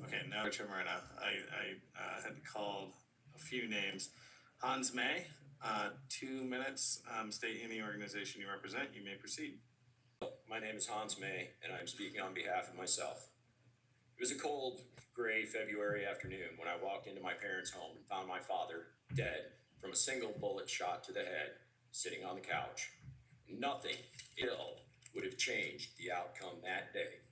Okay, now Richard Moreno. I had called a few names. Hans May, 2 minutes. State and the organization you represent. You may proceed. My name is Hans May, and I'm speaking on behalf of myself. It was a cold, gray February afternoon when I walked into my parents' home and found my father dead from a single bullet shot to the head, sitting on the couch. Nothing ill would have changed the outcome that day.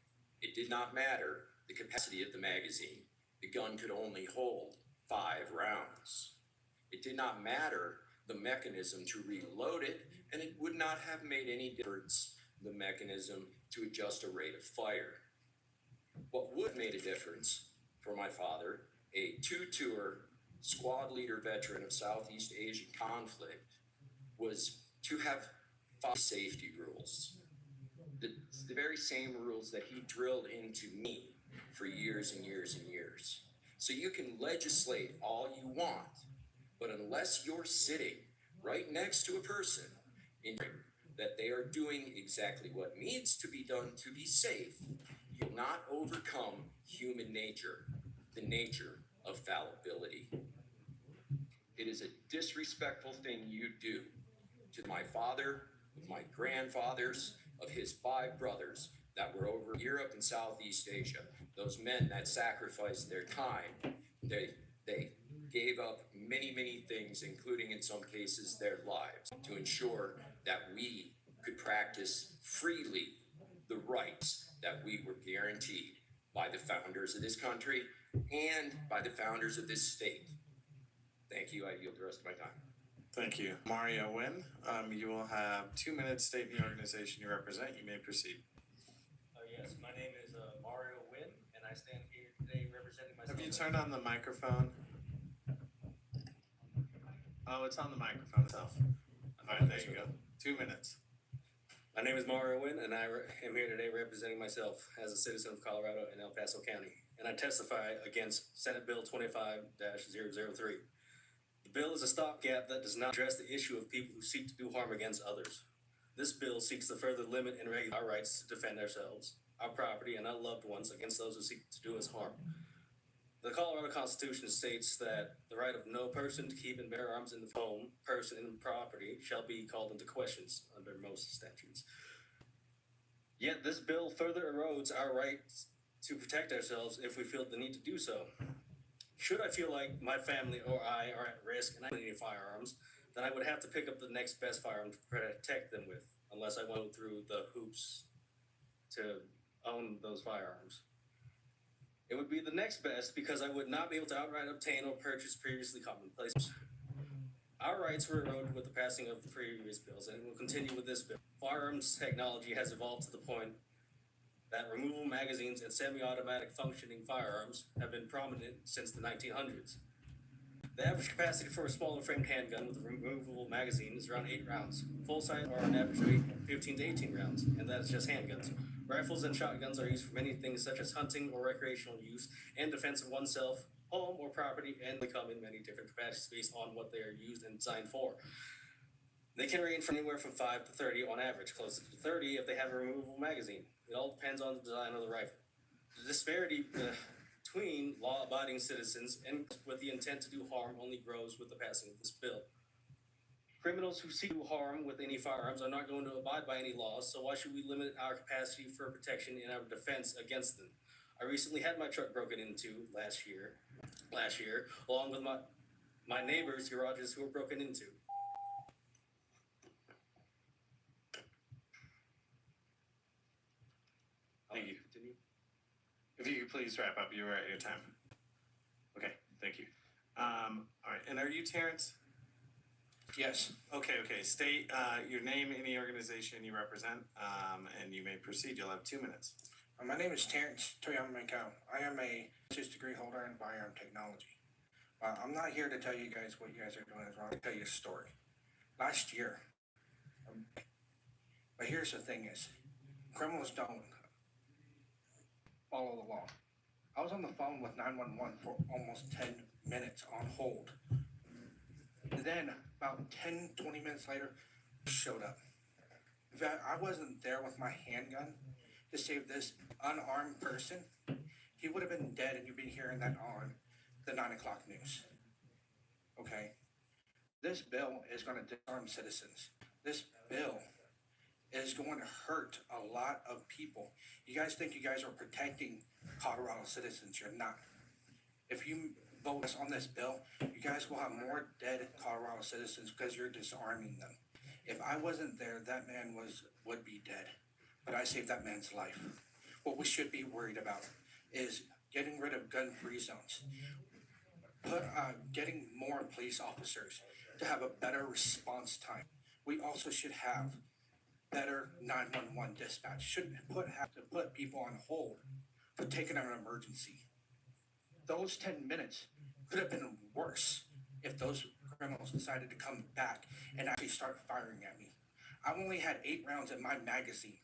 It did not matter the capacity of the magazine. The gun could only hold 5 rounds. It did not matter the mechanism to reload it, and it would not have made any difference the mechanism to adjust a rate of fire. What would have made a difference for my father, a two-tour squad leader veteran of Southeast Asian conflict, was to have safety rules. The very same rules that he drilled into me for years and years and years. So you can legislate all you want, but unless you're sitting right next to a person in that they are doing exactly what needs to be done to be safe, you will not overcome human nature, the nature of fallibility. It is a disrespectful thing you do to my father, of my grandfathers, of his 5 brothers that were over Europe and Southeast Asia. Those men that sacrificed their time, they gave up many, many things, including in some cases their lives, to ensure that we could practice freely the rights that we were guaranteed by the founders of this country and by the founders of this state. Thank you. I yield the rest of my time. Thank you. Mario Nguyen, you will have 2 minutes, state the organization you represent. You may proceed. Yes, my name is Mario Nguyen, and I stand here today representing myself. Have you turned on the microphone? Oh, it's on the microphone itself. All right, there you go. 2 minutes. My name is Mario Nguyen, and I am here today representing myself as a citizen of Colorado and El Paso County. And I testify against Senate Bill 25-003. The bill is a stopgap that does not address the issue of people who seek to do harm against others. This bill seeks to further limit and regulate our rights to defend ourselves, our property, and our loved ones against those who seek to do us harm. The Colorado Constitution states that the right of no person to keep and bear arms in the home, person, and property shall be called into questions under most statutes. Yet this bill further erodes our rights to protect ourselves if we feel the need to do so. Should I feel like my family or I are at risk and I need firearms, then I would have to pick up the next best firearm to protect them with, unless I went through the hoops to own those firearms. It would be the next best because I would not be able to outright obtain or purchase previously commonplace. Our rights were eroded with the passing of the previous bills, and it will continue with this bill. Firearms technology has evolved to the point that removable magazines and semi-automatic functioning firearms have been prominent since the 1900s. The average capacity for a smaller framed handgun with a removable magazine is around 8 rounds. Full size are an average of 15 to 18 rounds, and that is just handguns. Rifles and shotguns are used for many things such as hunting or recreational use and defense of oneself, home, or property, and they come in many different capacities based on what they are used and designed for. They can range from anywhere from 5 to 30 on average, closer to 30 if they have a removable magazine. It all depends on the design of the rifle. The disparity between law-abiding citizens and with the intent to do harm only grows with the passing of this bill. Criminals who seek to do harm with any firearms are not going to abide by any laws, so why should we limit our capacity for protection and our defense against them? I recently had my truck broken into last year, along with my neighbors' garages who were broken into. Thank you. If you could please wrap up, you're at your time. Okay, thank you. All right, and are you Terrence? Yes. Okay. State your name and the organization you represent, and you may proceed. You'll have 2 minutes. My name is Terrence Toyama-Makau. I am a associate's degree holder in firearm technology. I'm not here to tell you guys what you guys are doing is wrong. I'll tell you a story. Last year, but here's the thing is, criminals don't follow the law. I was on the phone with 911 for almost 10 minutes on hold. And then about 10, 20 minutes later, showed up. If I wasn't there with my handgun to save this unarmed person, he would have been dead, and you've been hearing that on the 9 o'clock news. Okay? This bill is going to disarm citizens. This bill is going to hurt a lot of people. You guys think you guys are protecting Colorado citizens. You're not. If you vote on this bill, you guys will have more dead Colorado citizens because you're disarming them. If I wasn't there, that man would be dead. But I saved that man's life. What we should be worried about is getting rid of gun-free zones. Getting more police officers to have a better response time. We also should have better 911 dispatch. Shouldn't have to put people on hold for taking an emergency. Those 10 minutes could have been worse if those criminals decided to come back and actually start firing at me. I only had 8 rounds in my magazine.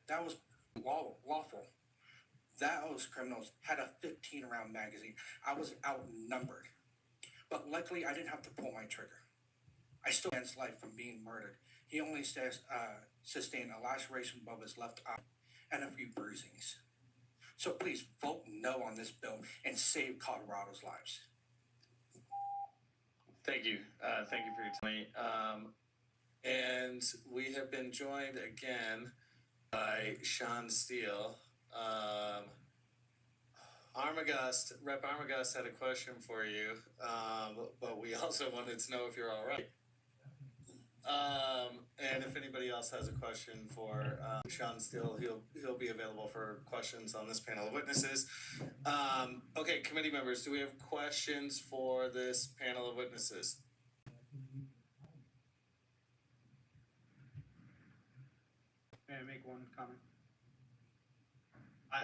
That was lawful. Those criminals had a 15-round magazine. I was outnumbered. But luckily, I didn't have to pull my trigger. I still against life from being murdered. He only sustained a laceration above his left eye and a few bruisings. So please vote no on this bill and save Colorado's lives. Thank you. Thank you for your time. And we have been joined again by Sean Steele. Rep. Armagast had a question for you, but we also wanted to know if you're all right. And if anybody else has a question for Sean Steele, he'll be available for questions on this panel of witnesses. Okay, committee members, do we have questions for this panel of witnesses? May I make one comment?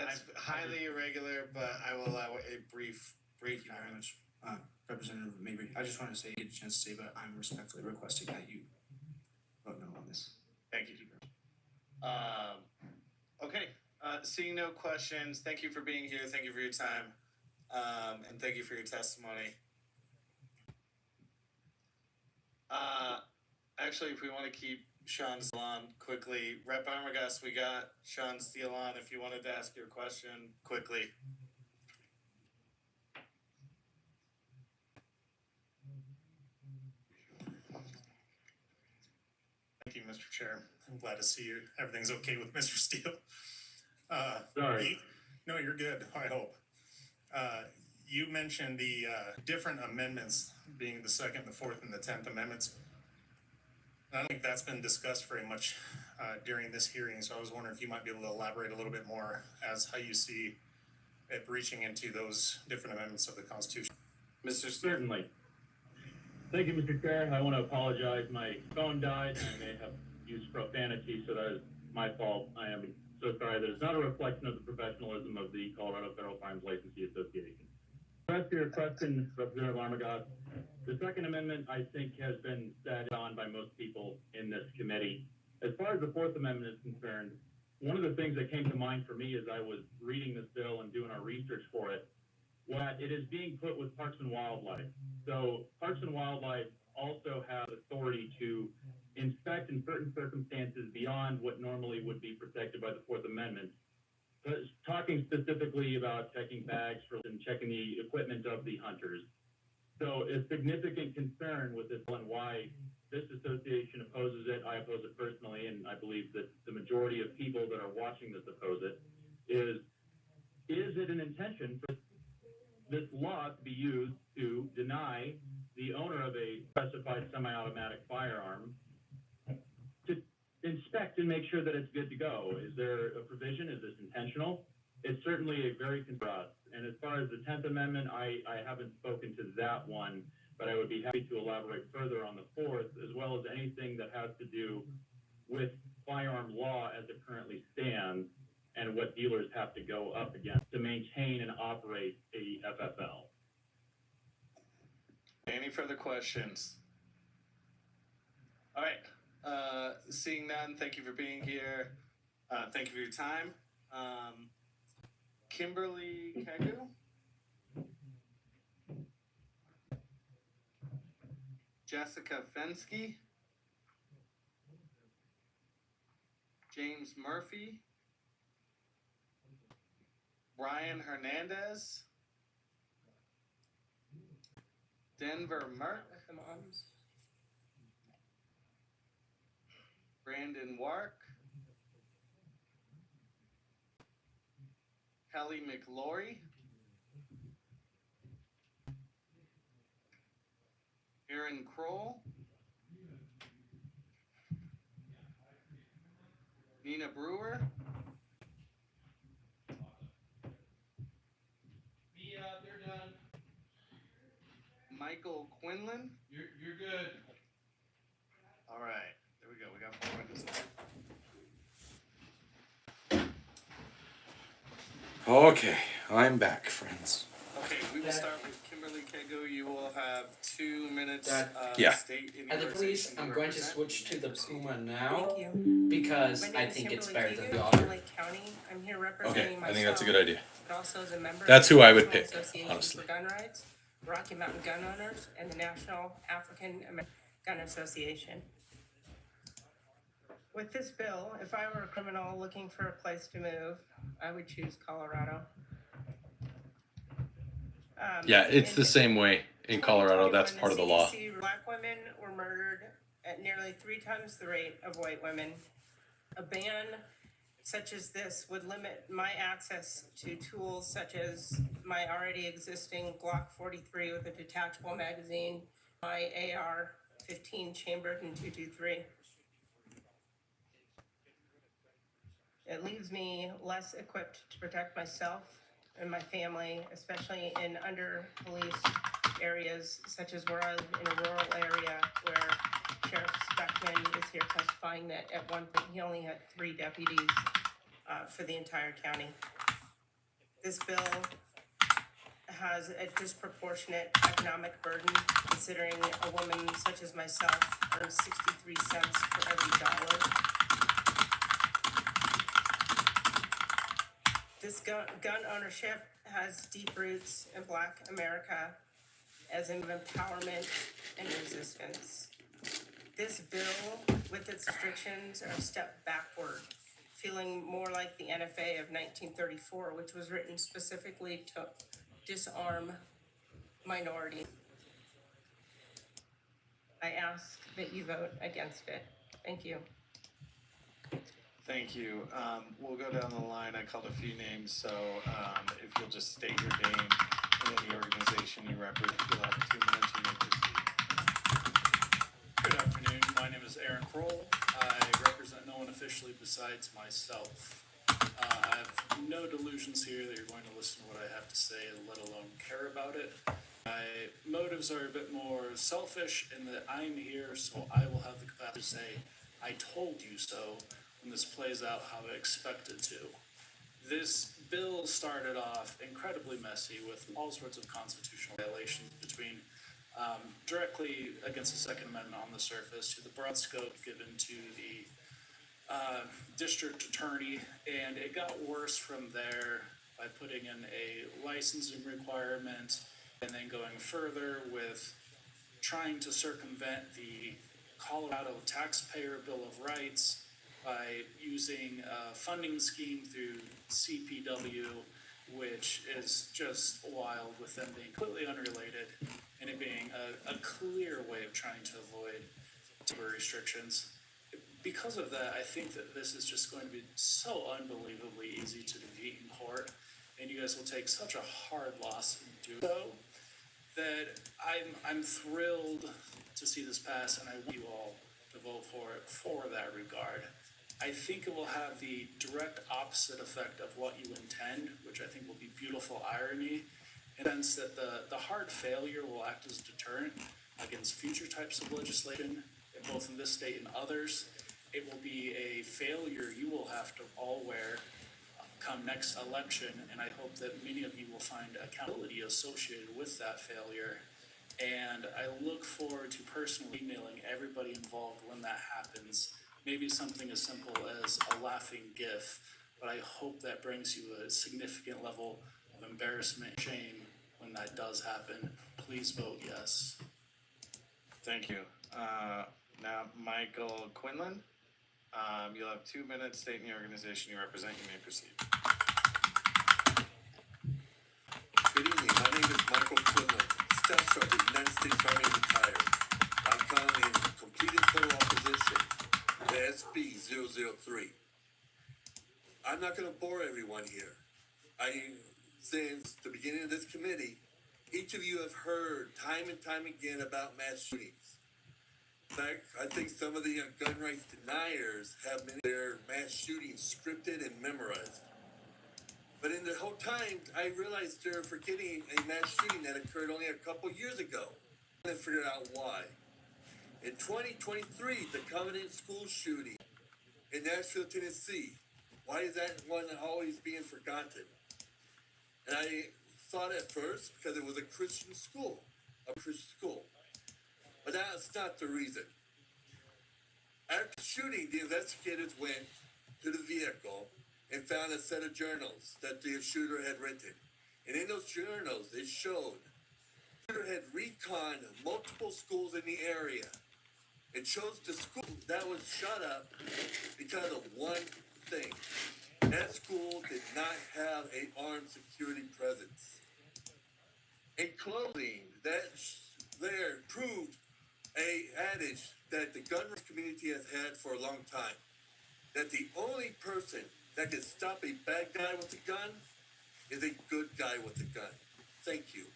It's highly irregular, but I will allow a brief. Thank you very much, Representative Mabry. I just wanted to get a chance to say, but I'm respectfully requesting that you vote no on this. Thank you. Okay, seeing no questions, thank you for being here. Thank you for your time. And thank you for your testimony. Actually, if we want to keep Sean Steele on quickly, Rep. Armagast, we got Sean Steele on if you wanted to ask your question quickly. Thank you, Mr. Chair. I'm glad to see you. Everything's okay with Mr. Steele. Sorry. No, you're good, I hope. You mentioned the different amendments being the 2nd, the 4th, and the 10th Amendments. I don't think that's been discussed very much during this hearing, so I was wondering if you might be able to elaborate a little bit more as how you see it reaching into those different amendments of the Constitution. Mr. Steele. Certainly. Thank you, Mr. Chair. I want to apologize. My phone died and I may have used profanity, so that is my fault. I am so sorry. That is not a reflection of the professionalism of the Colorado Federal Firearms Licensee Association. As to your question, Representative Armagast, the Second Amendment, I think, has been said on by most people in this committee. As far as the Fourth Amendment is concerned, one of the things that came to mind for me as I was reading this bill and doing our research for it, what it is being put with Parks and Wildlife. So Parks and Wildlife also have authority to inspect in certain circumstances beyond what normally would be protected by the Fourth Amendment. Talking specifically about checking bags and checking the equipment of the hunters. So a significant concern with this and why this association opposes it, I oppose it personally, and I believe that the majority of people that are watching this oppose it, is it an intention for this law to be used to deny the owner of a specified semi-automatic firearm to inspect and make sure that it's good to go? Is there a provision? Is this intentional? It's certainly a very concern. And as far as the 10th Amendment, I haven't spoken to that one, but I would be happy to elaborate further on the 4th, as well as anything that has to do with firearm law as it currently stands and what dealers have to go up against to maintain and operate a FFL. Any further questions? All right. Seeing none, thank you for being here. Thank you for your time. Kimberly Kegu? Jessica Fensky? James Murphy? Brian Hernandez? Denver Merck? Brandon Wark? Kelly McLaury? Aaron Kroll? Nina Brewer? Michael Quinlan. You're good. All right, there we go. We got 4 witnesses. Okay, I'm back, friends. Okay, we will start with Kimberly Kego. You will have 2 minutes. Yeah. State in At the your police, organization I'm you going to represent. switch to the Puma now Thank you. because My name I is think it's Kimberly better than Keegan the from other. Lake County. I'm here Okay, representing I myself. think that's a good idea. But also as a member That's of who the I would National pick, Association honestly. for Gun Rights, Rocky Mountain Gun Owners, and the National African American Gun Association. With this bill, if I were a criminal looking for a place to move, I would choose Colorado. Yeah, it's in the same way in Colorado. That's 2021, part of the law. CDC, Black women were murdered at nearly 3 times the rate of white women. A ban such as this would limit my access to tools such as my already existing Glock 43 with a detachable magazine, my AR-15 chambered in .223. It leaves me less equipped to protect myself and my family, especially in under-policed areas such as where I live in a rural area where Sheriff Speckman is here testifying that at one point he only had 3 deputies for the entire county. This bill has a disproportionate economic burden considering a woman such as myself earns 63 cents for every dollar. This gun ownership has deep roots in Black America as in empowerment and resistance. This bill, with its restrictions, are a step backward, feeling more like the NFA of 1934, which was written specifically to disarm minorities. I ask that you vote against it. Thank you. Thank you. We'll go down the line. I called a few names, so if you'll just state your name and any organization you represent, you'll have 2 minutes. You may proceed. Good afternoon. My name is Aaron Kroll. I represent no one officially besides myself. I have no delusions here that you're going to listen to what I have to say, let alone care about it. My motives are a bit more selfish in that I'm here, so I will have the capacity to say, I told you so, when this plays out how I expect it to. This bill started off incredibly messy with all sorts of constitutional violations between directly against the Second Amendment on the surface to the broad scope given to the district attorney, and it got worse from there by putting in a licensing requirement and then going further with trying to circumvent the Colorado Taxpayer Bill of Rights by using a funding scheme through CPW, which is just wild with them being completely unrelated and it being a clear way of trying to avoid temporary restrictions. Because of that, I think that this is just going to be so unbelievably easy to defeat in court, and you guys will take such a hard loss in doing so, that I'm thrilled to see this pass, and I want you all to vote for it for that regard. I think it will have the direct opposite effect of what you intend, which I think will be beautiful irony, in the sense that the hard failure will act as a deterrent against future types of legislation, both in this state and others. It will be a failure you will have to all wear come next election, and I hope that many of you will find accountability associated with that failure. And I look forward to personally emailing everybody involved when that happens. Maybe something as simple as a laughing GIF, but I hope that brings you a significant level of embarrassment and shame when that does happen. Please vote yes. Thank you. Now, Michael Quinlan, you'll have 2 minutes. State the organization you represent. You may proceed. Good evening. My name is Michael Quinlan, Staff Sergeant, United States Army retired. I'm currently in complete and total opposition to SB 003. I'm not going to bore everyone here. Since the beginning of this committee, each of you have heard time and time again about mass shootings. In fact, I think some of the gun rights deniers have many of their mass shootings scripted and memorized. But in the whole time, I realized they're forgetting a mass shooting that occurred only a couple years ago to figure out why. In 2023, the Covenant school shooting in Nashville, Tennessee. Why is that one always being forgotten? And I thought at first because it was a Christian school. But that's not the reason. After shooting, the investigators went to the vehicle and found a set of journals that the shooter had written. And in those journals, it showed the shooter had reconned multiple schools in the area. It chose the school that was shut up because of one thing. That school did not have an armed security presence. In closing, that there proved a adage that the gun rights community has had for a long time. That the only person that can stop a bad guy with a gun is a good guy with a gun. Thank you.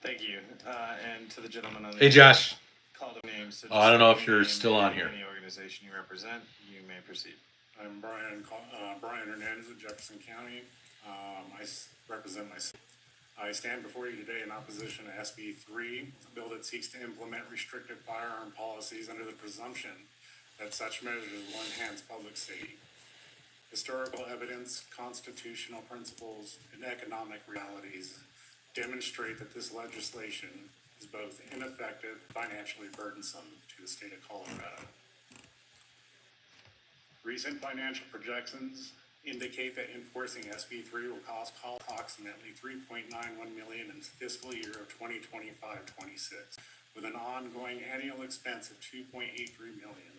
Thank you. And to the gentleman on the Hey, Josh. Call the names. So I don't know if just you're name still on here. Any organization you represent, you may proceed. I'm Brian Hernandez of Jefferson County. I represent myself. I stand before you today in opposition to SB 3, a bill that seeks to implement restrictive firearm policies under the presumption that such measures will enhance public safety. Historical evidence, constitutional principles, and economic realities demonstrate that this legislation is both ineffective and financially burdensome to the state of Colorado. Recent financial projections indicate that enforcing SB 3 will cost approximately $3.91 million in fiscal year of 2025-26, with an ongoing annual expense of $2.83 million.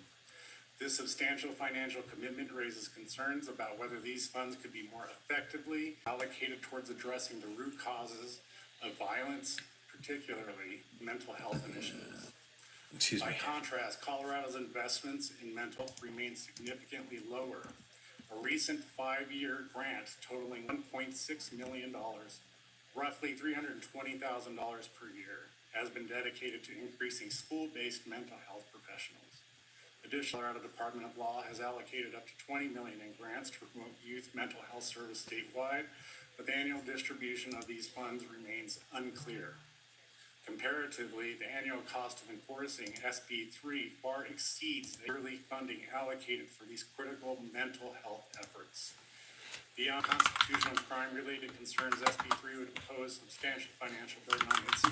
This substantial financial commitment raises concerns about whether these funds could be more effectively allocated towards addressing the root causes of violence, particularly mental health initiatives. By contrast, Colorado's investments in mental health remain significantly lower. A recent 5-year grant totaling $1.6 million, roughly $320,000 per year, has been dedicated to increasing school-based mental health professionals. Additionally, the Colorado Department of Law has allocated up to $20 million in grants to promote youth mental health service statewide, but the annual distribution of these funds remains unclear. Comparatively, the annual cost of enforcing SB 3 far exceeds the yearly funding allocated for these critical mental health efforts. Beyond constitutional crime-related concerns, SB 3 would impose substantial financial burden on its,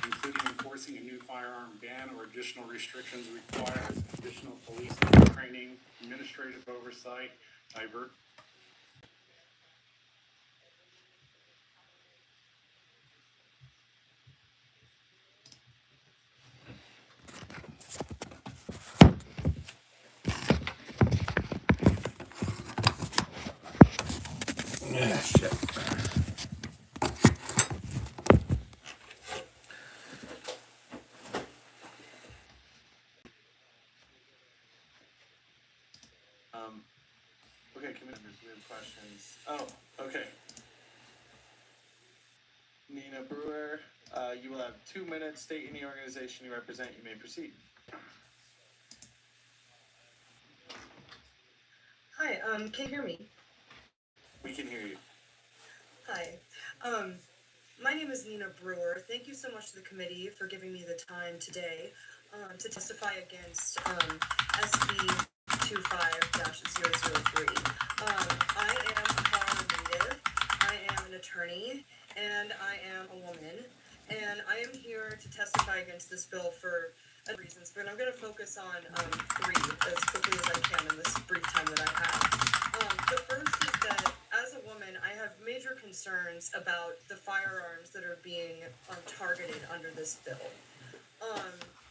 including enforcing a new firearm ban or additional restrictions require additional police training, administrative oversight, Shit. Okay, committee members, we have questions. Oh, okay. Nina Brewer, you will have 2 minutes. State any organization you represent. You may proceed. Hi, can you hear me? We can hear you. Hi. My name is Nina Brewer. Thank you so much to the committee for giving me the time today to testify against SB 25-003. I am a Colorado native, I am an attorney, and I am a woman, and I am here to testify against this bill for reasons, but I'm going to focus on 3 as quickly as I can in this brief time that I have. The first is that as a woman, I have major concerns about the firearms that are being targeted under this bill.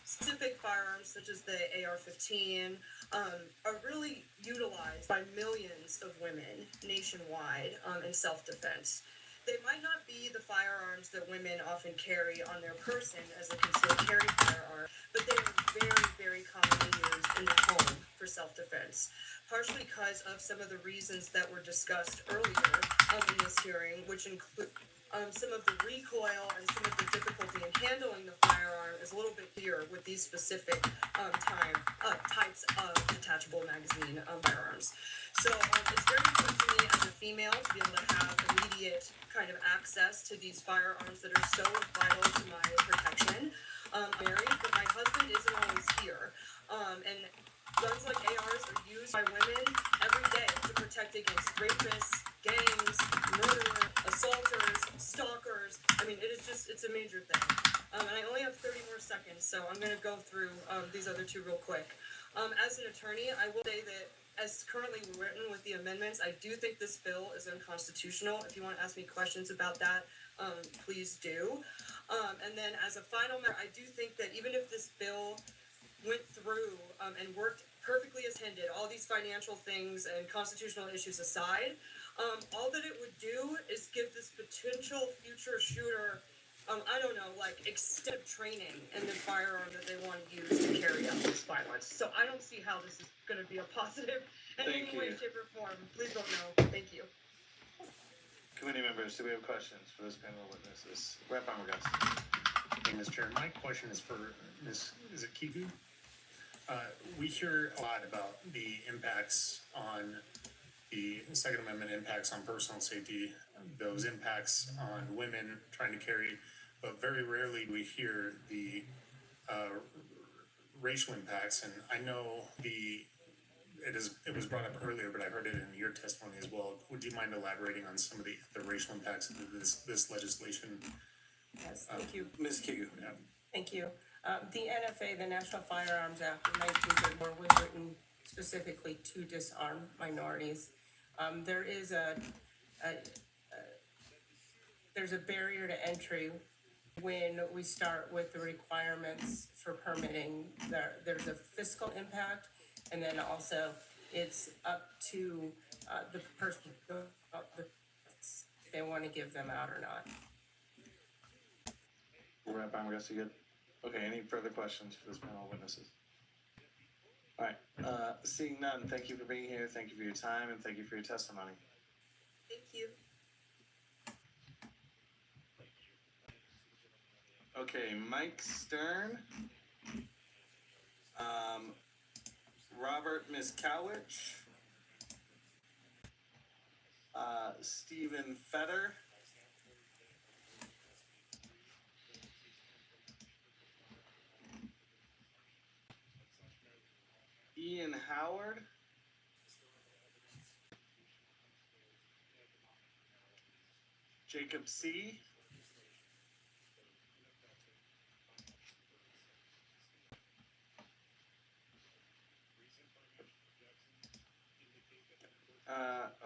Specific firearms such as the AR-15 are really utilized by millions of women nationwide in self-defense. They might not be the firearms that women often carry on their person as a concealed carry firearm, but they are very, very commonly used in the home for self-defense, partially because of some of the reasons that were discussed earlier in this hearing, which include some of the recoil and some of the difficulty in handling the firearm is a little bit clearer with these specific types of detachable magazine firearms. So it's very important to me as a female to be able to have immediate kind of access to these firearms that are so vital to my protection. seconds, so I'm gonna go through these other two real quick. As an attorney, I will say that as currently written with the amendments, I do think this bill is unconstitutional. If you want to ask me questions about that, please do. And then as a final matter, I do think that even if this bill went through and worked perfectly as intended, all these financial things and constitutional issues aside, all that it would do is give this potential future shooter, I don't know, like extensive training in the firearm that they want to use to carry out this violence. So I don't see how this is going to be a positive in Thank any way, you. shape, or form. Please vote no. Thank you. Committee members, do we have questions for this panel of witnesses? Rep. Armagost. Hey, Mr. Chair, my question is for Ms. Is it Kiku? We hear a lot about the impacts on the Second Amendment impacts on personal safety, those impacts on women trying to carry, but very rarely we hear the racial impacts. And I know it was brought up earlier, but I heard it in your testimony as well. Would you mind elaborating on some of the racial impacts of this legislation? Yes, thank you. Ms. Kigu. Thank you. The NFA, the National Firearms Act of 1934, was written specifically to disarm minorities. There is there's a barrier to entry when we start with the requirements for permitting. There's a fiscal impact, and then also it's up to the person if they want to give them out or not. Rep. Armagost, you good? Okay, any further questions for this panel of witnesses? All right, seeing none, thank you for being here, thank you for your time, and thank you for your testimony. Thank you. Okay, Mike Stern, Robert Miskowicz, Stephen Fetter, Ian Howard, Jacob C.,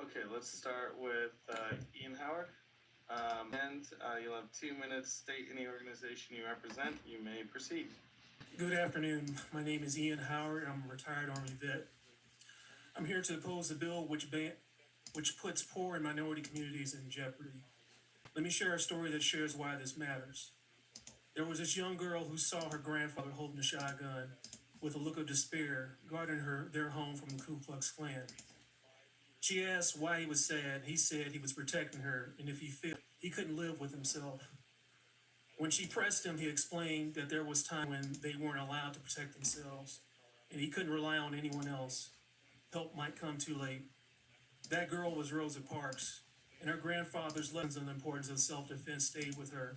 okay, let's start with Ian Howard. You'll have 2 minutes. State any organization you represent. You may proceed. Good afternoon. My name is Ian Howard. I'm a retired Army vet. I'm here to oppose a bill which puts poor and minority communities in jeopardy. Let me share a story that shares why this matters. There was this young girl who saw her grandfather holding a shotgun with a look of despair guarding their home from the Ku Klux Klan. She asked why he was sad. He said he was protecting her, and if he felt he couldn't live with himself. When she pressed him, he explained that there was time when they weren't allowed to protect themselves, and he couldn't rely on anyone else. Help might come too late. That girl was Rosa Parks, and her grandfather's lessons on the importance of self-defense stayed with her.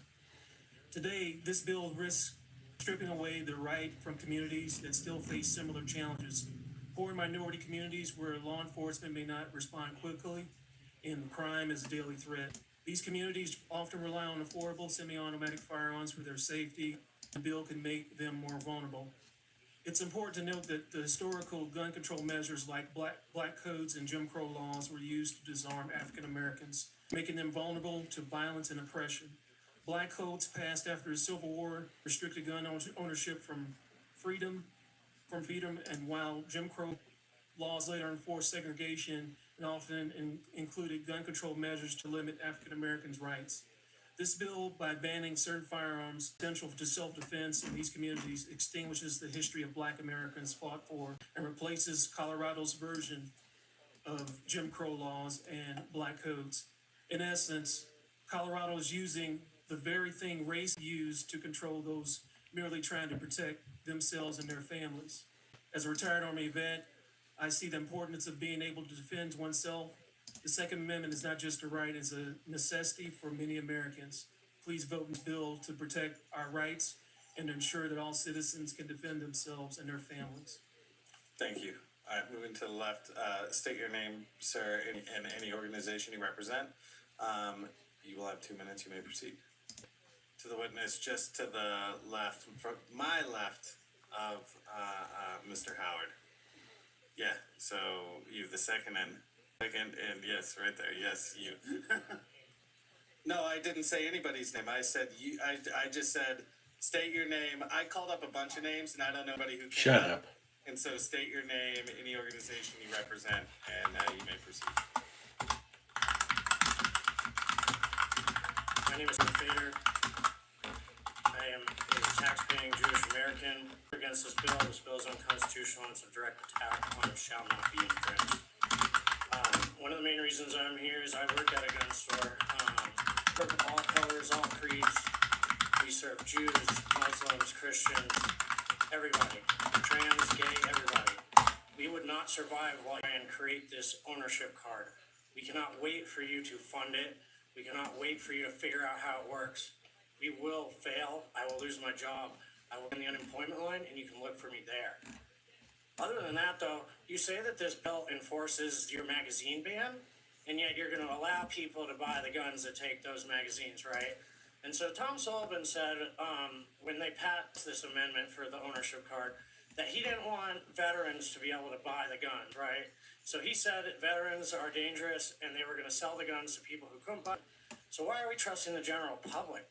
Today, this bill risks stripping away the right from communities that still face similar challenges. Poor and minority communities where law enforcement may not respond quickly and crime is a daily threat. These communities often rely on affordable semi-automatic firearms for their safety. The bill can make them more vulnerable. It's important to note that the historical gun control measures like black codes and Jim Crow laws were used to disarm African Americans, making them vulnerable to violence and oppression. Black codes passed after the Civil War restricted gun ownership from freedom, and while Jim Crow laws later enforced segregation and often included gun control measures to limit African Americans' rights. This bill, by banning certain firearms essential to self-defense in these communities, extinguishes the history of Black Americans fought for and replaces Colorado's version of Jim Crow laws and black codes. In essence, Colorado is using the very thing race used to control those merely trying to protect themselves and their families. As a retired Army vet, I see the importance of being able to defend oneself. The Second Amendment is not just a right, it's a necessity for many Americans. Please vote in this bill to protect our rights and ensure that all citizens can defend themselves and their families. Thank you. All right, moving to the left, state your name, sir, and any organization you represent. You will have 2 minutes. You may proceed. To to the witness just to the left, from my left of Mr. Howard. Yeah, so you, the second and yes, right there. Yes, you. No, I didn't say anybody's name. I said you. I just said state your name. I called up a bunch of names, and I don't know anybody who came Shut up. up. And so state your name, any organization you represent, and you may proceed. My name is Mark Fader. I am a tax-paying Jewish American. Against this bill is unconstitutional and it's a direct attack on it shall not be infringed. One of the main reasons I'm here is I work at a gun store. Work of all colors, all creeds. We serve Jews, Muslims, Christians, everybody. Trans, gay, everybody. We would not survive while and create this ownership card. We cannot wait for you to fund it. We cannot wait for you to figure out how it works. We will fail. I will lose my job. I will be in the unemployment line, and you can look for me there. Other than that, though, you say that this bill enforces your magazine ban, and yet you're going to allow people to buy the guns that take those magazines, right? And so Tom Sullivan said when they passed this amendment for the ownership card that he didn't want veterans to be able to buy the guns, right? So he said that veterans are dangerous, and they were going to sell the guns to people who couldn't buy. So why are we trusting the general public?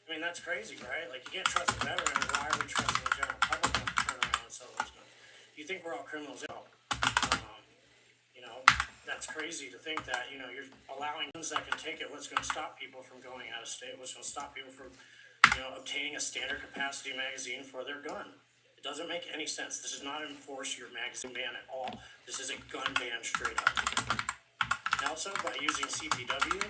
I mean, that's crazy, right? Like, you can't trust the veterans. Why are we trusting the general public not to turn around and sell those guns? You think we're all criminals? No. You know, that's crazy to think that, you know, you're allowing guns that can take it. What's going to stop people from going out of state? What's going to stop people from, you know, obtaining a standard capacity magazine for their gun? It doesn't make any sense. This does not enforce your magazine ban at all. This is a gun ban straight up. And also, by using CPW,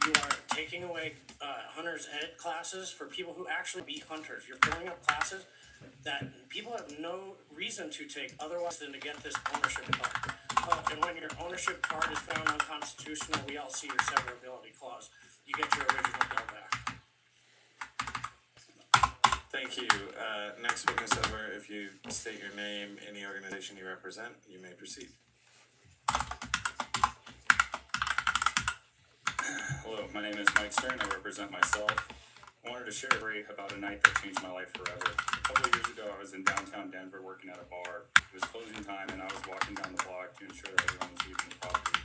you are taking away hunters ed classes for people who actually be hunters. You're filling up classes that people have no reason to take otherwise than to get this ownership card. And when your ownership card is found unconstitutional, we all see your severability clause. You get your original bill back. Thank you. Next witness over, if you state your name, any organization you represent, you may proceed. Hello, my name is Mike Stern. I represent myself. I wanted to share a story about a night that changed my life forever. A couple of years ago, I was in downtown Denver working at a bar. It was closing time, and I was walking down the block to ensure that everyone was leaving the property.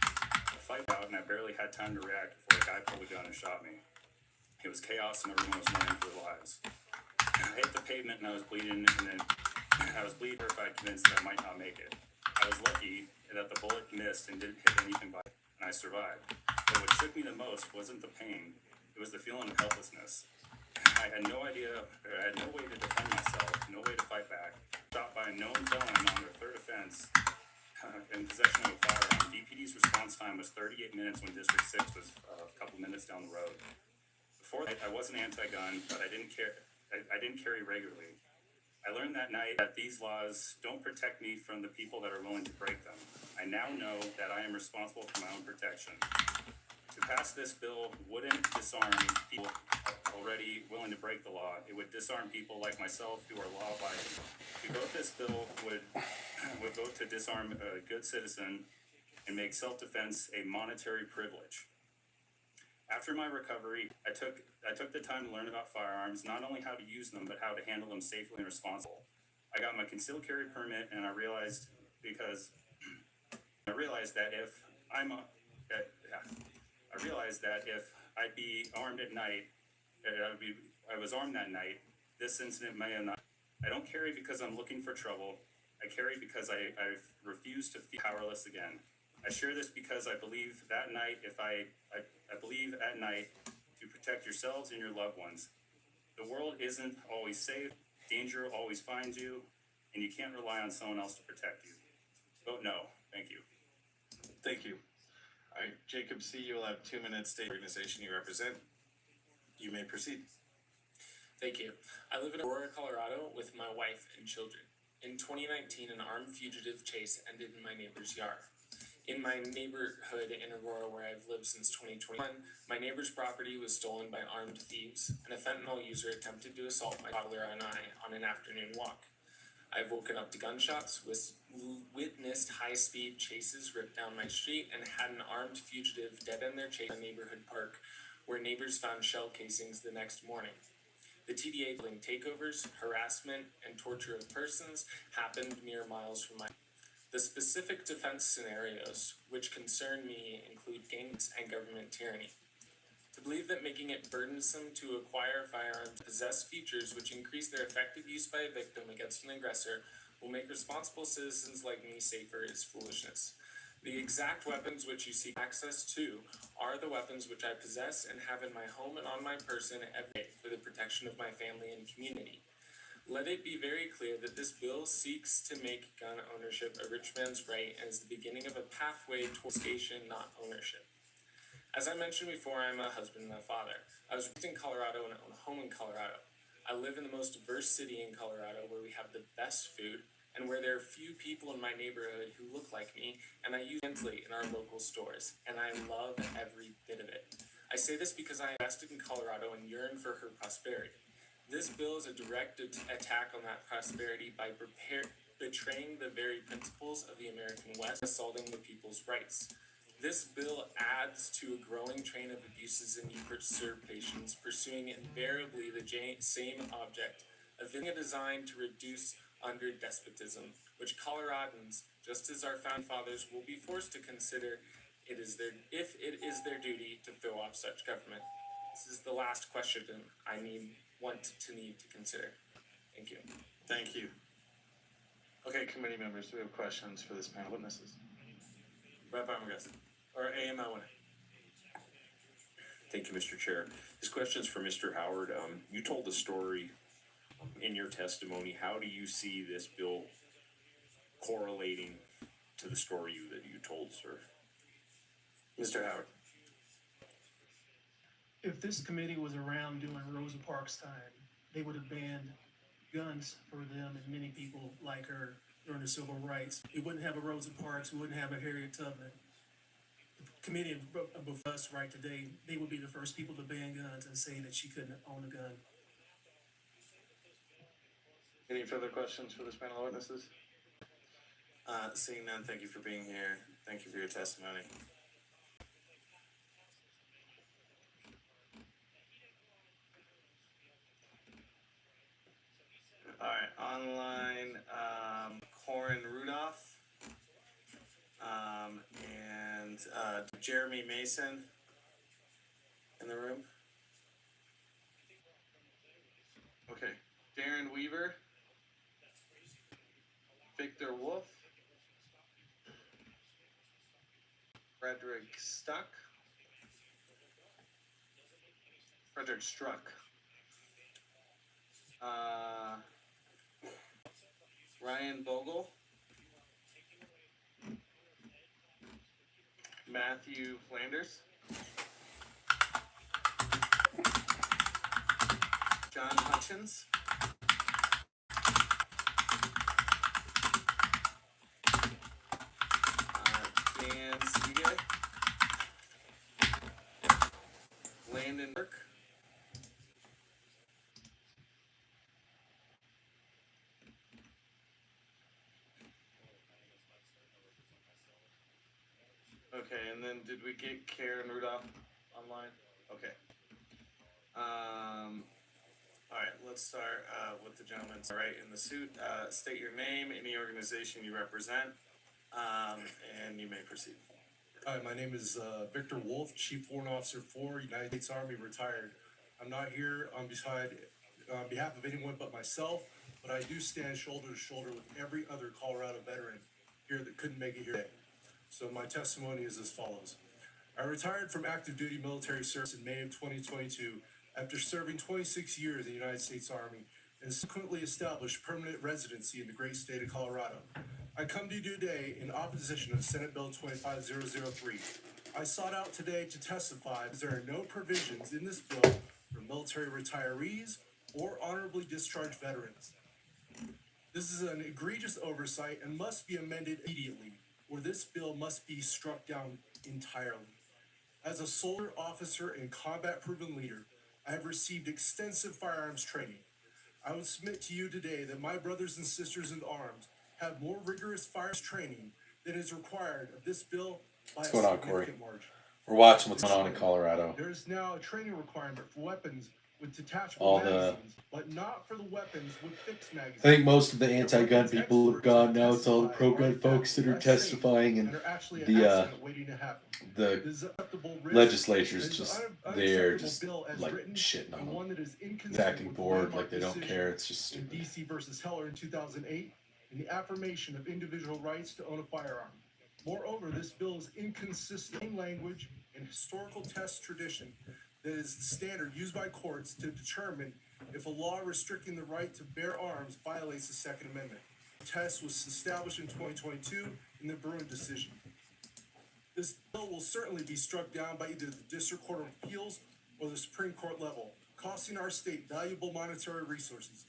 The fight out, and I barely had time to react before a guy pulled a gun and shot me. It was chaos, and everyone was running for their lives. I hit the pavement, and I was bleeding, and then I was bleeding terrified, convinced that I might not make it. I was lucky that the bullet missed and didn't hit anything by it, and I survived. But what shook me the most wasn't the pain, it was the feeling of helplessness. I had no idea, or I had no way to defend myself, no way to fight back. Shot by a known felon on their third offense in possession of a firearm. DPD's response time was 38 minutes when District 6 was a couple minutes down the road. Before that, I wasn't anti-gun, but I didn't carry regularly. I learned that night that these laws don't protect me from the people that are willing to break them. I now know that I am responsible for my own protection. To pass this bill wouldn't disarm people already willing to break the law. It would disarm people like myself who are law-abiding. To vote this bill would vote to disarm a good citizen and make self-defense a monetary privilege. After my recovery, I took the time to learn about firearms, not only how to use them, but how to handle them safely and responsibly. I got my concealed carry permit, and I realized that if I'd be armed at night, I was armed that night, this incident may have not. I don't carry because I'm looking for trouble. I carry because I refuse to feel powerless again. I share this because I believe that night, I believe at night to protect yourselves and your loved ones. The world isn't always safe, danger always finds you, and you can't rely on someone else to protect you. Vote no. Thank you. Thank you. All right, Jacob C., you will have 2 minutes. State the organization you represent. You may proceed. Thank you. I live in Aurora, Colorado with my wife and children. In 2019, an armed fugitive chase ended in my neighbor's yard. In my neighborhood in Aurora, where I've lived since 2021, my neighbor's property was stolen by armed thieves, and a fentanyl user attempted to assault my toddler and I on an afternoon walk. I've woken up to gunshots, witnessed high-speed chases rip down my street, and had an armed fugitive dead in their chase in a neighborhood park, where neighbors found shell casings the next morning. The TDA killing takeovers, harassment, and torture of persons happened mere miles from my. The specific defense scenarios which concern me include gangs and government tyranny. To believe that making it burdensome to acquire firearms possess features which increase their effective use by a victim against an aggressor will make responsible citizens like me safer is foolishness. The exact weapons which you seek access to are the weapons which I possess and have in my home and on my person every day for the protection of my family and community. Let it be very clear that this bill seeks to make gun ownership a rich man's right and is the beginning of a pathway towards confiscation, not ownership. As I mentioned before, I'm a husband and a father. I was raised in Colorado and own a home in Colorado. I live in the most diverse city in Colorado where we have the best food and where there are few people in my neighborhood who look like me, and I use Translate in our local stores, and I love every bit of it. I say this because I invested in Colorado and yearn for her prosperity. This bill is a direct attack on that prosperity by betraying the very principles of the American West, assaulting the people's rights. This bill adds to a growing train of abuses and usurpations, pursuing invariably the same object, a thing designed to reduce under despotism, which Coloradans, just as our founding fathers, will be forced to consider if it is their duty to throw off such government. This is the last question I need to consider. Thank you. Thank you. Okay, committee members, do we have questions for this panel of witnesses? Rep. Armagus, or AML. Thank you, Mr. Chair. This question is for Mr. Howard. You told the story in your testimony. How do you see this bill correlating to the story that you told, sir? Mr. Howard. If this committee was around during Rosa Parks' time, they would have banned guns for them and many people like her during the civil rights. We wouldn't have a Rosa Parks, we wouldn't have a Harriet Tubman. The committee above us right today, they would be the first people to ban guns and say that she couldn't own a gun. Any further questions for this panel of witnesses? Seeing none, thank you for being here. Thank you for your testimony. All right, online, Corin Rudolph, and Jeremy Mason in the room. Okay, Darren Weaver, Victor Wolf, Frederick Struck, Ryan Bogle, Matthew Flanders, John Hutchins, Dan Seagate, Landon Burke, okay, and then did we get Karen Rudolph online? Okay. All right, let's start with the gentleman right in the suit. State your name, any organization you represent, and you may proceed. Hi, my name is Victor Wolf, Chief Warrant Officer 4, United States Army, retired. I'm not here on behalf of anyone but myself, but I do stand shoulder to shoulder with every other Colorado veteran here that couldn't make it here today. So my testimony is as follows. I retired from active duty military service in May of 2022 after serving 26 years in the United States Army and subsequently established permanent residency in the great state of Colorado. I come to you today in opposition of Senate Bill 25003. I sought out today to testify because there are no provisions in this bill for military retirees or honorably discharged veterans. This is an egregious oversight and must be amended immediately, or this bill must be struck down entirely. As a soldier, officer, and combat-proven leader, I have received extensive firearms training. I would submit to you today that my brothers and sisters in arms have more rigorous firearms training than is required of this bill by a significant margin. We're watching what's going on in Colorado. There is now a training requirement for weapons with detachable all the. magazines, but not for the weapons with fixed magazines. I think most of the anti-gun people have gone now. It's all the pro-gun folks that are testifying, and the legislature's just they're just like shitting on them. The acting board like they don't care. It's just stupid. DC versus Heller in 2008, and the affirmation of individual rights to own a firearm. Moreover, this bill is inconsistent in language and historical test tradition that is the standard used by courts to determine if a law restricting the right to bear arms violates the Second Amendment. The test was established in 2022 in the Bruin decision. This bill will certainly be struck down by either the District Court of Appeals or the Supreme Court level, costing our state valuable monetary resources.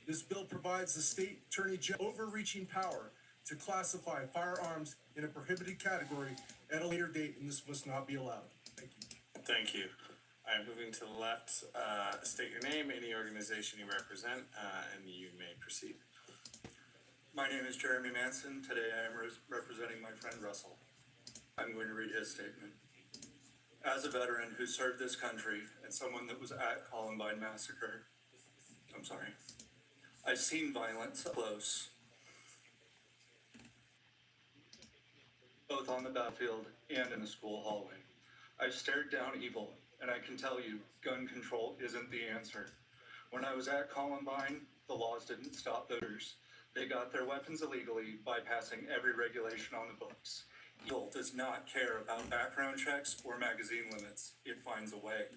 This bill provides the state attorney general overreaching power to classify firearms in a prohibited category at a later date, and this must not be allowed. Thank you. Thank you. All right, moving to the left, state your name, any organization you represent, and you may proceed. My name is Jeremy Manson. Today I am representing my friend Russell. I'm going to read his statement. As a veteran who served this country and someone that was at Columbine Massacre, I've seen violence up close, both on the battlefield and in the school hallway. I've stared down evil, and I can tell you, gun control isn't the answer. When I was at Columbine, the laws didn't stop voters. They got their weapons illegally, bypassing every regulation on the books. Evil does not care about background checks or magazine limits. It finds a way.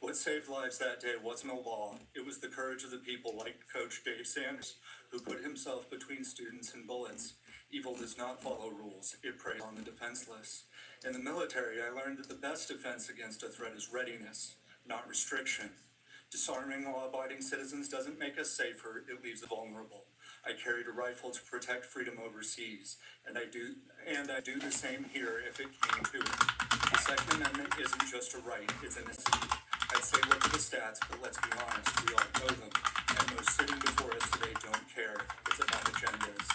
What saved lives that day wasn't a law. It was the courage of the people like Coach Dave Sanders, who put himself between students and bullets. Evil does not follow rules. It preys on the defenseless. In the military, I learned that the best defense against a threat is readiness, not restriction. Disarming law-abiding citizens doesn't make us safer, it leaves us vulnerable. I carried a rifle to protect freedom overseas, and I do the same here if it came to it. The Second Amendment isn't just a right, it's a necessity. I'd say look at the stats, but let's be honest, we all know them, and those sitting before us today don't care. It's about agendas.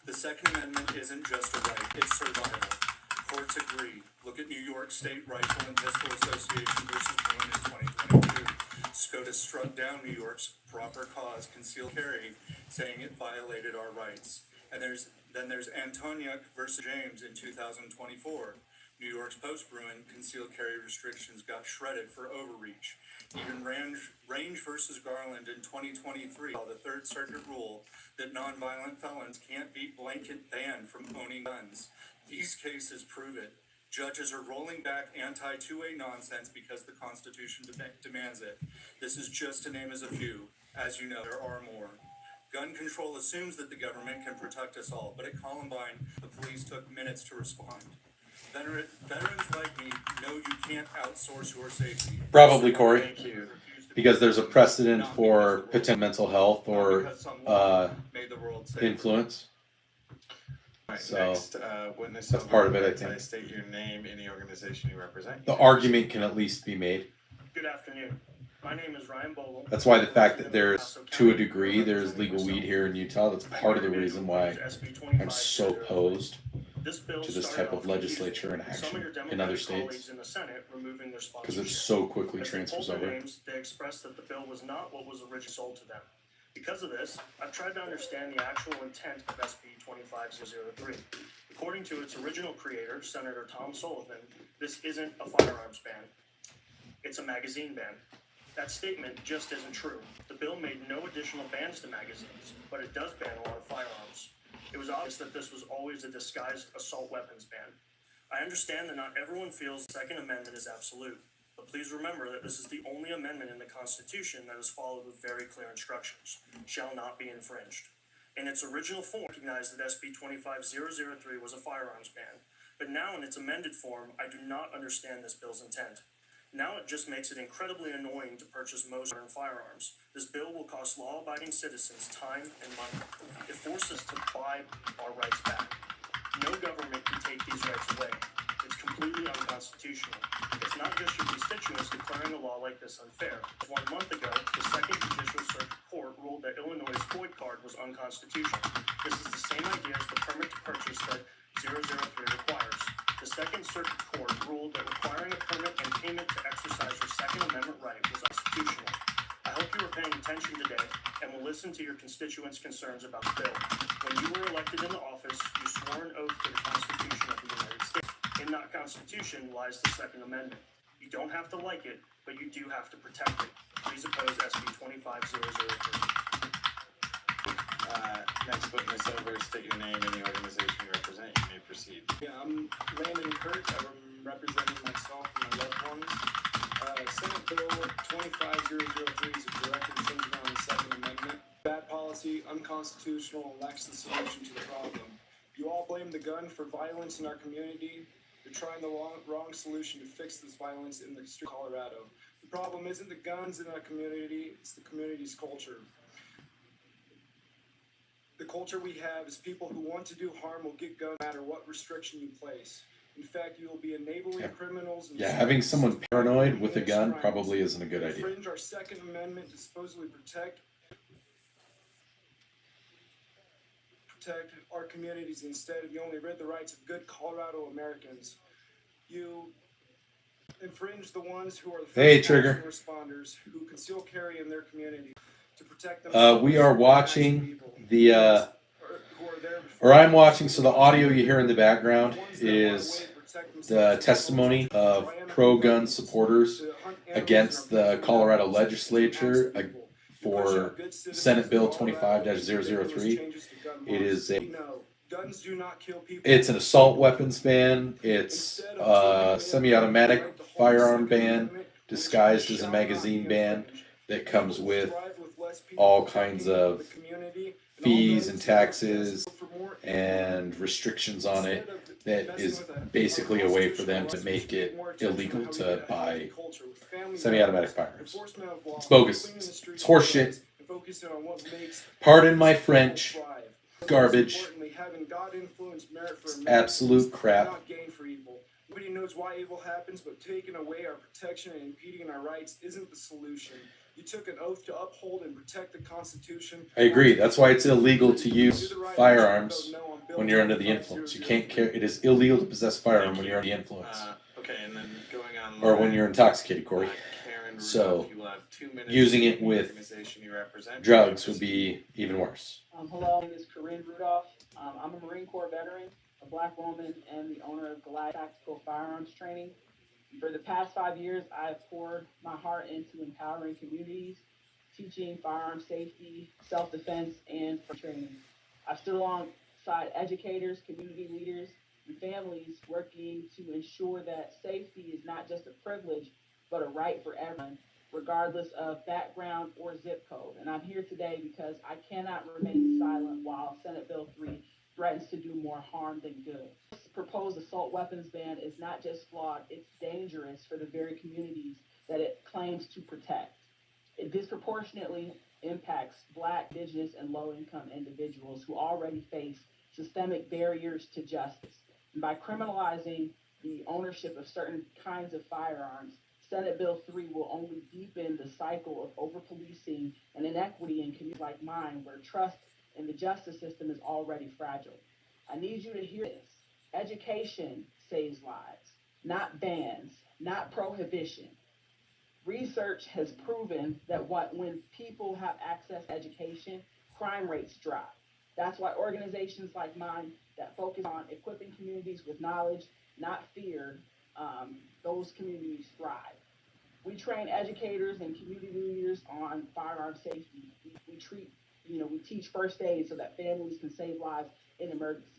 The Second Amendment isn't just a right, it's survival. Courts agree. Look at New York State Rifle and Pistol Association versus Bruin in 2022. SCOTUS struck down New York's proper cause concealed carry, saying it violated our rights. And then there's Antoniuk versus James in 2024. New York's post-Bruin concealed carry restrictions got shredded for overreach. Even Range versus Garland in 2023 saw the Third Circuit rule that nonviolent felons can't be blanket banned from owning guns. These cases prove it. Judges are rolling back anti-2A nonsense because the Constitution demands it. This is just to name as a few. As you know, there are more. Gun control assumes that the government can protect us all, but at Columbine, the police took minutes to respond. Veterans like me know you can't outsource your safety. Probably, Corey, because there's a precedent for potential mental health or influence. Right, so next, witness that's part of it, I I think. state your name, any organization you represent. The argument can at least be made. Good afternoon. My name is Ryan Bogle. That's why the fact that there's, to a degree, there's legal weed here in Utah, that's part of the reason why I'm so opposed to this type of legislature and action in other states, because it so quickly transfers over. They expressed that the bill was not what was originally sold to them. Because of this, I've tried to understand the actual intent of SB 25003. According to its original creator, Senator Tom Sullivan, this isn't a firearms ban. It's a magazine ban. That statement just isn't true. The bill made no additional bans to magazines, but it does ban a lot of firearms. It was obvious that this was always a disguised assault weapons ban. I understand that not everyone feels the Second Amendment is absolute, but please remember that this is the only amendment in the Constitution that is followed with very clear instructions. Shall not be infringed. In its original form, it recognized that SB 25003 was a firearms ban, but now in its amended form, I do not understand this bill's intent. Now it just makes it incredibly annoying to purchase most modern firearms. This bill will cost law-abiding citizens time and money. It forces us to buy our rights back. No government can take these rights away. It's completely unconstitutional. It's not just your constituents declaring a law like this unfair. 1 month ago, the Second Judicial Circuit Court ruled that Illinois' FOID card was unconstitutional. This is the same idea as the permit to purchase that 003 requires. The Second Circuit Court ruled that requiring a permit and payment to exercise your Second Amendment right was unconstitutional. hope you are paying attention today and will listen to your constituents' concerns about the bill. When you were elected into office, you swore an oath to the Constitution of the United States. In that Constitution lies the Second Amendment. You don't have to like it, but you do have to protect it. Please oppose SB 25003. Next witness over, state your name and the organization you represent. You may proceed. Yeah, I'm Landon Kurt. I'm representing myself and my loved ones. Senate Bill 25003 is a direct infringement on the Second Amendment. Bad policy, unconstitutional, and lacks the solution to the problem. You all blame the gun for violence in our community. You're trying the wrong solution to fix this violence in the street of Colorado. The problem isn't the guns in our community, it's the community's culture. The culture we have is people who want to do harm will get guns no matter what restriction you place. In fact, you will be enabling criminals. And having someone paranoid with a gun probably isn't a good idea. Infringe our Second Amendment to supposedly protect our communities. Instead, you only read the rights of good Colorado Americans. You infringe the ones who are the first responders who conceal carry in their community to protect themselves. We are watching the, or I'm watching, so the audio you hear in the background is the testimony of pro-gun supporters against the Colorado legislature for Senate Bill 25-003. It is it's an assault weapons ban. It's a semi-automatic firearm ban disguised as a magazine ban that comes with all kinds of fees and taxes and restrictions on it that is basically a way for them to make it illegal to buy semi-automatic firearms. It's bogus. It's horseshit. Pardon my French. Garbage. It's absolute crap. Nobody knows why evil happens, but taking away our protection and impeding our rights isn't the solution. You took an oath to uphold and protect the Constitution. I agree. That's why it's illegal to use firearms when you're under the influence. You can't carry. It is illegal to possess a firearm when you're under the influence. Okay, and then going on. Or when you're intoxicated, Corey. So using it with drugs would be even worse. Hello, my name is Corinne Rudolph. I'm a Marine Corps veteran, a Black woman, and the owner of Goliath Tactical Firearms Training. For the past 5 years, I've poured my heart into empowering communities, teaching firearm safety, self-defense, and for training. I've stood alongside educators, community leaders, and families working to ensure that safety is not just a privilege, but a right for everyone, regardless of background or zip code. And I'm here today because I cannot remain silent while Senate Bill 3 threatens to do more harm than good. This proposed assault weapons ban is not just flawed, it's dangerous for the very communities that it claims to protect. It disproportionately impacts Black, Indigenous, and low-income individuals who already face systemic barriers to justice. And by criminalizing the ownership of certain kinds of firearms, Senate Bill 3 will only deepen the cycle of over-policing and inequity in communities like mine, where trust in the justice system is already fragile. I need you to hear this. Education saves lives, not bans, not prohibition. Research has proven that when people have access to education, crime rates drop. That's why organizations like mine that focus on equipping communities with knowledge, not fear, those communities thrive. We train educators and community leaders on firearm safety. We teach first aid so that families can save lives in emergencies.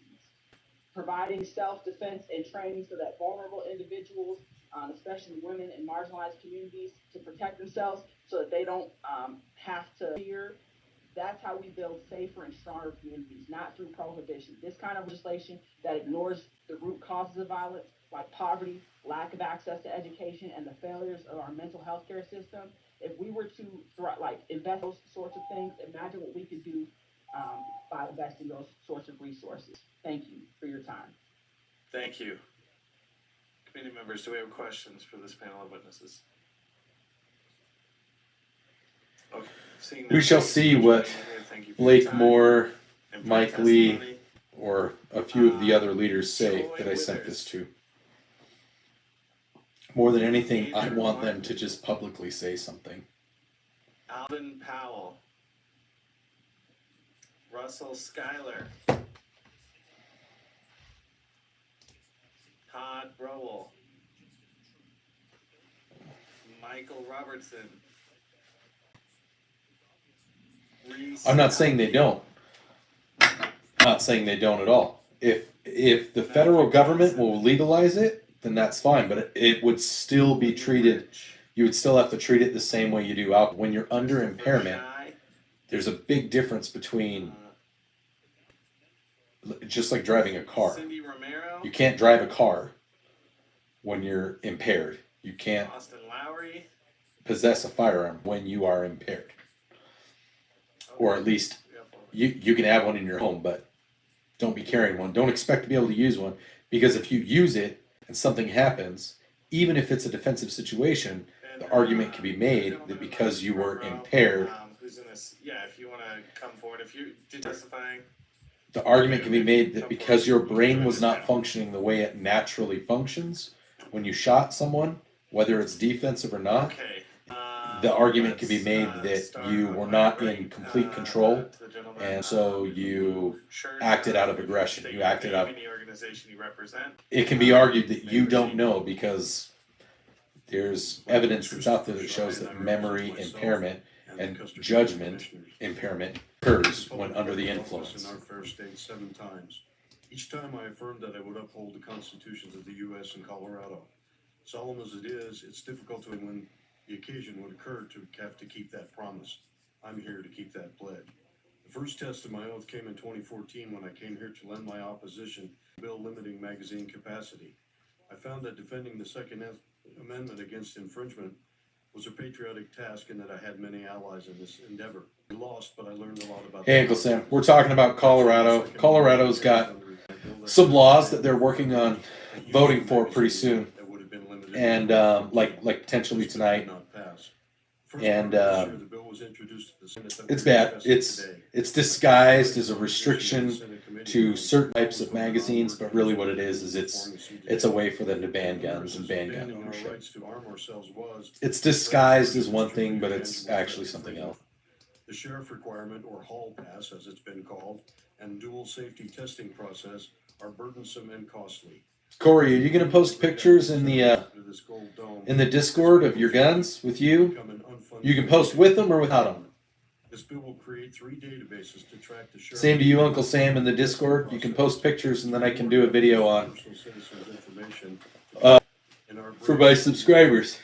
Providing self-defense and training so that vulnerable individuals, especially women in marginalized communities, to protect themselves so that they don't have to fear. That's how we build safer and stronger communities, not through prohibition. This kind of legislation that ignores the root causes of violence, like poverty, lack of access to education, and the failures of our mental health care system, if we were to invest those sorts of things, imagine what we could do by investing those sorts of resources. Thank you for your time. Thank you. Committee members, do we have questions for this panel of witnesses? Okay. We shall see what Blake Moore, Mike Lee, or a few of the other leaders say that I sent this to. More than anything, I want them to just publicly say something. Alvin Powell. Russell Schuyler. Todd Browell. Michael Robertson. Reese I'm not saying they don't. I'm not saying they don't at all. If the federal government will legalize it, then that's fine. But it would still be treated. You would still have to treat it the same way you do alcohol. When you're under impairment, there's a big difference between, just like driving a car. Cindy Romero. You can't drive a car when you're impaired. You can't Austin Lowry. possess a firearm when you are impaired. Or at least you can have one in your home, but don't be carrying one. Don't expect to be able to use one, because if you use it and something happens, even if it's a defensive situation, the argument can be made that because you were impaired, Who's in this? Yeah, if you want to come forward, if you did testifying. the argument can be made that because your brain was not functioning the way it naturally functions when you shot someone, whether it's defensive or not, the argument can be made that you were not in complete control, and so you acted out of aggression. You acted out. The organization you represent. It can be argued that you don't know, because there's evidence that's out there that shows that memory impairment and judgment impairment occurs when under the influence. In our fair state 7 times. Each time I affirmed that I would uphold the constitutions of the U.S. and Colorado. Solemn as it is, it's difficult to when the occasion would occur to have to keep that promise. I'm here to keep that pledge. The first test of my oath came in 2014 when I came here to lend my opposition to a bill limiting magazine capacity. I found that defending the Second Amendment against infringement was a patriotic task, and that I had many allies in this endeavor. I lost, but I learned a lot about. Hey, Uncle Sam, we're talking about Colorado. Colorado's got some laws that they're working on voting for pretty soon, and like potentially tonight. And it's bad. It's disguised as a restriction to certain types of magazines, but really what it is it's a way for them to ban guns and ban gun ownership. It's disguised as one thing, but it's actually something else. The sheriff requirement, or hall pass as it's been called, and dual safety testing process are burdensome and costly. Corey, are you going to post pictures in the Discord of your guns with you? You can post with them or without them. This bill will create 3 databases to track the sheriff. Same to you, Uncle Sam, in the Discord. You can post pictures, and then I can do a video on for my subscribers.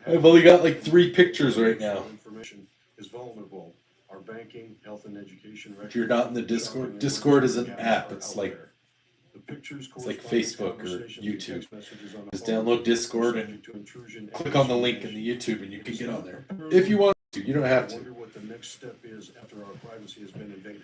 I've only got like 3 pictures right now. Information is vulnerable. Our banking, health, and education. If you're not in the Discord, Discord is an app. It's like Facebook or YouTube. Just download Discord and click on the link in the YouTube, and you can get on there if you want to. You don't have to. I wonder what the next step is after our privacy has been invaded.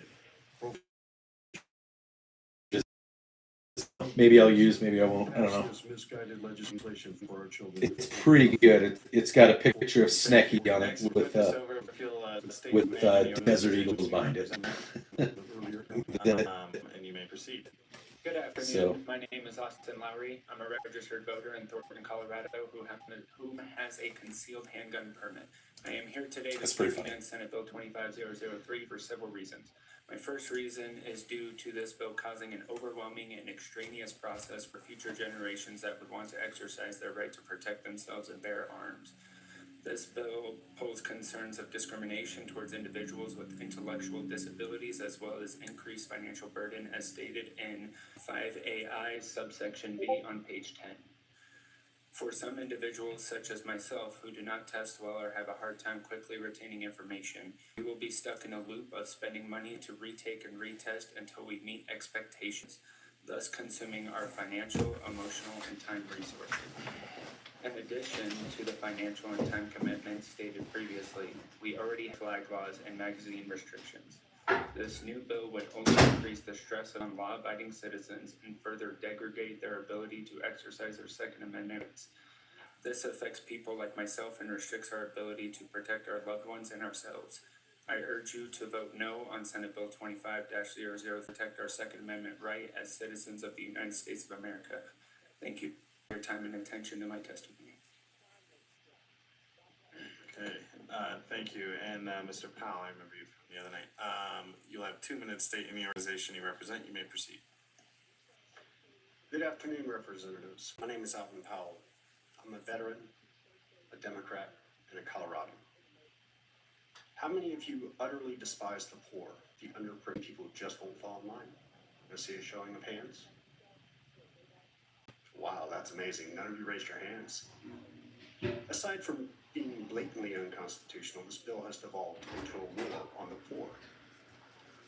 Maybe I'll use, maybe I won't. I don't know. Misguided legislation for our children. It's pretty good. It's got a picture of Snekky on it with Desert Eagles behind it. And you may proceed. Good afternoon. My name is Austin Lowry. I'm a registered voter in Thornton, Colorado, who has a concealed handgun permit. I am here today to speak against Senate Bill 25003 for several reasons. My first reason is due to this bill causing an overwhelming and extraneous process for future generations that would want to exercise their right to protect themselves and bear arms. This bill poses concerns of discrimination towards individuals with intellectual disabilities, as well as increased financial burden, as stated in 5AI subsection B on page 10. For some individuals, such as myself, who do not test well or have a hard time quickly retaining information, we will be stuck in a loop of spending money to retake and retest until we meet expectations, thus consuming our financial, emotional, and time resources. In addition to the financial and time commitments stated previously, we already have flag laws and magazine restrictions. This new bill would only increase the stress on law-abiding citizens and further degrade their ability to exercise their Second Amendment rights. This affects people like myself and restricts our ability to protect our loved ones and ourselves. I urge you to vote no on Senate Bill 25-00 to protect our Second Amendment right as citizens of the United States of America. Thank you for your time and attention to my testimony. Okay, Thank you, and, Mr. Powell, I remember you from the other night. You'll have 2 minutes stating the organization you represent, you may proceed. Good afternoon, representatives. My name is Alvin Powell. I'm a veteran, a Democrat, and a Colorado. How many of you utterly despise the poor, the underprivileged people who just won't fall in line? I see a showing of hands. Wow, that's amazing. None of you raised your hands. Aside from being blatantly unconstitutional, this bill has devolved into a war on the poor.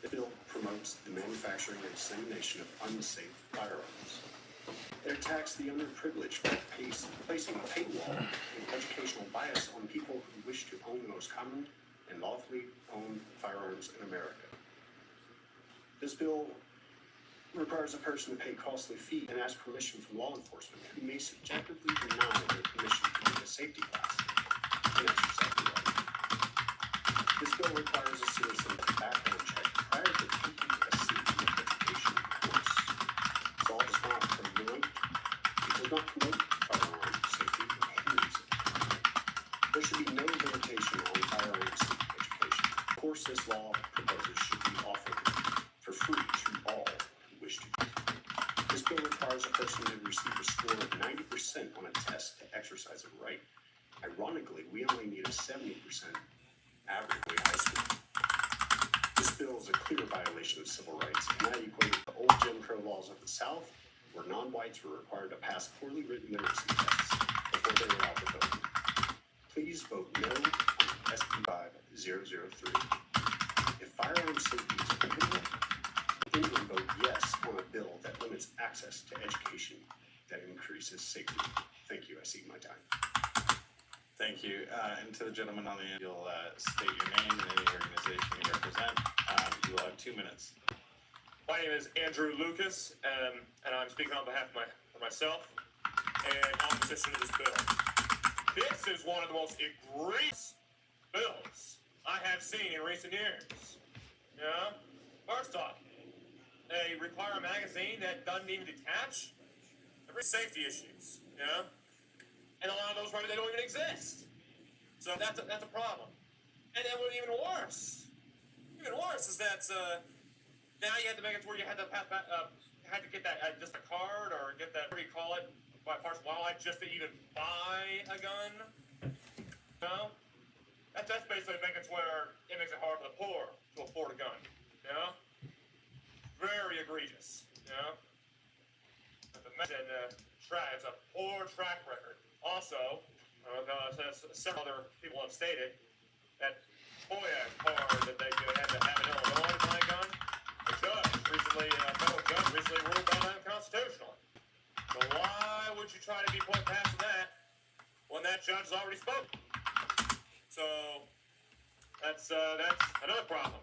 The bill promotes the manufacturing and dissemination of unsafe firearms. It attacks the underprivileged by placing a paywall and educational bias on people who wish to own the most common and lawfully owned firearms in America. This bill requires a person to pay costly fee and ask permission from law enforcement who may subjectively deny their permission to take a safety class and exercise the right. This bill requires a citizen to background check prior to taking a safety education course. This all does not promote firearm safety or hinders it. There should be no limitation on firearm safety education. Of course, this law proposes should be offered for free to all who wish to. This bill requires a person to receive a score of 90% on a test to exercise a right. Ironically, we only need a 70% average way high school. This bill is a clear violation of civil rights, and I equate it to old Jim Crow laws of the South, where non-whites were required to pass poorly written literacy tests before they were allowed to vote. Please vote no on SB 5003. If firearm safety is prohibited, then vote yes on a bill that limits access to education that increases safety. Thank you. I cede my time. Thank you, and to the gentleman on the end, you'll, state your name and any organization you represent. You will have 2 minutes. My name is Andrew Lucas, and I'm speaking on behalf of myself and opposition to this bill. This is one of the most egregious bills I have seen in recent years. You know? First off, they require a magazine that doesn't even detach. There are safety issues, you know? And a lot of those, they don't even exist. So that's a problem. And then what's even worse is that now you have to make it to where you had to get that just a card or get that, what do you call it, by partial wildlife just to even buy a gun. You know? That's basically making it to where it makes it hard for the poor to afford a gun. You know? Very egregious. You know? It's a poor track record. Also, as several other people have stated, that FOIA card that they had to have in Illinois to buy a gun, a federal judge recently ruled that unconstitutional. So why would you try to be put past that when that judge has already spoken? So that's another problem.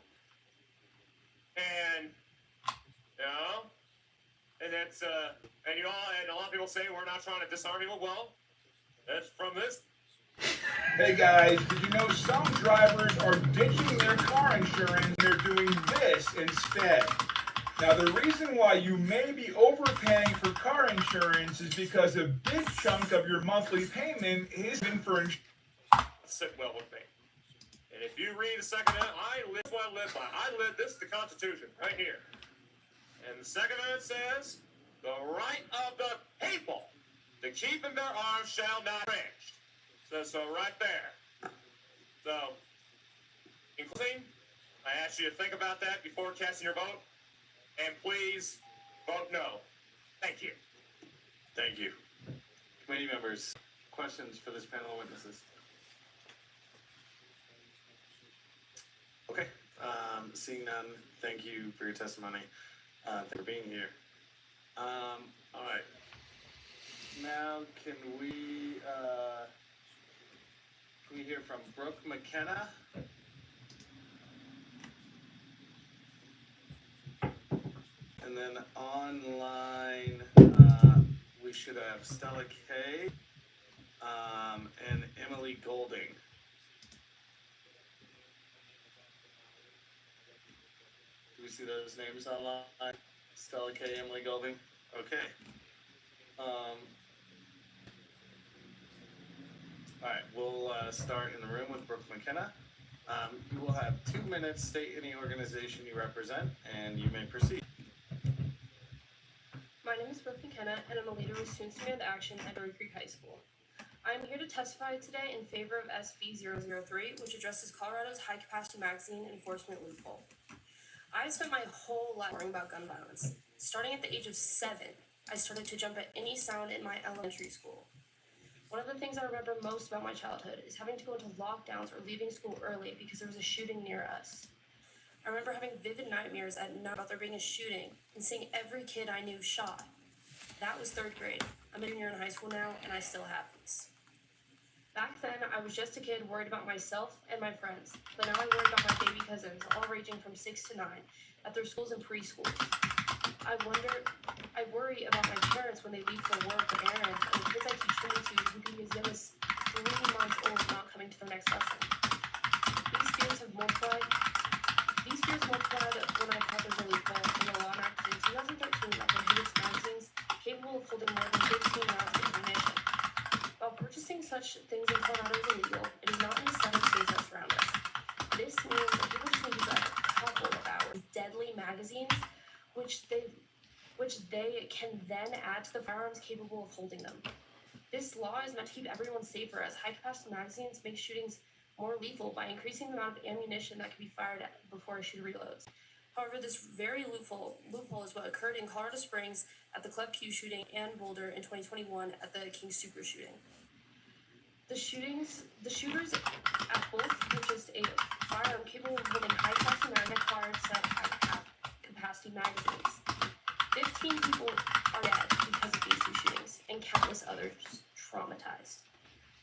And you know, and that's and you know, and a lot of people say we're not trying to disarm people. Well, that's from this. Hey guys, did you know some drivers are ditching their car insurance? They're doing this instead. Now the reason why you may be overpaying for car insurance is because a big chunk of your monthly payment is in for insurance. Sit well with me. And if you read the Second Amendment, that's what I live by. This is the Constitution right here. And the Second Amendment says, the right of the people to keep and bear arms shall not be infringed. So right there. So, in closing, I ask you to think about that before casting your vote. And please vote no. Thank you. Thank you. Committee members, questions for this panel of witnesses? Okay, seeing none, thank you for your testimony. Thank you for being here. All right. Now, can we hear from Brooke McKenna? And then online, we should have Stella K, and Emily Golding. Do we see those names online? Stella K, Emily Golding? Okay. Alright, we'll start in the room with Brooke McKenna. You will have 2 minutes, state any organization you represent, and you may proceed. My name is Brooke McKenna, and I'm a leader with Students Demand Action at Dory Creek High School. I am here to testify today in favor of SB 003, which addresses Colorado's high-capacity magazine enforcement loophole. I spent my whole life learning about gun violence. Starting at the age of 7, I started to jump at any sound in my elementary school. One of the things I remember most about my childhood is having to go into lockdowns or leaving school early because there was a shooting near us. I remember having vivid nightmares at night about there being a shooting and seeing every kid I knew shot. That was 3rd grade. I'm a junior in high school now, and I still have these. Back then, I was just a kid worried about myself and my friends, but now I worry about my baby cousins, all ranging from 6 to 9, at their schools and preschools. I worry about my parents when they leave for work or errands, and the kids I teach swimming to who can be as young as 3 months old not coming to their next lesson. These fears multiplied when I caught there's a loophole in the law enacted in 2013 that prohibits magazines capable of holding more than 15 rounds of ammunition. While purchasing such things in Colorado is illegal, it is not in the 7 states that surround us. This means that people just use a couple of hours deadly magazines, which they can then add to the firearms capable of holding them. This law is meant to keep everyone safer, as high-capacity magazines make shootings more lethal by increasing the amount of ammunition that can be fired at before a shooter reloads. However, this very loophole is what occurred in Colorado Springs at the Club Q shooting and Boulder in 2021 at the King Super shooting. The shooters at both purchased a firearm capable of holding high-capacity capacity magazines. 15 people are dead because of these 2 shootings, and countless others traumatized.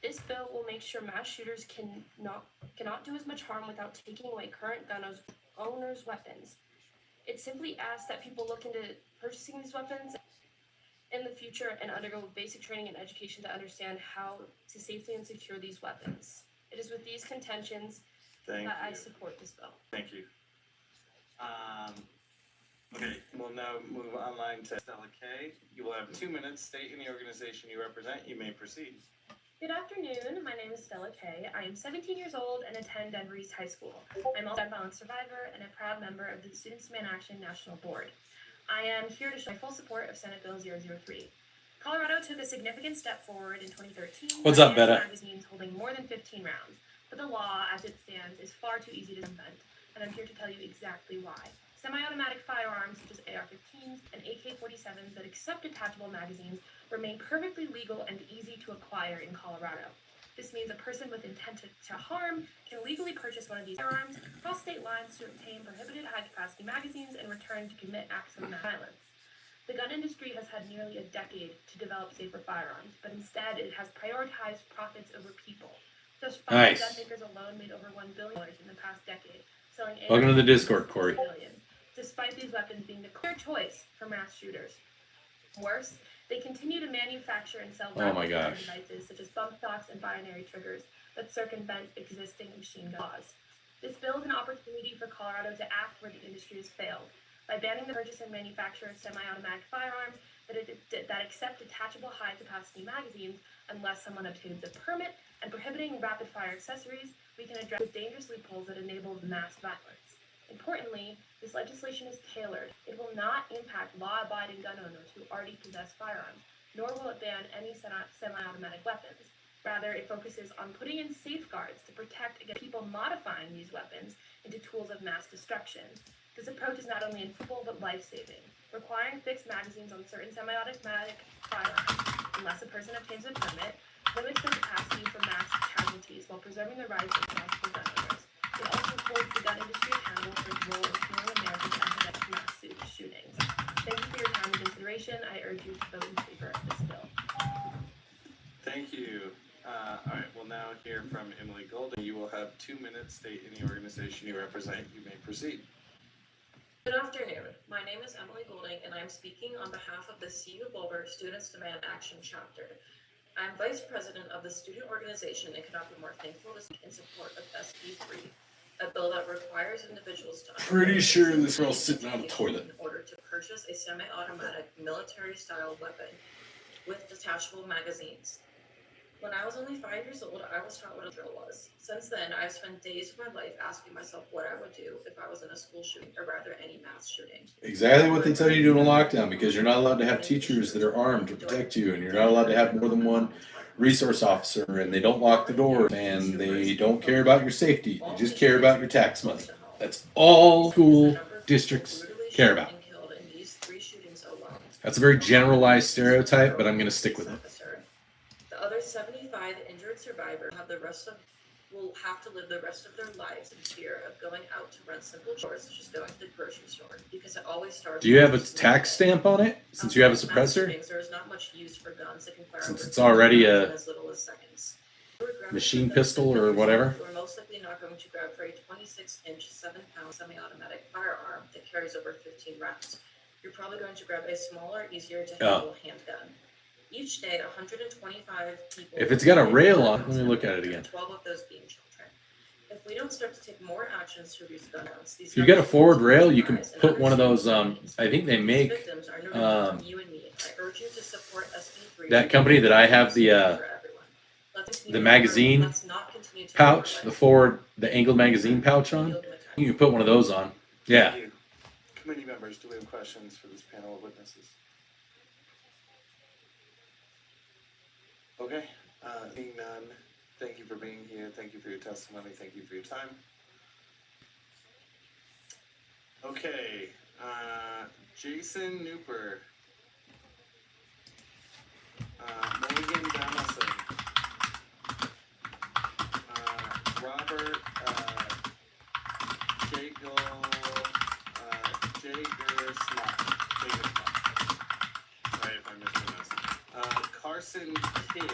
This bill will make sure mass shooters cannot do as much harm without taking away current gun owners' weapons. It simply asks that people look into purchasing these weapons in the future and undergo basic training and education to understand how to safely and secure these weapons. It is with these contentions that I support this bill. Thank you. Okay, we'll now move online to Stella K. You will have 2 minutes, state any organization you represent, you may proceed. Good afternoon, my name is Stella K. I am 17 years old and attend Denver East High School. I'm also a gun violence survivor and a proud member of the Students Demand Action National Board. I am here to show my full support of Senate Bill 003. Colorado took a significant step forward in 2013. What's up, Betta? Magazines holding more than 15 rounds, but the law, as it stands, is far too easy to circumvent, and I'm here to tell you exactly why. Semi-automatic firearms such as AR-15s and AK-47s that accept detachable magazines remain perfectly legal and easy to acquire in Colorado. This means a person with intent to harm can legally purchase one of these firearms, cross state lines to obtain prohibited high-capacity magazines, and return to commit acts of violence. The gun industry has had nearly a decade to develop safer firearms, but instead it has prioritized profits over people. Just 5 gun makers alone made over $1 billion in the past decade, selling Welcome to the Discord, Corey. Despite these weapons being the clear choice for mass shooters. Worse, they continue to manufacture and sell devices such as bump stocks and binary triggers that circumvent existing machine gun laws. This bill is an opportunity for Colorado to act where the industry has failed, by banning the purchase and manufacture of semi-automatic firearms that accept detachable high-capacity magazines unless someone obtains a permit, and prohibiting rapid-fire accessories. We can address the dangerous loopholes that enable mass violence. Importantly, this legislation is tailored. It will not impact law-abiding gun owners who already possess firearms, nor will it ban any semi-automatic weapons. Rather, it focuses on putting in safeguards to protect against people modifying these weapons into tools of mass destruction. This approach is not only enforceable but life-saving. Requiring fixed magazines on certain semi-automatic firearms, unless a person obtains a permit, limits the capacity for mass casualties while preserving the rights of responsible gun owners. It also holds the gun industry accountable for its role in killing Americans after mass shootings. Thank you for your time and consideration. I urge you to vote in favor of this bill. Thank you. All right, we'll now hear from Emily Golden. You will have 2 minutes, state any organization you represent, you may proceed. Good afternoon. My name is Emily Golding, and I'm speaking on behalf of the CU Boulder Students Demand Action Chapter. I'm Vice President of the student organization and could not be more thankful to speak in support of SB 3, a bill that requires individuals to Pretty sure this girl's sitting on a toilet. in order to purchase a semi-automatic military-style weapon with detachable magazines. When I was only 5 years old, I was taught what a drill was. Since then, I've spent days of my life asking myself what I would do if I was in a school shooting, or rather any mass shooting. Exactly what they tell you to do in a lockdown, because you're not allowed to have teachers that are armed to protect you, and you're not allowed to have more than one resource officer, and they don't lock the doors, and they don't care about your safety. They just care about your tax money. That's all school districts care about. That's a very generalized stereotype, but I'm going to stick with it. The other 75 injured survivors will have to live the rest of their lives in fear of going out to run simple chores such as going to the grocery store, because it always starts. Do you have a tax stamp on it since you have a suppressor? There is not much use for guns that can fire Since it's already a as little as seconds. machine pistol or whatever? You are most likely not going to grab for a 26-inch, 7-pound semi-automatic firearm that carries over 15 rounds. You're probably going to grab a smaller, easier to handle handgun. Each day, 125 people. If it's got a rail on it, let me look at it again. 12 of those being children. If we don't start to take more actions to reduce gun counts, If you get a forward rail, you can put one of those. I think they make that company that I have the magazine pouch, the angled magazine pouch on. You can put one of those on. Yeah. Committee members, do we have questions for this panel of witnesses? Okay, seeing none, thank you for being here, thank you for your testimony, thank you for your time. Okay, Jason Nooper. Morgan Donaldson. Robert, Jager Slot. Sorry if I mispronounced it. Carson Kidd.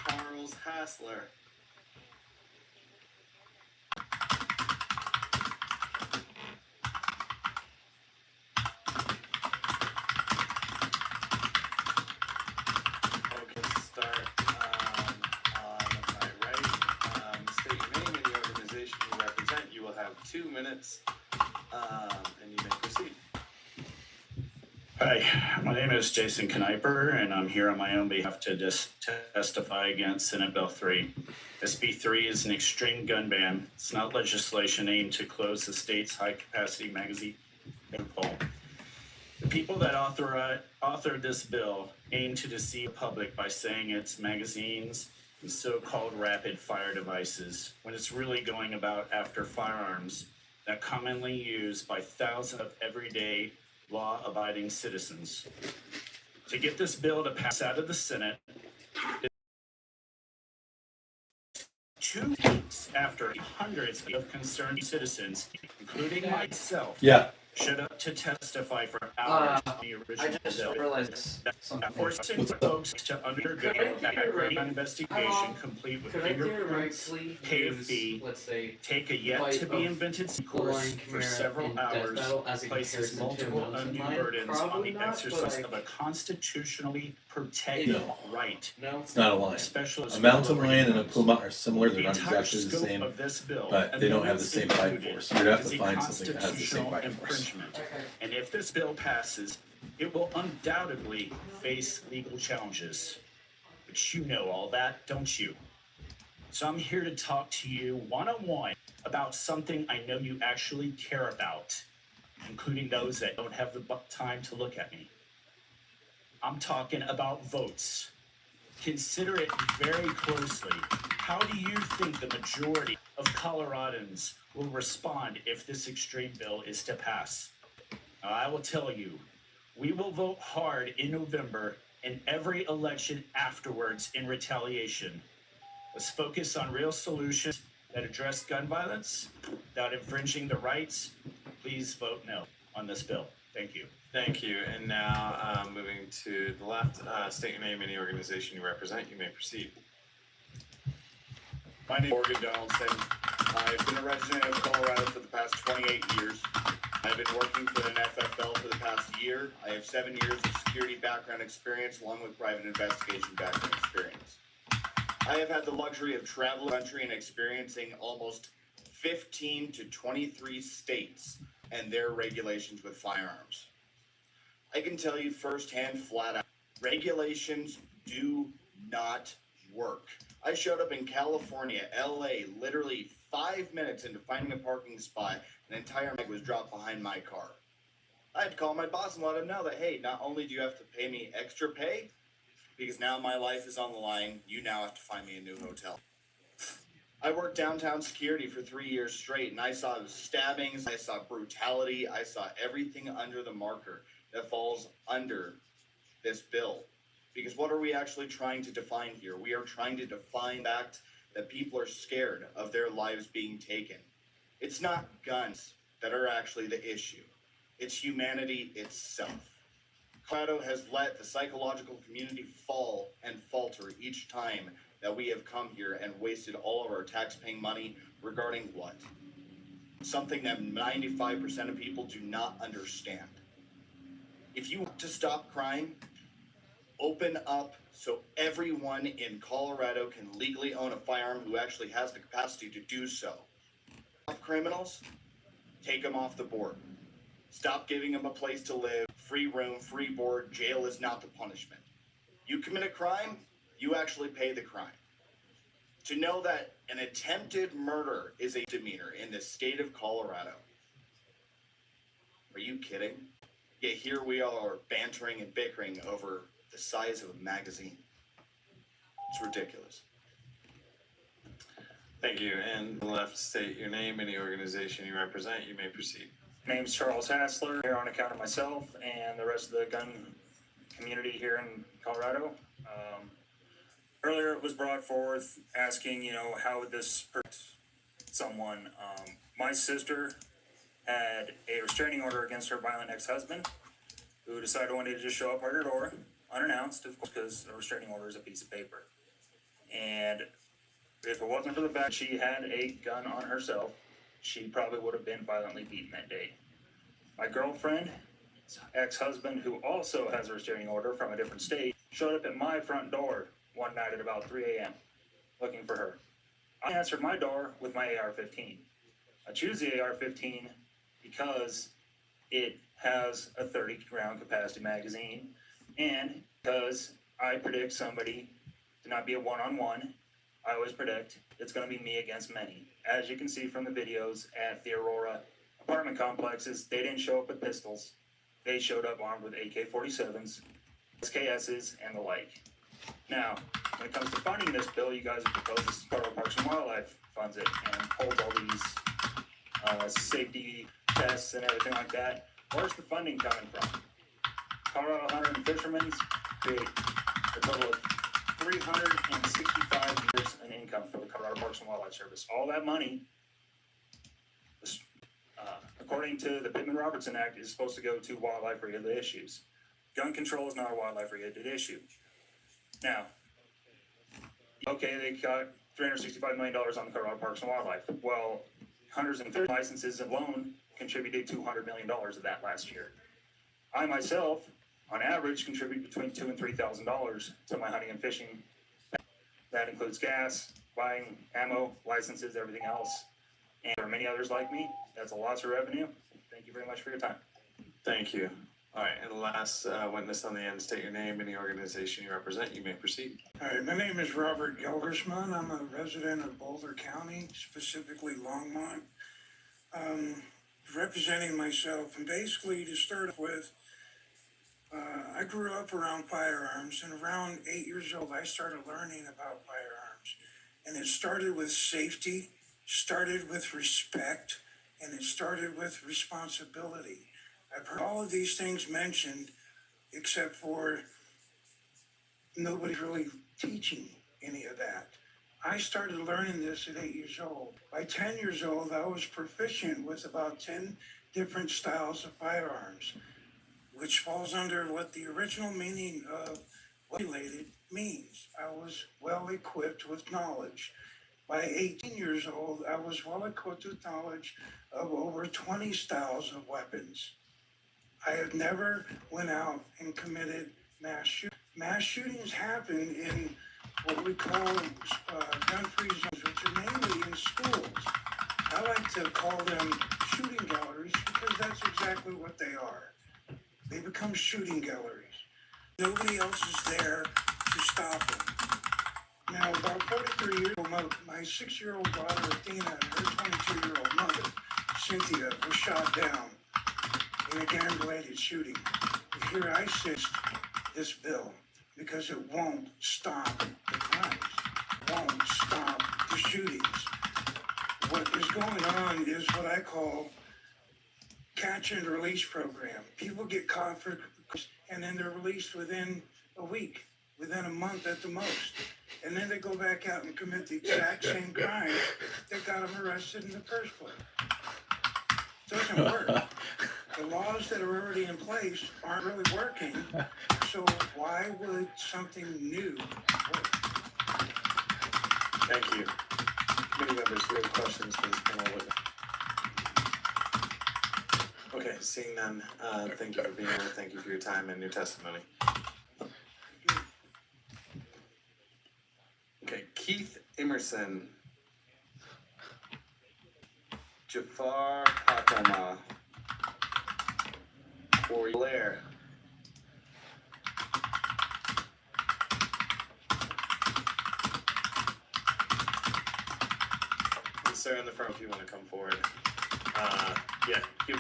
Charles Hassler. Okay, start on my right. State your name and the organization you represent. You will have 2 minutes, and you may proceed. Hi, my name is Jason Kniper, and I'm here on my own behalf to testify against Senate Bill 3. SB 3 is an extreme gun ban. It's not legislation aimed to close the state's high-capacity magazine loophole. The people that authored this bill aim to deceive the public by saying it's magazines and so-called rapid-fire devices, when it's really going about after firearms that commonly used by thousands of everyday law-abiding citizens. To get this bill to pass out of the Senate, 2 weeks after hundreds of concerned citizens, including myself, showed up to testify for hours on the original bill. Forcing folks to undergo a background investigation complete with fingerprints, pay a fee, take a yet-to-be-invented course for several hours, places multiple undue burdens on the exercise of a constitutionally protected right. It's not a lion. A mountain lion and a puma are similar. They're not exactly the same, but they don't have the same bite force. You'd have to find something that has the same bite force. And if this bill passes, it will undoubtedly face legal challenges. But you know all that, don't you? So I'm here to talk to you one-on-one about something I know you actually care about, including those that don't have the time to look at me. I'm talking about votes. Consider it very closely. How do you think the majority of Coloradans will respond if this extreme bill is to pass? I will tell you, we will vote hard in November and every election afterwards in retaliation. Let's focus on real solutions that address gun violence without infringing the rights. Please vote no on this bill. Thank you. Thank you. And now, moving to the left, state your name and the organization you represent. You may proceed. My name is Morgan Donaldson. I've been a resident of Colorado for the past 28 years. I've been working for an FFL for the past year. I have 7 years of security background experience along with private investigation background experience. I have had the luxury of traveling the country and experiencing almost 15 to 23 states and their regulations with firearms. I can tell you firsthand, flat out, regulations do not work. I showed up in California, LA, literally 5 minutes into finding a parking spot. An entire mag was dropped behind my car. I had to call my boss and let him know that, hey, not only do you have to pay me extra pay, because now my life is on the line, you now have to find me a new hotel. I worked downtown security for 3 years straight, and I saw stabbings, I saw brutality, I saw everything under the marker that falls under this bill. Because what are we actually trying to define here? We are trying to define the fact that people are scared of their lives being taken. It's not guns that are actually the issue. It's humanity itself. Colorado has let the psychological community fall and falter each time that we have come here and wasted all of our tax-paying money regarding what? Something that 95% of people do not understand. If you want to stop crime, open up so everyone in Colorado can legally own a firearm who actually has the capacity to do so. Stop criminals, take them off the board. Stop giving them a place to live, free room, free board. Jail is not the punishment. You commit a crime, you actually pay the crime. To know that an attempted murder is a misdemeanor in the state of Colorado. Are you kidding? Yet here we are bantering and bickering over the size of a magazine. It's ridiculous. Thank you. And left, state your name and the organization you represent. You may proceed. My name's Charles Hassler, here on account of myself and the rest of the gun community here in Colorado. Earlier it was brought forth asking, how would this hurt someone? My sister had a restraining order against her violent ex-husband, who decided one day to just show up at her door, unannounced, of course, because a restraining order is a piece of paper. And if it wasn't for the fact she had a gun on herself, she probably would have been violently beaten that day. My girlfriend's ex-husband, who also has a restraining order from a different state, showed up at my front door one night at about 3 a.m. looking for her. I answered my door with my AR-15. I choose the AR-15 because it has a 30-round capacity magazine, and because I predict somebody to not be a one-on-one. I always predict it's going to be me against many. As you can see from the videos at the Aurora apartment complexes, they didn't show up with pistols. They showed up armed with AK-47s, SKSs, and the like. Now, when it comes to funding this bill, you guys have proposed this Colorado Parks and Wildlife funds it and holds all these safety tests and everything like that. Where's the funding coming from? Colorado Hunter and Fishermen create a total of 365 years in income for the Colorado Parks and Wildlife Service. All that money, according to the Pittman-Robertson Act, is supposed to go to wildlife-related issues. Gun control is not a wildlife-related issue. Now, okay, they got $365 million on the Colorado Parks and Wildlife. Well, hunters and fishermen licenses alone contributed $200 million of that last year. I myself, on average, contribute between $2,000 and $3,000 to my hunting and fishing. That includes gas, buying ammo, licenses, everything else. And there are many others like me. That's a lot of revenue. Thank you very much for your time. Thank you. All right, and the last witness on the end, state your name and the organization you represent. You may proceed. All right, my name is Robert Geldersman. I'm a resident of Boulder County, specifically Longmont. Representing myself, and basically to start with, I grew up around firearms, and around 8 years old, I started learning about firearms. And it started with safety, started with respect, and it started with responsibility. I've heard all of these things mentioned, except for nobody's really teaching any of that. I started learning this at 8 years old. By 10 years old, I was proficient with about 10 different styles of firearms, which falls under what the original meaning of related means. I was well equipped with knowledge. By 18 years old, I was well equipped with knowledge of over 20 styles of weapons. I have never went out and committed mass shootings. Mass shootings happen in what we call gun-free zones, which are mainly in schools. I like to call them shooting galleries because that's exactly what they are. They become shooting galleries. Nobody else is there to stop them. Now, about 43 years ago, my 6-year-old daughter, Athena, and her 22-year-old mother, Cynthia, were shot down in a gang-related shooting. And here I sit this bill because it won't stop the crimes, won't stop the shootings. What is going on is what I call catch and release program. People get caught for, and then they're released within a week, within a month at the most. And then they go back out and commit the exact same crime that got them arrested in the first place. It doesn't work. The laws that are already in place aren't really working, so why would something new work? Thank you. Committee members, do you have questions for this panel witness? Okay, seeing none, thank you for being here. Thank you for your time and your testimony. Okay, Keith Emerson. Jafar Patama. Corey Blair. And sir in the front if you want to come forward. Yeah, you.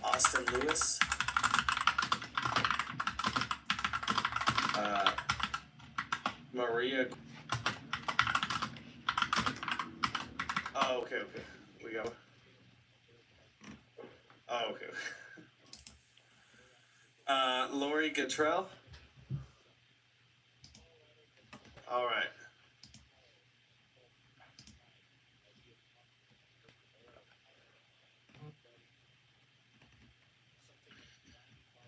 Austin Lewis. Maria. Oh, okay. We go. Oh, okay. Lori Gatrell. All right.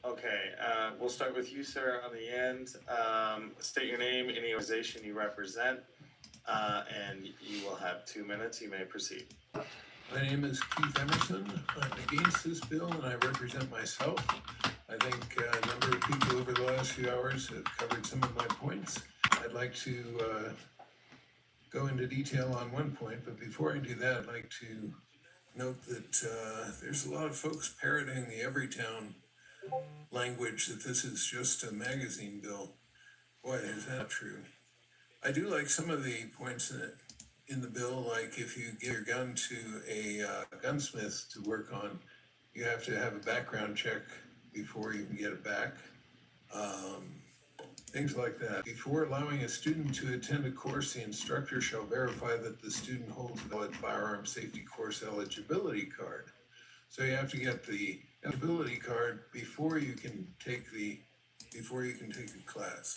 Okay, we'll start with you, sir, on the end. State your name, any organization you represent, and you will have 2 minutes. You may proceed. My name is Keith Emerson. I'm against this bill and I represent myself. I think a number of people over the last few hours have covered some of my points. I'd like to go into detail on one point, but before I do that, I'd like to note that there's a lot of folks parroting the Everytown language that this is just a magazine bill. Boy, is that true. I do like some of the points in the bill, like if you give your gun to a gunsmith to work on, you have to have a background check before you can get it back. Things like that. Before allowing a student to attend a course, the instructor shall verify that the student holds a valid firearm safety course eligibility card. So you have to get the eligibility card before you can take the class.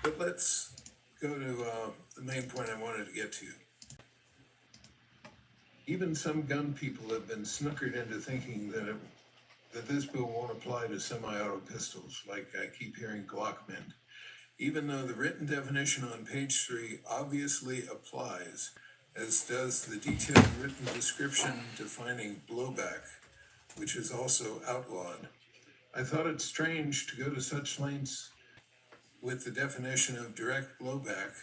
But let's go to the main point I wanted to get to. Even some gun people have been snookered into thinking that this bill won't apply to semi-auto pistols, like I keep hearing Glock meant. Even though the written definition on page 3 obviously applies, as does the detailed written description defining blowback, which is also outlawed. I thought it strange to go to such lengths with the definition of direct blowback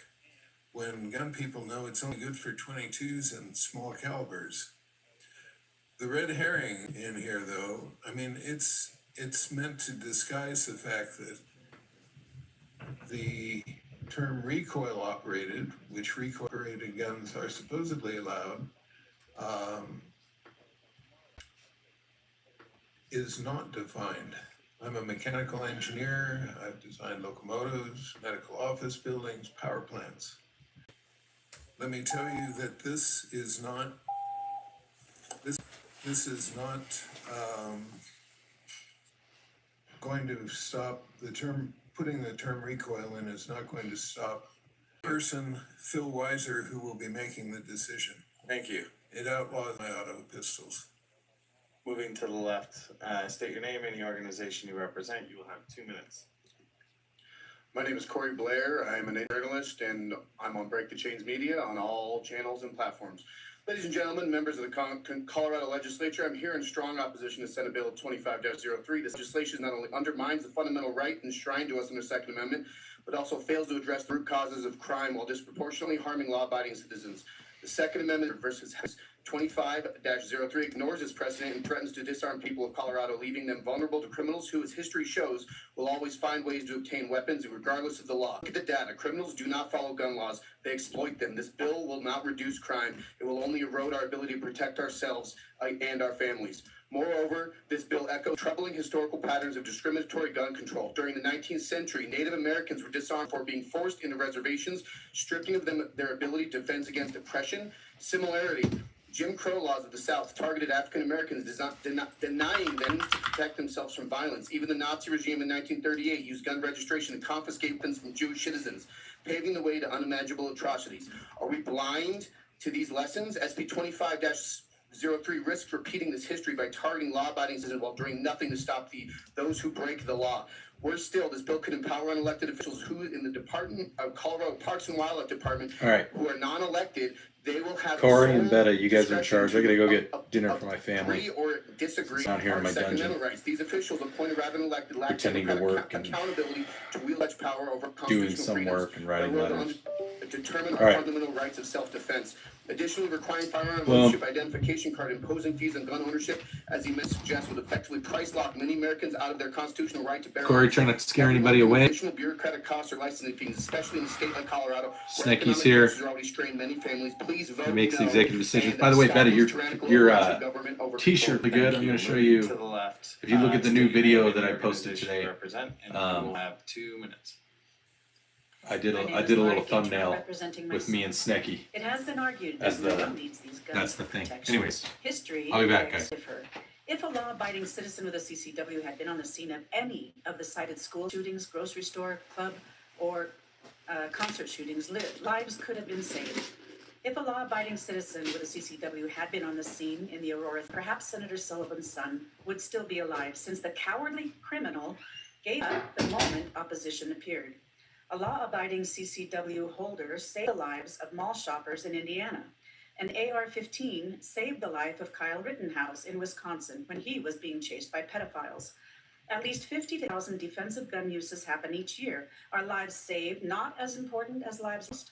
when gun people know it's only good for 22s and small calibers. The red herring in here, though, I mean, it's meant to disguise the fact that the term recoil operated, which recoil operated guns are supposedly allowed, is not defined. I'm a mechanical engineer. I've designed locomotives, medical office buildings, power plants. Let me tell you that this is not going to stop the term. Putting the term recoil in is not going to stop the person, Phil Weiser, who will be making the decision. Thank you. It outlaws my auto pistols. Moving to the left, state your name, any organization you represent. You will have 2 minutes. My name is Corey Blair. I am a journalist, and I'm on Break the Chains Media on all channels and platforms. Ladies and gentlemen, members of the Colorado Legislature, I'm here in strong opposition to Senate Bill 25-03. This legislation not only undermines the fundamental right enshrined to us in the Second Amendment, but also fails to address the root causes of crime while disproportionately harming law-abiding citizens. The Second Amendment versus House 25-03 ignores its precedent and threatens to disarm people of Colorado, leaving them vulnerable to criminals who, as history shows, will always find ways to obtain weapons regardless of the law. Look at the data. Criminals do not follow gun laws. They exploit them. This bill will not reduce crime. It will only erode our ability to protect ourselves and our families. Moreover, this bill echoes troubling historical patterns of discriminatory gun control. During the 19th century, Native Americans were disarmed for being forced into reservations, stripping of them their ability to defend against oppression. Similarly, Jim Crow laws of the South targeted African Americans, denying them to protect themselves from violence. Even the Nazi regime in 1938 used gun registration to confiscate weapons from Jewish citizens, paving the way to unimaginable atrocities. Are we blind to these lessons? SB 25-03 risks repeating this history by targeting law-abiding citizens while doing nothing to stop those who break the law. Worse still, this bill could empower unelected officials who, in the Department of Colorado Parks and Wildlife Department, All right. who are non-elected, they will have Corey and Betta, you guys are in charge. I gotta go get dinner for my family. or disagree It's not here in my Second dungeon. Amendment rights. These officials appointed rather than elected lack Pretending to democratic work and accountability to wield such power over doing constitutional some freedoms. work and writing Their role to letters. determine All our right. fundamental rights of self-defense. Additionally, requiring firearm Well- ownership identification card, imposing fees on gun ownership, as the amendment suggests, would effectively price lock many Americans out of their constitutional right to bear Corey arms. trying not to scare anybody away. Additional bureaucratic costs or licensing fees, especially in a state like Colorado, where Snekky's economic here. forces are already strained many families. Please vote He makes the no. executive decisions. And By the way, stop Betta, these your tyrannical your overreach of government over t-shirt control. look good. Thank I'm you. gonna show Moving you. to the left. If you look at the new State your video name that and I the posted organization today, you represent, and um, you will have 2 minutes. I did My name a is little Laurie Gator, thumbnail representing with me and myself. Snecky. It has been argued As that no the- one needs these guns that's the for thing. protection. Anyways, History I'll be back, begs guys. differ. If a law-abiding citizen with a CCW had been on the scene of any of the cited school shootings, grocery store, club, or concert shootings, lives could have been saved. If a law-abiding citizen with a CCW had been on the scene in the Aurora, perhaps Senator Sullivan's son would still be alive, since the cowardly criminal gave up the moment opposition appeared. A law-abiding CCW holder saved the lives of mall shoppers in Indiana. An AR-15 saved the life of Kyle Rittenhouse in Wisconsin when he was being chased by pedophiles. At least 50,000 defensive gun uses happen each year. Are lives saved not as important as lives lost?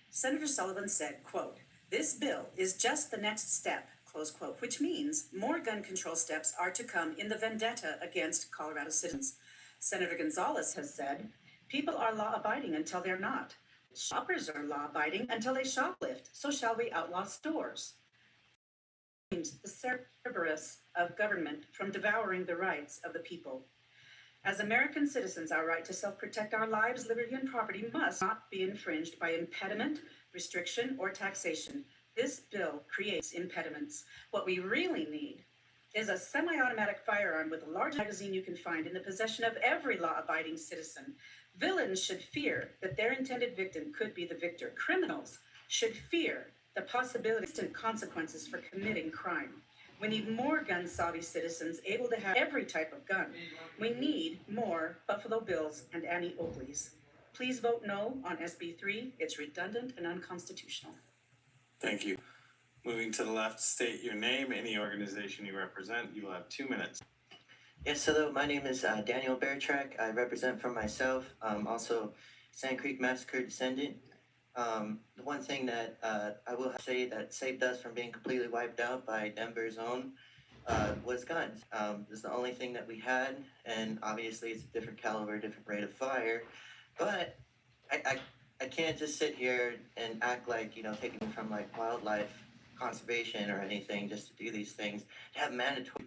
Senator Sullivan said, quote, "This bill is just the next step," close quote, which means more gun control steps are to come in the vendetta against Colorado citizens. Senator Gonzalez has said, "People are law-abiding until they're not. Shoppers are law-abiding until they shoplift. So shall we outlaw stores?" The Cerberus of government from devouring the rights of the people. As American citizens, our right to self-protect our lives, liberty, and property must not be infringed by impediment, restriction, or taxation. This bill creates impediments. What we really need is a semi-automatic firearm with the largest magazine you can find in the possession of every law-abiding citizen. Villains should fear that their intended victim could be the victor. Criminals should fear the possibility of instant consequences for committing crime. We need more gun-savvy citizens able to have every type of gun. We need more Buffalo Bills and Annie Oakleys. Please vote no on SB 3. It's redundant and unconstitutional. Thank you. Moving to the left, state your name, any organization you represent. You will have 2 minutes. Yes, hello. My name is Daniel Beartrack. I represent for myself, also Sand Creek Massacre descendant. The one thing that I will say that saved us from being completely wiped out by Denver's own was guns. This is the only thing that we had, and obviously it's a different caliber, different rate of fire. But I can't just sit here and act like, taking from like wildlife conservation or anything just to do these things. To have mandatory,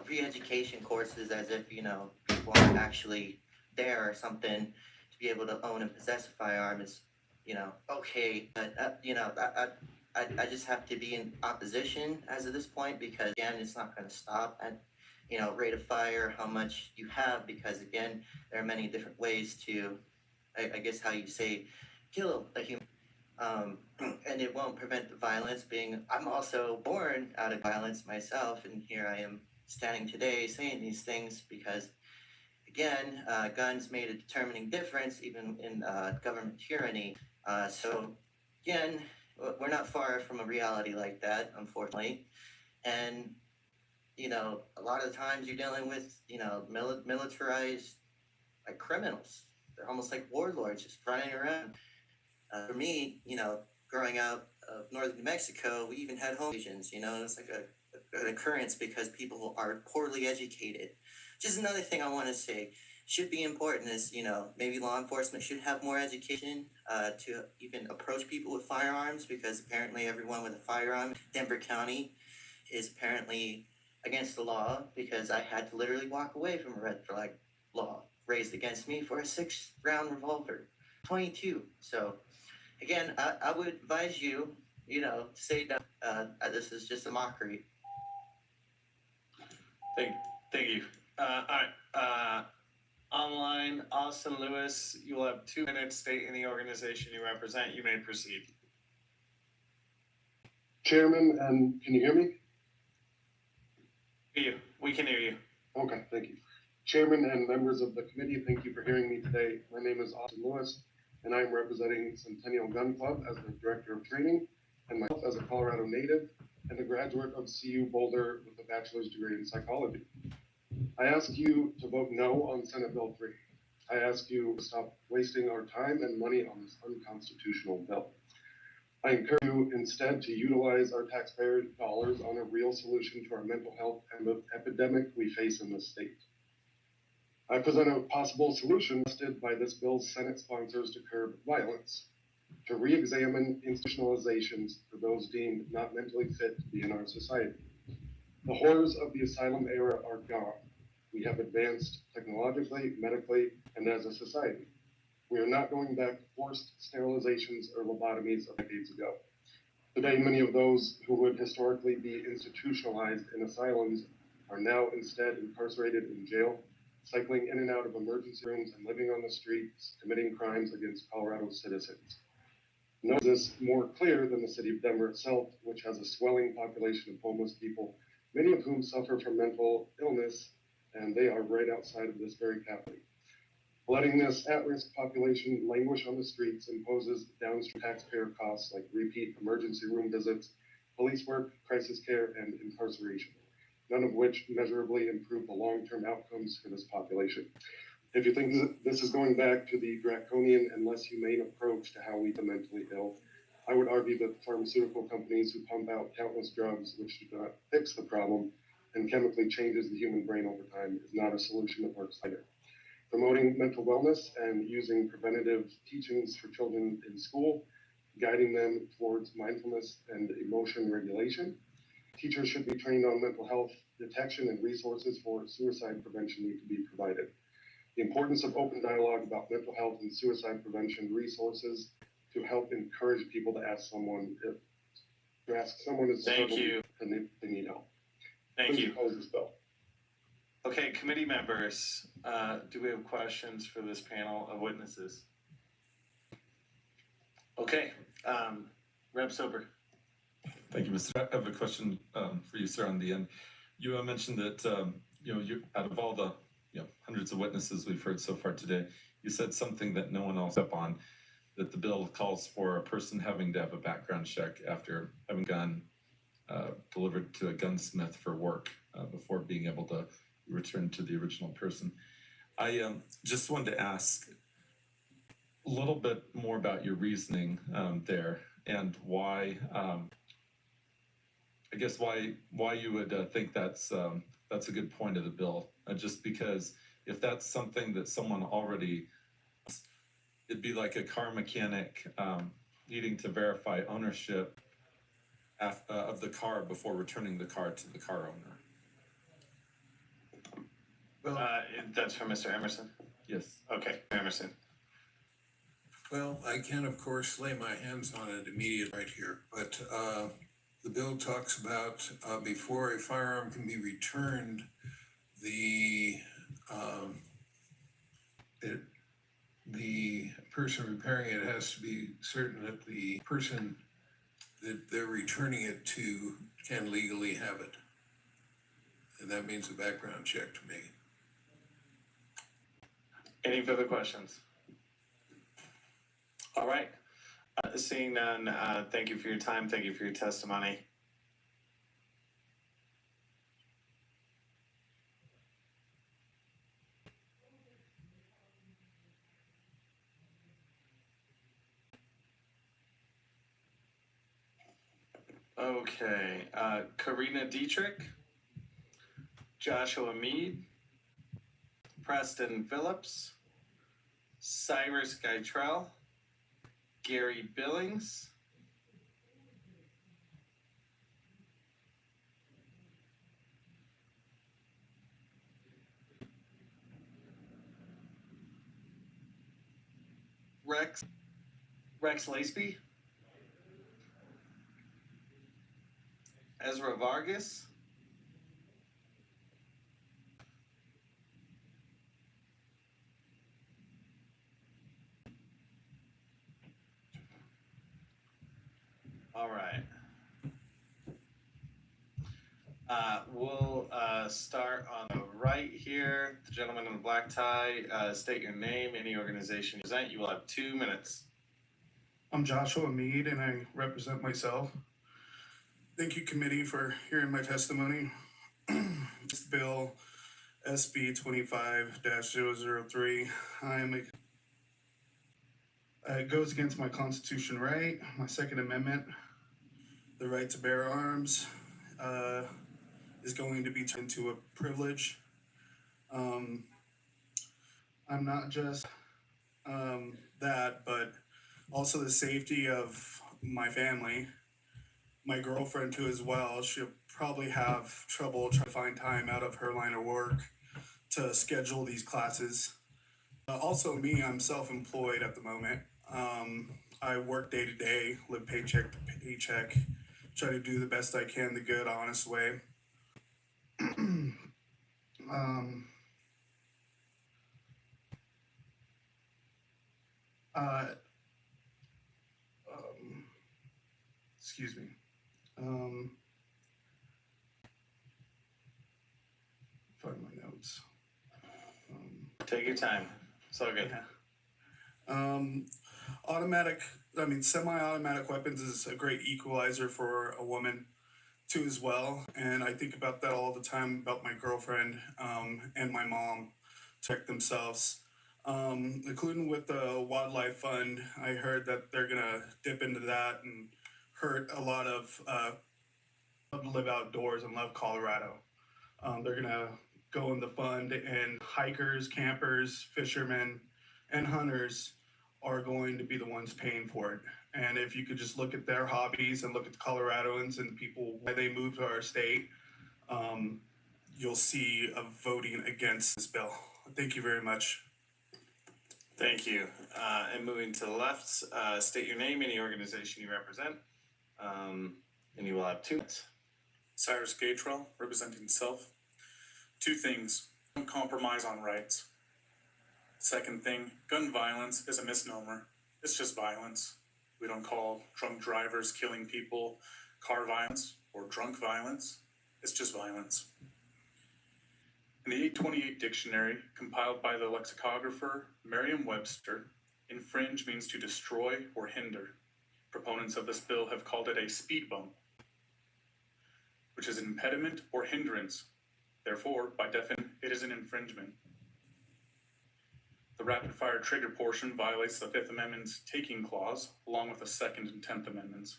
re-education courses as if, people aren't actually there or something to be able to own and possess a firearm is, okay. But, I just have to be in opposition as of this point because, again, it's not going to stop at, rate of fire, how much you have, because, again, there are many different ways to, I guess how you say, kill a human. And it won't prevent the violence I'm also born out of violence myself, and here I am standing today saying these things because, again, guns made a determining difference even in government tyranny. So, again, we're not far from a reality like that, unfortunately. And, a lot of times you're dealing with, militarized, like, criminals. They're almost like warlords just running around. For me, growing out of northern New Mexico, we even had home invasions. You know, it's like an occurrence because people are poorly educated. Just another thing I want to say should be important is, you know, maybe law enforcement should have more education to even approach people with firearms, because apparently everyone with a firearm in Denver County is apparently against the law, because I had to literally walk away from a red flag law raised against me for a 6-round revolver, 22. So again, I would advise you, you know, to say no. This is just a mockery. Thank you. All right. Online, Austin Lewis, you will have 2 minutes. State any organization you represent. You may proceed. Chairman, and can you hear me? We can hear you. Okay, thank you. Chairman and members of the committee, thank you for hearing me today. My name is Austin Lewis, and I'm representing Centennial Gun Club as the Director of Training, and myself as a Colorado native and a graduate of CU Boulder with a bachelor's degree in psychology. I ask you to vote no on Senate Bill 3. I ask you to stop wasting our time and money on this unconstitutional bill. I encourage you instead to utilize our taxpayer dollars on a real solution to our mental health epidemic we face in this state. I present a possible solution listed by this bill's Senate sponsors to curb violence, to re-examine institutionalizations for those deemed not mentally fit to be in our society. The horrors of the asylum era are gone. We have advanced technologically, medically, and as a society. We are not going back to forced sterilizations or lobotomies of decades ago. Today, many of those who would historically be institutionalized in asylums are now instead incarcerated in jail, cycling in and out of emergency rooms and living on the streets, committing crimes against Colorado citizens. No is this more clear than the city of Denver itself, which has a swelling population of homeless people, many of whom suffer from mental illness, and they are right outside of this very capital. Letting this at-risk population languish on the streets imposes downstream taxpayer costs like repeat emergency room visits, police work, crisis care, and incarceration, none of which measurably improve the long-term outcomes for this population. If you think this is going back to the draconian and less humane approach to how we treat the mentally ill, I would argue that the pharmaceutical companies who pump out countless drugs which do not fix the problem and chemically changes the human brain over time is not a solution that works either. Promoting mental wellness and using preventative teachings for children in school, guiding them towards mindfulness and emotion regulation. Teachers should be trained on mental health detection, and resources for suicide prevention need to be provided. The importance of open dialogue about mental health and suicide prevention resources to help encourage people to ask someone is Thank you. And they need help. Thank Please you. oppose this bill. Okay, committee members, do we have questions for this panel of witnesses? Okay, Rep. Sober. Thank you, Mr. I have a question for you, sir, on the end. You mentioned that, you out of all the hundreds of witnesses we've heard so far today, you said something that no one else up on, that the bill calls for a person having to have a background check after having a gun delivered to a gunsmith for work before being able to return to the original person. I just wanted to ask a little bit more about your reasoning there, and why, I guess why you would think that's a good point of the bill. Just because if that's something that someone already, it'd be like a car mechanic needing to verify ownership of the car before returning the car to the car owner. Well, that's for Mr. Emerson? Yes. Okay, Emerson. Well, I can, of course, lay my hands on it immediately right here, but the bill talks about before a firearm can be returned, the person repairing it has to be certain that the person that they're returning it to can legally have it. And that means a background check to me. Any further questions? All right. Seeing none, thank you for your time. Thank you for your testimony. Okay, Karina Dietrich, Joshua Mead, Preston Phillips, Cyrus Geitrell, Gary Billings, Rex Laceby, Ezra Vargas, all right. We'll start on the right here. The gentleman in the black tie, state your name, any organization you represent. You will have 2 minutes. I'm Joshua Mead and I represent myself. Thank you, committee, for hearing my testimony. This bill, SB 25-003, it goes against my constitution right, my Second Amendment. The right to bear arms is going to be turned into a privilege. I'm not just that, but also the safety of my family, my girlfriend too as well. She'll probably have trouble trying to find time out of her line of work to schedule these classes. Also me, I'm self-employed at the moment. I work day to day, live paycheck to paycheck, try to do the best I can the good, honest way. Excuse me. Find my notes. Take your time. It's all good. Semi-automatic weapons is a great equalizer for a woman too as well. And I think about that all the time about my girlfriend and my mom to protect themselves. Including with the wildlife fund, I heard that they're gonna dip into that and hurt a lot of live outdoors and love Colorado. They're gonna go in the fund, and hikers, campers, fishermen, and hunters are going to be the ones paying for it. And if you could just look at their hobbies and look at the Coloradoans and people, why they moved to our state, you'll see a voting against this bill. Thank you very much. Thank you. And moving to the left, state your name, any organization you represent, and you will have 2 minutes. Cyrus Geitrell, representing self. 2 things. Don't compromise on rights. Second thing, gun violence is a misnomer. It's just violence. We don't call drunk drivers killing people car violence or drunk violence. It's just violence. In the 828 dictionary, compiled by the lexicographer Merriam-Webster, infringe means to destroy or hinder. Proponents of this bill have called it a speed bump, which is an impediment or hindrance. Therefore, by definition, it is an infringement. The rapid-fire trigger portion violates the Fifth Amendment's taking clause, along with the Second and 10th Amendments.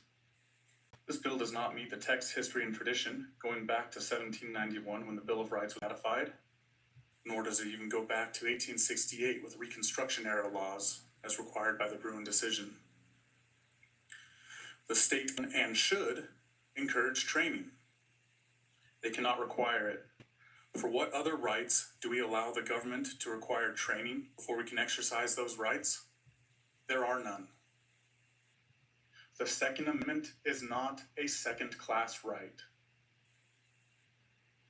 This bill does not meet the text, history, and tradition, going back to 1791 when the Bill of Rights was ratified, nor does it even go back to 1868 with Reconstruction-era laws, as required by the Bruin decision. The state can and should encourage training. They cannot require it. For what other rights do we allow the government to require training before we can exercise those rights? There are none. The Second Amendment is not a second-class right.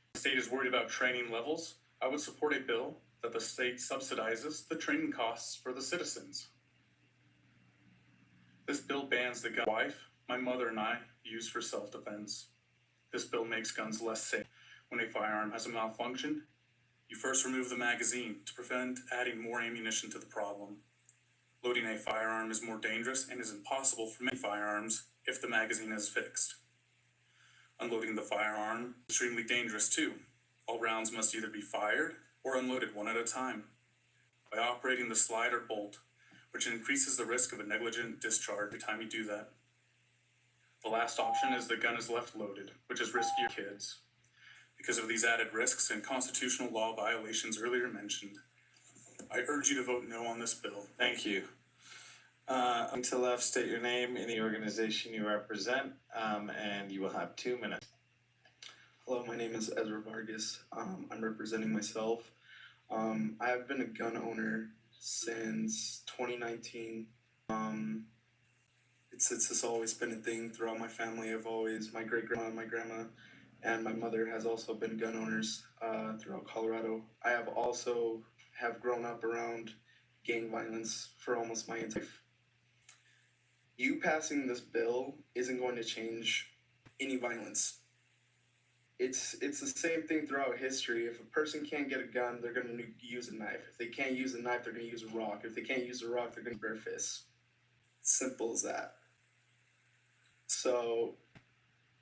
If the state is worried about training levels, I would support a bill that the state subsidizes the training costs for the citizens. This bill bans the gun my wife, my mother, and I use for self-defense. This bill makes guns less safe. When a firearm has a malfunction, you first remove the magazine to prevent adding more ammunition to the problem. Loading a firearm is more dangerous and is impossible for many firearms if the magazine is fixed. Unloading the firearm is extremely dangerous too. All rounds must either be fired or unloaded one at a time. By operating the slide or bolt, which increases the risk of a negligent discharge every time you do that. The last option is the gun is left loaded, which is risky for kids. Because of these added risks and constitutional law violations earlier mentioned, I urge you to vote no on this bill. Thank you. To left, state your name, any organization you represent, and you will have 2 minutes. Hello, my name is Ezra Vargas. I'm representing myself. I have been a gun owner since 2019. It's just always been a thing throughout my family. My great grandma, my grandma, and my mother has also been gun owners throughout Colorado. I have also grown up around gang violence for almost my entire life. You passing this bill isn't going to change any violence. It's the same thing throughout history. If a person can't get a gun, they're going to use a knife. If they can't use a knife, they're going to use a rock. If they can't use a rock, they're going to bare fists. Simple as that. So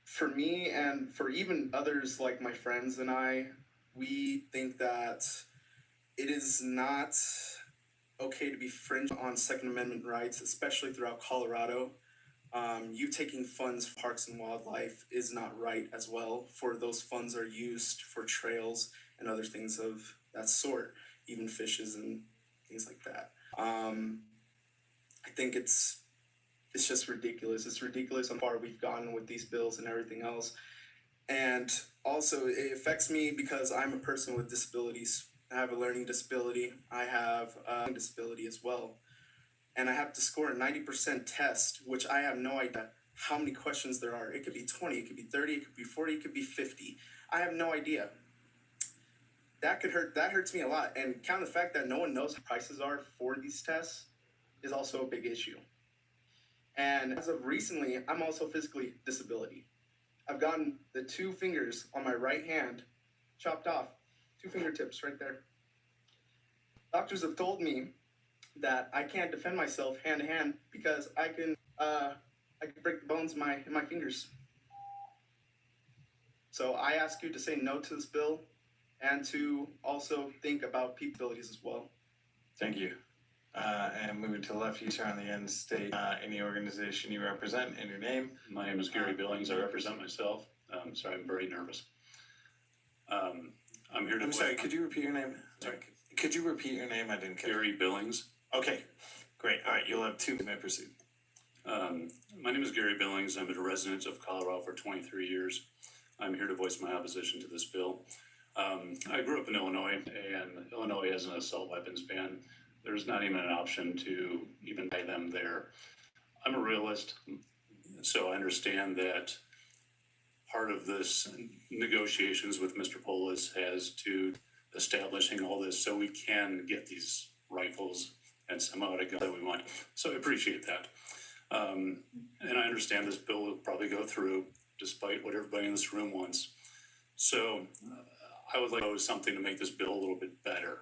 for me and for even others like my friends and I, we think that it is not okay to be fringe on Second Amendment rights, especially throughout Colorado. You taking funds for parks and wildlife is not right as well, for those funds are used for trails and other things of that sort, even fishes and things like that. I think it's just ridiculous. It's ridiculous how far we've gotten with these bills and everything else. And also it affects me because I'm a person with disabilities. I have a learning disability. I have a disability as well. And I have to score a 90% test, which I have no idea how many questions there are. It could be 20, it could be 30, it could be 40, it could be 50. I have no idea. That could hurt. That hurts me a lot. And count the fact that no one knows what prices are for these tests is also a big issue. And as of recently, I'm also physically disability. I've gotten the 2 fingers on my right hand chopped off, 2 fingertips right there. Doctors have told me that I can't defend myself hand to hand because I can break the bones in my fingers. So I ask you to say no to this bill and to also think about people's abilities as well. Thank you. And moving to the left, you turn on the end, state any organization you represent and your name. My name is Gary Billings. I represent myself. Sorry, I'm very nervous. I'm here to. I'm sorry, could you repeat your name? Sorry. Could you repeat your name? I didn't catch. Gary Billings. Okay, great. All right, you'll have 2 minutes. Proceed. My name is Gary Billings. I've been a resident of Colorado for 23 years. I'm here to voice my opposition to this bill. I grew up in Illinois, and Illinois has an assault weapons ban. There's not even an option to even buy them there. I'm a realist, so I understand that part of this negotiations with Mr. Polis has to establishing all this so we can get these rifles and semi-automatic guns that we want. So I appreciate that. And I understand this bill will probably go through despite what everybody in this room wants. So I would like to propose something to make this bill a little bit better.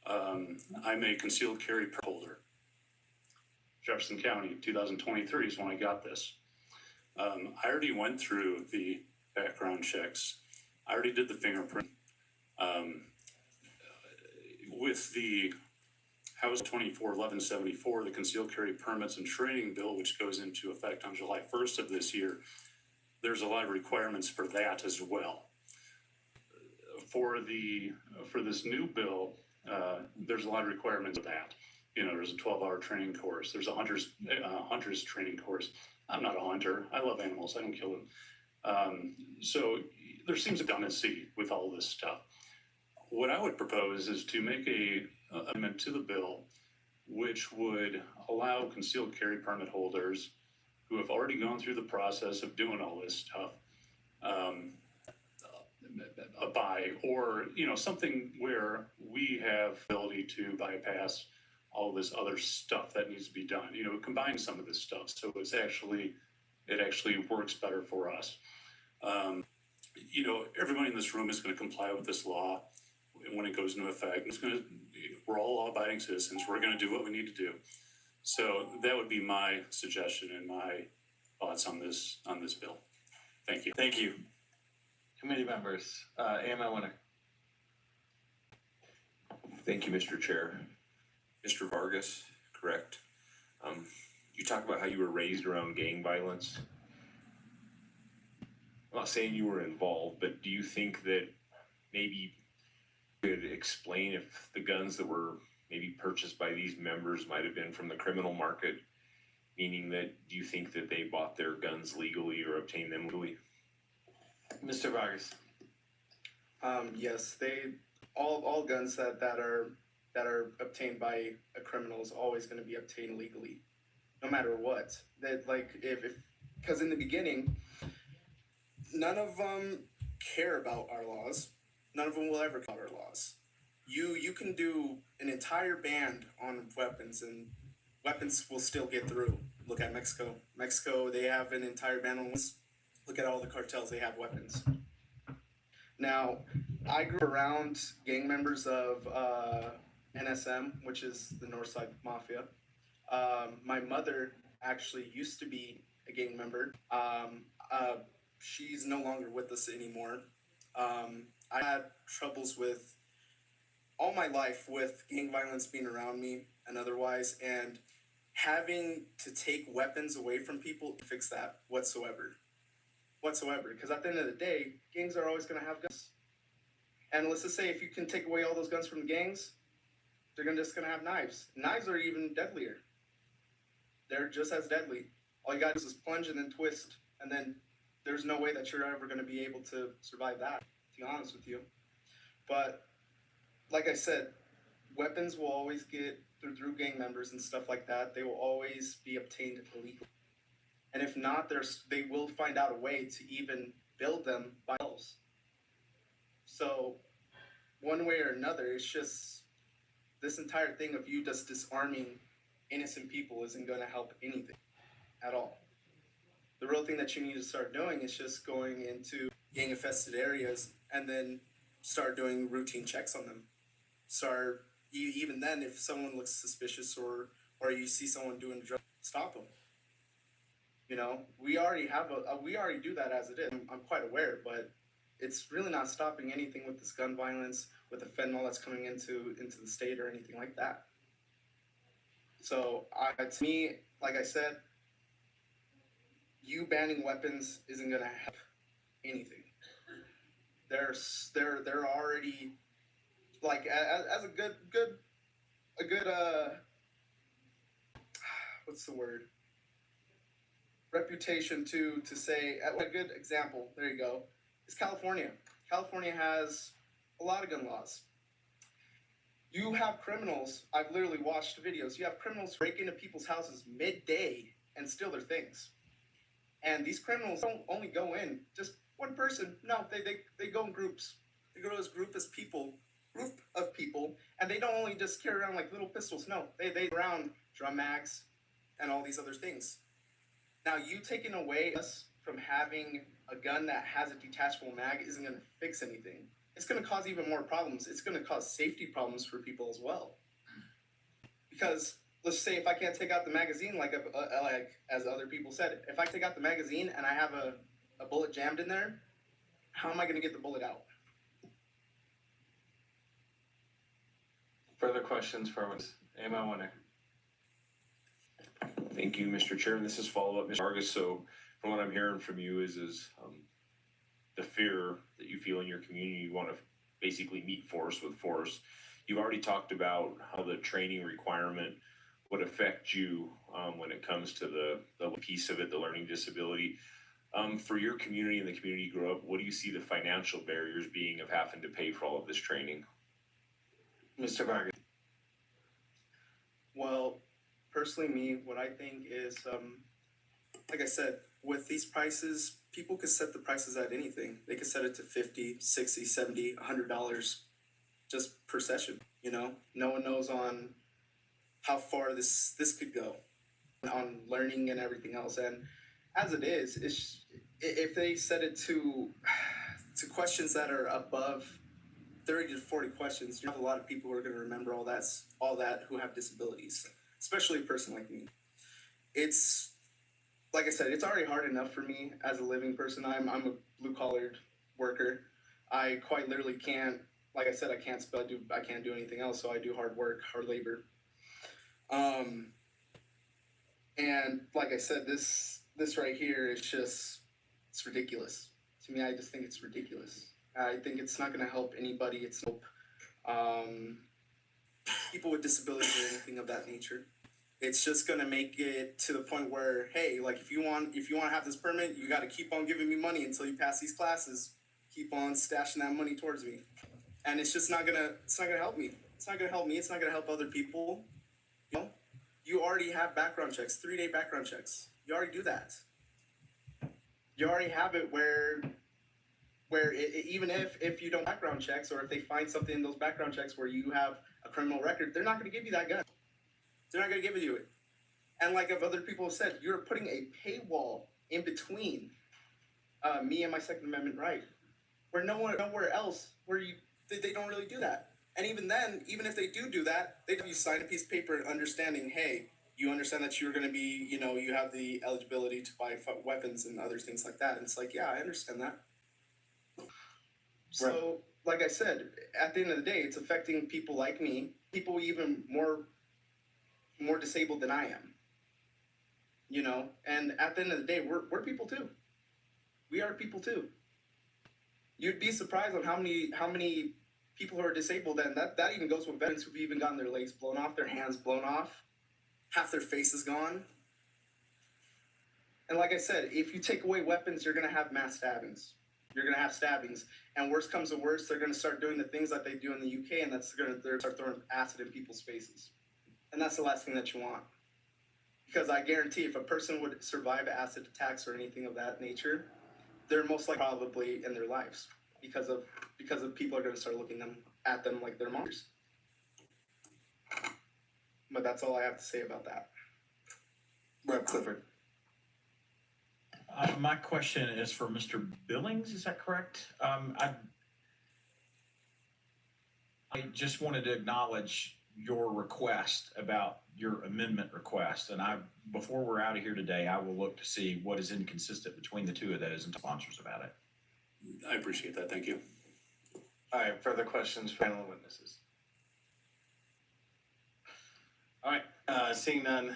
I'm a concealed carry permit holder. Jefferson County, 2023 is when I got this. I already went through the background checks. I already did the fingerprint. With the House 241174, the Concealed Carry Permits and Training Bill, which goes into effect on July 1st of this year, there's a lot of requirements for that as well. For this new bill, there's a lot of requirements of that. You know, there's a 12-hour training course. There's a hunter's training course. I'm not a hunter. I love animals. I don't kill them. So there seems a redundancy with all this stuff. What I would propose is to make an amendment to the bill which would allow concealed carry permit holders who have already gone through the process of doing all this stuff a buy, or something where we have ability to bypass all this other stuff that needs to be done. Combine some of this stuff so it actually works better for us. Everybody in this room is going to comply with this law when it goes into effect. We're all law-abiding citizens. We're going to do what we need to do. So that would be my suggestion and my thoughts on this bill. Thank you. Thank you. Committee members, AMI Winner. Thank you, Mr. Chair. Mr. Vargas, correct. You talk about how you were raised around gang violence. I'm not saying you were involved, but do you think that maybe you could explain if the guns that were maybe purchased by these members might have been from the criminal market? Meaning that, do you think that they bought their guns legally or obtained them legally? Mr. Vargas. Yes, all guns that are obtained by a criminal is always going to be obtained legally, no matter what. That, like, if because in the beginning, none of them care about our laws. None of them will ever care about our laws. You can do an entire ban on weapons, and weapons will still get through. Look at Mexico. Mexico, they have an entire ban on weapons. Look at all the cartels, they have weapons. Now, I grew around gang members of NSM, which is the Northside Mafia. My mother actually used to be a gang member. She's no longer with us anymore. I had troubles with all my life with gang violence being around me and otherwise, and having to take weapons away from people to fix that whatsoever. Because at the end of the day, gangs are always going to have guns. And let's just say if you can take away all those guns from the gangs, they're just going to have knives. Knives are even deadlier. They're just as deadly. All you got to do is plunge and then twist, and then there's no way that you're ever going to be able to survive that, to be honest with you. But like I said, weapons will always get through gang members and stuff like that. They will always be obtained illegally. And if not, they will find out a way to even build them by themselves. So one way or another, it's just this entire thing of you just disarming innocent people isn't going to help anything at all. The real thing that you need to start doing is just going into gang-infested areas and then start doing routine checks on them. Even then, if someone looks suspicious or you see someone doing drugs, stop them. You know, we already do that as it is. I'm quite aware, but it's really not stopping anything with this gun violence, with the fentanyl that's coming into the state or anything like that. So, to me, like I said, you banning weapons isn't going to help anything. They're already, like, as a good what's the word? Reputation to say, a good example, there you go, is California. California has a lot of gun laws. You have criminals, I've literally watched videos, you have criminals break into people's houses midday and steal their things. And these criminals don't only go in, just one person. No, they go in groups. They go as group of people, and they don't only just carry around like little pistols. No, they around drum mags and all these other things. Now, you taking away us from having a gun that has a detachable mag isn't going to fix anything. It's going to cause even more problems. It's going to cause safety problems for people as well. Because let's say if I can't take out the magazine, like as other people said, if I take out the magazine and I have a bullet jammed in there, how am I going to get the bullet out? Further questions for us? Emma Winner. Thank you, Mr. Chair. This is follow-up, Mr. Vargas. So from what I'm hearing from you is the fear that you feel in your community, you want to basically meet force with force. You've already talked about how the training requirement would affect you when it comes to the piece of it, the learning disability. For your community and the community you grew up, what do you see the financial barriers being of having to pay for all of this training? Mr. Vargas. Well, personally, what I think is, like I said, with these prices, people could set the prices at anything. They could set it to $50, $60, $70, $100 just per session, you know? No one knows on how far this could go on learning and everything else. And as it is, if they set it to questions that are above 30 to 40 questions, you have a lot of people who are going to remember all that who have disabilities, especially a person like me. It's, like I said, it's already hard enough for me as a living person. I'm a blue-collared worker. I quite literally can't, like I said, I can't spell, I can't do anything else, so I do hard work, hard labor. And like I said, this right here is just, it's ridiculous, to To me, I just think it's ridiculous. I think it's not going to help anybody. It's no people with disabilities or anything of that nature. It's just going to make it to the point where, hey, like if you want to have this permit, you got to keep on giving me money until you pass these classes. Keep on stashing that money towards me, and it's just not gonna help me. It's not gonna help me. It's not gonna help other people. You know, you already have background checks, 3-day background checks. You already do that. You already have it where even if you don't background checks, or if they find something in those background checks where you have a criminal record, they're not going to give you that gun. They're not going to give you it. And like other people have said, you're putting a paywall in between me and my Second Amendment right, where nowhere else where they don't really do that. And even then, even if they do that, they have you sign a piece of paper understanding, hey, you understand that you're going to be, you have the eligibility to buy weapons and other things like that. And it's like, yeah, I understand that. So, like I said, at the end of the day, it's affecting people like me, people even more disabled than I am. And at the end of the day, we're people too. We are people too. You'd be surprised on how many people who are disabled, and that even goes with veterans who've even gotten their legs blown off, their hands blown off, half their face is gone. And like I said, if you take away weapons, you're going to have mass stabbings. You're going to have stabbings. And worst comes to worst, they're going to start doing the things that they do in the UK, and they're going to start throwing acid in people's faces. And that's the last thing that you want. Because I guarantee if a person would survive acid attacks or anything of that nature, they're most likely probably in their lives because of people are going to start looking at them like they're monsters. But that's all I have to say about that. Rep. Clifford. My question is for Mr. Billings. Is that correct? I just wanted to acknowledge your request about your amendment request, and before we're out of here today, I will look to see what is inconsistent between the two of those and sponsors about it. I appreciate that. Thank you. All right, further questions, panel witnesses? All right, seeing none,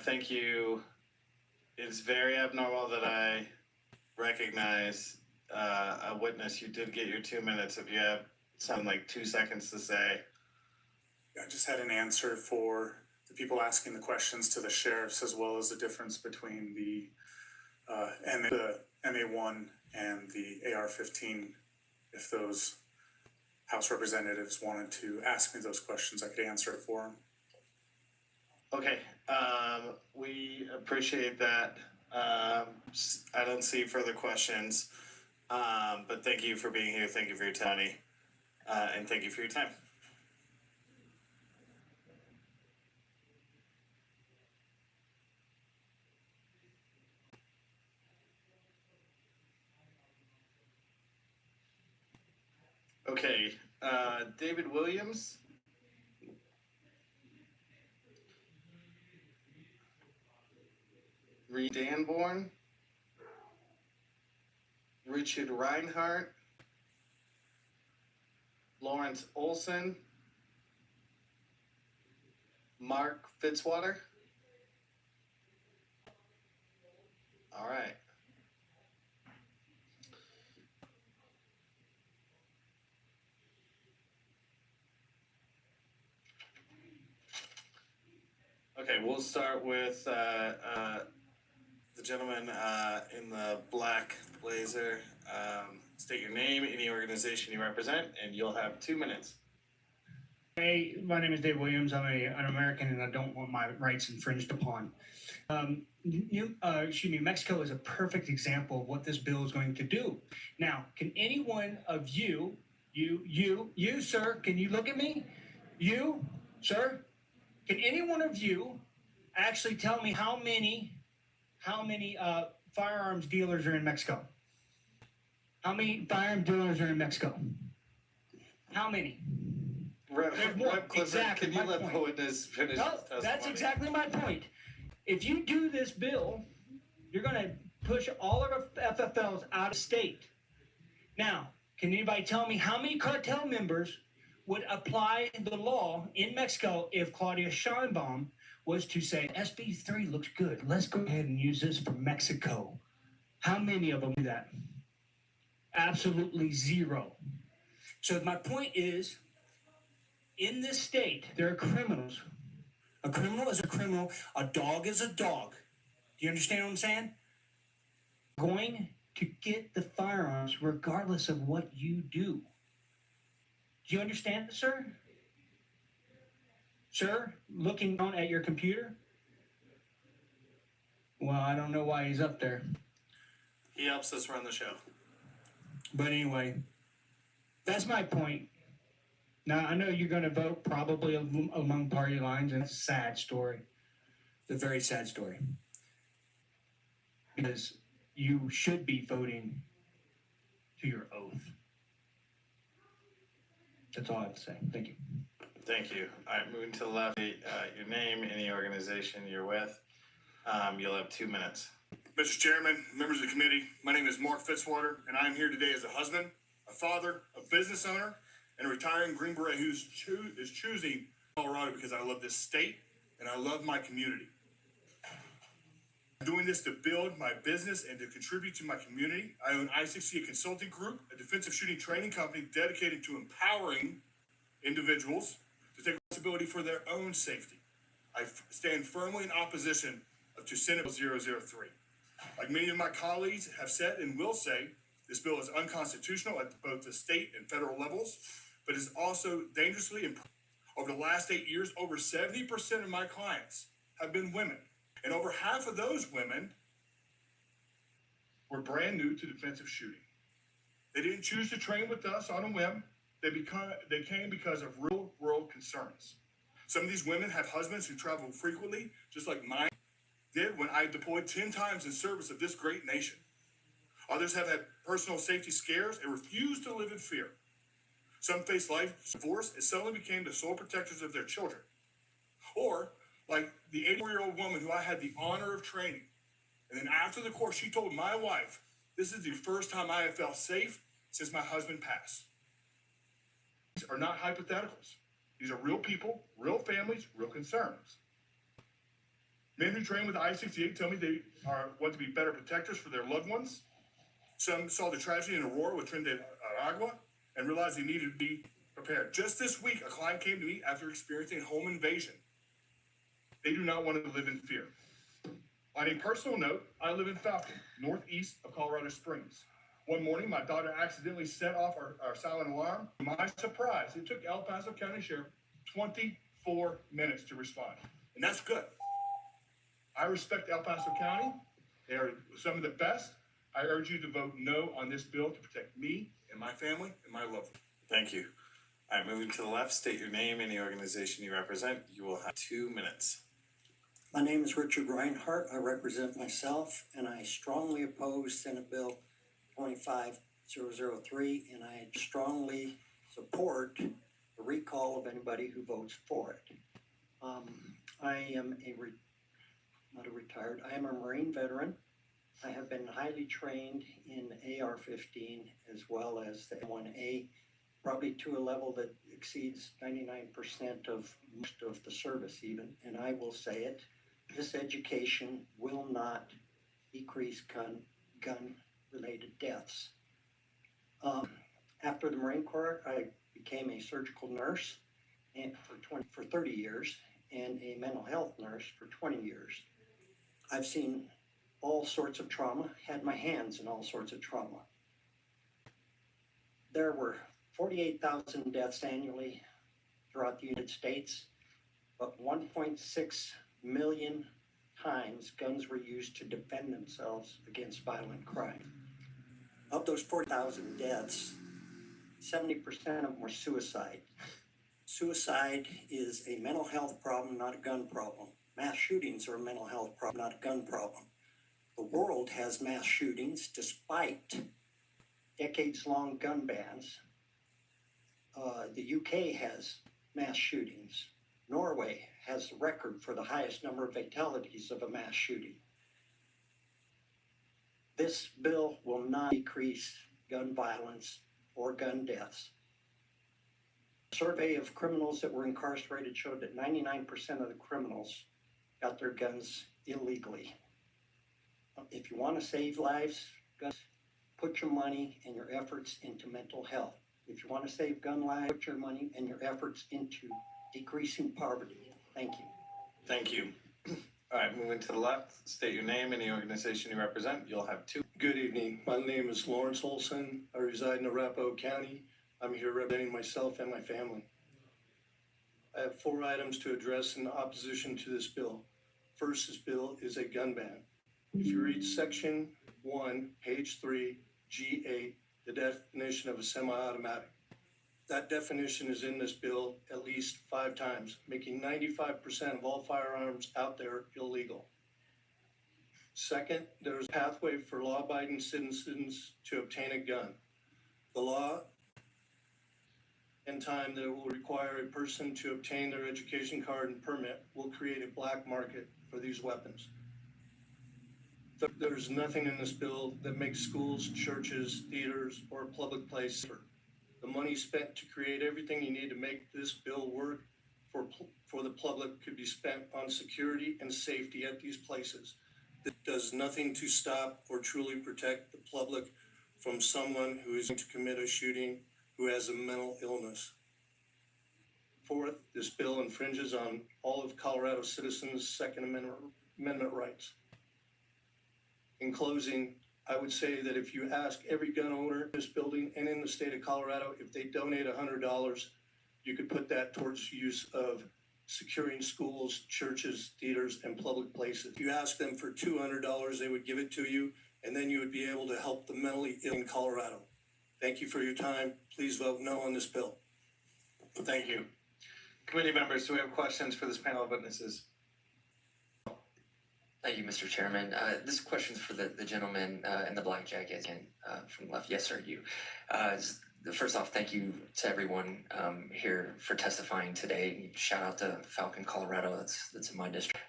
thank you. It's very abnormal that I recognize a witness. You did get your 2 minutes. If you have something like 2 seconds to say. I just had an answer for the people asking the questions to the sheriffs, as well as the difference between the MA1 and the AR-15. If those House representatives wanted to ask me those questions, I could answer it for them. Okay, we appreciate that. I don't see further questions, but thank you for being here. Thank you for your time, and thank you for your time. Okay, David Williams. Reed Danborn. Richard Reinhardt. Lawrence Olson. Mark Fitzwater. All right. Okay, we'll start with the gentleman in the black blazer. State your name, any organization you represent, and you'll have 2 minutes. Hey, my name is Dave Williams. I'm an American, and I don't want my rights infringed upon. Mexico is a perfect example of what this bill is going to do. Now, can any one of you, sir, can you look at me? You, sir, can any one of you actually tell me how many firearms dealers are in Mexico? How many firearm dealers are in Mexico? How many? Rep Clifford, exactly, can you let the witness finish his testimony? That's exactly my point. If you do this bill, you're going to push all of our FFLs out of state. Now, can anybody tell me how many cartel members would apply the law in Mexico if Claudia Sheinbaum was to say, SB 3 looks good, let's go ahead and use this for Mexico? How many of them do that? Absolutely zero. So my point is, in this state, there are criminals. A criminal is a criminal. A dog is a dog. Do you understand what I'm saying? Going to get the firearms regardless of what you do. Do you understand, sir? Sir, looking down at your computer? Well, I don't know why he's up there. He helps us run the show. But anyway, that's my point. Now, I know you're going to vote probably among party lines, and it's a sad story. It's a very sad story. Because you should be voting to your oath. That's all I have to say. Thank you. Thank you. All right, moving to the left, your name, any organization you're with. You'll have 2 minutes. Mr. Chairman, members of the committee, my name is Mark Fitzwater, and I am here today as a husband, a father, a business owner, and a retiring Green Beret who is choosing Colorado because I love this state and I love my community. I'm doing this to build my business and to contribute to my community. I own I6C, a consulting group, a defensive shooting training company dedicated to empowering individuals to take responsibility for their own safety. I stand firmly in opposition to Senate Bill 003. Like many of my colleagues have said and will say, this bill is unconstitutional at both the state and federal levels, but is also dangerously improper. Over the last 8 years, over 70% of my clients have been women. And over half of those women were brand new to defensive shooting. They didn't choose to train with us on a whim. They came because of real world concerns. Some of these women have husbands who travel frequently, just like mine did when I deployed 10 times in service of this great nation. Others have had personal safety scares and refuse to live in fear. Some face life divorce and suddenly became the sole protectors of their children. Or, like the 84-year-old woman who I had the honor of training. And then after the course, she told my wife, this is the first time I have felt safe since my husband passed. These are not hypotheticals. These are real people, real families, real concerns. Men who train with I-68 tell me they want to be better protectors for their loved ones. Some saw the tragedy in Aurora with Tren de Aragua and realized they needed to be prepared. Just this week, a client came to me after experiencing home invasion. They do not want to live in fear. On a personal note, I live in Falcon, northeast of Colorado Springs. One morning, my daughter accidentally set off our silent alarm. To my surprise, it took El Paso County Sheriff 24 minutes to respond. And that's good. I respect El Paso County. They are some of the best. I urge you to vote no on this bill to protect me and my family and my loved ones. Thank you. All right, moving to the left, state your name, any organization you represent. You will have 2 minutes. My name is Richard Reinhardt. I represent myself, and I strongly oppose Senate Bill 25003, and I strongly support the recall of anybody who votes for it. I am I am a Marine veteran. I have been highly trained in AR-15 as well as the M1A, probably to a level that exceeds 99% of most of the service even, and I will say it, this education will not decrease gun-related deaths. After the Marine Corps, I became a surgical nurse and for 30 years and a mental health nurse for 20 years. I've seen all sorts of trauma, had my hands in all sorts of trauma. There were 48,000 deaths annually throughout the United States, but 1.6 million times guns were used to defend themselves against violent crime. Of those 40,000 deaths, 70% of them were suicide. Suicide is a mental health problem, not a gun problem. Mass shootings are a mental health problem, not a gun problem. The world has mass shootings despite decades-long gun bans. The UK has mass shootings. Norway has the record for the highest number of fatalities of a mass shooting. This bill will not decrease gun violence or gun deaths. A survey of criminals that were incarcerated showed that 99% of the criminals got their guns illegally. If you want to save lives, guns, put your money and your efforts into mental health. If you want to save gun lives, put your money and your efforts into decreasing poverty. Thank you. Thank you. All right, moving to the left, state your name and the organization you represent. You'll have 2. Good evening. My name is Lawrence Olson. I reside in Arapahoe County. I'm here representing myself and my family. I have 4 items to address in opposition to this bill. First, this bill is a gun ban. If you read section 1, page 3, G8, the definition of a semi-automatic, that definition is in this bill at least 5 times, making 95% of all firearms out there illegal. Second, there is a pathway for law-abiding citizens to obtain a gun. The law and time that will require a person to obtain their education card and permit will create a black market for these weapons. There's nothing in this bill that makes schools, churches, theaters, or a public place safer. The money spent to create everything you need to make this bill work for the public could be spent on security and safety at these places. It does nothing to stop or truly protect the public from someone who is going to commit a shooting who has a mental illness. Fourth, this bill infringes on all of Colorado citizens' Second Amendment rights. In closing, I would say that if you ask every gun owner in this building and in the state of Colorado, if they donate $100, you could put that towards use of securing schools, churches, theaters, and public places. If you ask them for $200, they would give it to you, and then you would be able to help the mentally ill in Colorado. Thank you for your time. Please vote no on this bill. Thank you. Committee members, do we have questions for this panel of witnesses? Thank you, Mr. Chairman. This question's for the gentleman in the black jacket and from the left. Yes, sir, you. First off, thank you to everyone here for testifying today. Shout out to Falcon, Colorado. That's in my district.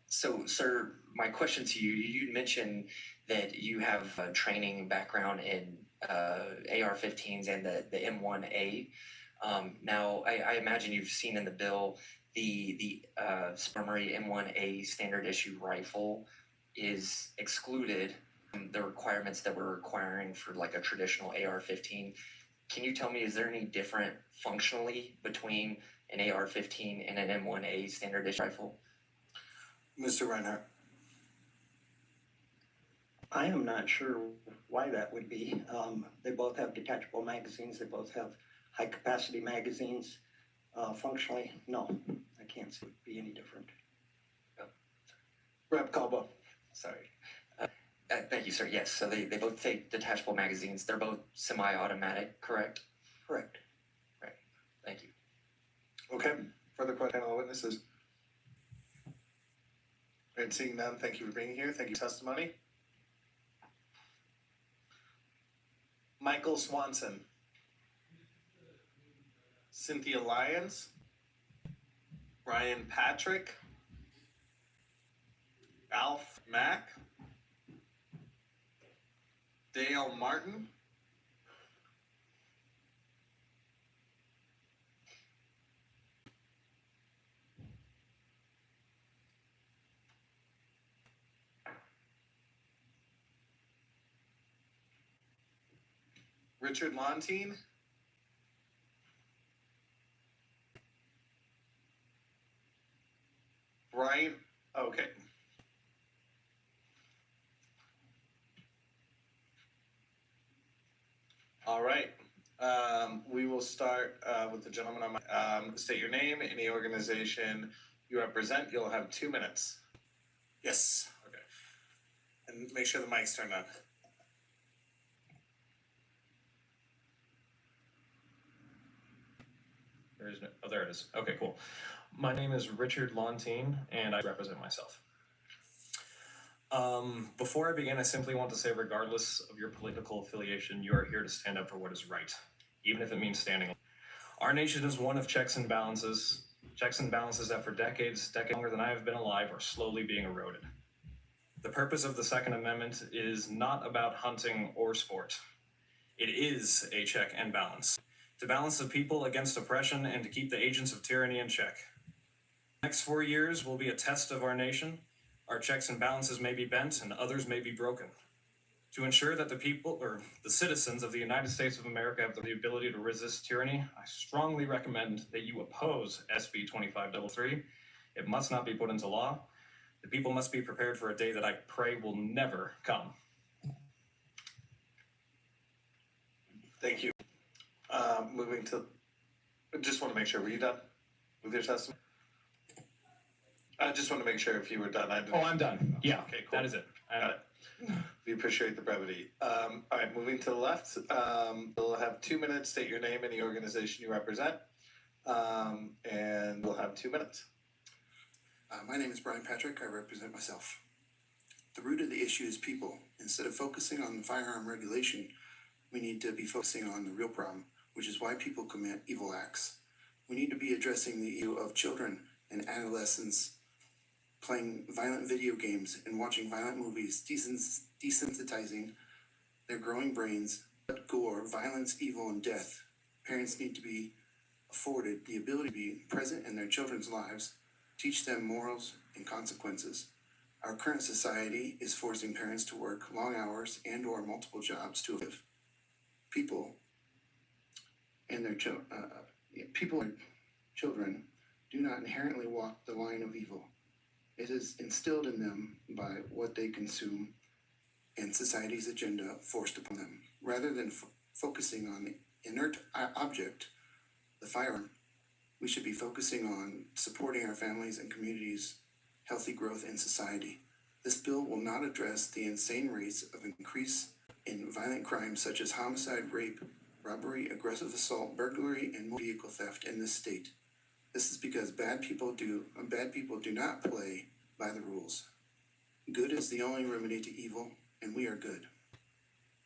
So, sir, my question to you, you mentioned that you have a training background in AR-15s and the M1A. Now, I imagine you've seen in the bill the Armory M1A standard issue rifle is excluded from the requirements that we're requiring for like a traditional AR-15. Can you tell me, is there any different functionally between an AR-15 and an M1A standard issue rifle? Mr. Reinhardt. I am not sure why that would be. They both have detachable magazines. They both have high capacity magazines. Functionally, no, I can't see it would be any different. Rep Calbo. Sorry. Thank you, sir. Yes, so they both take detachable magazines. They're both semi-automatic, correct? Correct. Right. Thank you. Okay. Further question, panel of witnesses? And seeing none, thank you for being here. Thank you for testimony. Michael Swanson. Cynthia Lyons. Ryan Patrick. Alf Mack. Dale Martin. Richard Lontine. Brian, okay. All right. We will start with the gentleman on my, state your name, any organization you represent. You'll have 2 minutes. Yes. Okay. And make sure the mic's turned on. There is no, oh, there it is. Okay, cool. My name is Richard Lontine, and I represent myself. Before I begin, I simply want to say, regardless of your political affiliation, you are here to stand up for what is right, even if it means standing alone. Our nation is one of checks and balances that for decades longer than I have been alive, are slowly being eroded. The purpose of the Second Amendment is not about hunting or sport. It is a check and balance. To balance the people against oppression and to keep the agents of tyranny in check. The next 4 years will be a test of our nation. Our checks and balances may be bent and others may be broken. To ensure that the people or the citizens of the United States of America have the ability to resist tyranny, I strongly recommend that you oppose SB 2533. It must not be put into law. The people must be prepared for a day that I pray will never come. Thank you. Moving to, just want to make sure, were you done with your testimony? I just want to make sure if you were done. I'm done. Yeah, okay, cool. that is it. Got it. We appreciate the brevity. All right, moving to the left. We'll have 2 minutes. State your name and the organization you represent. And we'll have 2 minutes. My name is Brian Patrick. I represent myself. The root of the issue is people. Instead of focusing on the firearm regulation, we need to be focusing on the real problem, which is why people commit evil acts. We need to be addressing the issue of children and adolescents playing violent video games and watching violent movies, desensitizing their growing brains, gore, violence, evil, and death. Parents need to be afforded the ability to be present in their children's lives, teach them morals and consequences. Our current society is forcing parents to work long hours and or multiple jobs to live. People and their children do not inherently walk the line of evil. It is instilled in them by what they consume and society's agenda forced upon them. Rather than focusing on the inert object, the firearm, we should be focusing on supporting our families and communities' healthy growth in society. This bill will not address the insane rates of increase in violent crimes such as homicide, rape, robbery, aggressive assault, burglary, and motor vehicle theft in this state. This is because bad people do not play by the rules. Good is the only remedy to evil, and we are good.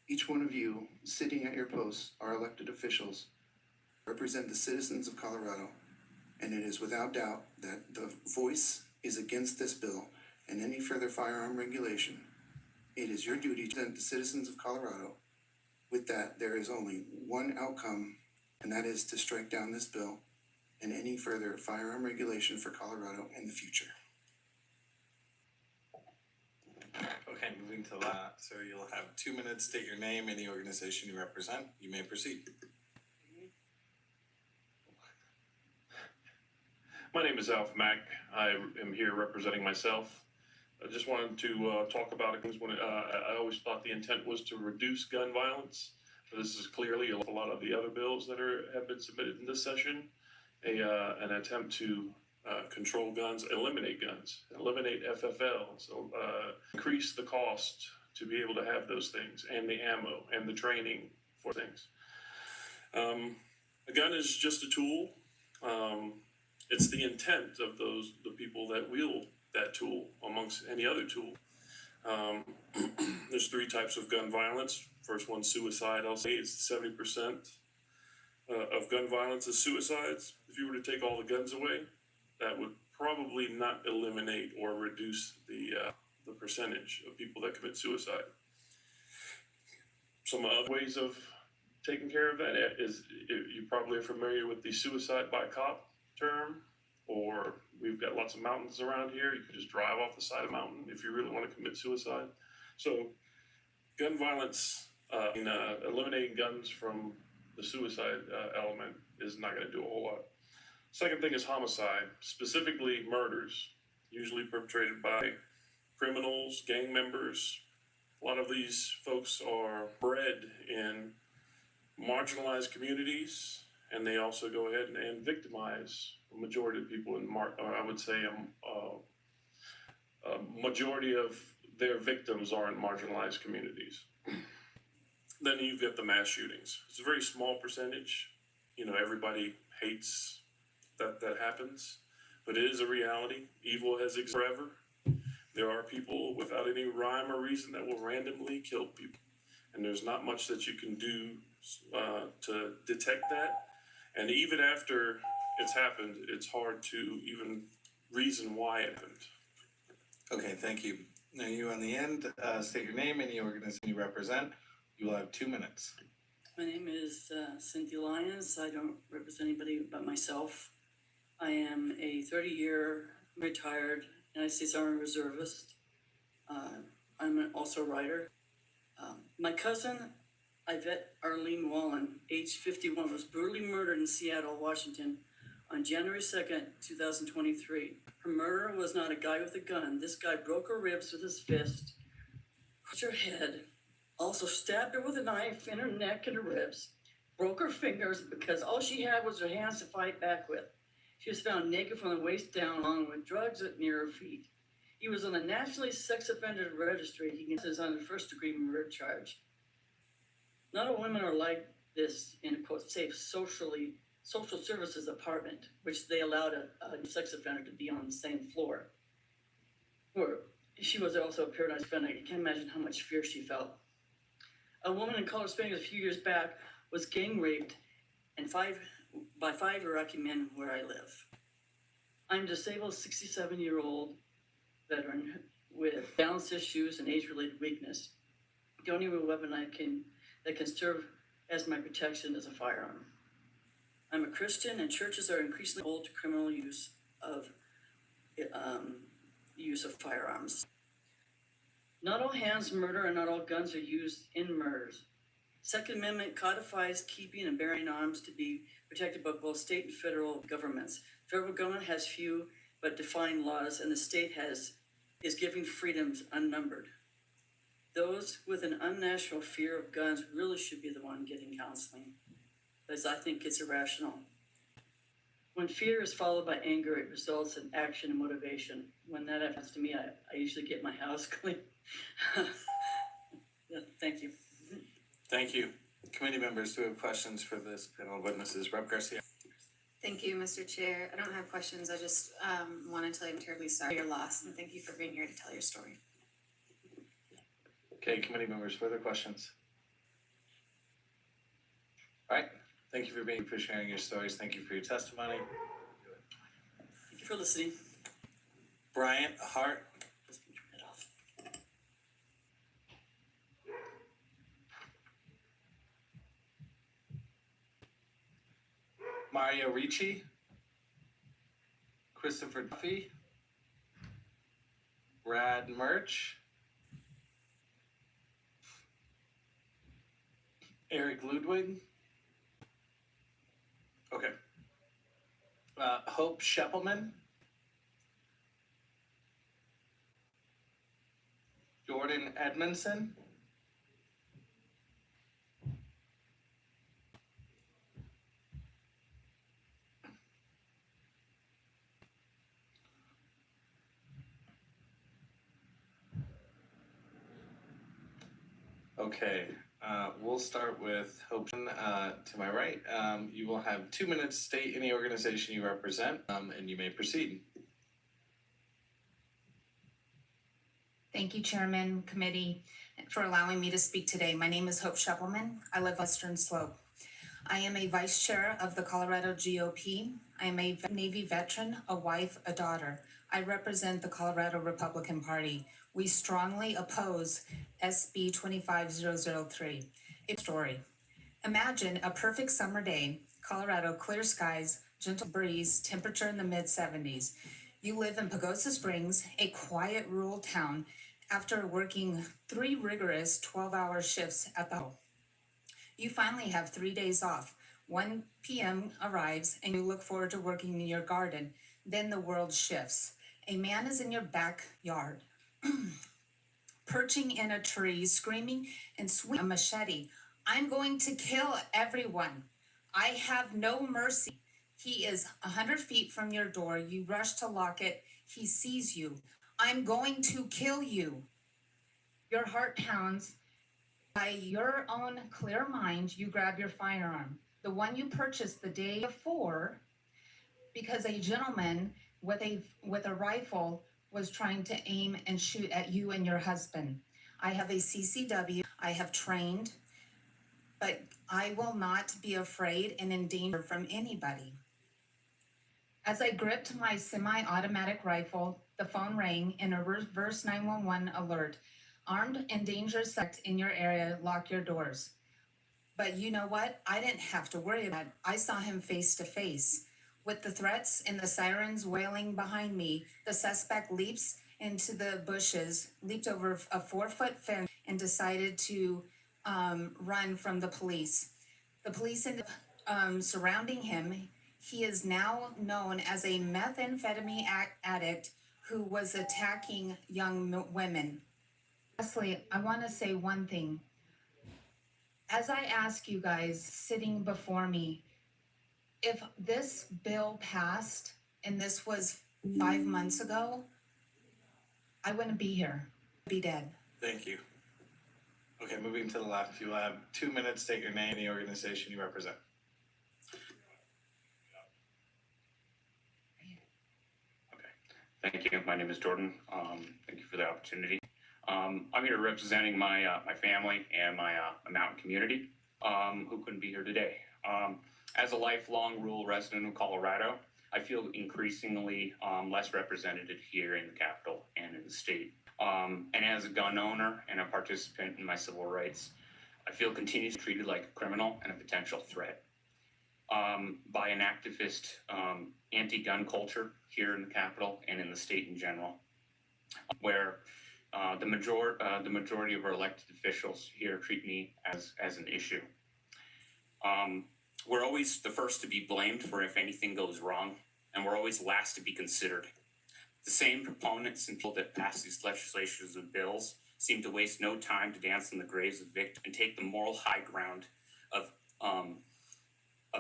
Each one of you sitting at your posts are elected officials, represent the citizens of Colorado, and it is without doubt that the voice is against this bill and any further firearm regulation. It is your duty to represent the citizens of Colorado. With that, there is only one outcome, and that is to strike down this bill and any further firearm regulation for Colorado in the future. Okay, moving to that. So you'll have 2 minutes. State your name and the organization you represent. You may proceed. My name is Alf Mack. I am here representing myself. I just wanted to talk about it because I always thought the intent was to reduce gun violence. This is clearly a lot of the other bills that have been submitted in this session. An attempt to control guns, eliminate FFL, so increase the cost to be able to have those things and the ammo and the training for things. A gun is just a tool. It's the intent of the people that wield that tool amongst any other tool. There's 3 types of gun violence. First one, suicide. I'll say it's 70% of gun violence is suicides. If you were to take all the guns away, that would probably not eliminate or reduce the percentage of people that commit suicide. Some other ways of taking care of that is, you probably are familiar with the suicide by cop term, or we've got lots of mountains around here. You could just drive off the side of a mountain if you really want to commit suicide. So gun violence, eliminating guns from the suicide element is not going to do a whole lot. Second thing is homicide, specifically murders, usually perpetrated by criminals, gang members. A lot of these folks are bred in marginalized communities, and they also go ahead and victimize a majority of people I would say a majority of their victims are in marginalized communities. Then you've got the mass shootings. It's a very small percentage. Everybody hates that happens, but it is a reality. Evil has existed forever. There are people without any rhyme or reason that will randomly kill people, and there's not much that you can do to detect that. And even after it's happened, it's hard to even reason why it happened. Okay, thank you. Now you on the end, state your name and the organization you represent. You will have 2 minutes. My name is Cynthia Lyons. I don't represent anybody but myself. I am a 30-year retired United States Army reservist. I'm also a writer. My cousin, Yvette Arlene Wallen, age 51, was brutally murdered in Seattle, Washington on January 2nd, 2023. Her murderer was not a guy with a gun. This guy broke her ribs with his fist, crushed her head, also stabbed her with a knife in her neck and her ribs, broke her fingers because all she had was her hands to fight back with. She was found naked from the waist down, along with drugs near her feet. He was on the Nationally Sex Offender Registry. He is on a first-degree murder charge. Not all women are like this in a quote safe social services apartment, which they allowed a sex offender to be on the same floor. Or she was also a paradise offender. You can't imagine how much fear she felt. A woman in Colorado Springs a few years back was gang raped by five Iraqi men where I live. I'm a disabled 67-year-old veteran with balance issues and age-related weakness. The only weapon that can serve as my protection is a firearm. I'm a Christian, and churches are increasingly open to criminal use of firearms. Not all hands murder, and not all guns are used in murders. Second Amendment codifies keeping and bearing arms to be protected by both state and federal governments. Federal government has few but defined laws, and the state is giving freedoms unnumbered. Those with an unnatural fear of guns really should be the one getting counseling, because I think it's irrational. When fear is followed by anger, it results in action and motivation. When that happens to me, I usually get my house clean. Yeah, thank you. Thank you. Committee members, do we have questions for this panel of witnesses? Rep. Garcia. Thank you, Mr. Chair. I don't have questions. I just want to tell you I'm terribly sorry for your loss, and thank you for being here to tell your story. Okay, committee members, further questions? All right, thank you for sharing your stories. Thank you for your testimony. Thank you for listening. Bryant Hart. Mario Ricci. Christopher Duffy. Brad Murch. Eric Ludwig. Okay. Hope Scheppelman. Jordan Edmondson. Okay, we'll start with Hope. To my right, you will have 2 minutes to state any organization you represent, and you may proceed. Thank you, Chairman, Committee, for allowing me to speak today. My name is Hope Scheppelman. I live Western Slope. I am a Vice Chair of the Colorado GOP. I am a Navy veteran, a wife, a daughter. I represent the Colorado Republican Party. We strongly oppose SB 25003. It's a story. Imagine a perfect summer day, Colorado, clear skies, gentle breeze, temperature in the mid-70s. You live in Pagosa Springs, a quiet rural town, after working 3 rigorous 12-hour shifts at the home. You finally have 3 days off. 1 p.m. arrives and you look forward to working in your garden. Then the world shifts. A man is in your backyard, perching in a tree, screaming and swinging a machete. I'm going to kill everyone. I have no mercy. He is 100 feet from your door. You rush to lock it. He sees you. I'm going to kill you. Your heart pounds. By your own clear mind, you grab your firearm, the one you purchased the day before, because a gentleman with a rifle was trying to aim and shoot at you and your husband. I have a CCW. I have trained, but I will not be afraid and in danger from anybody. As I gripped my semi-automatic rifle, the phone rang in a reverse 911 alert. Armed and dangerous suspect in your area, lock your doors. But you know what? I didn't have to worry about it. I saw him face to face. With the threats and the sirens wailing behind me, the suspect leaps into the bushes, leaped over a 4-foot fence, and decided to run from the police. The police ended up surrounding him. He is now known as a methamphetamine addict who was attacking young women. Lastly, I want to say one thing. As I ask you guys sitting before me, if this bill passed and this was 5 months ago, I wouldn't be here. I'd be dead. Thank you. Okay, moving to the left, you have 2 minutes, state your name and the organization you represent. Thank you. My name is Jordan. Thank you for the opportunity. I'm here representing my family and my mountain community who couldn't be here today. As a lifelong rural resident of Colorado, I feel increasingly less represented here in the capital and in the state. And as a gun owner and a participant in my civil rights, I feel continuously treated like a criminal and a potential threat by an activist anti-gun culture here in the capital and in the state in general, where the majority of our elected officials here treat me as an issue. We're always the first to be blamed for if anything goes wrong, and we're always last to be considered. The same proponents and people that pass these legislations and bills seem to waste no time to dance in the graves of victims and take the moral high ground of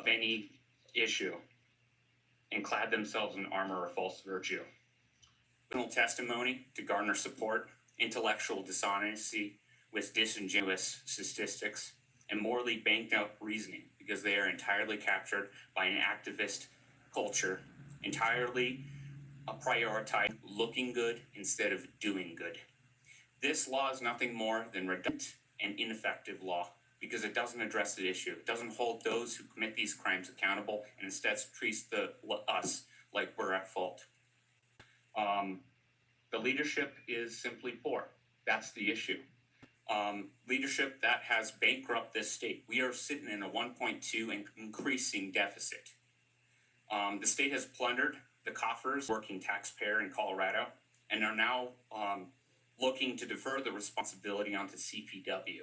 any issue and clad themselves in armor of false virtue. Criminal testimony to garner support, intellectual dishonesty with disingenuous statistics, and morally banked out reasoning because they are entirely captured by an activist culture, entirely prioritize looking good instead of doing good. This law is nothing more than redundant and ineffective law because it doesn't address the issue. It doesn't hold those who commit these crimes accountable and instead treats us like we're at fault. The leadership is simply poor. That's the issue. Leadership that has bankrupted this state. We are sitting in a 1.2 and increasing deficit. The state has plundered the coffers, working taxpayer in Colorado, and are now looking to defer the responsibility onto CPW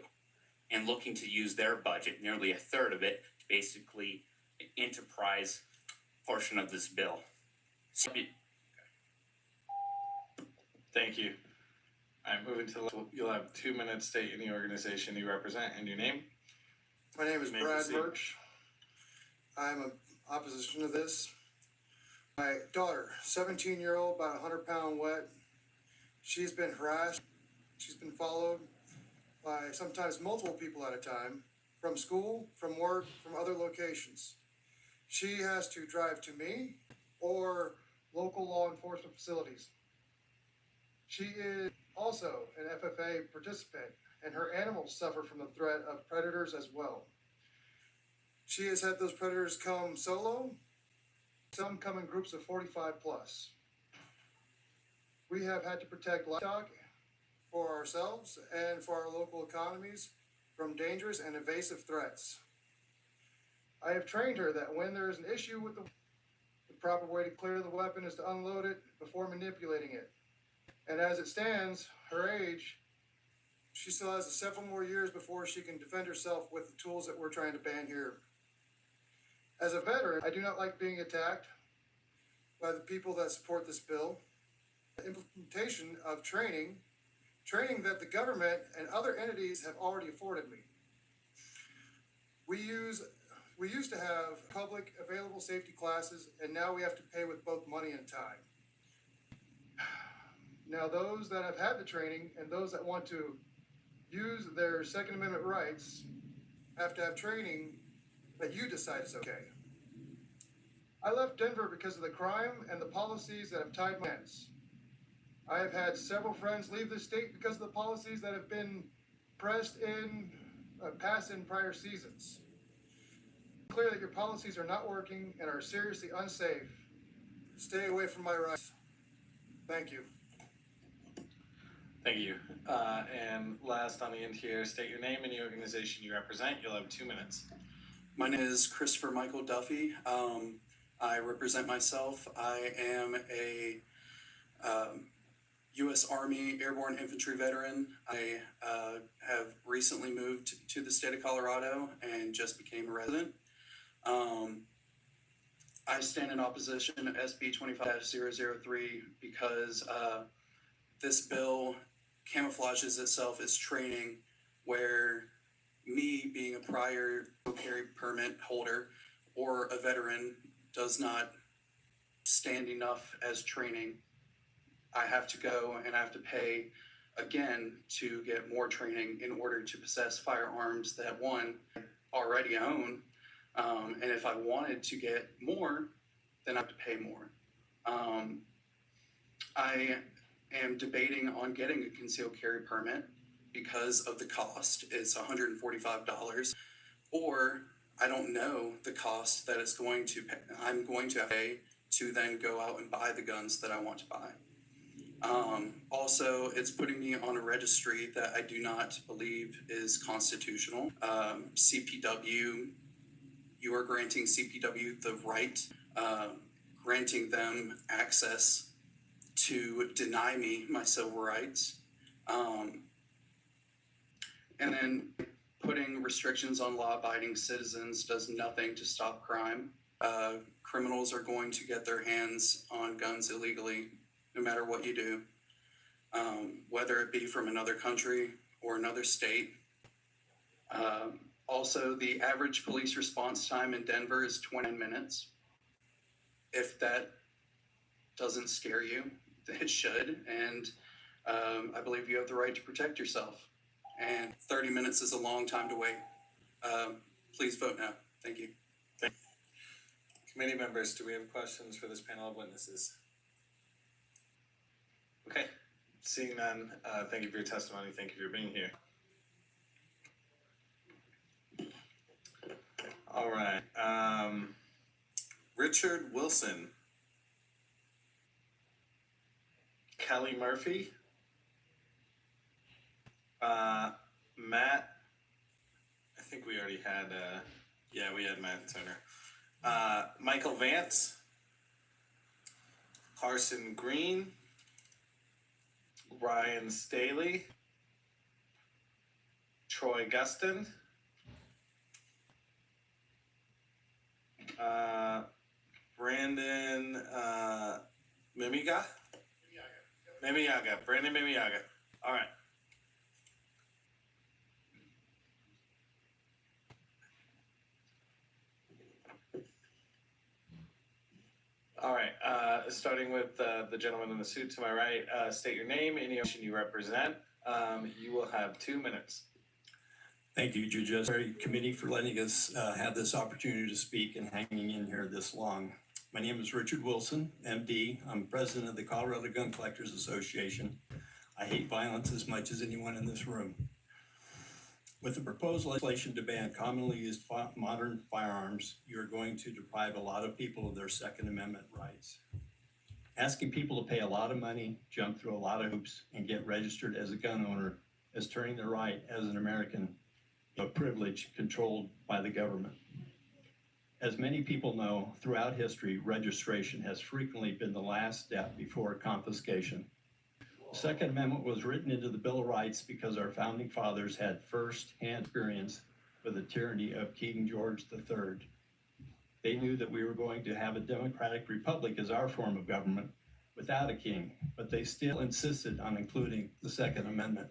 and looking to use their budget, nearly a third of it, to basically enterprise portion of this bill. Thank you. I'm moving to the left. You'll have 2 minutes, state any organization you represent and your name. My name is You may Brad proceed. Birch. I'm in opposition to this. My daughter, 17-year-old, about 100-pound wet. She's been harassed. She's been followed by sometimes multiple people at a time, from school, from work, from other locations. She has to drive to me or local law enforcement facilities. She is also an FFA participant, and her animals suffer from the threat of predators as well. She has had those predators come solo, some come in groups of 45 plus. We have had to protect livestock for ourselves and for our local economies from dangerous and evasive threats. I have trained her that when there is an issue with the proper way to clear the weapon is to unload it before manipulating it. And as it stands, her age, she still has several more years before she can defend herself with the tools that we're trying to ban here. As a veteran, I do not like being attacked by the people that support this bill. The implementation of training that the government and other entities have already afforded me. We used to have public available safety classes, and now we have to pay with both money and time. Now, those that have had the training and those that want to use their Second Amendment rights have to have training that you decide is okay. I left Denver because of the crime and the policies that have tied my hands. I have had several friends leave the state because of the policies that have been passed in prior seasons. It's clear that your policies are not working and are seriously unsafe. Stay away from my rights. Thank you. Thank you. And last on the end here, state your name and the organization you represent. You'll have 2 minutes. My name is Christopher Michael Duffy. I represent myself. I am a U.S. Army Airborne Infantry veteran. I have recently moved to the state of Colorado and just became a resident. I stand in opposition to SB 25-003 because this bill camouflages itself as training, where me being a prior carry permit holder or a veteran does not stand enough as training. I have to go and I have to pay again to get more training in order to possess firearms that one I already own. And if I wanted to get more, then I have to pay more. I am debating on getting a concealed carry permit because of the cost. It's $145, or I don't know the cost that it's going to pay. I'm going to pay to then go out and buy the guns that I want to buy. Also, it's putting me on a registry that I do not believe is constitutional. CPW, you are granting CPW the right, granting them access to deny me my civil rights. And then putting restrictions on law-abiding citizens does nothing to stop crime. Criminals are going to get their hands on guns illegally, no matter what you do, whether it be from another country or another state. Also, the average police response time in Denver is 20 minutes. If that doesn't scare you, it should. And I believe you have the right to protect yourself. And 30 minutes is a long time to wait. Please vote no. Thank you. Committee members, do we have questions for this panel of witnesses? Okay, seeing none, thank you for your testimony, thank you for being here. All right, Richard Wilson. Kelly Murphy. Matt, I think we already had, yeah, we had Matt Turner. Michael Vance. Carson Green. Ryan Staley. Troy Gustin. Brandon Mimiga. Brandon Mimiaga. All right. All right, starting with the gentleman in the suit to my right, state your name, any organization you represent. You will have 2 minutes. Thank you, Judiciary Committee, for letting us have this opportunity to speak and hanging in here this long. My name is Richard Wilson, MD. I'm president of the Colorado Gun Collectors Association. I hate violence as much as anyone in this room. With the proposed legislation to ban commonly used modern firearms, you're going to deprive a lot of people of their Second Amendment rights. Asking people to pay a lot of money, jump through a lot of hoops, and get registered as a gun owner is turning their right as an American a privilege controlled by the government. As many people know, throughout history, registration has frequently been the last step before confiscation. The Second Amendment was written into the Bill of Rights because our founding fathers had first-hand experience with the tyranny of King George III. They knew that we were going to have a democratic republic as our form of government without a king, but they still insisted on including the Second Amendment.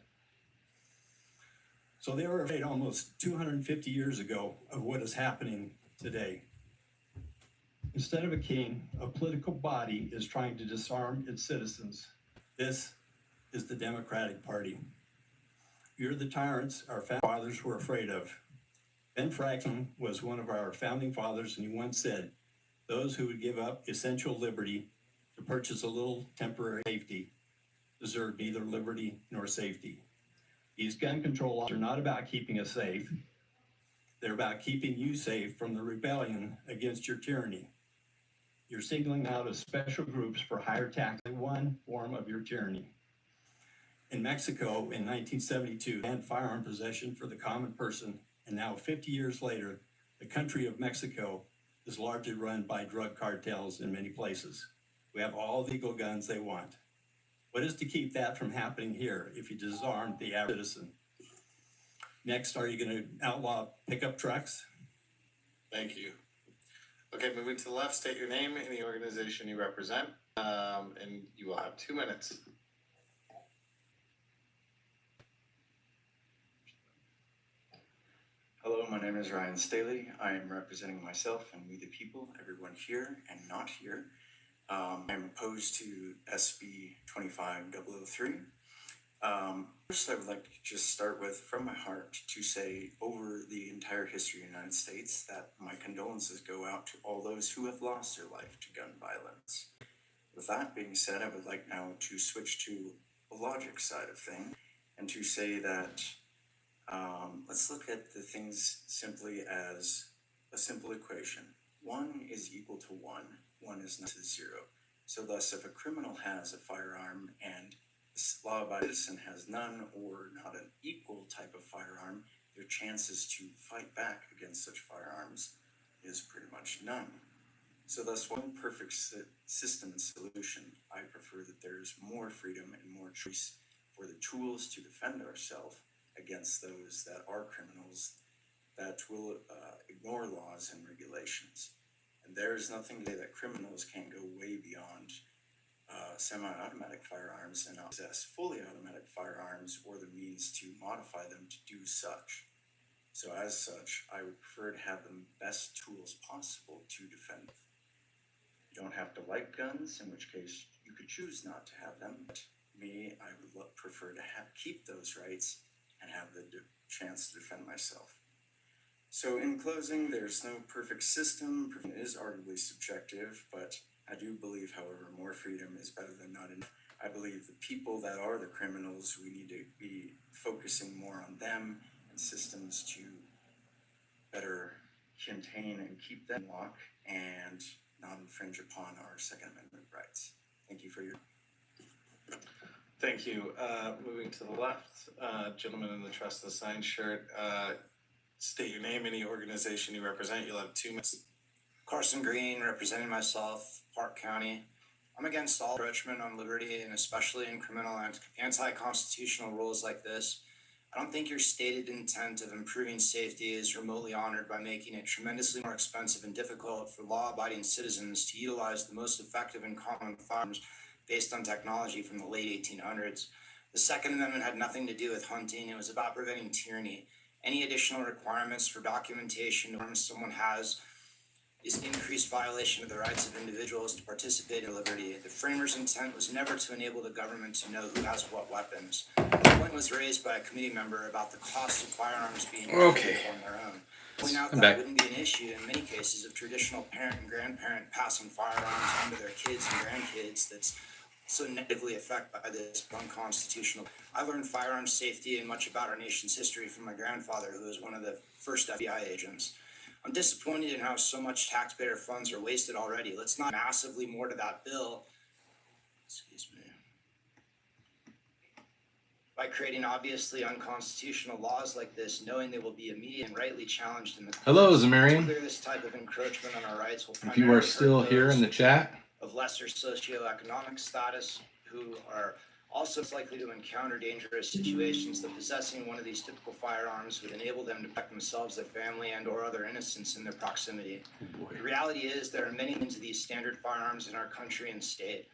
So they were afraid almost 250 years ago of what is happening today. Instead of a king, a political body is trying to disarm its citizens. This is the Democratic Party. You're the tyrants our founding fathers were afraid of. Ben Franklin was one of our founding fathers, and he once said, "Those who would give up essential liberty to purchase a little temporary safety deserve neither liberty nor safety." These gun control laws are not about keeping us safe. They're about keeping you safe from the rebellion against your tyranny. You're singling out a special groups for higher tax, one form of your tyranny. In Mexico in 1972, banned firearm possession for the common person, and now 50 years later, the country of Mexico is largely run by drug cartels in many places. We have all the legal guns they want. What is to keep that from happening here if you disarm the average citizen? Next, are you going to outlaw pickup trucks? Thank you. Okay, moving to the left, state your name and the organization you represent, and you will have 2 minutes. Hello, my name is Ryan Staley. I am representing myself and we the people, everyone here and not here. I'm opposed to SB 25003. First, I would like to just start with, from my heart, to say over the entire history of the United States that my condolences go out to all those who have lost their life to gun violence. With that being said, I would like now to switch to the logic side of things and to say that let's look at the things simply as a simple equation. 1 is equal to 1, 1 is not to 0. So thus, if a criminal has a firearm and a law-abiding citizen has none or not an equal type of firearm, their chances to fight back against such firearms is pretty much none. So thus, one perfect system and solution, I prefer that there is more freedom and more choice for the tools to defend ourselves against those that are criminals that will ignore laws and regulations. And there is nothing to say that criminals can't go way beyond semi-automatic firearms and not possess fully automatic firearms or the means to modify them to do such. So as such, I would prefer to have the best tools possible to defend. You don't have to like guns, in which case you could choose not to have them. But me, I would prefer to keep those rights and have the chance to defend myself. So in closing, there's no perfect system. It is arguably subjective, but I do believe, however, more freedom is better than not enough. I believe the people that are the criminals, we need to be focusing more on them and systems to better contain and keep them in lock and not infringe upon our Second Amendment rights. Thank you for your... Thank you. Moving to the left, gentleman in the Trust the Sign shirt, state your name and the organization you represent. You'll have 2 minutes. Carson Green, representing myself, Park County. I'm against all encroachment on liberty, and especially in criminal and anti-constitutional rules like this. I don't think your stated intent of improving safety is remotely honored by making it tremendously more expensive and difficult for law-abiding citizens to utilize the most effective and common firearms based on technology from the late 1800s. The Second Amendment had nothing to do with hunting. It was about preventing tyranny. Any additional requirements for documentation of someone has is an increased violation of the rights of individuals to participate in liberty. The framers' intent was never to enable the government to know who has what weapons. The point was raised by a committee member about the cost of firearms being on their own. Point out that wouldn't be an issue in many cases of traditional parent and grandparent passing firearms onto their kids and grandkids that's so negatively affected by this unconstitutional. I learned firearms safety and much about our nation's history from my grandfather, who was one of the first FBI agents. I'm disappointed in how so much taxpayer funds are wasted already. Let's not massively more to that bill. Excuse me. By creating obviously unconstitutional laws like this, knowing they will be immediately and rightly challenged in the courts. Hello, Zamarian. Clear this type of encroachment on our rights will If you are still here in the chat, of lesser socioeconomic status who are also likely to encounter dangerous situations that possessing one of these typical firearms would enable them to protect themselves, their family, and or other innocents in their proximity. The reality is there are many of these standard firearms in our country and state.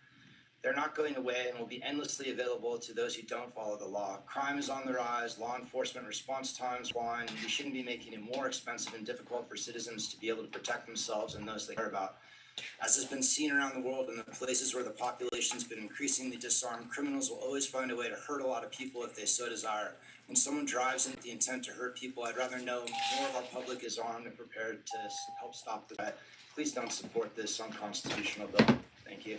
They're not going away and will be endlessly available to those who don't follow the law. Crime is on the rise, law enforcement response times line, and we shouldn't be making it more expensive and difficult for citizens to be able to protect themselves and those they care about. As has been seen around the world in the places where the population's been increasingly disarmed, criminals will always find a way to hurt a lot of people if they so desire. When someone drives in with the intent to hurt people, I'd rather know more of our public is armed and prepared to help stop the threat. Please don't support this unconstitutional bill. Thank you.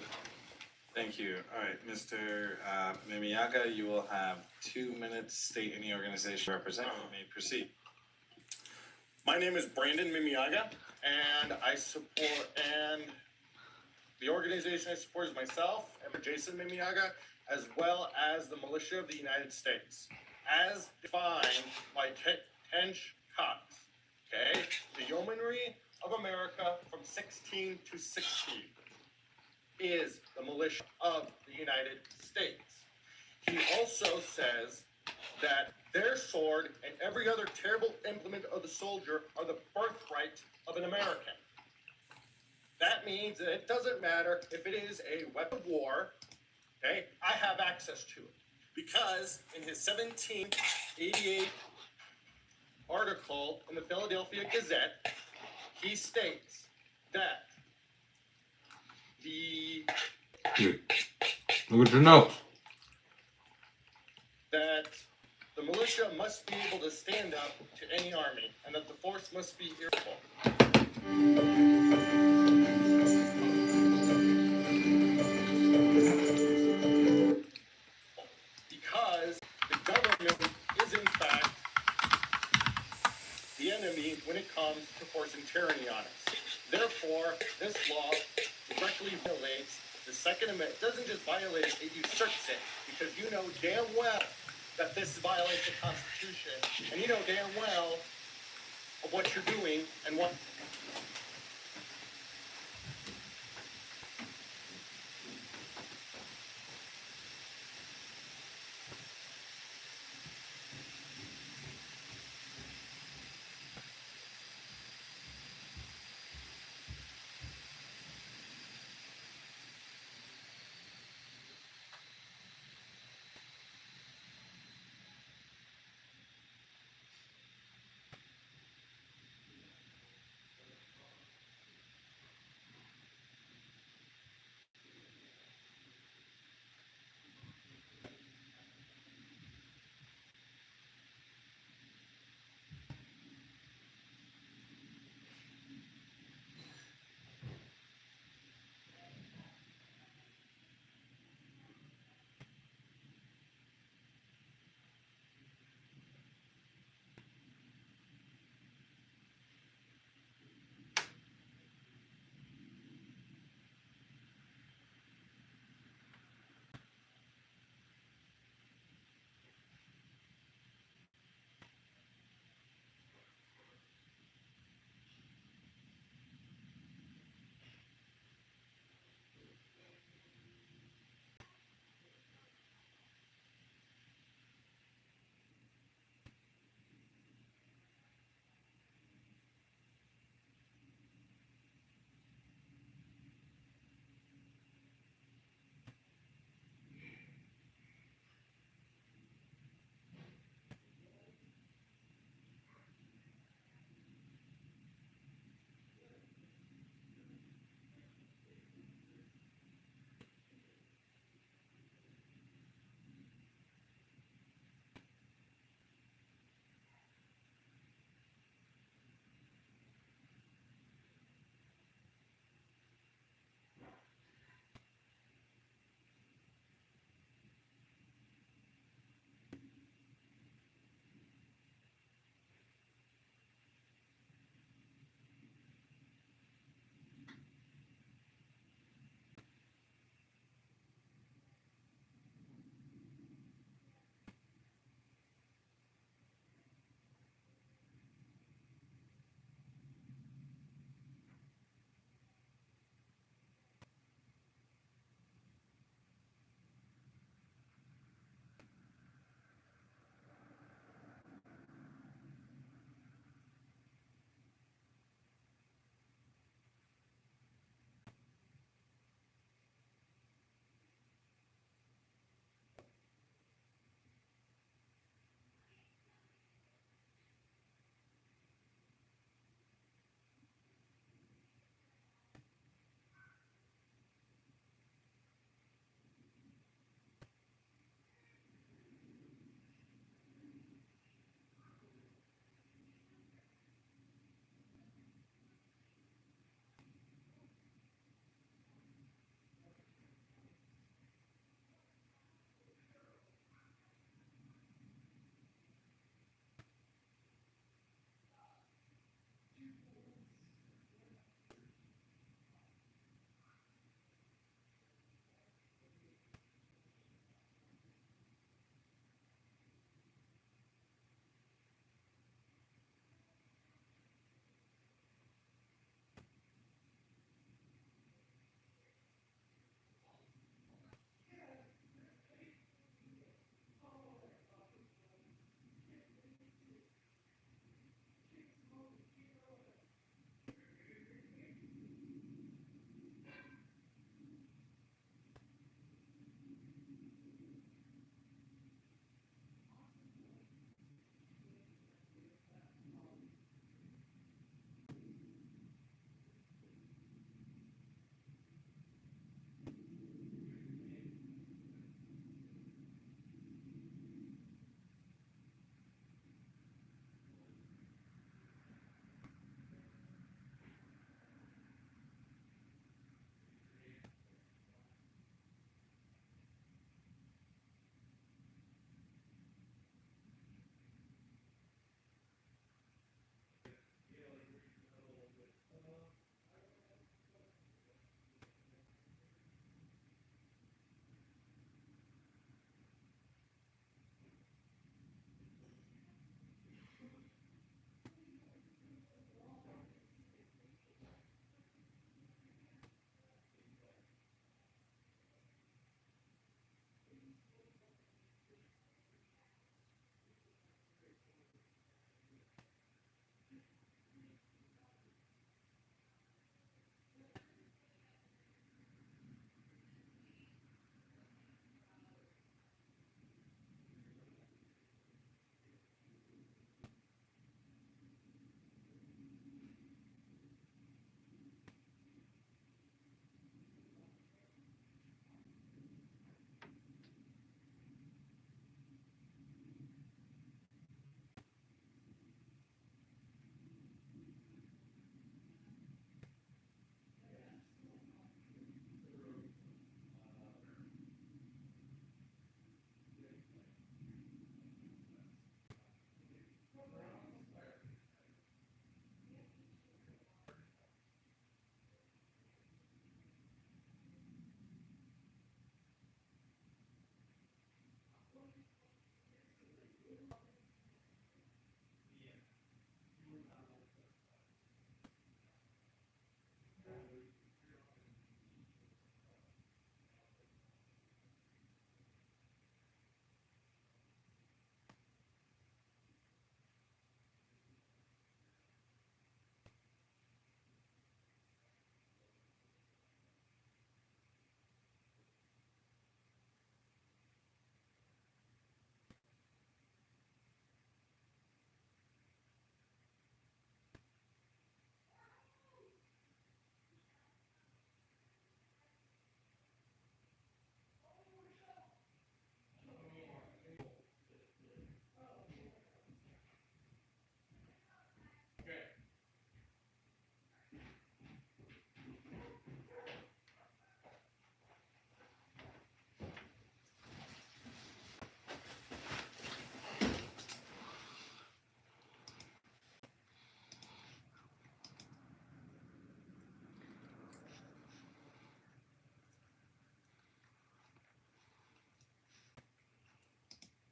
Thank you. All right, Mr. Mimiaga, you will have 2 minutes. State any organization you represent. You may proceed. My name is Brandon Mimiaga, and I support, and the organization I support is myself and Jason Mimiaga, as well as the militia of the United States, as defined by Tench Cox. Okay, the Yeomanry of America from 16 to 16 is the militia of the United States. He also says that their sword and every other terrible implement of the soldier are the birthright of an American. That means that it doesn't matter if it is a weapon of war, okay? I have access to it. Because in his 1788 article in the Philadelphia Gazette, he states that Look at your notes. that the militia must be able to stand up to any army, and that the force must be equal. Because the government is in fact the enemy when it comes to forcing tyranny on us. Therefore, this law directly violates the Second Amendment. It doesn't just violate it, it usurps it. Because you know damn well that this violates the Constitution. And you know damn well of what you're doing and what...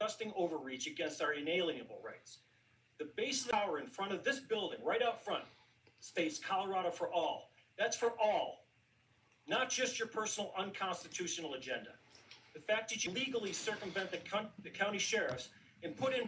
disgusting overreach against our inalienable rights. The base tower in front of this building, right out front, states Colorado for all. That's for all, not just your personal unconstitutional agenda. The fact that you legally circumvent the county sheriffs and put in